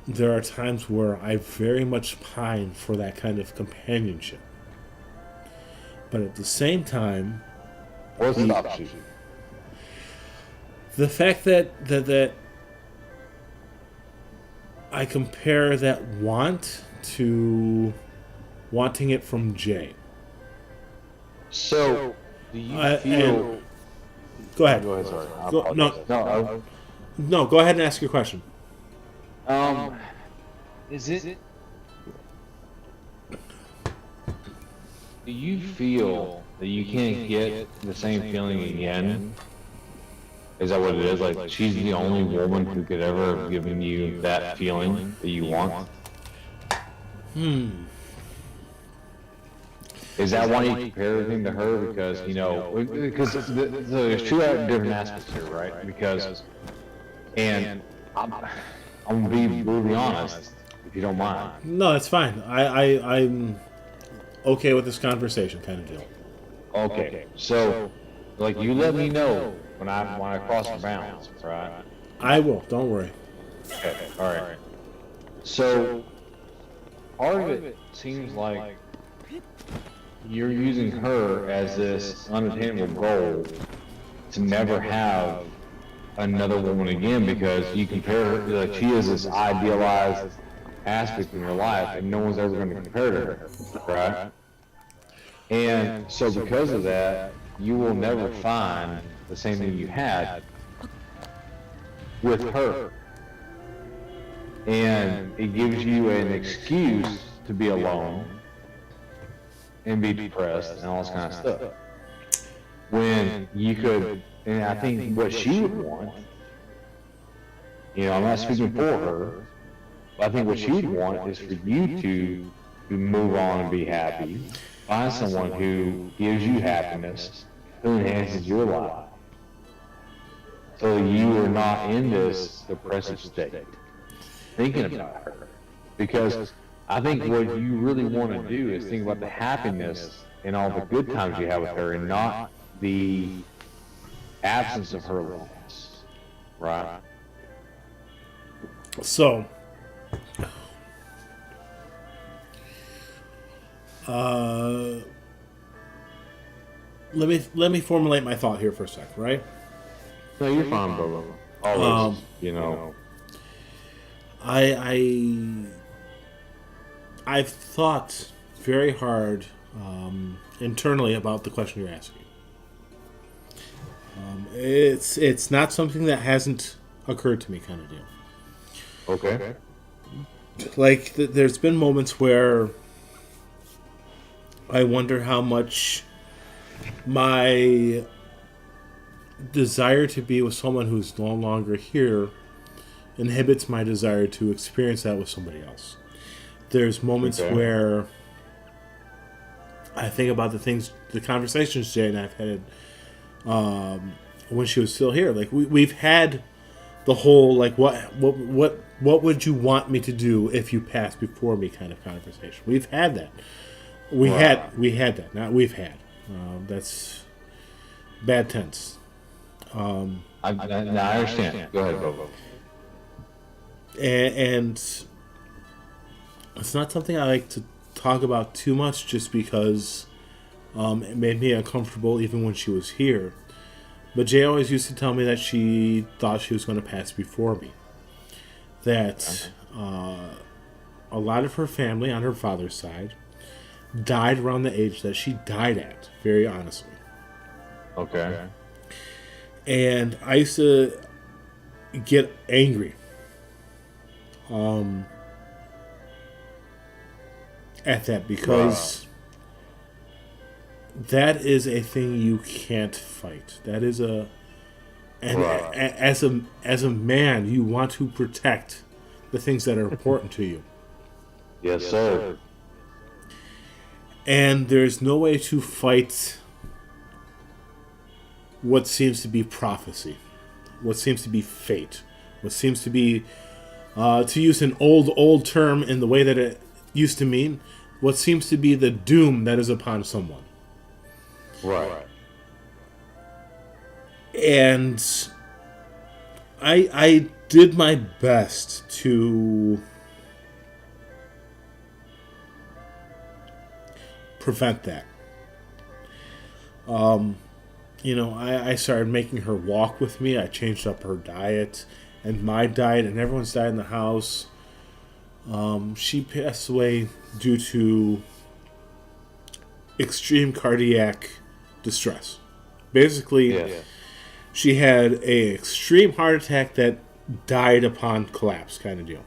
Speaker 6: there are times where I very much pine for that kind of companionship. But at the same time,
Speaker 2: What stops you?
Speaker 6: the fact that I compare that want to wanting it from Jay.
Speaker 2: So, do you
Speaker 6: I-
Speaker 2: feel?
Speaker 6: and- Go ahead.
Speaker 2: Go ahead, sorry. I
Speaker 6: Go-
Speaker 2: apologize.
Speaker 6: No, go ahead and ask your question.
Speaker 2: Is it? Do you feel that you can't get the same feeling again? Is that what it is? Like she's the only woman who could ever have given you that feeling that you want? Is that why you compare everything to her? Because, you know, because there's two different aspects here, right? Because, and I'm gonna be brutally honest, if you don't mind.
Speaker 6: No, it's fine. I'm okay with this conversation, kind of deal.
Speaker 2: Okay, so, like, you let me know when I cross the bounds, right?
Speaker 6: I will. Don't worry.
Speaker 2: Okay, all right. So, part of it seems like you're using her as this unattainable goal to never have another woman again, because you compare her, like, she is this idealized aspect in your life and no one's ever going to compare to her, right? And so because of that, you will never find the same thing you had with her. And it gives you an excuse to be alone and be depressed and all this kind of stuff. When you could, and I think what she would want, you know, I'm not speaking for her, but I think what she'd want is for you to move on and be happy. Find someone who gives you happiness, who enhances your life, so you are not in this depressive state, thinking about her. Because I think what you really want to do is think about the happiness and all the good times you have with her, and not the absence of her loss, right?
Speaker 6: So, let me formulate my thought here for a sec, right?
Speaker 2: No, you're fine, bro. Always, you know.
Speaker 6: I've thought very hard internally about the question you're asking. It's not something that hasn't occurred to me, kind of deal.
Speaker 2: Okay.
Speaker 6: Like there's been moments where I wonder how much my desire to be with someone who's no longer here inhibits my desire to experience that with somebody else. There's moments where I think about the conversations Jay and I've had when she was still here. Like we've had the whole like what would you want me to do if you passed before me kind of conversation. We've had that. We had that. Not we've had. That's bad tense.
Speaker 2: I understand. Go ahead, Bobo.
Speaker 6: And it's not something I like to talk about too much, just because it made me uncomfortable even when she was here. But Jay always used to tell me that she thought she was going to pass before me. That a lot of her family on her father's side died around the age that she died at, very honestly.
Speaker 2: Okay.
Speaker 6: And I used to get angry at that, because that is a thing you can't fight. That is as a man, you want to protect the things that are important to you.
Speaker 2: Yes, sir.
Speaker 6: And there's no way to fight what seems to be prophecy, what seems to be fate, what seems to be, to use an old term in the way that it used to mean, what seems to be the doom that is upon someone.
Speaker 2: Right.
Speaker 6: And I did my best to prevent that. I started making her walk with me. I changed up her diet and my diet and everyone's diet in the house. She passed away due to extreme cardiac distress. Basically, she had a extreme heart attack that died upon collapse, kind of deal.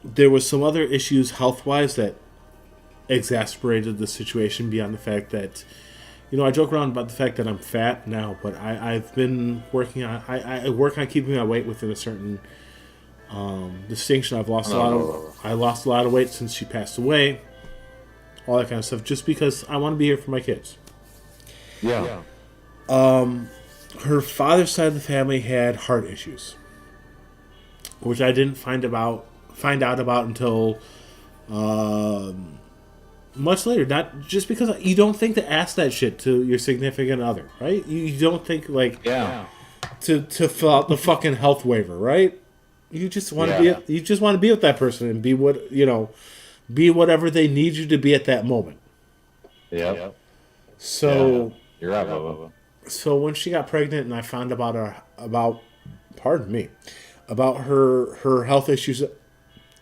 Speaker 6: There was some other issues health-wise that exacerbated the situation beyond the fact that, I joke around about the fact that I'm fat now, but I've been working on, I work on keeping my weight within a certain distinction. I lost a lot of weight since she passed away, all that kind of stuff, just because I want to be here for my kids.
Speaker 2: Yeah.
Speaker 6: Her father's side of the family had heart issues, which I didn't find out about until much later. Not just because you don't think to ask that shit to your significant other, right? You don't think to fill out the fucking health waiver, right? You just want to be with that person and be whatever they need you to be at that moment.
Speaker 2: Yeah.
Speaker 6: So
Speaker 2: you're right, Bubba.
Speaker 6: So when she got pregnant and I found about her health issues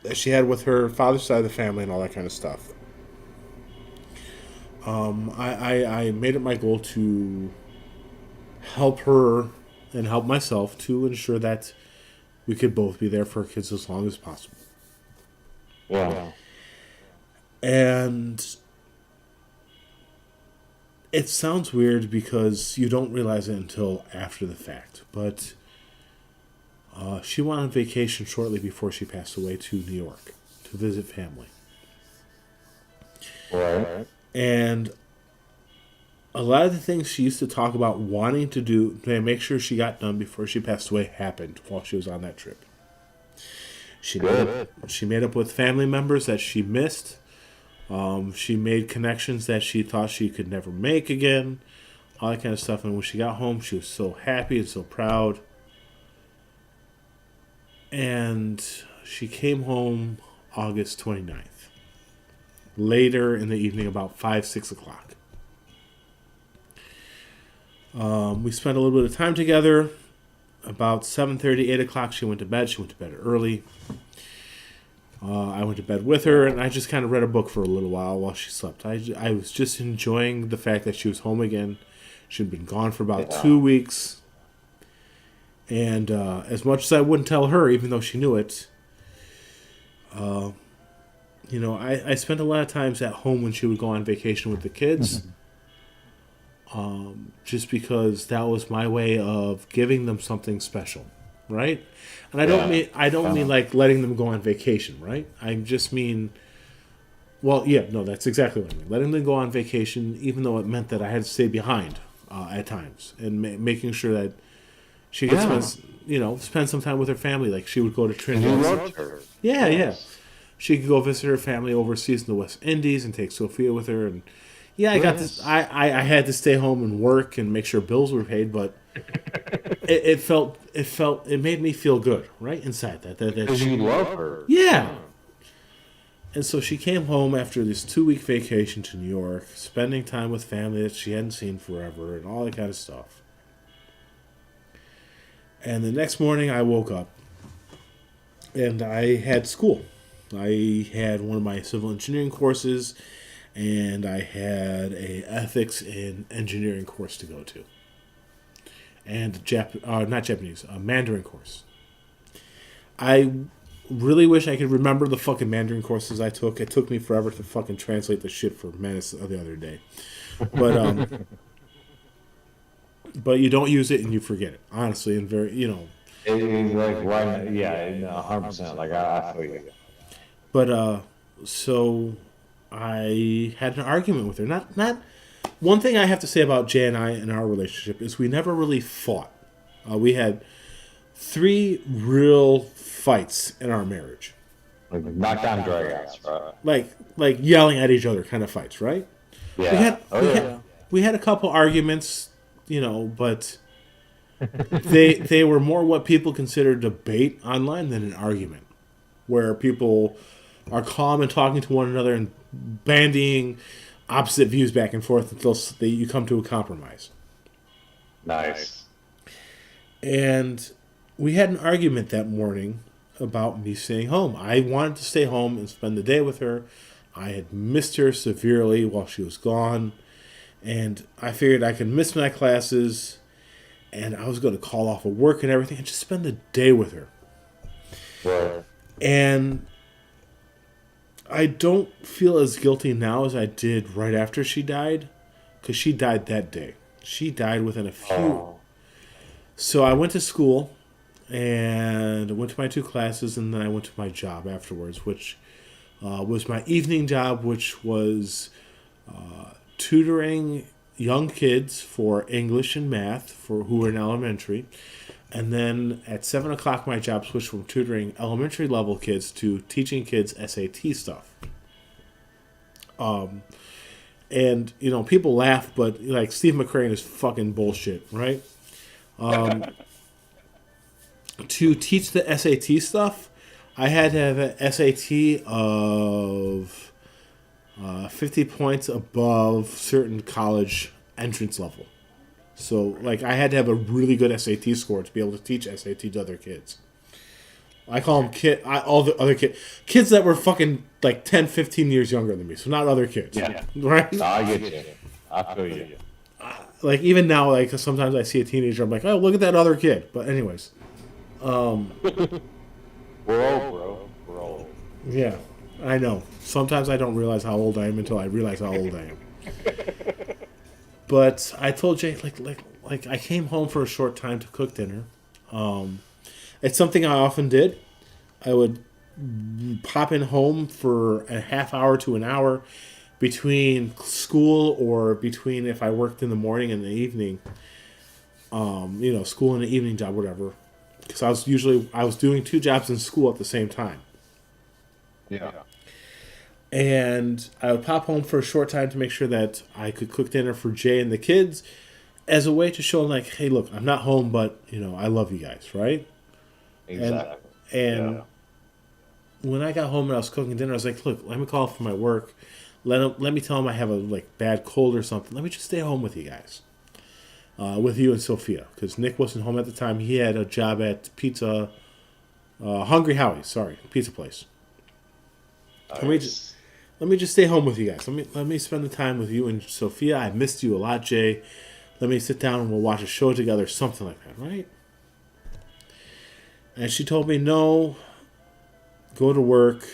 Speaker 6: that she had with her father's side of the family and all that kind of stuff, I made it my goal to help her and help myself to ensure that we could both be there for our kids as long as possible.
Speaker 2: Wow.
Speaker 6: And it sounds weird because you don't realize it until after the fact, but she went on vacation shortly before she passed away to New York to visit family.
Speaker 2: Right.
Speaker 6: And a lot of the things she used to talk about wanting to do to make sure she got done before she passed away happened while she was on that trip. She made up with family members that she missed. She made connections that she thought she could never make again. All that kind of stuff. And when she got home, she was so happy and so proud. And she came home August 29th. Later in the evening, about 5, 6 o'clock. We spent a little bit of time together. About 7:30, 8 o'clock, she went to bed. She went to bed early. I went to bed with her, and I just kind of read a book for a little while she slept. I was just enjoying the fact that she was home again. She'd been gone for about 2 weeks. And as much as I wouldn't tell her, even though she knew it, I spent a lot of times at home when she would go on vacation with the kids. Just because that was my way of giving them something special, right? And I don't mean like letting them go on vacation, right? I just mean, that's exactly what I mean. Letting them go on vacation, even though it meant that I had to stay behind at times, and making sure that she could spend some time with her family. Like she would go to Trinidad.
Speaker 2: You loved her.
Speaker 6: Yeah. She could go visit her family overseas in the West Indies and take Sophia with her. And I got this. I had to stay home and work and make sure bills were paid, but it made me feel good, right inside that
Speaker 2: you love her.
Speaker 6: Yeah. And so she came home after this 2-week vacation to New York, spending time with family that she hadn't seen forever and all that kind of stuff. And the next morning I woke up and I had school. I had one of my civil engineering courses, and I had a ethics in engineering course to go to. And a Mandarin course. I really wish I could remember the fucking Mandarin courses I took. It took me forever to fucking translate the shit for Menace the other day. But but you don't use it and you forget it. Honestly, and very, you know.
Speaker 2: It's like right, yeah, 100%. Like I feel you.
Speaker 6: But so I had an argument with her. Not one thing I have to say about Jay and I in our relationship is we never really fought. We had 3 real fights in our marriage.
Speaker 2: Like knockdown dragouts, right?
Speaker 6: Like yelling at each other kind of fights, right?
Speaker 2: Yeah.
Speaker 6: We had a couple arguments, you know, but they were more what people consider debate online than an argument, where people are calm and talking to one another and bandying opposite views back and forth until you come to a compromise.
Speaker 2: Nice.
Speaker 6: And we had an argument that morning about me staying home. I wanted to stay home and spend the day with her. I had missed her severely while she was gone. And I figured I could miss my classes. And I was going to call off of work and everything and just spend the day with her.
Speaker 2: Right.
Speaker 6: And I don't feel as guilty now as I did right after she died. Because she died that day. She died within a few.
Speaker 2: Oh.
Speaker 6: So I went to school. And I went to my 2 classes, and then I went to my job afterwards, which was my evening job, which was tutoring young kids for English and math for who were in elementary. And then at 7 o'clock, my job switched from tutoring elementary level kids to teaching kids SAT stuff. And, you know, people laugh, but like Steve McCrane is fucking bullshit, right? To teach the SAT stuff, I had to have an SAT of 50 points above certain college entrance level. So, like, I had to have a really good SAT score to be able to teach SAT to other kids. I call them all the other kids that were fucking like 10, 15 years younger than me. So not other kids.
Speaker 2: Yeah.
Speaker 6: Right?
Speaker 2: No, I get you. I feel you.
Speaker 6: Like, even now, like, sometimes I see a teenager, I'm like, oh, look at that other kid. But anyways.
Speaker 2: We're old, bro. We're old.
Speaker 6: Yeah, I know. Sometimes I don't realize how old I am until I realize how old I am. But I told Jay, like I came home for a short time to cook dinner. It's something I often did. I would pop in home for a half hour to an hour between school or between if I worked in the morning and the evening. You know, school and the evening job, whatever. Because I was doing 2 jobs in school at the same time.
Speaker 2: Yeah.
Speaker 6: And I would pop home for a short time to make sure that I could cook dinner for Jay and the kids as a way to show them, like, hey, look, I'm not home, but, you know, I love you guys, right?
Speaker 2: Exactly.
Speaker 6: And when I got home and I was cooking dinner, I was like, look, let me call for my work. Let me tell them I have a, like, bad cold or something. Let me just stay home with you guys. With you and Sophia, because Nick wasn't home at the time. He had a job at Hungry Howie's, pizza place.
Speaker 2: Nice.
Speaker 6: Let me just stay home with you guys. Let me spend the time with you and Sophia. I missed you a lot, Jay. Let me sit down and we'll watch a show together, something like that, right? And she told me, no, go to work.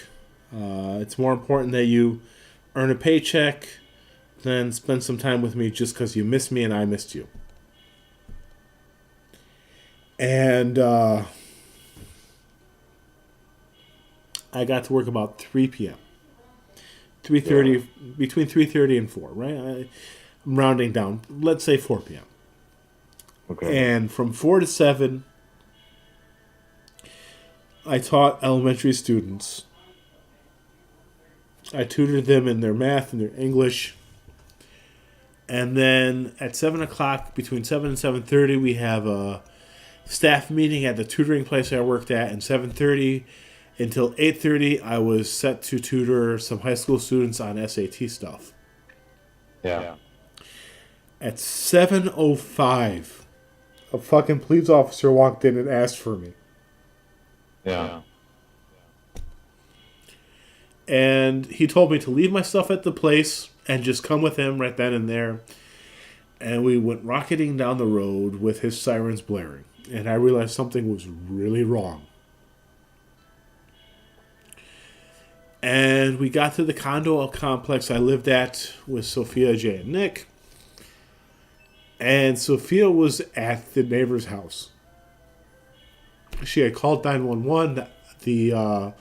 Speaker 6: It's more important that you earn a paycheck than spend some time with me just because you missed me and I missed you. And I got to work about 3 p.m. 3:30, between 3:30 and 4, right? I'm rounding down. Let's say 4 p.m.
Speaker 2: Okay.
Speaker 6: And from 4 to 7, I taught elementary students. I tutored them in their math and their English. And then at 7 o'clock, between 7 and 7:30, we have a staff meeting at the tutoring place I worked at. And 7:30 until 8:30, I was set to tutor some high school students on SAT stuff.
Speaker 2: Yeah.
Speaker 6: At 7:05, a fucking police officer walked in and asked for me.
Speaker 2: Yeah.
Speaker 6: And he told me to leave my stuff at the place and just come with him right then and there. And we went rocketing down the road with his sirens blaring. And I realized something was really wrong. And we got to the condo complex I lived at with Sophia, Jay, and Nick. And Sophia was at the neighbor's house. She had called 911. The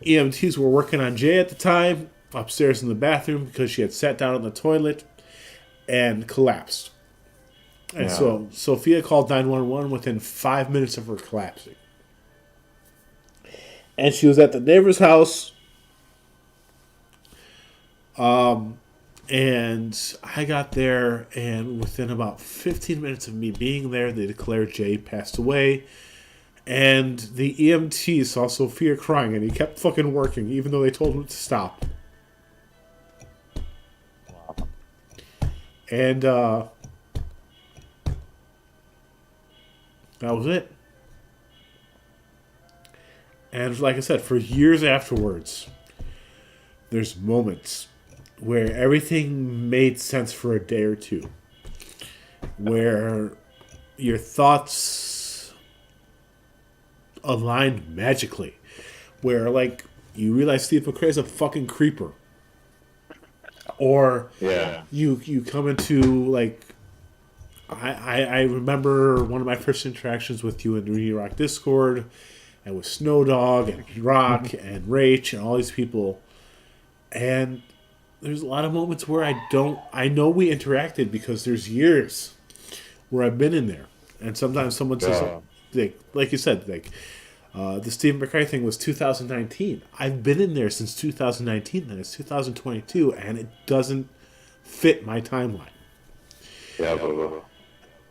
Speaker 6: EMTs were working on Jay at the time, upstairs in the bathroom, because she had sat down on the toilet and collapsed. And so Sophia called 911 within 5 minutes of her collapsing. And she was at the neighbor's house. And I got there, and within about 15 minutes of me being there, they declared Jay passed away. And the EMT saw Sophia crying, and he kept fucking working, even though they told him to stop. And that was it. And like I said, for years afterwards, there's moments where everything made sense for a day or two, where your thoughts aligned magically, where like you realize Steve McRae is a fucking creeper, or you come into like I remember one of my first interactions with you in the Re Rock Discord, and with Snow Dog and Rock and Rach and all these people, and there's a lot of moments where I know we interacted because there's years where I've been in there, and sometimes someone says, like you said, like the Stephen McRae thing was 2019. I've been in there since 2019, and it's 2022, and it doesn't fit my timeline.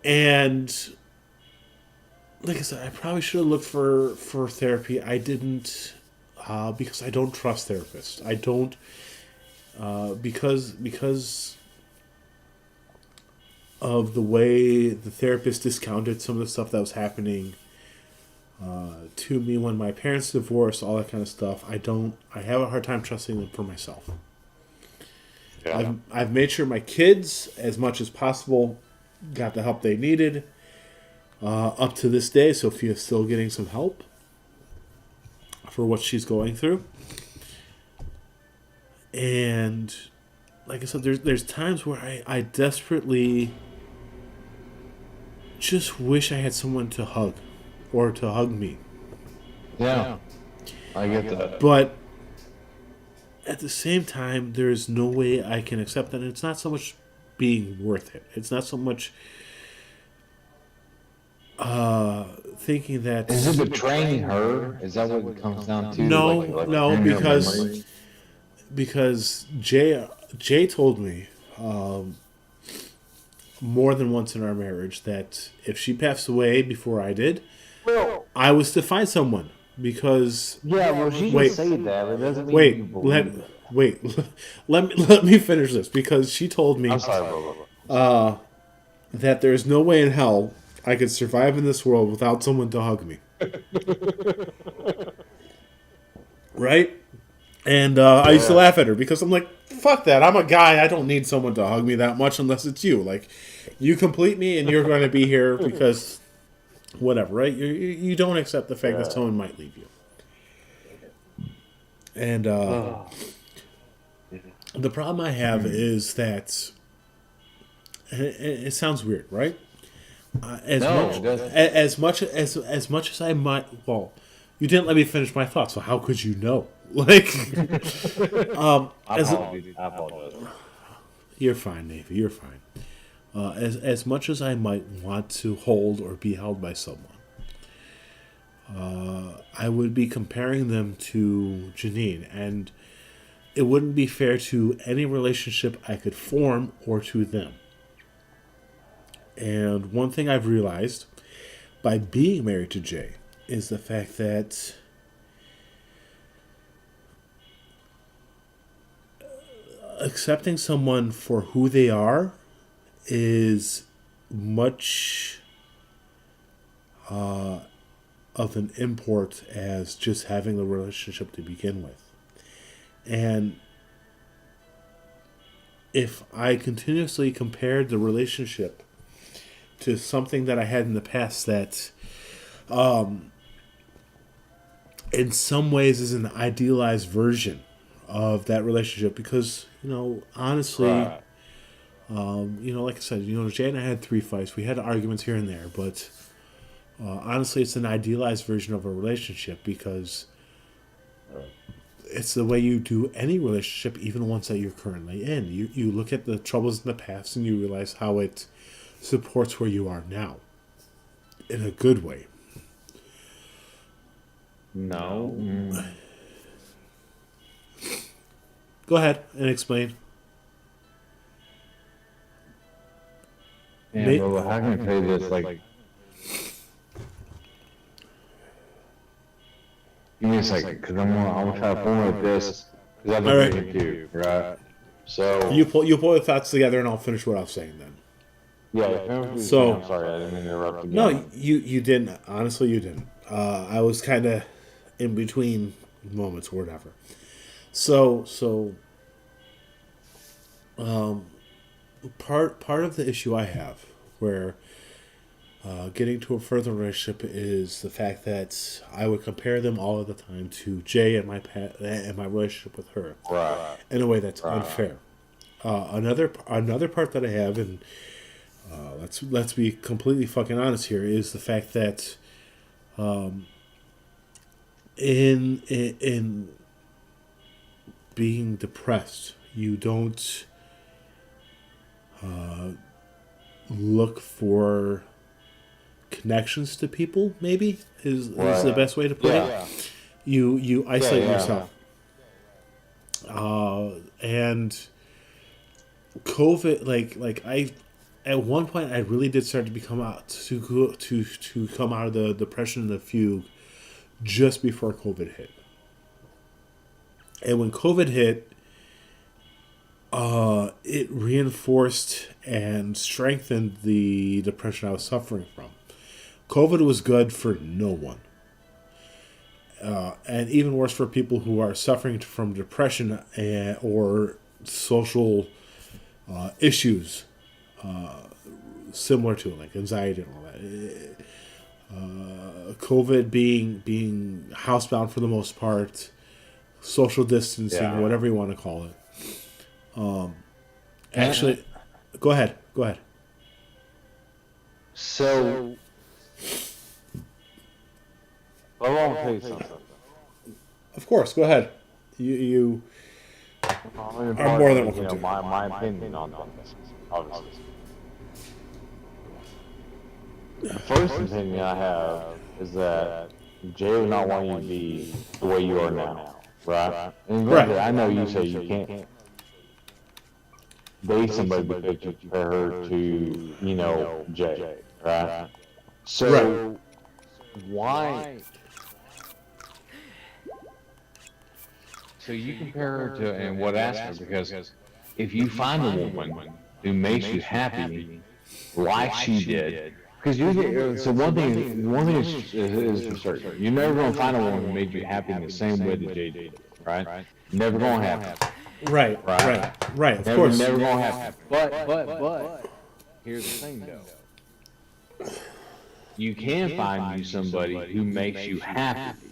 Speaker 6: And like I said, I probably should have looked for therapy. I didn't because I don't trust therapists. I don't. Because of the way the therapist discounted some of the stuff that was happening to me when my parents divorced, all that kind of stuff. I have a hard time trusting them for myself. I've made sure my kids, as much as possible, got the help they needed. Up to this day, Sophia's still getting some help for what she's going through. And like I said, there's times where I desperately just wish I had someone to hug or to hug me.
Speaker 2: Yeah, I get that.
Speaker 6: But at the same time, there's no way I can accept that. And it's not so much being worth it. It's not so much thinking that...
Speaker 2: Is it betraying her? Is that what it comes down to?
Speaker 6: No,
Speaker 2: like
Speaker 6: no, because Jay told me more than once in our marriage that if she passed away before I did, I was to find someone. Because
Speaker 2: she can say that. It doesn't mean
Speaker 6: let me finish this, because she told me that there's no way in hell I could survive in this world without someone to hug me. Right? And I used to laugh at her because I'm like, fuck that. I'm a guy. I don't need someone to hug me that much unless it's you. Like, you complete me and you're going to be here because whatever, right? You don't accept the fact that someone might leave you. And the problem I have is that it sounds weird, right? As much as I might, well, you didn't let me finish my thoughts, so how could you know? Like,
Speaker 2: I apologize.
Speaker 6: You're fine, Navy. You're fine. As much as I might want to hold or be held by someone, I would be comparing them to Janine, and it wouldn't be fair to any relationship I could form or to them. And one thing I've realized by being married to Jay is the fact that accepting someone for who they are is much of an import as just having the relationship to begin with. And if I continuously compared the relationship to something that I had in the past that in some ways is an idealized version of that relationship, because, honestly, Like I said, Jay and I had 3 fights. We had arguments here and there, but honestly, it's an idealized version of a relationship because it's the way you do any relationship, even ones that you're currently in. You look at the troubles in the past and you realize how it supports where you are now in a good way.
Speaker 2: No.
Speaker 6: Go ahead and explain.
Speaker 2: Yeah, but how can I tell you this? Like, give me a second, because I'm gonna try to formulate this, because I've
Speaker 6: All
Speaker 2: been thinking too, right? So
Speaker 6: You pull your thoughts together, and I'll finish what I was saying then.
Speaker 2: yeah.
Speaker 6: So-
Speaker 2: I'm sorry, I didn't mean to interrupt again.
Speaker 6: No, you didn't. Honestly, you didn't. I was kind of in between moments, or whatever. So, part of the issue I have, where getting to a further relationship, is the fact that I would compare them all of the time to Jay and my relationship with her,
Speaker 2: Right.
Speaker 6: in a way that's unfair. Another part that I have, and let's be completely fucking honest here, is the fact that in being depressed, you don't look for connections to people. Maybe is the best way to put it. You isolate yourself. And COVID, like I, at one point, I really did start to become out to come out of the depression and the fugue just before COVID hit. And when COVID hit, it reinforced and strengthened the depression I was suffering from. COVID was good for no one. And even worse for people who are suffering from depression or social issues similar to it, like anxiety and all that. COVID being housebound for the most part, social distancing, whatever you want to call it. Actually, go ahead.
Speaker 2: So, I want to tell you something.
Speaker 6: Of course, go ahead. You are more than welcome to.
Speaker 2: My opinion on this, obviously. The first opinion I have is that Jay would not want you to be the way you are now, right? And granted, I know you say you can't date somebody because you compare her to, Jay, right? So, why? So you compare her to, and what asked her, because if you find a woman who makes you happy, like she did, because so one thing is for certain, you're never going to find a woman who made you happy in the same way that Jay did, right? Never going to happen.
Speaker 6: Right. Of course.
Speaker 2: Never going to happen. But here's the thing, though. You can find you somebody who makes you happy,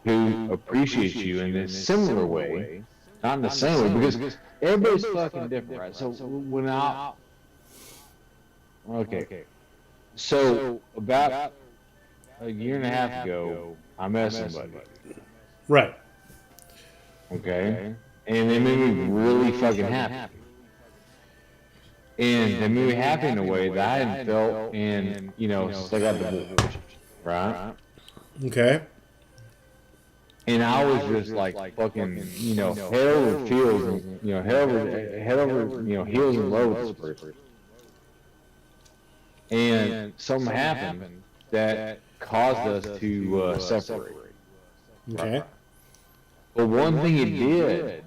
Speaker 2: who appreciates you in a similar way, not in the same way, because everybody's fucking different, right? So so about a year and a half ago, I met somebody.
Speaker 6: Right.
Speaker 2: Okay? And they made me really fucking happy. And they made me happy in a way that I hadn't felt in, since I got divorced, right?
Speaker 6: Okay.
Speaker 2: And I was just like fucking, head over heels, head over, heels in love with this person. And something happened that caused us to separate.
Speaker 6: Okay.
Speaker 2: But one thing it did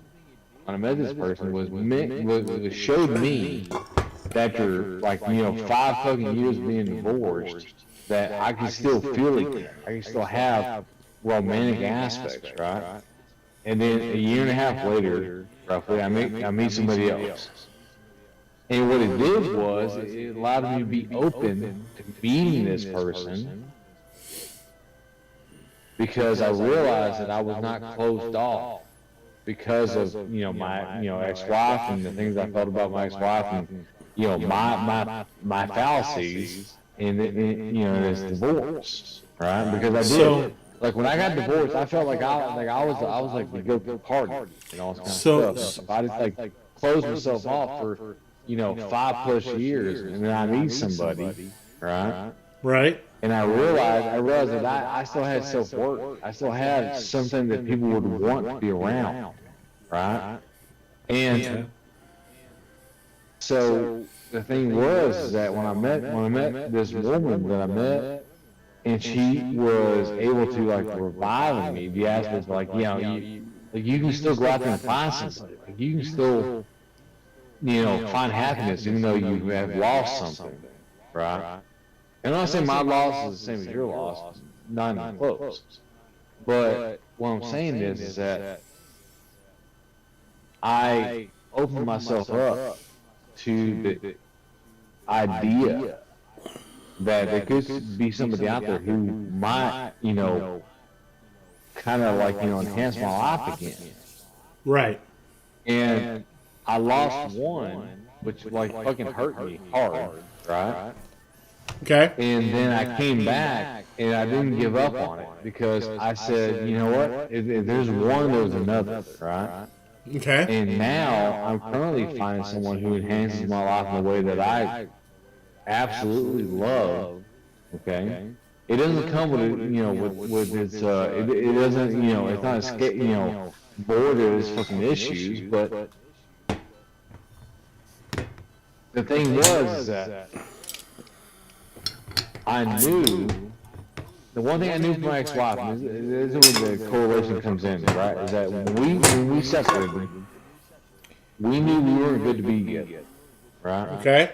Speaker 2: when I met this person was showed me that after 5 fucking years being divorced, that I can still feel again. I can still have romantic aspects, right? And then a year and a half later, roughly, I meet somebody else. And what it did was it allowed me to be open to meeting this person, because I realized that I was not closed off because of my ex-wife and the things I felt about my ex-wife and my fallacies in this divorce, right? Because I did.
Speaker 6: So-
Speaker 2: Like when I got divorced, I felt like I was like the guilty party and all this kind of stuff. So I just like closed myself off for 5+ years, and then I meet somebody, right?
Speaker 6: Right.
Speaker 2: And I realized that I still had self-worth. I still had something that people would want to be around, right? And so the thing was that when I met this woman that I met, and she was able to like revive in me the aspects like you can still go out there and find somebody. Like, you can still find happiness even though you have lost something, right? And I'm not saying my loss is the same as your loss, not even close. But what I'm saying is that I opened myself up to the idea that there could be somebody out there who might, kind of like, enhance my life again.
Speaker 6: Right.
Speaker 2: And I lost one, which like fucking hurt me hard, right?
Speaker 6: Okay.
Speaker 2: And then I came back and I didn't give up on it because I said, you know what? If there's one, there's another, right?
Speaker 6: Okay.
Speaker 2: And now I'm currently finding someone who enhances my life in a way that I absolutely love. Okay, it doesn't come with with its it doesn't it's not bored of its fucking issues, but the thing was that I knew the one thing I knew from my ex-wife, and this is where the correlation comes in, right? Is that when we separated, we knew we weren't good to be together, right?
Speaker 6: Okay.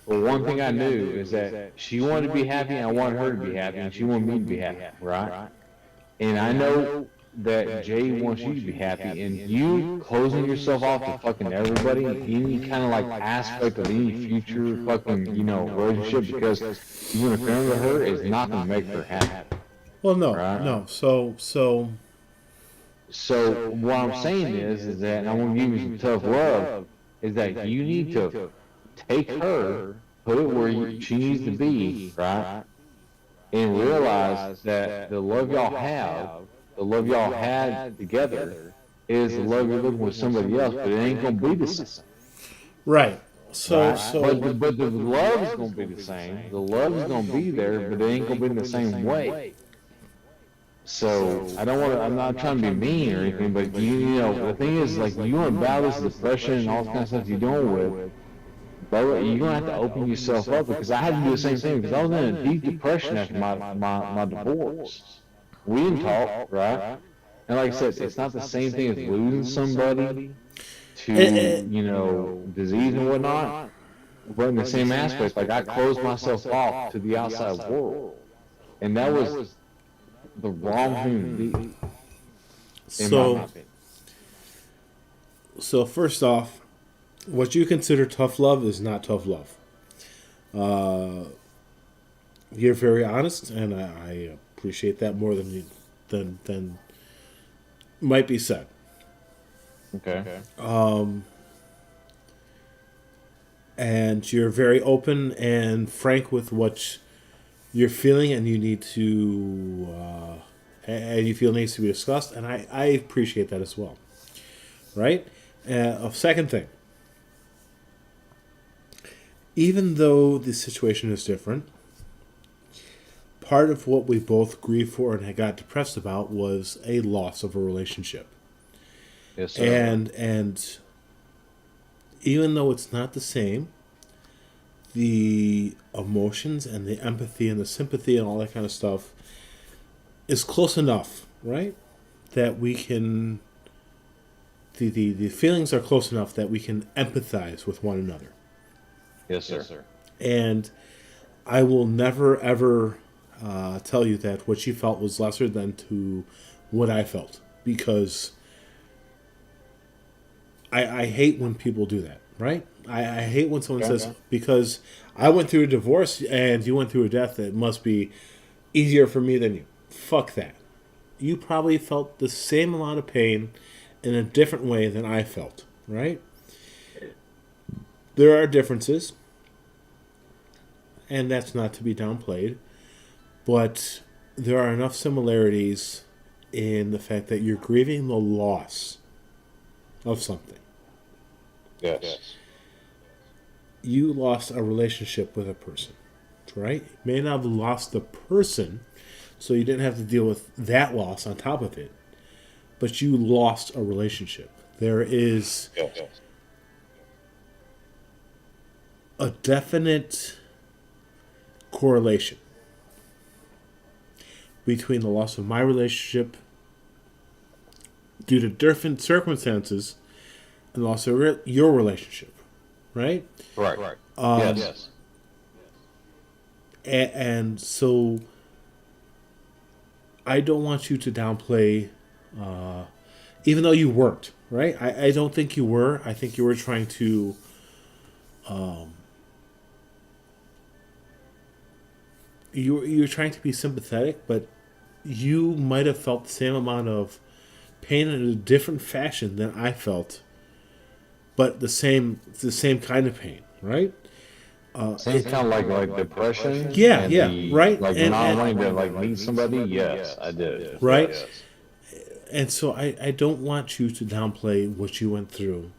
Speaker 2: But one thing I knew is that she wanted to be happy, and I wanted her to be happy, and she wanted me to be happy, right? And I know that Jay wants you to be happy, and you closing yourself off to fucking everybody, any kind of like aspect of any future fucking relationship because you want to friend with her is not going to make her happy.
Speaker 6: Well, no,
Speaker 2: Right.
Speaker 6: no. So
Speaker 2: So what I'm saying is that, and I'm going to give you some tough love, is that you need to take her, put it where she needs to be, right? And realize that the love y'all have, the love y'all had together, is the love you're looking with somebody else, but it ain't gonna be the same.
Speaker 6: right. So
Speaker 2: Right?
Speaker 6: so
Speaker 2: But the love is gonna be the same. The love is gonna be there, but it ain't gonna be in the same way. So I don't want to. I'm not trying to be mean or anything, but the thing is, like, you want to battle this depression and all this kind of stuff you're dealing with. But you're gonna have to open yourself up because I had to do the same thing because I was in a deep depression after my divorce. We didn't talk, right? And like I said, it's not the same thing as losing somebody to disease and whatnot. But in the same aspect, like I closed myself off to the outside world, and that was the wrong thing to do. In my opinion.
Speaker 6: so first off, what you consider tough love is not tough love. You're very honest, and I appreciate that more than might be said.
Speaker 2: Okay.
Speaker 6: And you're very open and frank with what you're feeling, and you need to, and you feel needs to be discussed, and I appreciate that as well. Right? A second thing. Even though the situation is different, part of what we both grieved for and had got depressed about was a loss of a relationship.
Speaker 2: Yes, sir.
Speaker 6: And even though it's not the same, the emotions and the empathy and the sympathy and all that kind of stuff is close enough, right? That we can the feelings are close enough that we can empathize with one another.
Speaker 2: Yes, sir.
Speaker 6: And I will never, ever tell you that what you felt was lesser than to what I felt. Because I hate when people do that, right? I hate when someone says, because I went through a divorce and you went through a death, it must be easier for me than you. Fuck that. You probably felt the same amount of pain in a different way than I felt, right? There are differences, and that's not to be downplayed, but there are enough similarities in the fact that you're grieving the loss of something.
Speaker 2: Yes.
Speaker 6: You lost a relationship with a person, right? You may not have lost the person, so you didn't have to deal with that loss on top of it, but you lost a relationship. There is a definite correlation between the loss of my relationship due to different circumstances and the loss of your relationship, right?
Speaker 2: Right. Yes.
Speaker 6: And so I don't want you to downplay, even though you weren't, right? I don't think you were. I think you were trying to you're trying to be sympathetic, but you might have felt the same amount of pain in a different fashion than I felt, but the same kind of pain, right?
Speaker 2: Same kind of like depression.
Speaker 6: Yeah,
Speaker 2: and
Speaker 6: yeah, right.
Speaker 2: Like
Speaker 6: And
Speaker 2: not wanting to like meet somebody. Yes, I did.
Speaker 6: Right.
Speaker 2: Yes.
Speaker 6: And so I don't want you to downplay what you went through,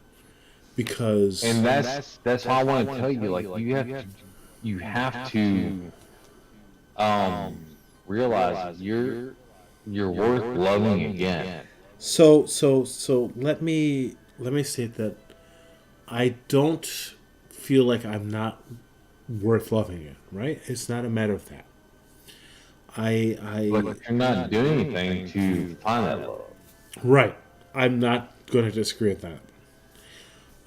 Speaker 6: because
Speaker 2: And that's how I want to tell you. Like you have to realize you're worth loving again.
Speaker 6: So let me state that I don't feel like I'm not worth loving you, right? It's not a matter of that.
Speaker 2: But you're not doing anything to find that love.
Speaker 6: Right. I'm not going to disagree with that.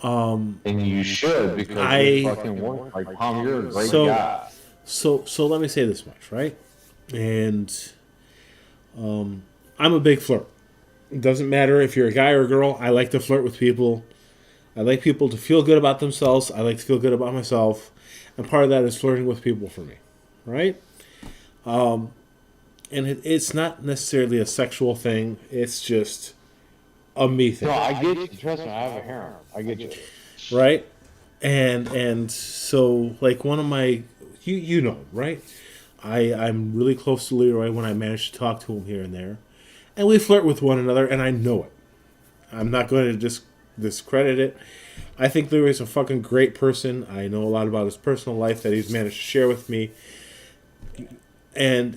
Speaker 2: And you should, because you're fucking worth. Like Tom, you're a great guy.
Speaker 6: So let me say this much, right? And I'm a big flirt. It doesn't matter if you're a guy or a girl. I like to flirt with people. I like people to feel good about themselves. I like to feel good about myself. And part of that is flirting with people for me, right? And it's not necessarily a sexual thing. It's just a me thing.
Speaker 2: No, I get you. Trust me, I have a harem. I get you.
Speaker 6: Right? And so, like, one of my... You know, right? I'm really close to Leroy when I manage to talk to him here and there. And we flirt with one another, and I know it. I'm not going to discredit it. I think Leroy's a fucking great person. I know a lot about his personal life that he's managed to share with me. And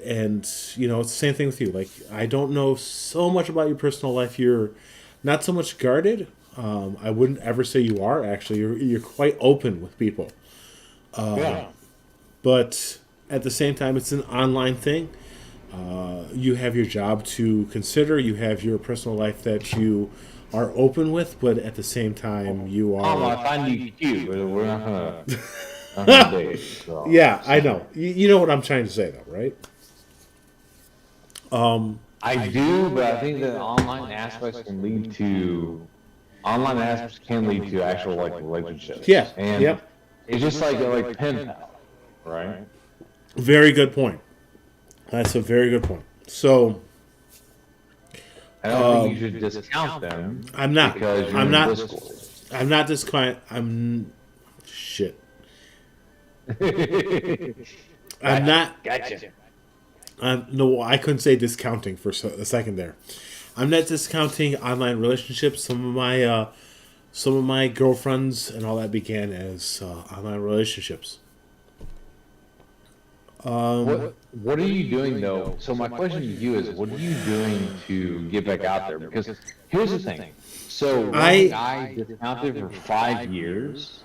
Speaker 6: you know, it's the same thing with you. Like, I don't know so much about your personal life. You're not so much guarded. I wouldn't ever say you are, actually. You're quite open with people. But at the same time, it's an online thing. You have your job to consider. You have your personal life that you are open with, but at the same time, you are...
Speaker 2: I find you cute, but we're not gonna date. So.
Speaker 6: Yeah, I know. You know what I'm trying to say, though, right?
Speaker 2: I do, but I think that online aspects can lead to actual like relationships.
Speaker 6: Yeah.
Speaker 2: And
Speaker 6: Yep.
Speaker 2: it's just like pen pal, right?
Speaker 6: Very good point. That's a very good point. So
Speaker 2: I don't think you should discount them.
Speaker 6: I'm not.
Speaker 2: Because you're
Speaker 6: I'm
Speaker 2: in
Speaker 6: not.
Speaker 2: Discord.
Speaker 6: I'm not discount. I'm shit. I'm not.
Speaker 2: Gotcha.
Speaker 6: No, I couldn't say discounting for a second there. I'm not discounting online relationships. Some of my girlfriends and all that began as online relationships.
Speaker 2: What are you doing though? So my question to you is, what are you doing to get back out there? Because here's the thing. So I discounted for 5 years,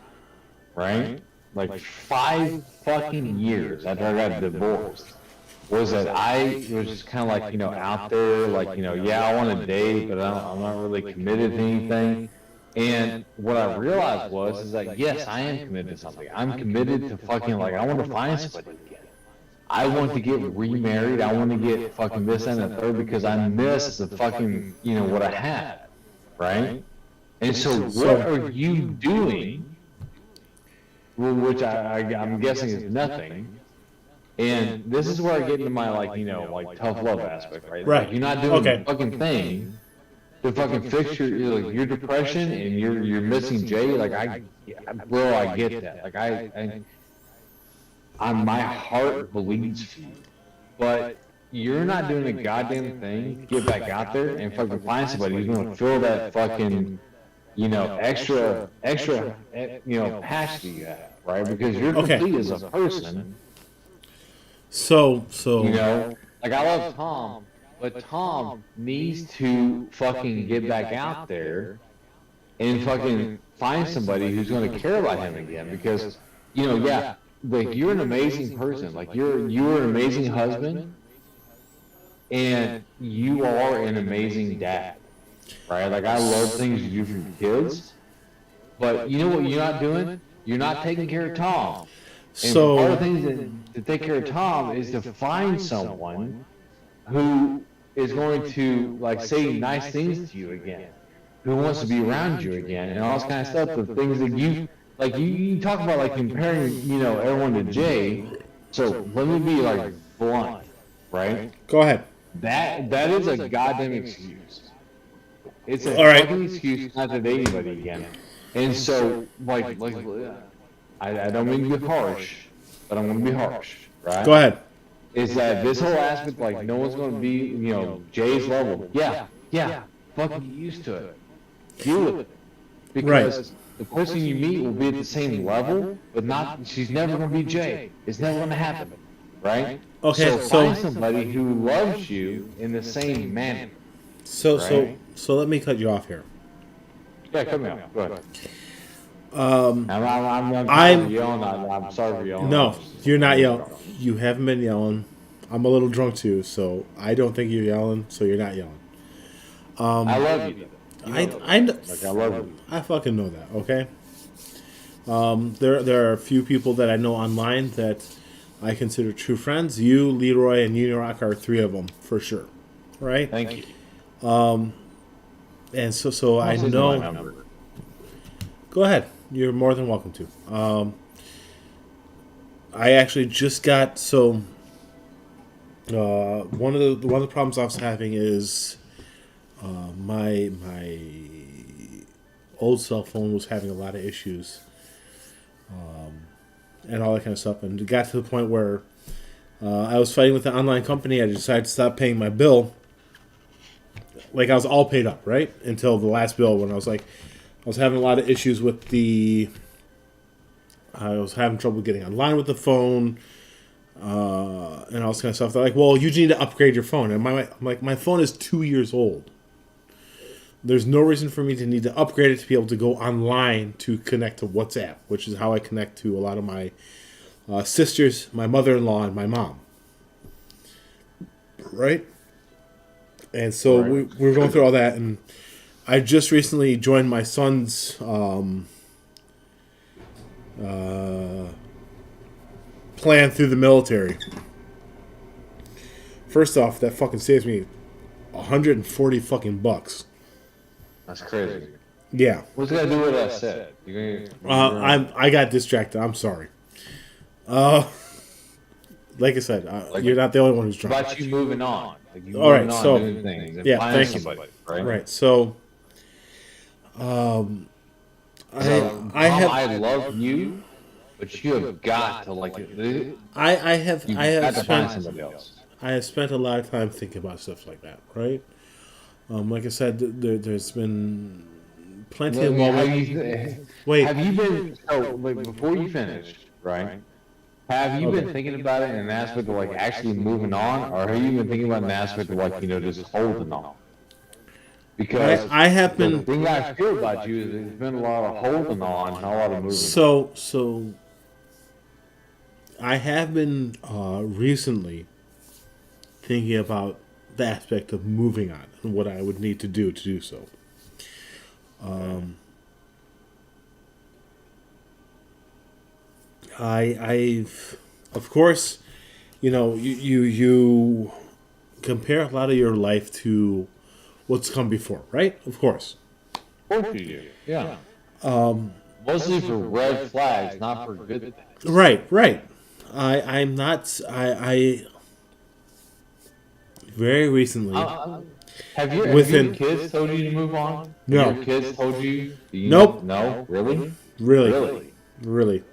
Speaker 2: right? Like 5 fucking years after I got divorced. Was that I was just kind of like, out there, like, yeah, I want to date, but I'm not really committed to anything. And what I realized is that, yes, I am committed to something. I'm committed to fucking, like, I want to find somebody again. I want to get remarried. I want to get fucking this and the third because I miss the fucking, what I had, right? And so what are you doing, which I'm guessing is nothing. And this is where I get into my, like tough love aspect, right?
Speaker 6: Right.
Speaker 2: Like, you're not doing the fucking thing. to fucking fix your depression and you're missing Jay. Bro, I get that. My heart bleeds for you, but you're not doing a goddamn thing to get back out there and fucking find somebody who's gonna fill that fucking, extra, patch that you have, right? Because you're complete as a person.
Speaker 6: So
Speaker 2: I love Tom, but Tom needs to fucking get back out there and fucking find somebody who's going to care about him again. Because, you're an amazing person. You're an amazing husband, and you are an amazing dad, right? I love things you do for your kids, but you know what you're not doing? You're not taking care of Tom. And part of the things to take care of Tom is to find someone who is going to say nice things to you again, who wants to be around you again, and all this kind of stuff. The things that you talk about comparing everyone to Jay. So let me be blunt, right?
Speaker 6: go ahead.
Speaker 2: That is a goddamn excuse. It's a
Speaker 6: All right.
Speaker 2: fucking excuse not to date anybody again. And so I don't mean to be harsh, but I'm going to be harsh, right?
Speaker 6: Go ahead.
Speaker 2: Is that this whole aspect, no one's going to be, Jay's level. Yeah, fucking get used to it. Deal with it. Because the person you meet will be at the same level, but she's never going to be Jay. It's never going to happen, right?
Speaker 6: Okay,
Speaker 2: so find somebody who loves you in the same manner.
Speaker 6: So
Speaker 2: right?
Speaker 6: let me cut you off here.
Speaker 2: Yeah, come here. Go ahead.
Speaker 6: I'm
Speaker 2: yelling. I'm sorry for yelling.
Speaker 6: No, you're not yelling. You haven't been yelling. I'm a little drunk too, so I don't think you're yelling. So you're not yelling.
Speaker 2: I love you.
Speaker 6: I
Speaker 2: love you.
Speaker 6: I fucking know that. Okay. There are a few people that I know online that I consider true friends. You, Leroy, and Unirok are three of them for sure. Right.
Speaker 2: Thank you.
Speaker 6: And so I know. Go ahead. You're more than welcome to. I actually just got one of the problems I was having is my old cell phone was having a lot of issues, and all that kind of stuff, and it got to the point where I was fighting with the online company. I decided to stop paying my bill. I was all paid up, right? Until the last bill when I was having a lot of issues with I was having trouble getting online with the phone, and all this kind of stuff. They're like, well, you need to upgrade your phone. And my phone is 2 years old. There's no reason for me to need to upgrade it to be able to go online to connect to WhatsApp, which is how I connect to a lot of my sisters, my mother-in-law, and my mom. Right? And so we're going through all that, and I just recently joined my son's plan through the military. First off, that fucking saves me $140 fucking bucks.
Speaker 2: That's crazy.
Speaker 6: Yeah.
Speaker 2: What's it got to do with what I said?
Speaker 6: I got distracted. I'm sorry. Like I said, you're not the only one who's drunk.
Speaker 2: About you moving on.
Speaker 6: All right, so
Speaker 2: doing things and
Speaker 6: yeah,
Speaker 2: finding
Speaker 6: thank you.
Speaker 2: somebody, right?
Speaker 6: Right, so
Speaker 2: I love you, but you have got to
Speaker 6: I have
Speaker 2: find somebody else.
Speaker 6: I have spent a lot of time thinking about stuff like that, right? Like I said, there's been plenty of moments. Wait,
Speaker 2: have you been before you finish, right? Have you been thinking about it in an aspect of actually moving on, or have you been thinking about an aspect of just holding on? Because
Speaker 6: I have been.
Speaker 2: The thing I feel about you is there's been a lot of holding on, not a lot of moving.
Speaker 6: So I have been recently thinking about the aspect of moving on and what I would need to do so. I've, of course, you compare a lot of your life to what's come before, right? Of course.
Speaker 2: Of course you do. Yeah. Mostly for red flags, not for good things.
Speaker 6: Right. I'm not. I very recently.
Speaker 2: Have your kids told you to move on?
Speaker 6: No.
Speaker 2: Have your kids told you?
Speaker 6: Nope.
Speaker 2: No? Really?
Speaker 6: Really.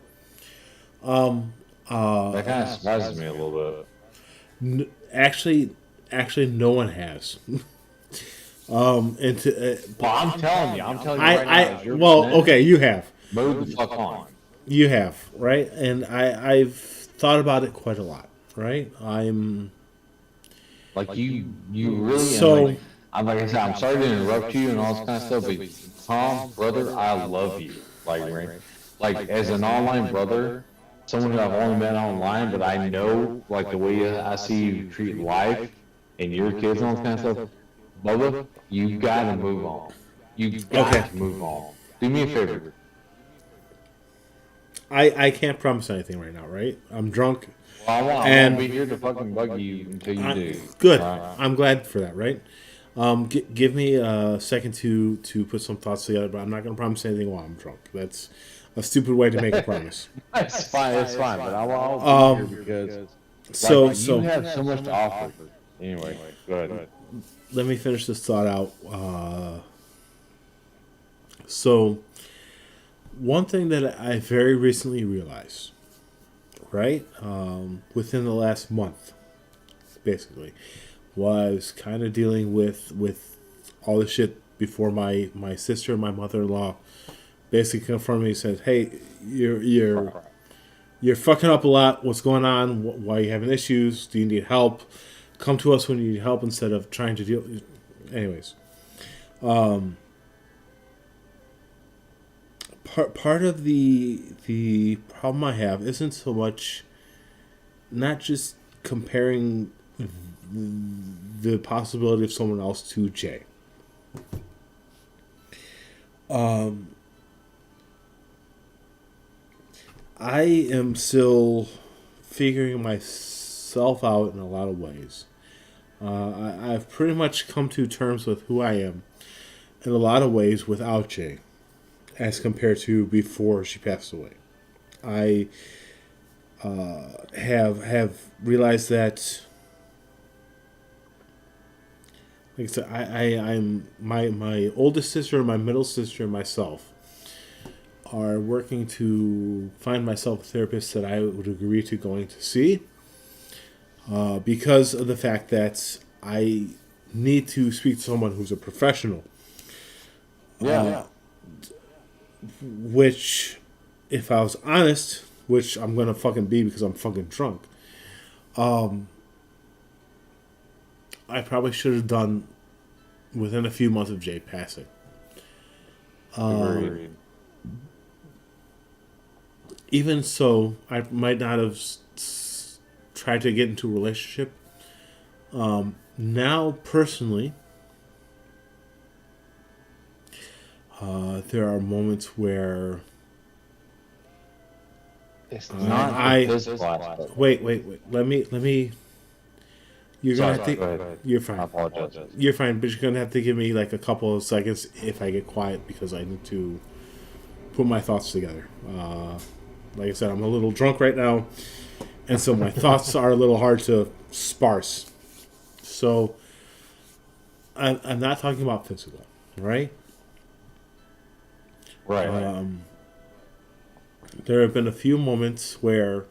Speaker 2: That kind of surprises me a little bit.
Speaker 6: Actually, no one has. And to,
Speaker 2: Well, I'm telling you right now. as your
Speaker 6: well,
Speaker 2: friend,
Speaker 6: okay, you have.
Speaker 2: Move the fuck on.
Speaker 6: You have, right? And I've thought about it quite a lot, right?
Speaker 2: Like you really.
Speaker 6: So-
Speaker 2: Like I said, I'm sorry to interrupt you and all this kind of stuff, but Tom, brother, I love you. Like as an online brother, someone who I've only met online, but I know like the way I see you treat life and your kids and all this kind of stuff. Bubba, you gotta move on. You got to move on. Do me a favor.
Speaker 6: I can't promise anything right now, right? I'm drunk.
Speaker 2: Well, I
Speaker 6: And-
Speaker 2: won't be here to fucking bug you until you do.
Speaker 6: Good.
Speaker 2: Right.
Speaker 6: I'm glad for that, right? Give me a second to put some thoughts together, but I'm not going to promise anything while I'm drunk. That's a stupid way to make a promise.
Speaker 2: It's fine. But I'll be here because you have so much to offer. Anyway, go ahead.
Speaker 6: Let me finish this thought out. So, one thing that I very recently realized, right, within the last month, basically, was kind of dealing with all the shit before my sister and my mother-in-law basically confronted me and said, "Hey, you're fucking up a lot. What's going on? Why are you having issues? Do you need help? Come to us when you need help instead of trying to deal." Anyways, part of the problem I have isn't so much not just comparing the possibility of someone else to Jay. I am still figuring myself out in a lot of ways. I've pretty much come to terms with who I am in a lot of ways without Jay, as compared to before she passed away. I have realized that, like I said, I'm my oldest sister, my middle sister, and myself are working to find myself a therapist that I would agree to going to see, because of the fact that I need to speak to someone who's a professional.
Speaker 2: Yeah.
Speaker 6: Which, if I was honest, which I'm gonna fucking be because I'm fucking drunk, I probably should have done within a few months of Jay passing.
Speaker 2: Agreed.
Speaker 6: Even so, I might not have tried to get into a relationship. Now, personally, there are moments where
Speaker 2: It's not the physical aspect.
Speaker 6: wait. Let me. You're gonna have
Speaker 2: Sorry,
Speaker 6: to.
Speaker 2: go ahead.
Speaker 6: You're
Speaker 2: I
Speaker 6: fine.
Speaker 2: apologize.
Speaker 6: You're fine, but you're gonna have to give me like a couple of seconds if I get quiet because I need to put my thoughts together. Like I said, I'm a little drunk right now, and so my thoughts are a little hard to sparse. So, I'm not talking about physical, right?
Speaker 2: Right.
Speaker 6: There have been a few moments where,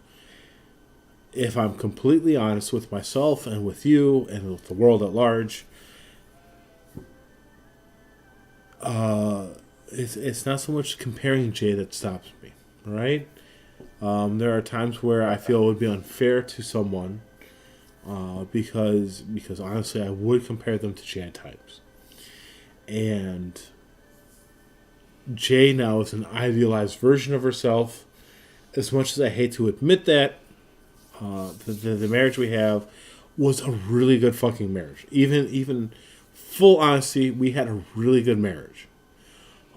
Speaker 6: if I'm completely honest with myself and with you and with the world at large, it's not so much comparing Jay that stops me, right? There are times where I feel it would be unfair to someone because honestly I would compare them to Jay at times. And Jay now is an idealized version of herself. As much as I hate to admit that, the marriage we have was a really good fucking marriage. Even full honesty, we had a really good marriage.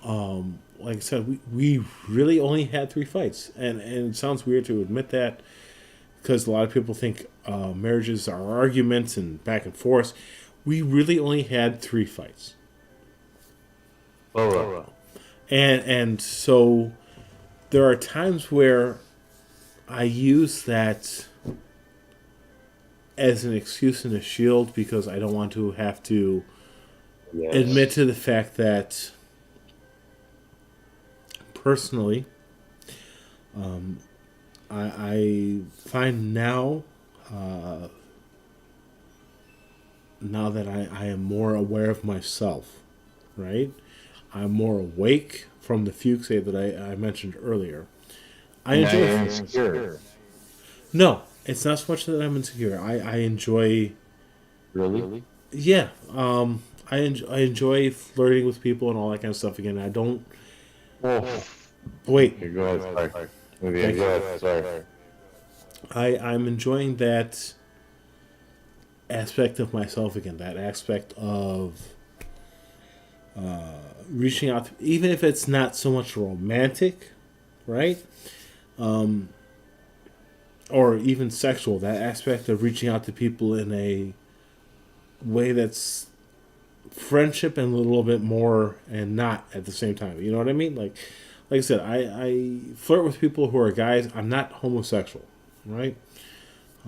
Speaker 6: Like I said, we really only had 3 fights, and it sounds weird to admit that because a lot of people think marriages are arguments and back and forth. We really only had 3 fights. And so there are times where I use that as an excuse and a shield because I don't want to have to
Speaker 2: Yes.
Speaker 6: admit to the fact that personally, I find now, now that I am more aware of myself, right? I'm more awake from the fuchsia that I mentioned earlier. I
Speaker 2: Now you're
Speaker 6: enjoy.
Speaker 2: insecure.
Speaker 6: No, it's not so much that I'm insecure. I enjoy.
Speaker 2: Really?
Speaker 6: Yeah, I enjoy flirting with people and all that kind of stuff. Again, I don't.
Speaker 2: Well,
Speaker 6: Wait,
Speaker 2: okay, go ahead. Sorry.
Speaker 6: Thank
Speaker 2: Yeah,
Speaker 6: you.
Speaker 2: go ahead. Sorry.
Speaker 6: I'm enjoying that aspect of myself again. That aspect of reaching out, even if it's not so much romantic, right? Or even sexual. That aspect of reaching out to people in a way that's friendship and a little bit more and not at the same time. You know what I mean? Like I said, I flirt with people who are guys. I'm not homosexual, right?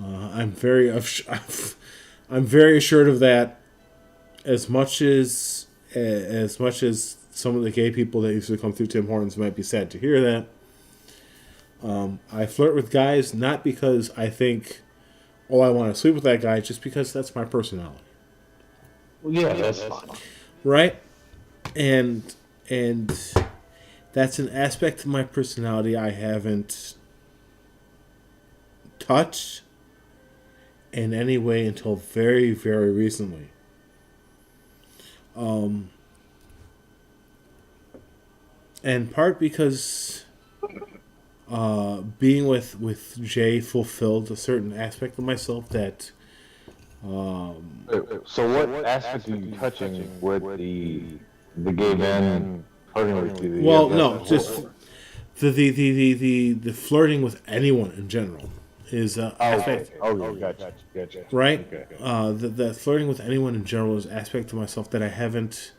Speaker 6: I'm very I'm very assured of that. As much as some of the gay people that used to come through Tim Hortons might be sad to hear that. I flirt with guys not because I think, oh, I want to sleep with that guy, just because that's my personality.
Speaker 2: Well, yeah, that's fine.
Speaker 6: Right? And that's an aspect of my personality I haven't touched in any way until very, very recently. And part because being with Jay fulfilled a certain aspect of myself that
Speaker 2: So what aspect are you touching with the gay men flirting with you?
Speaker 6: well, no, just the flirting with anyone in general is aspect,
Speaker 2: Okay, gotcha.
Speaker 6: right?
Speaker 2: Okay.
Speaker 6: The flirting with anyone in general is aspect of myself that I haven't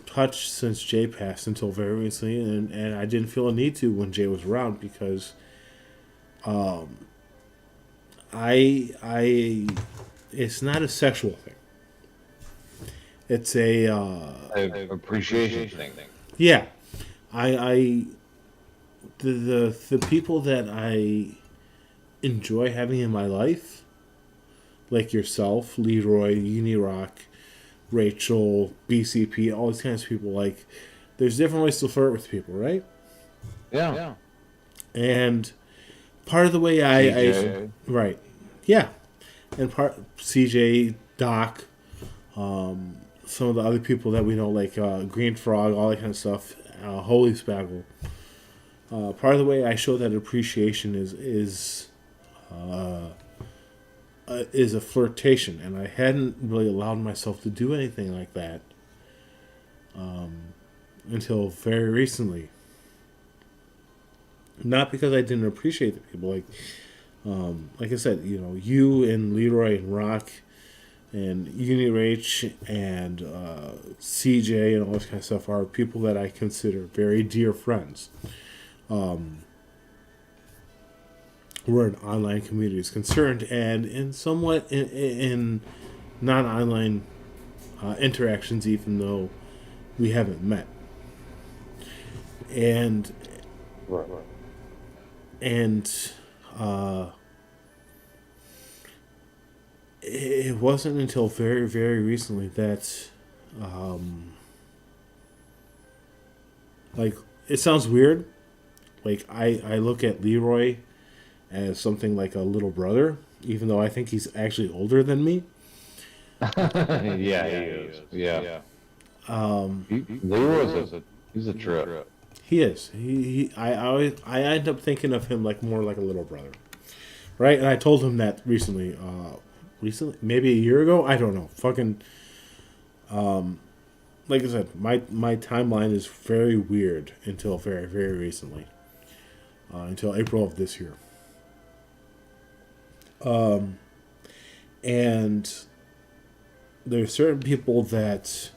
Speaker 6: touched since Jay passed until very recently, and I didn't feel a need to when Jay was around because I it's not a sexual thing. It's a
Speaker 2: Appreciation thing.
Speaker 6: yeah. I the people that I enjoy having in my life, like yourself, Leroy, Unirock, Rachel, BCP, all these kinds of people. Like, there's different ways to flirt with people, right?
Speaker 2: Yeah.
Speaker 6: And part of the way I
Speaker 2: CJ.
Speaker 6: right, yeah, and part CJ, Doc, some of the other people that we know, like Green Frog, all that kind of stuff, Holy Spaggle. Part of the way I show that appreciation is a flirtation, and I hadn't really allowed myself to do anything like that until very recently. Not because I didn't appreciate the people, like I said, you know, you and Leroy and Rock and Unirach and CJ and all this kind of stuff are people that I consider very dear friends. Where an online community is concerned, and in somewhat in non-online interactions, even though we haven't met. And
Speaker 2: Right.
Speaker 6: and it wasn't until very, very recently that like, it sounds weird, like I look at Leroy as something like a little brother, even though I think he's actually older than me.
Speaker 2: Yeah, he is. Yeah. Leroy's he's a trip.
Speaker 6: He is. I end up thinking of him like more like a little brother, right? And I told him that recently. Maybe a year ago. I don't know. Fucking. Like I said, my timeline is very weird until very, very recently. Until April of this year. And there's certain people that,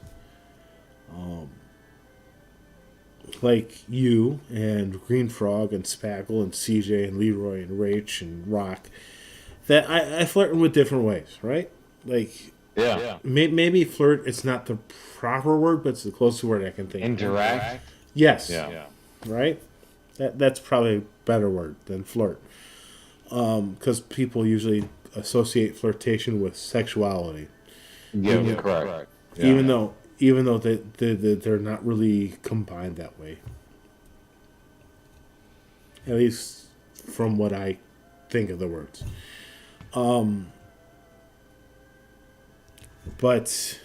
Speaker 6: like you and Green Frog and Spackle and CJ and Leroy and Rach and Rock, that I flirt with different ways, right? Like,
Speaker 2: Yeah.
Speaker 6: Maybe flirt. It's not the proper word, but it's the closest word I can think. of.
Speaker 2: Interact.
Speaker 6: Yes.
Speaker 2: Yeah.
Speaker 6: Right. That's probably a better word than flirt. Because people usually associate flirtation with sexuality,
Speaker 2: Yeah, correct. Yeah.
Speaker 6: even though they're not really combined that way. At least from what I think of the words. But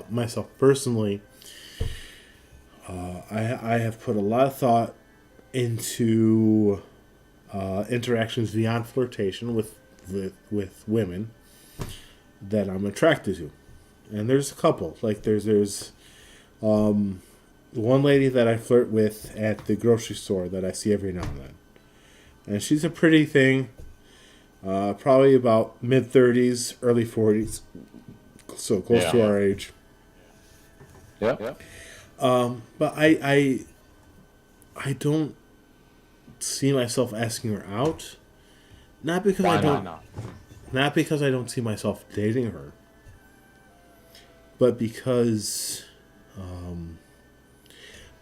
Speaker 6: myself personally, I have put a lot of thought into interactions beyond flirtation with women that I'm attracted to, and there's a couple. Like there's one lady that I flirt with at the grocery store that I see every now and then, and she's a pretty thing, probably about mid-30s, early 40s, so close to our age.
Speaker 2: Yeah.
Speaker 6: But I don't see myself asking her out. Not because
Speaker 2: Why
Speaker 6: I don't.
Speaker 2: not?
Speaker 6: Not because I don't see myself dating her. But because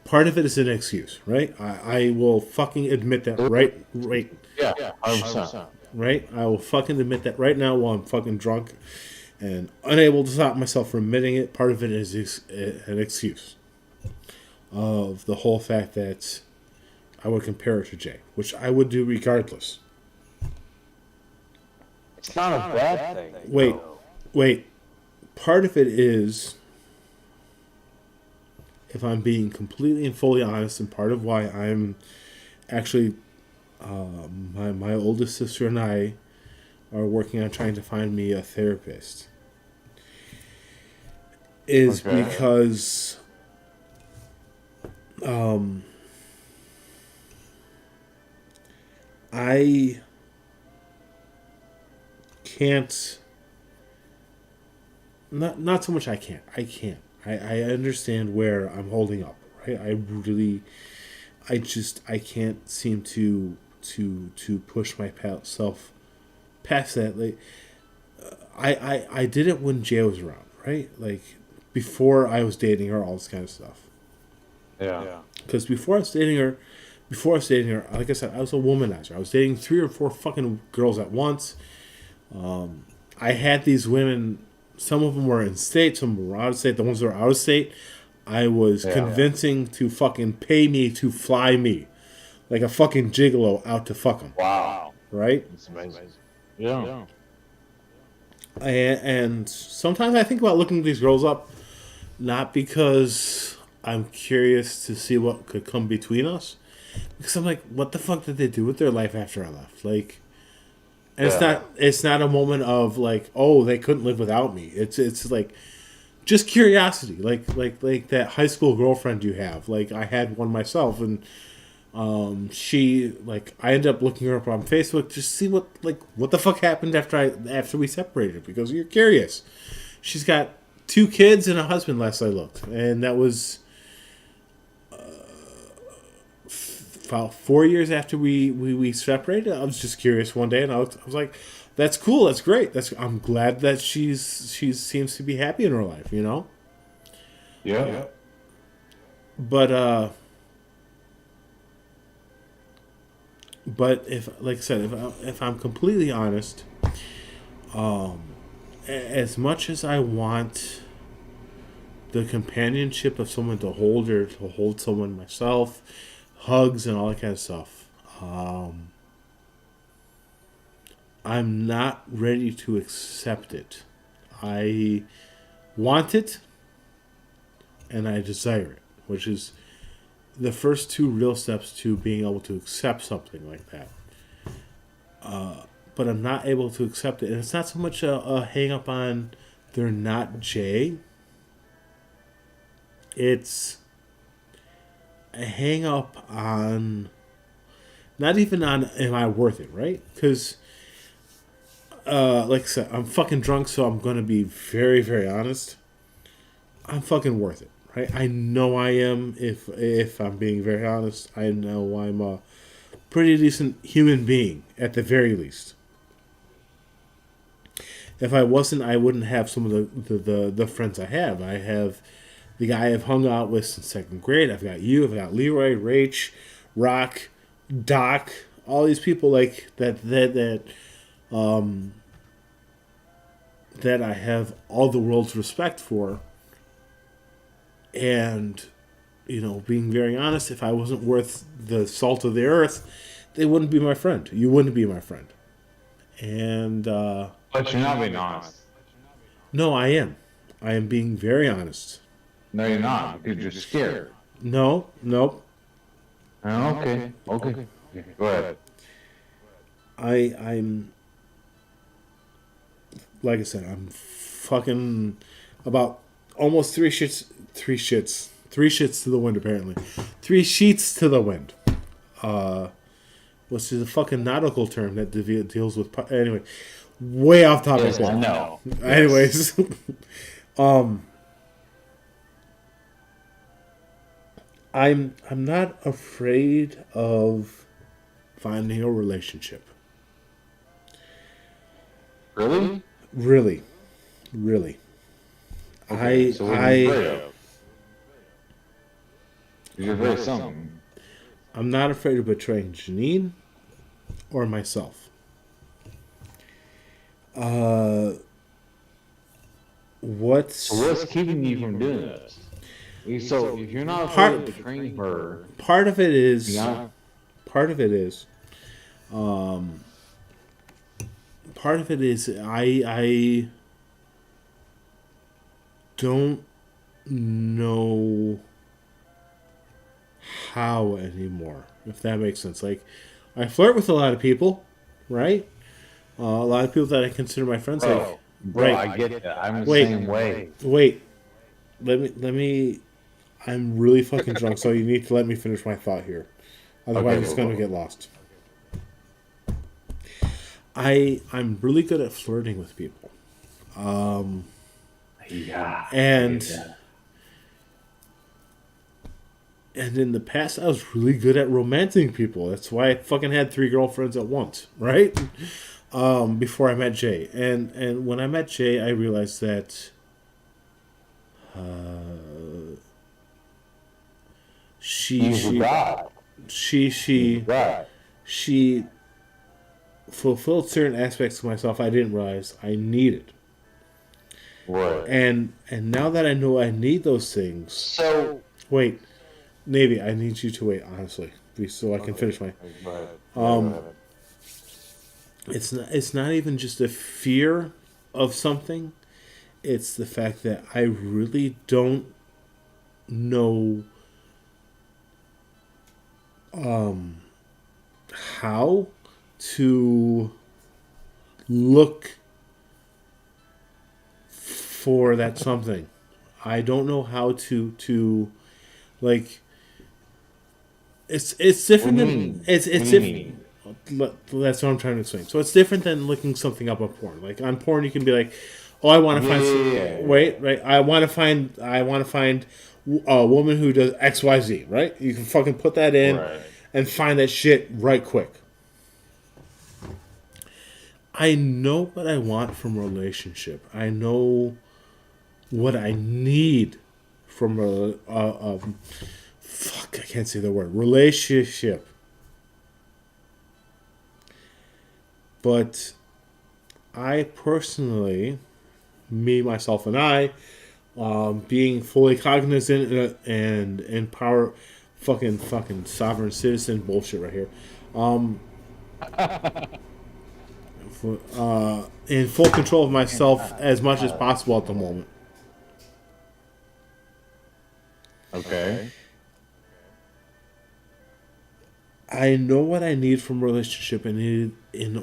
Speaker 6: part of it is an excuse, right? I will fucking admit that right.
Speaker 2: Yeah. 100%.
Speaker 6: Right? I will fucking admit that right now while I'm fucking drunk and unable to stop myself from admitting it. Part of it is an excuse of the whole fact that I would compare her to Jay, which I would do regardless.
Speaker 2: It's not a bad thing.
Speaker 6: Wait. Part of it is, if I'm being completely and fully honest, and part of why I'm actually, my oldest sister and I are working on trying to find me a therapist, is because I can't. Not so much. I can't. I understand where I'm holding up. Right. I can't seem to push myself past that. Like, I did it when Jay was around. Right. Like before I was dating her, all this kind of stuff.
Speaker 2: Yeah.
Speaker 6: Because before I was dating her, like I said, I was a womanizer. I was dating 3 or 4 fucking girls at once. I had these women. Some of them were in state, some were out of state. The ones that were out of state, I was convincing to fucking pay me to fly me, like a fucking gigolo out to fuck them.
Speaker 2: Wow.
Speaker 6: Right?
Speaker 2: That's amazing. Yeah.
Speaker 6: And sometimes I think about looking these girls up, not because I'm curious to see what could come between us, because I'm like, what the fuck did they do with their life after I left? Like, and it's not a moment of like, oh, they couldn't live without me. It's like just curiosity, like that high school girlfriend you have. Like I had one myself, and she, like, I ended up looking her up on Facebook just to see what the fuck happened after we separated, because you're curious. She's got 2 kids and a husband last I looked, and that was about 4 years after we separated. I was just curious one day, and I was like, that's cool, that's great, I'm glad that she seems to be happy in her life, you know.
Speaker 2: Yeah.
Speaker 6: But if, like I said, if I'm completely honest, as much as I want the companionship of someone to hold, or to hold someone myself, hugs and all that kind of stuff, I'm not ready to accept it. I want it and I desire it, which is the first 2 real steps to being able to accept something like that. But I'm not able to accept it. And it's not so much a hang up on they're not Jay. It's a hang up on, not even on am I worth it, right? Because like I said, I'm fucking drunk, so I'm going to be very, very honest. I'm fucking worth it, right? I know I am. If I'm being very honest, I know I'm a pretty decent human being, at the very least. If I wasn't, I wouldn't have some of the friends I have. I have the guy I've hung out with since second grade. I've got you. I've got Leroy, Rach, Rock, Doc. All these people like that I have all the world's respect for. And, being very honest, if I wasn't worth the salt of the earth, they wouldn't be my friend. You wouldn't be my friend. And
Speaker 2: But you're not being honest.
Speaker 6: no, I am. I am being very honest.
Speaker 2: No, you're not, because you're scared.
Speaker 6: No, nope.
Speaker 2: Okay. Go ahead.
Speaker 6: I'm like I said, I'm fucking about almost three shits to the wind, apparently. 3 sheets to the wind. Which is a fucking nautical term that deals with... Anyway, way off topic.
Speaker 2: Yes, I know.
Speaker 6: Anyways. I'm not afraid of finding a relationship.
Speaker 2: Really?
Speaker 6: Really.
Speaker 2: Okay, so what are you afraid of? You're afraid of something.
Speaker 6: I'm not afraid of betraying Janine or myself.
Speaker 2: What's keeping you from doing this? So if you're not afraid of betraying her,
Speaker 6: part of it is
Speaker 2: yeah.
Speaker 6: I don't know how anymore, if that makes sense. Like, I flirt with a lot of people, right? A lot of people that I consider my friends.
Speaker 2: Bro,
Speaker 6: right.
Speaker 2: I get that. I'm the same way.
Speaker 6: Wait. Let me. I'm really fucking drunk, so you need to let me finish my thought here. Otherwise, it's gonna get lost. I'm really good at flirting with people.
Speaker 2: Yeah.
Speaker 6: And in the past, I was really good at romancing people. That's why I fucking had 3 girlfriends at once, right? Before I met Jay. And when I met Jay, I realized that she fulfilled certain aspects of myself I didn't realize I needed.
Speaker 2: Right.
Speaker 6: And now that I know I need those things.
Speaker 2: So
Speaker 6: wait, Navy, I need you to wait, honestly, so I can finish my. It's not even just a fear of something. It's the fact that I really don't know how to look for that something. I don't know how to like. It's different than it's different. That's what I'm trying to explain. So it's different than looking something up on porn. Like on porn, you can be like, "Oh, I want to find." Wait, right? I want to find a woman who does X, Y, Z. Right? You can fucking put that in and find that shit right quick. I know what I want from a relationship. I know what I need from a fuck, I can't say the word. Relationship. But I personally, me, myself, and I, being fully cognizant and empower, fucking sovereign citizen bullshit right here. In full control of myself as much as possible at the moment.
Speaker 2: Okay.
Speaker 6: I know what I need from a relationship in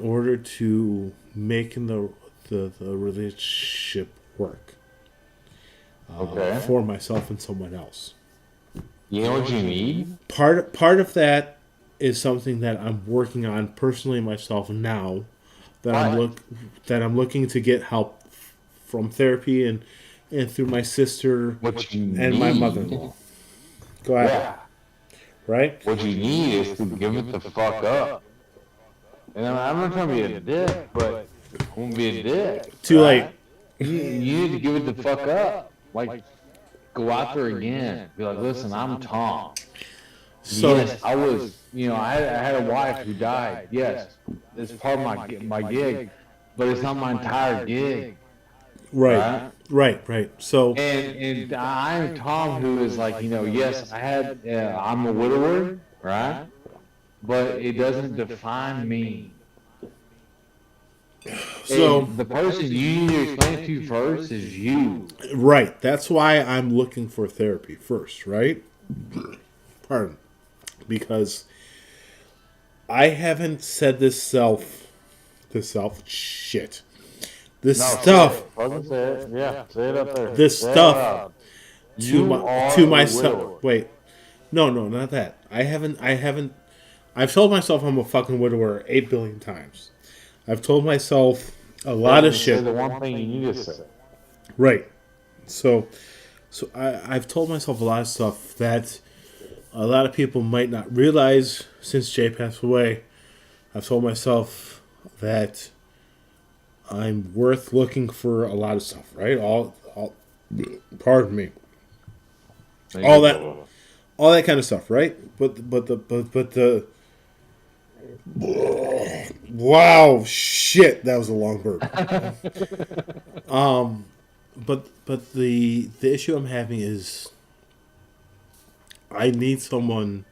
Speaker 6: order to make the relationship work. For myself and someone else.
Speaker 2: You know what you need?
Speaker 6: Part of that is something that I'm working on personally myself now. That I'm looking to get help from therapy and through my sister and my mother-in-law. Go ahead. Yeah. Right?
Speaker 2: What you need is to give it the fuck up. And I'm not trying to be a dick, but I'm gonna be a dick.
Speaker 6: Too late.
Speaker 2: You need to give it the fuck up. Like, go out there again. Be like, listen, I'm Tom.
Speaker 6: So
Speaker 2: Yes, I was. I had a wife who died. Yes, it's part of my gig, but it's not my entire gig.
Speaker 6: right, right. So
Speaker 2: And I'm Tom, who is like, yes, I'm a widower, right? But it doesn't define me.
Speaker 6: so
Speaker 2: And the person you need to explain it to first is you.
Speaker 6: right. That's why I'm looking for therapy first, right? Pardon, because I haven't said this shit. This stuff.
Speaker 2: Fucking say it. Yeah, say it up there.
Speaker 6: This
Speaker 2: Say it
Speaker 6: stuff
Speaker 2: loud.
Speaker 6: to
Speaker 2: You
Speaker 6: my
Speaker 2: are
Speaker 6: to
Speaker 2: a
Speaker 6: myself.
Speaker 2: widower.
Speaker 6: Wait, no, not that. I haven't. I've told myself I'm a fucking widower 8 billion times. I've told myself a lot of
Speaker 2: Say
Speaker 6: shit.
Speaker 2: the one thing you need to say.
Speaker 6: Right. So I've told myself a lot of stuff that a lot of people might not realize since Jay passed away. I've told myself that I'm worth looking for a lot of stuff, right? All pardon me. All that kind of stuff, right? But the wow, shit, that was a long burp. But the issue I'm having is I need someone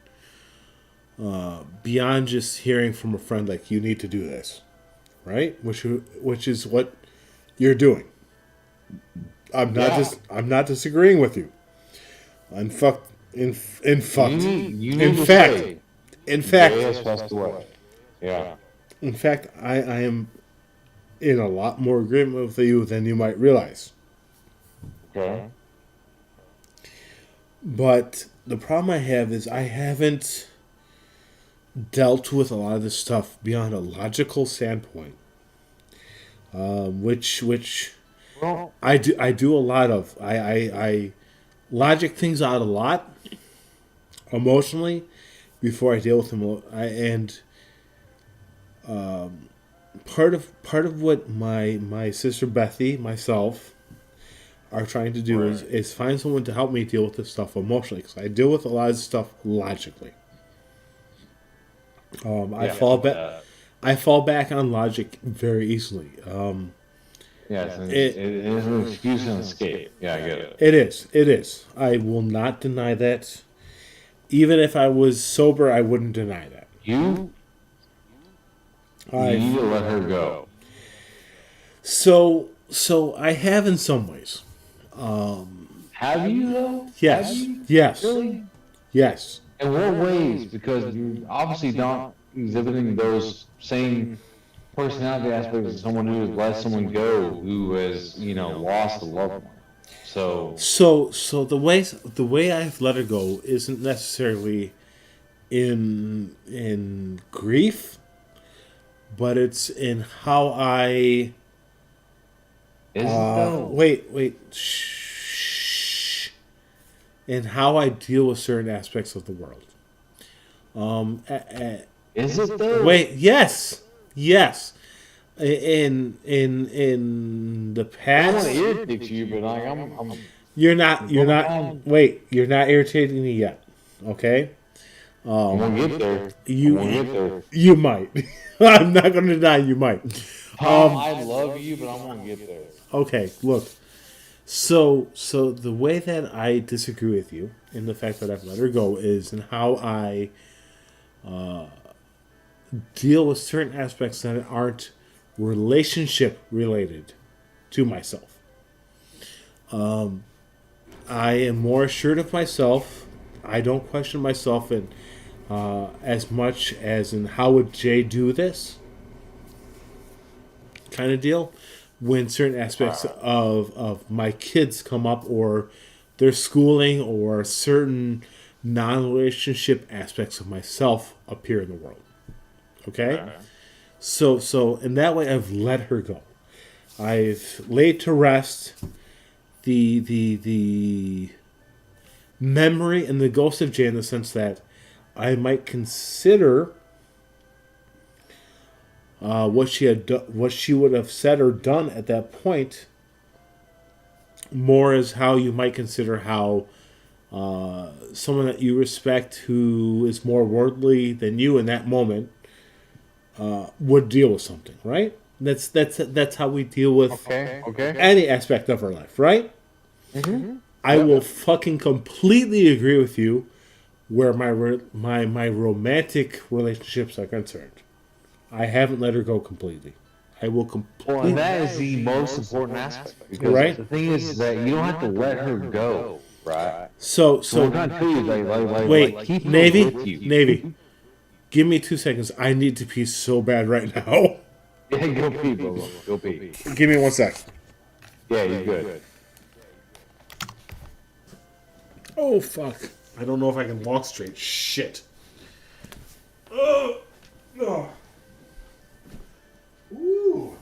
Speaker 6: beyond just hearing from a friend like you need to do this, right? Which is what you're doing. I'm not disagreeing with you. In fact,
Speaker 2: You need to say,
Speaker 6: in fact,
Speaker 2: Jay has passed away. Yeah.
Speaker 6: in fact, I am in a lot more agreement with you than you might realize.
Speaker 2: Okay.
Speaker 6: But the problem I have is I haven't dealt with a lot of this stuff beyond a logical standpoint, which
Speaker 2: Well,
Speaker 6: I do a lot of. I logic things out a lot emotionally before I deal with them. Part of what my sister Bethy, myself, are trying to do is find someone to help me deal with this stuff emotionally, because I deal with a lot of stuff logically. I fall back on logic very easily.
Speaker 2: yes, it is an excuse and escape. Yeah, I get it.
Speaker 6: It is. I will not deny that. Even if I was sober, I wouldn't deny that.
Speaker 2: You need to let her go.
Speaker 6: So I have in some ways.
Speaker 2: Have you though?
Speaker 6: Yes.
Speaker 2: Have you?
Speaker 6: Yes.
Speaker 2: Really?
Speaker 6: Yes.
Speaker 2: In what ways? Because you obviously not exhibiting those same personality aspects of someone who has let someone go, who has, lost a loved one. So
Speaker 6: So the way I've let her go isn't necessarily in grief, but it's in how I
Speaker 2: is it though?
Speaker 6: wait shh, in how I deal with certain aspects of the world.
Speaker 2: Is it though?
Speaker 6: Wait, yes. In the
Speaker 2: I don't want
Speaker 6: past,
Speaker 2: to irritate you, but I'm
Speaker 6: you're not. Wait, you're not irritating me yet. Okay.
Speaker 2: I'm gonna get there.
Speaker 6: You
Speaker 2: I'm gonna get there.
Speaker 6: you might. I'm not going to deny you might.
Speaker 2: Tom, I love you, but I'm gonna get there.
Speaker 6: Okay, look. So the way that I disagree with you in the fact that I've let her go is in how I deal with certain aspects that aren't relationship related to myself. I am more assured of myself. I don't question myself in as much as in how would Jay do this kind of deal when certain aspects of my kids come up, or their schooling, or certain non-relationship aspects of myself appear in the world. Okay? So in that way I've let her go. I've laid to rest the memory and the ghost of Jay, in the sense that I might consider what she would have said or done at that point, more as how you might consider how someone that you respect who is more worldly than you in that moment would deal with something, right? That's how we deal with
Speaker 2: Okay.
Speaker 6: any aspect of our life, right? I will fucking completely agree with you where my romantic relationships are concerned. I haven't let her go completely. I will
Speaker 2: Well,
Speaker 6: completely.
Speaker 2: and that is the most important aspect. Because
Speaker 6: Right.
Speaker 2: the thing is that you don't have to let her go, right?
Speaker 6: So
Speaker 2: So I'm trying to tell you,
Speaker 6: wait,
Speaker 2: like keep her
Speaker 6: Navy,
Speaker 2: with you.
Speaker 6: Navy, give me 2 seconds. I need to pee so bad right now.
Speaker 2: Yeah, go pee, Bobo. Go pee.
Speaker 6: Give me 1 sec.
Speaker 2: Yeah, you're good.
Speaker 6: Oh fuck! I don't know if I can walk straight. Shit. Oh. Oh. Ooh.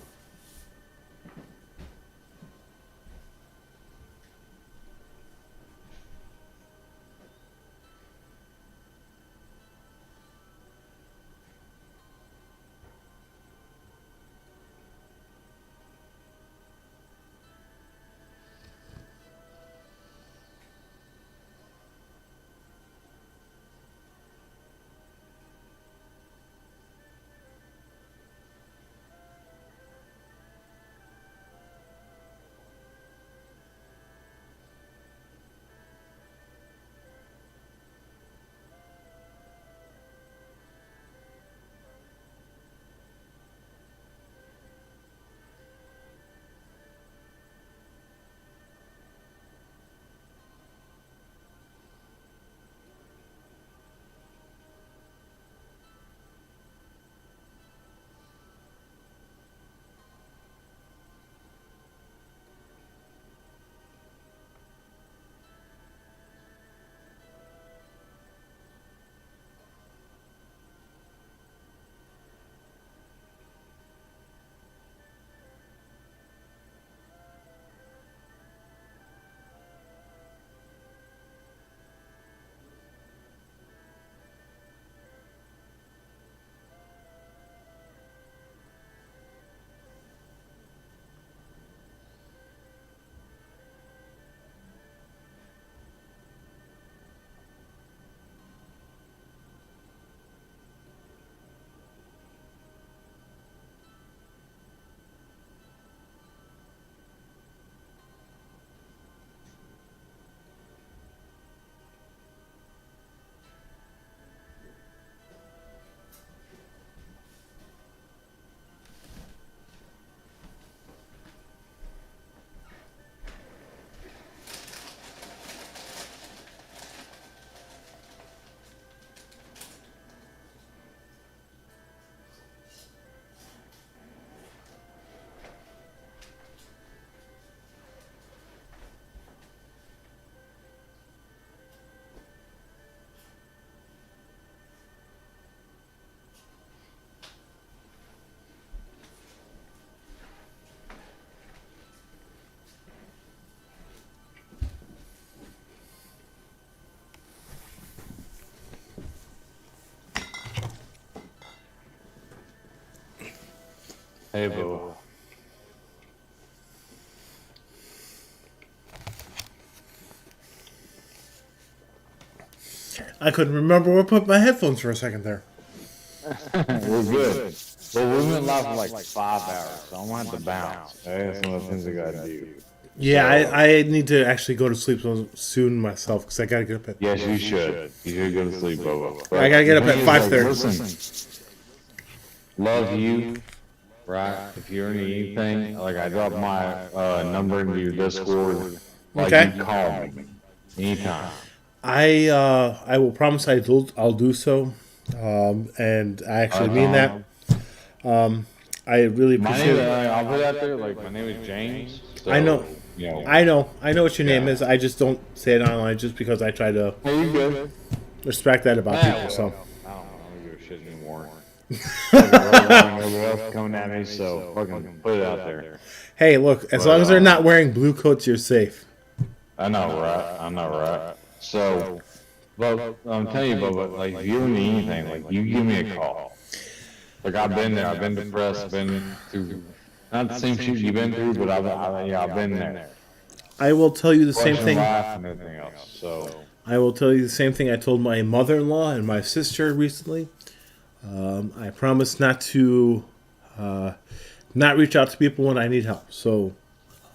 Speaker 2: Hey, Bobo.
Speaker 6: I couldn't remember where I put my headphones for a second there.
Speaker 2: We're good. Well, we've been live for like 5 hours, so I'm gonna have to bounce. Okay? That's one of the things I gotta do.
Speaker 6: Yeah, I need to actually go to sleep soon myself because I gotta get up at.
Speaker 2: Yes, you should. You should go to sleep, Bobo.
Speaker 6: I gotta get up at
Speaker 2: The thing is,
Speaker 6: 5:30.
Speaker 2: Listen, love you, right? If you're in anything, like I drop my number into your Discord. Like
Speaker 6: Okay.
Speaker 2: you call me anytime.
Speaker 6: I will promise I'll do so, and I actually mean that. I really
Speaker 2: My
Speaker 6: appreciate
Speaker 2: name,
Speaker 6: it.
Speaker 2: I'll put it out there. Like my name is James. So,
Speaker 6: I know.
Speaker 2: You know.
Speaker 6: I know what your name
Speaker 2: Yeah.
Speaker 6: is. I just don't say it online just because I try to
Speaker 2: Hey, you good?
Speaker 6: respect that about
Speaker 2: Yeah,
Speaker 6: people. So
Speaker 2: I don't give a shit anymore. Everybody else coming at me, so fucking put it out there.
Speaker 6: hey, look, as long as they're not wearing blue coats, you're safe.
Speaker 2: I know, right? I know, right? So, but I'm telling you, Bubba, like if you need anything, like you give me a call. Like I've been there. I've been depressed. Been through not the same shit you've been through, but I've been there.
Speaker 1: I will tell you the same
Speaker 2: Question
Speaker 1: thing.
Speaker 2: life and everything else. So
Speaker 1: I will tell you the same thing I told my mother-in-law and my sister recently. I promise not to not reach out to people when I need help. So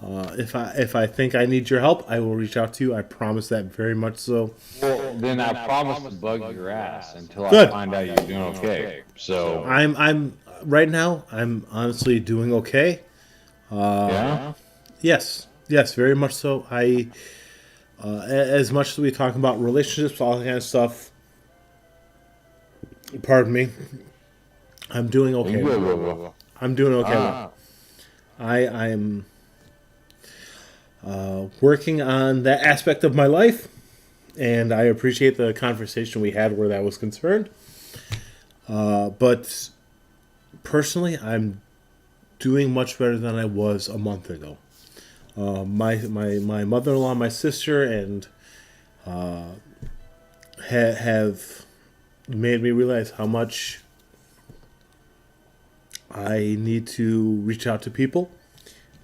Speaker 1: if I think I need your help, I will reach out to you. I promise that very much so.
Speaker 2: well, then I promise to bug your ass until
Speaker 1: Good.
Speaker 2: I find out you're doing okay. So
Speaker 1: I'm right now. I'm honestly doing okay.
Speaker 2: yeah.
Speaker 1: Yes, very much so. As much as we talk about relationships, all that kind of stuff. Pardon me. I'm doing okay. I'm doing okay. I'm working on that aspect of my life, and I appreciate the conversation we had where that was concerned. But personally, I'm doing much better than I was a month ago. My mother-in-law, my sister, and have made me realize how much I need to reach out to people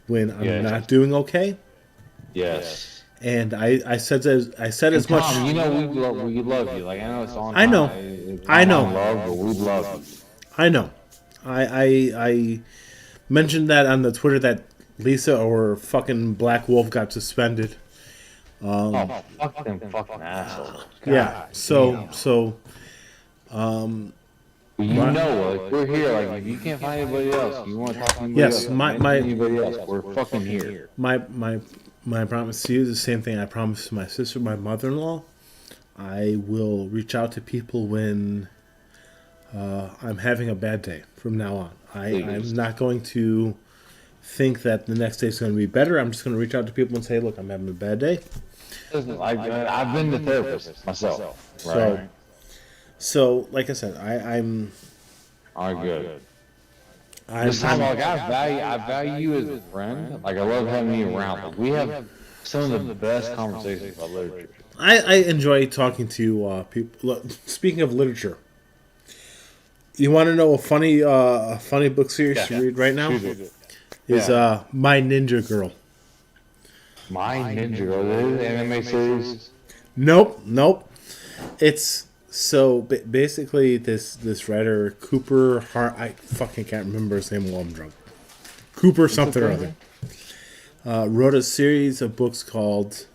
Speaker 1: when I'm not doing okay.
Speaker 2: Yes.
Speaker 1: And I said as much.
Speaker 2: Tom, you know we love you. Like I know it's on.
Speaker 1: I know. I know.
Speaker 2: Love, but we love you.
Speaker 1: I know. I mentioned that on the Twitter that Lisa or fucking Black Wolf got suspended.
Speaker 2: Oh, fuck them fucking assholes. God,
Speaker 1: Yeah. So.
Speaker 2: You know, like we're here. Like if you can't find anybody else, you want to talk to anybody
Speaker 1: Yes,
Speaker 2: else,
Speaker 1: my
Speaker 2: anybody else, we're fucking here.
Speaker 1: my promise to you is the same thing I promised to my sister, my mother-in-law. I will reach out to people when I'm having a bad day from now on. I'm not going to think that the next day is going to be better. I'm just going to reach out to people and say, look, I'm having a bad day.
Speaker 2: Listen, I've been the therapist myself. Right.
Speaker 1: So like I said, I'm
Speaker 2: All right, good.
Speaker 1: I'm,
Speaker 2: This time, like I value you as a friend. Like I love having you around. Like, we have some of the best conversations about literature.
Speaker 1: I enjoy talking to people. Look, speaking of literature, you want to know a funny book series to read right now? Is My Ninja Girl.
Speaker 2: My Ninja Girl, the anime series.
Speaker 1: Nope. It's so basically this writer Cooper Hart. I fucking can't remember his name while I'm drunk. Cooper something or other. Wrote a series of books called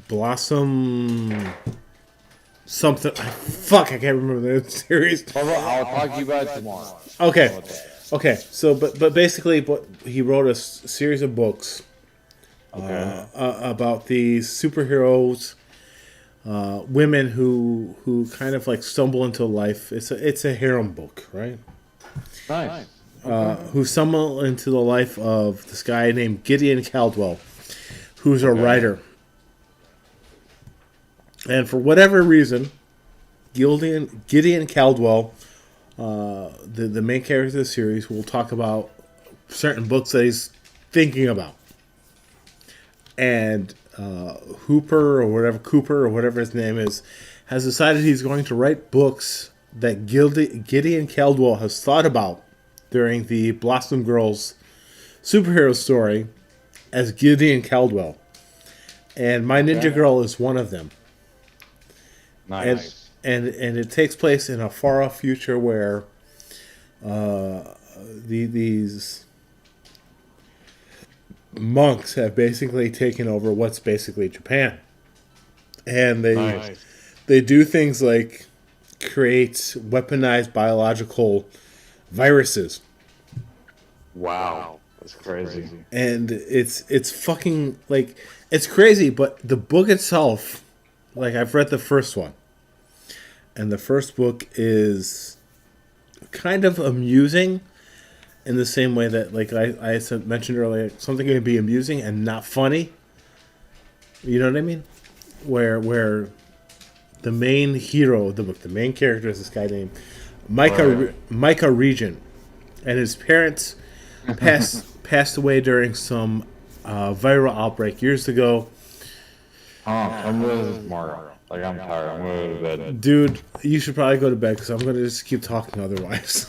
Speaker 1: Blossom something. I can't remember the series.
Speaker 2: I'll talk to you about it tomorrow.
Speaker 1: Okay. So, but basically, he wrote a series of books about these superheroes, women who kind of like stumble into life. It's a harem book, right?
Speaker 2: Nice.
Speaker 1: Who stumble into the life of this guy named Gideon Caldwell, who's a writer. And for whatever reason, Gideon Caldwell, the main character of the series, will talk about certain books that he's thinking about. And Cooper or whatever his name is, has decided he's going to write books that Gideon Caldwell has thought about during the Blossom Girls superhero story as Gideon Caldwell. And My Ninja Girl is one of them.
Speaker 2: Nice.
Speaker 1: And it takes place in a far off future where these monks have basically taken over what's basically Japan. And they do things like create weaponized biological viruses.
Speaker 2: Wow. That's crazy.
Speaker 1: And it's fucking like it's crazy, but the book itself, like I've read the first one. And the first book is kind of amusing in the same way that, like I mentioned earlier, something can be amusing and not funny. You know what I mean? Where the main hero of the book, the main character is this guy named Micah Regent. And his parents passed away during some viral outbreak years ago.
Speaker 2: I'm with Mario. Like, I'm tired. I'm going to go to bed.
Speaker 6: Dude, you should probably go to bed because I'm going to just keep talking otherwise.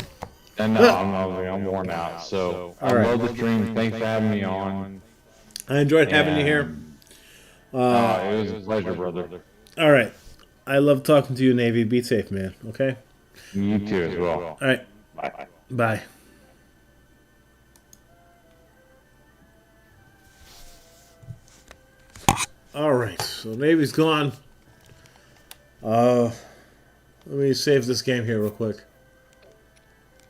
Speaker 2: And no, I'm worn out. So, I
Speaker 6: right.
Speaker 2: love the stream. Thanks for having me on.
Speaker 6: I enjoyed having you here.
Speaker 2: It was a pleasure, brother.
Speaker 6: All right. I love talking to you, Navy. Be safe, man. Okay?
Speaker 2: You too as well.
Speaker 6: All right.
Speaker 2: Bye.
Speaker 6: Bye. All right. So Navy's gone. Let me save this game here real quick.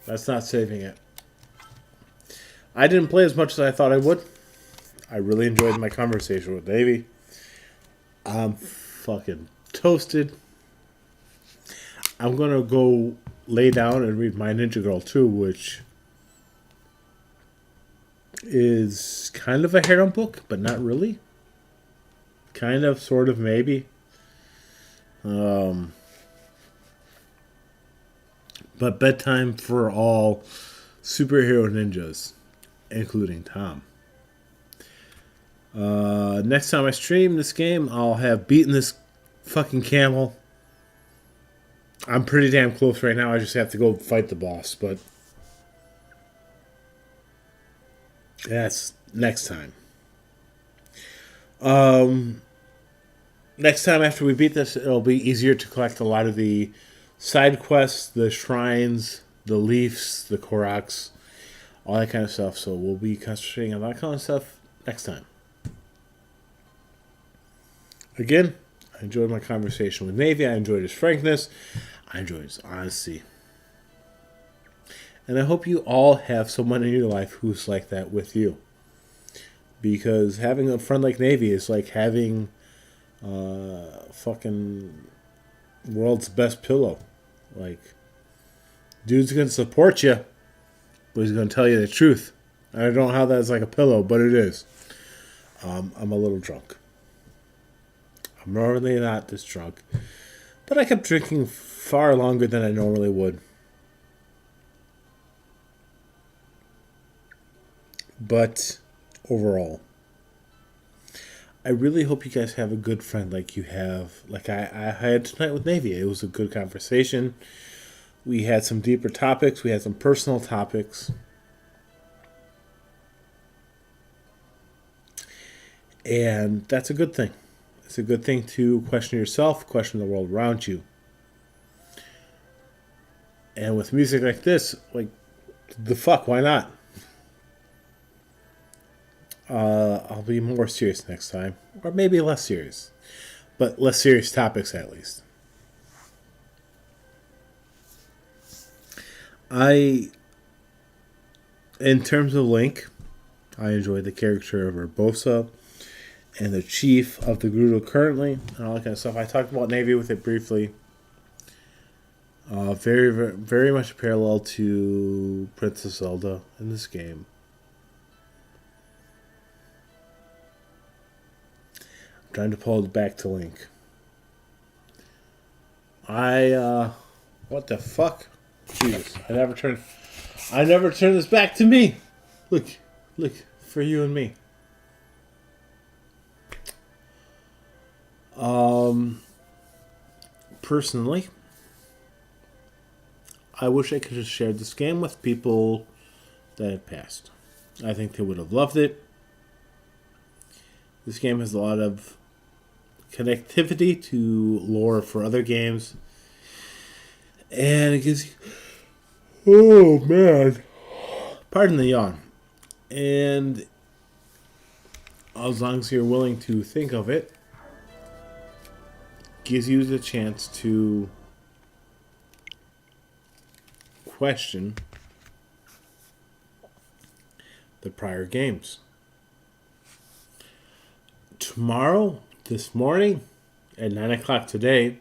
Speaker 6: That's not saving it. I didn't play as much as I thought I would. I really enjoyed my conversation with Navy. I'm fucking toasted. I'm gonna go lay down and read My Ninja Girl 2, which is kind of a harem book, but not really. Kind of, sort of, maybe. But bedtime for all superhero ninjas, including Tom. Next time I stream this game, I'll have beaten this fucking camel. I'm pretty damn close right now. I just have to go fight the boss, but that's next time. Next time after we beat this, it'll be easier to collect a lot of the side quests, the shrines, the leaves, the Koroks, all that kind of stuff. So we'll be concentrating on that kind of stuff next time. Again, I enjoyed my conversation with Navy. I enjoyed his frankness. I enjoyed his honesty. And I hope you all have someone in your life who's like that with you. Because having a friend like Navy is like having fucking world's best pillow. Like, dude's going to support you, but he's going to tell you the truth. I don't know how that's like a pillow, but it is. I'm a little drunk. I'm normally not this drunk. But I kept drinking far longer than I normally would. But overall, I really hope you guys have a good friend like you have, like I had tonight with Navy. It was a good conversation. We had some deeper topics. We had some personal topics. And that's a good thing. It's a good thing to question yourself, question the world around you. And with music like this, like, the fuck, why not? I'll be more serious next time. Or maybe less serious. But less serious topics, at least. In terms of Link, I enjoyed the character of Urbosa and the chief of the Gerudo currently, and all that kind of stuff. I talked about Navy with it briefly. Very, very, very much a parallel to Princess Zelda in this game. I'm trying to pull it back to Link. What the fuck? Jesus, I never turn this back to me. Look, for you and me. Personally, I wish I could have shared this game with people that had passed. I think they would have loved it. This game has a lot of connectivity to lore for other games. And it gives you... Oh, man. Pardon the yawn. And as long as you're willing to think of it, gives you the chance to question the prior games. Tomorrow, this morning, at 9 o'clock today,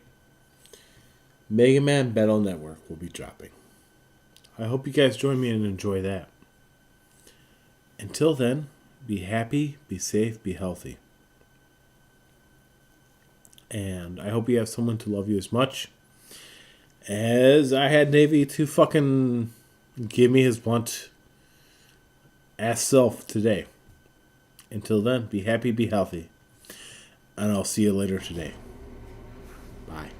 Speaker 6: Mega Man Battle Network will be dropping. I hope you guys join me and enjoy that. Until then, be happy, be safe, be healthy. And I hope you have someone to love you as much as I had Navy to fucking give me his blunt ass self today. Until then, be happy, be healthy. And I'll see you later today. Bye.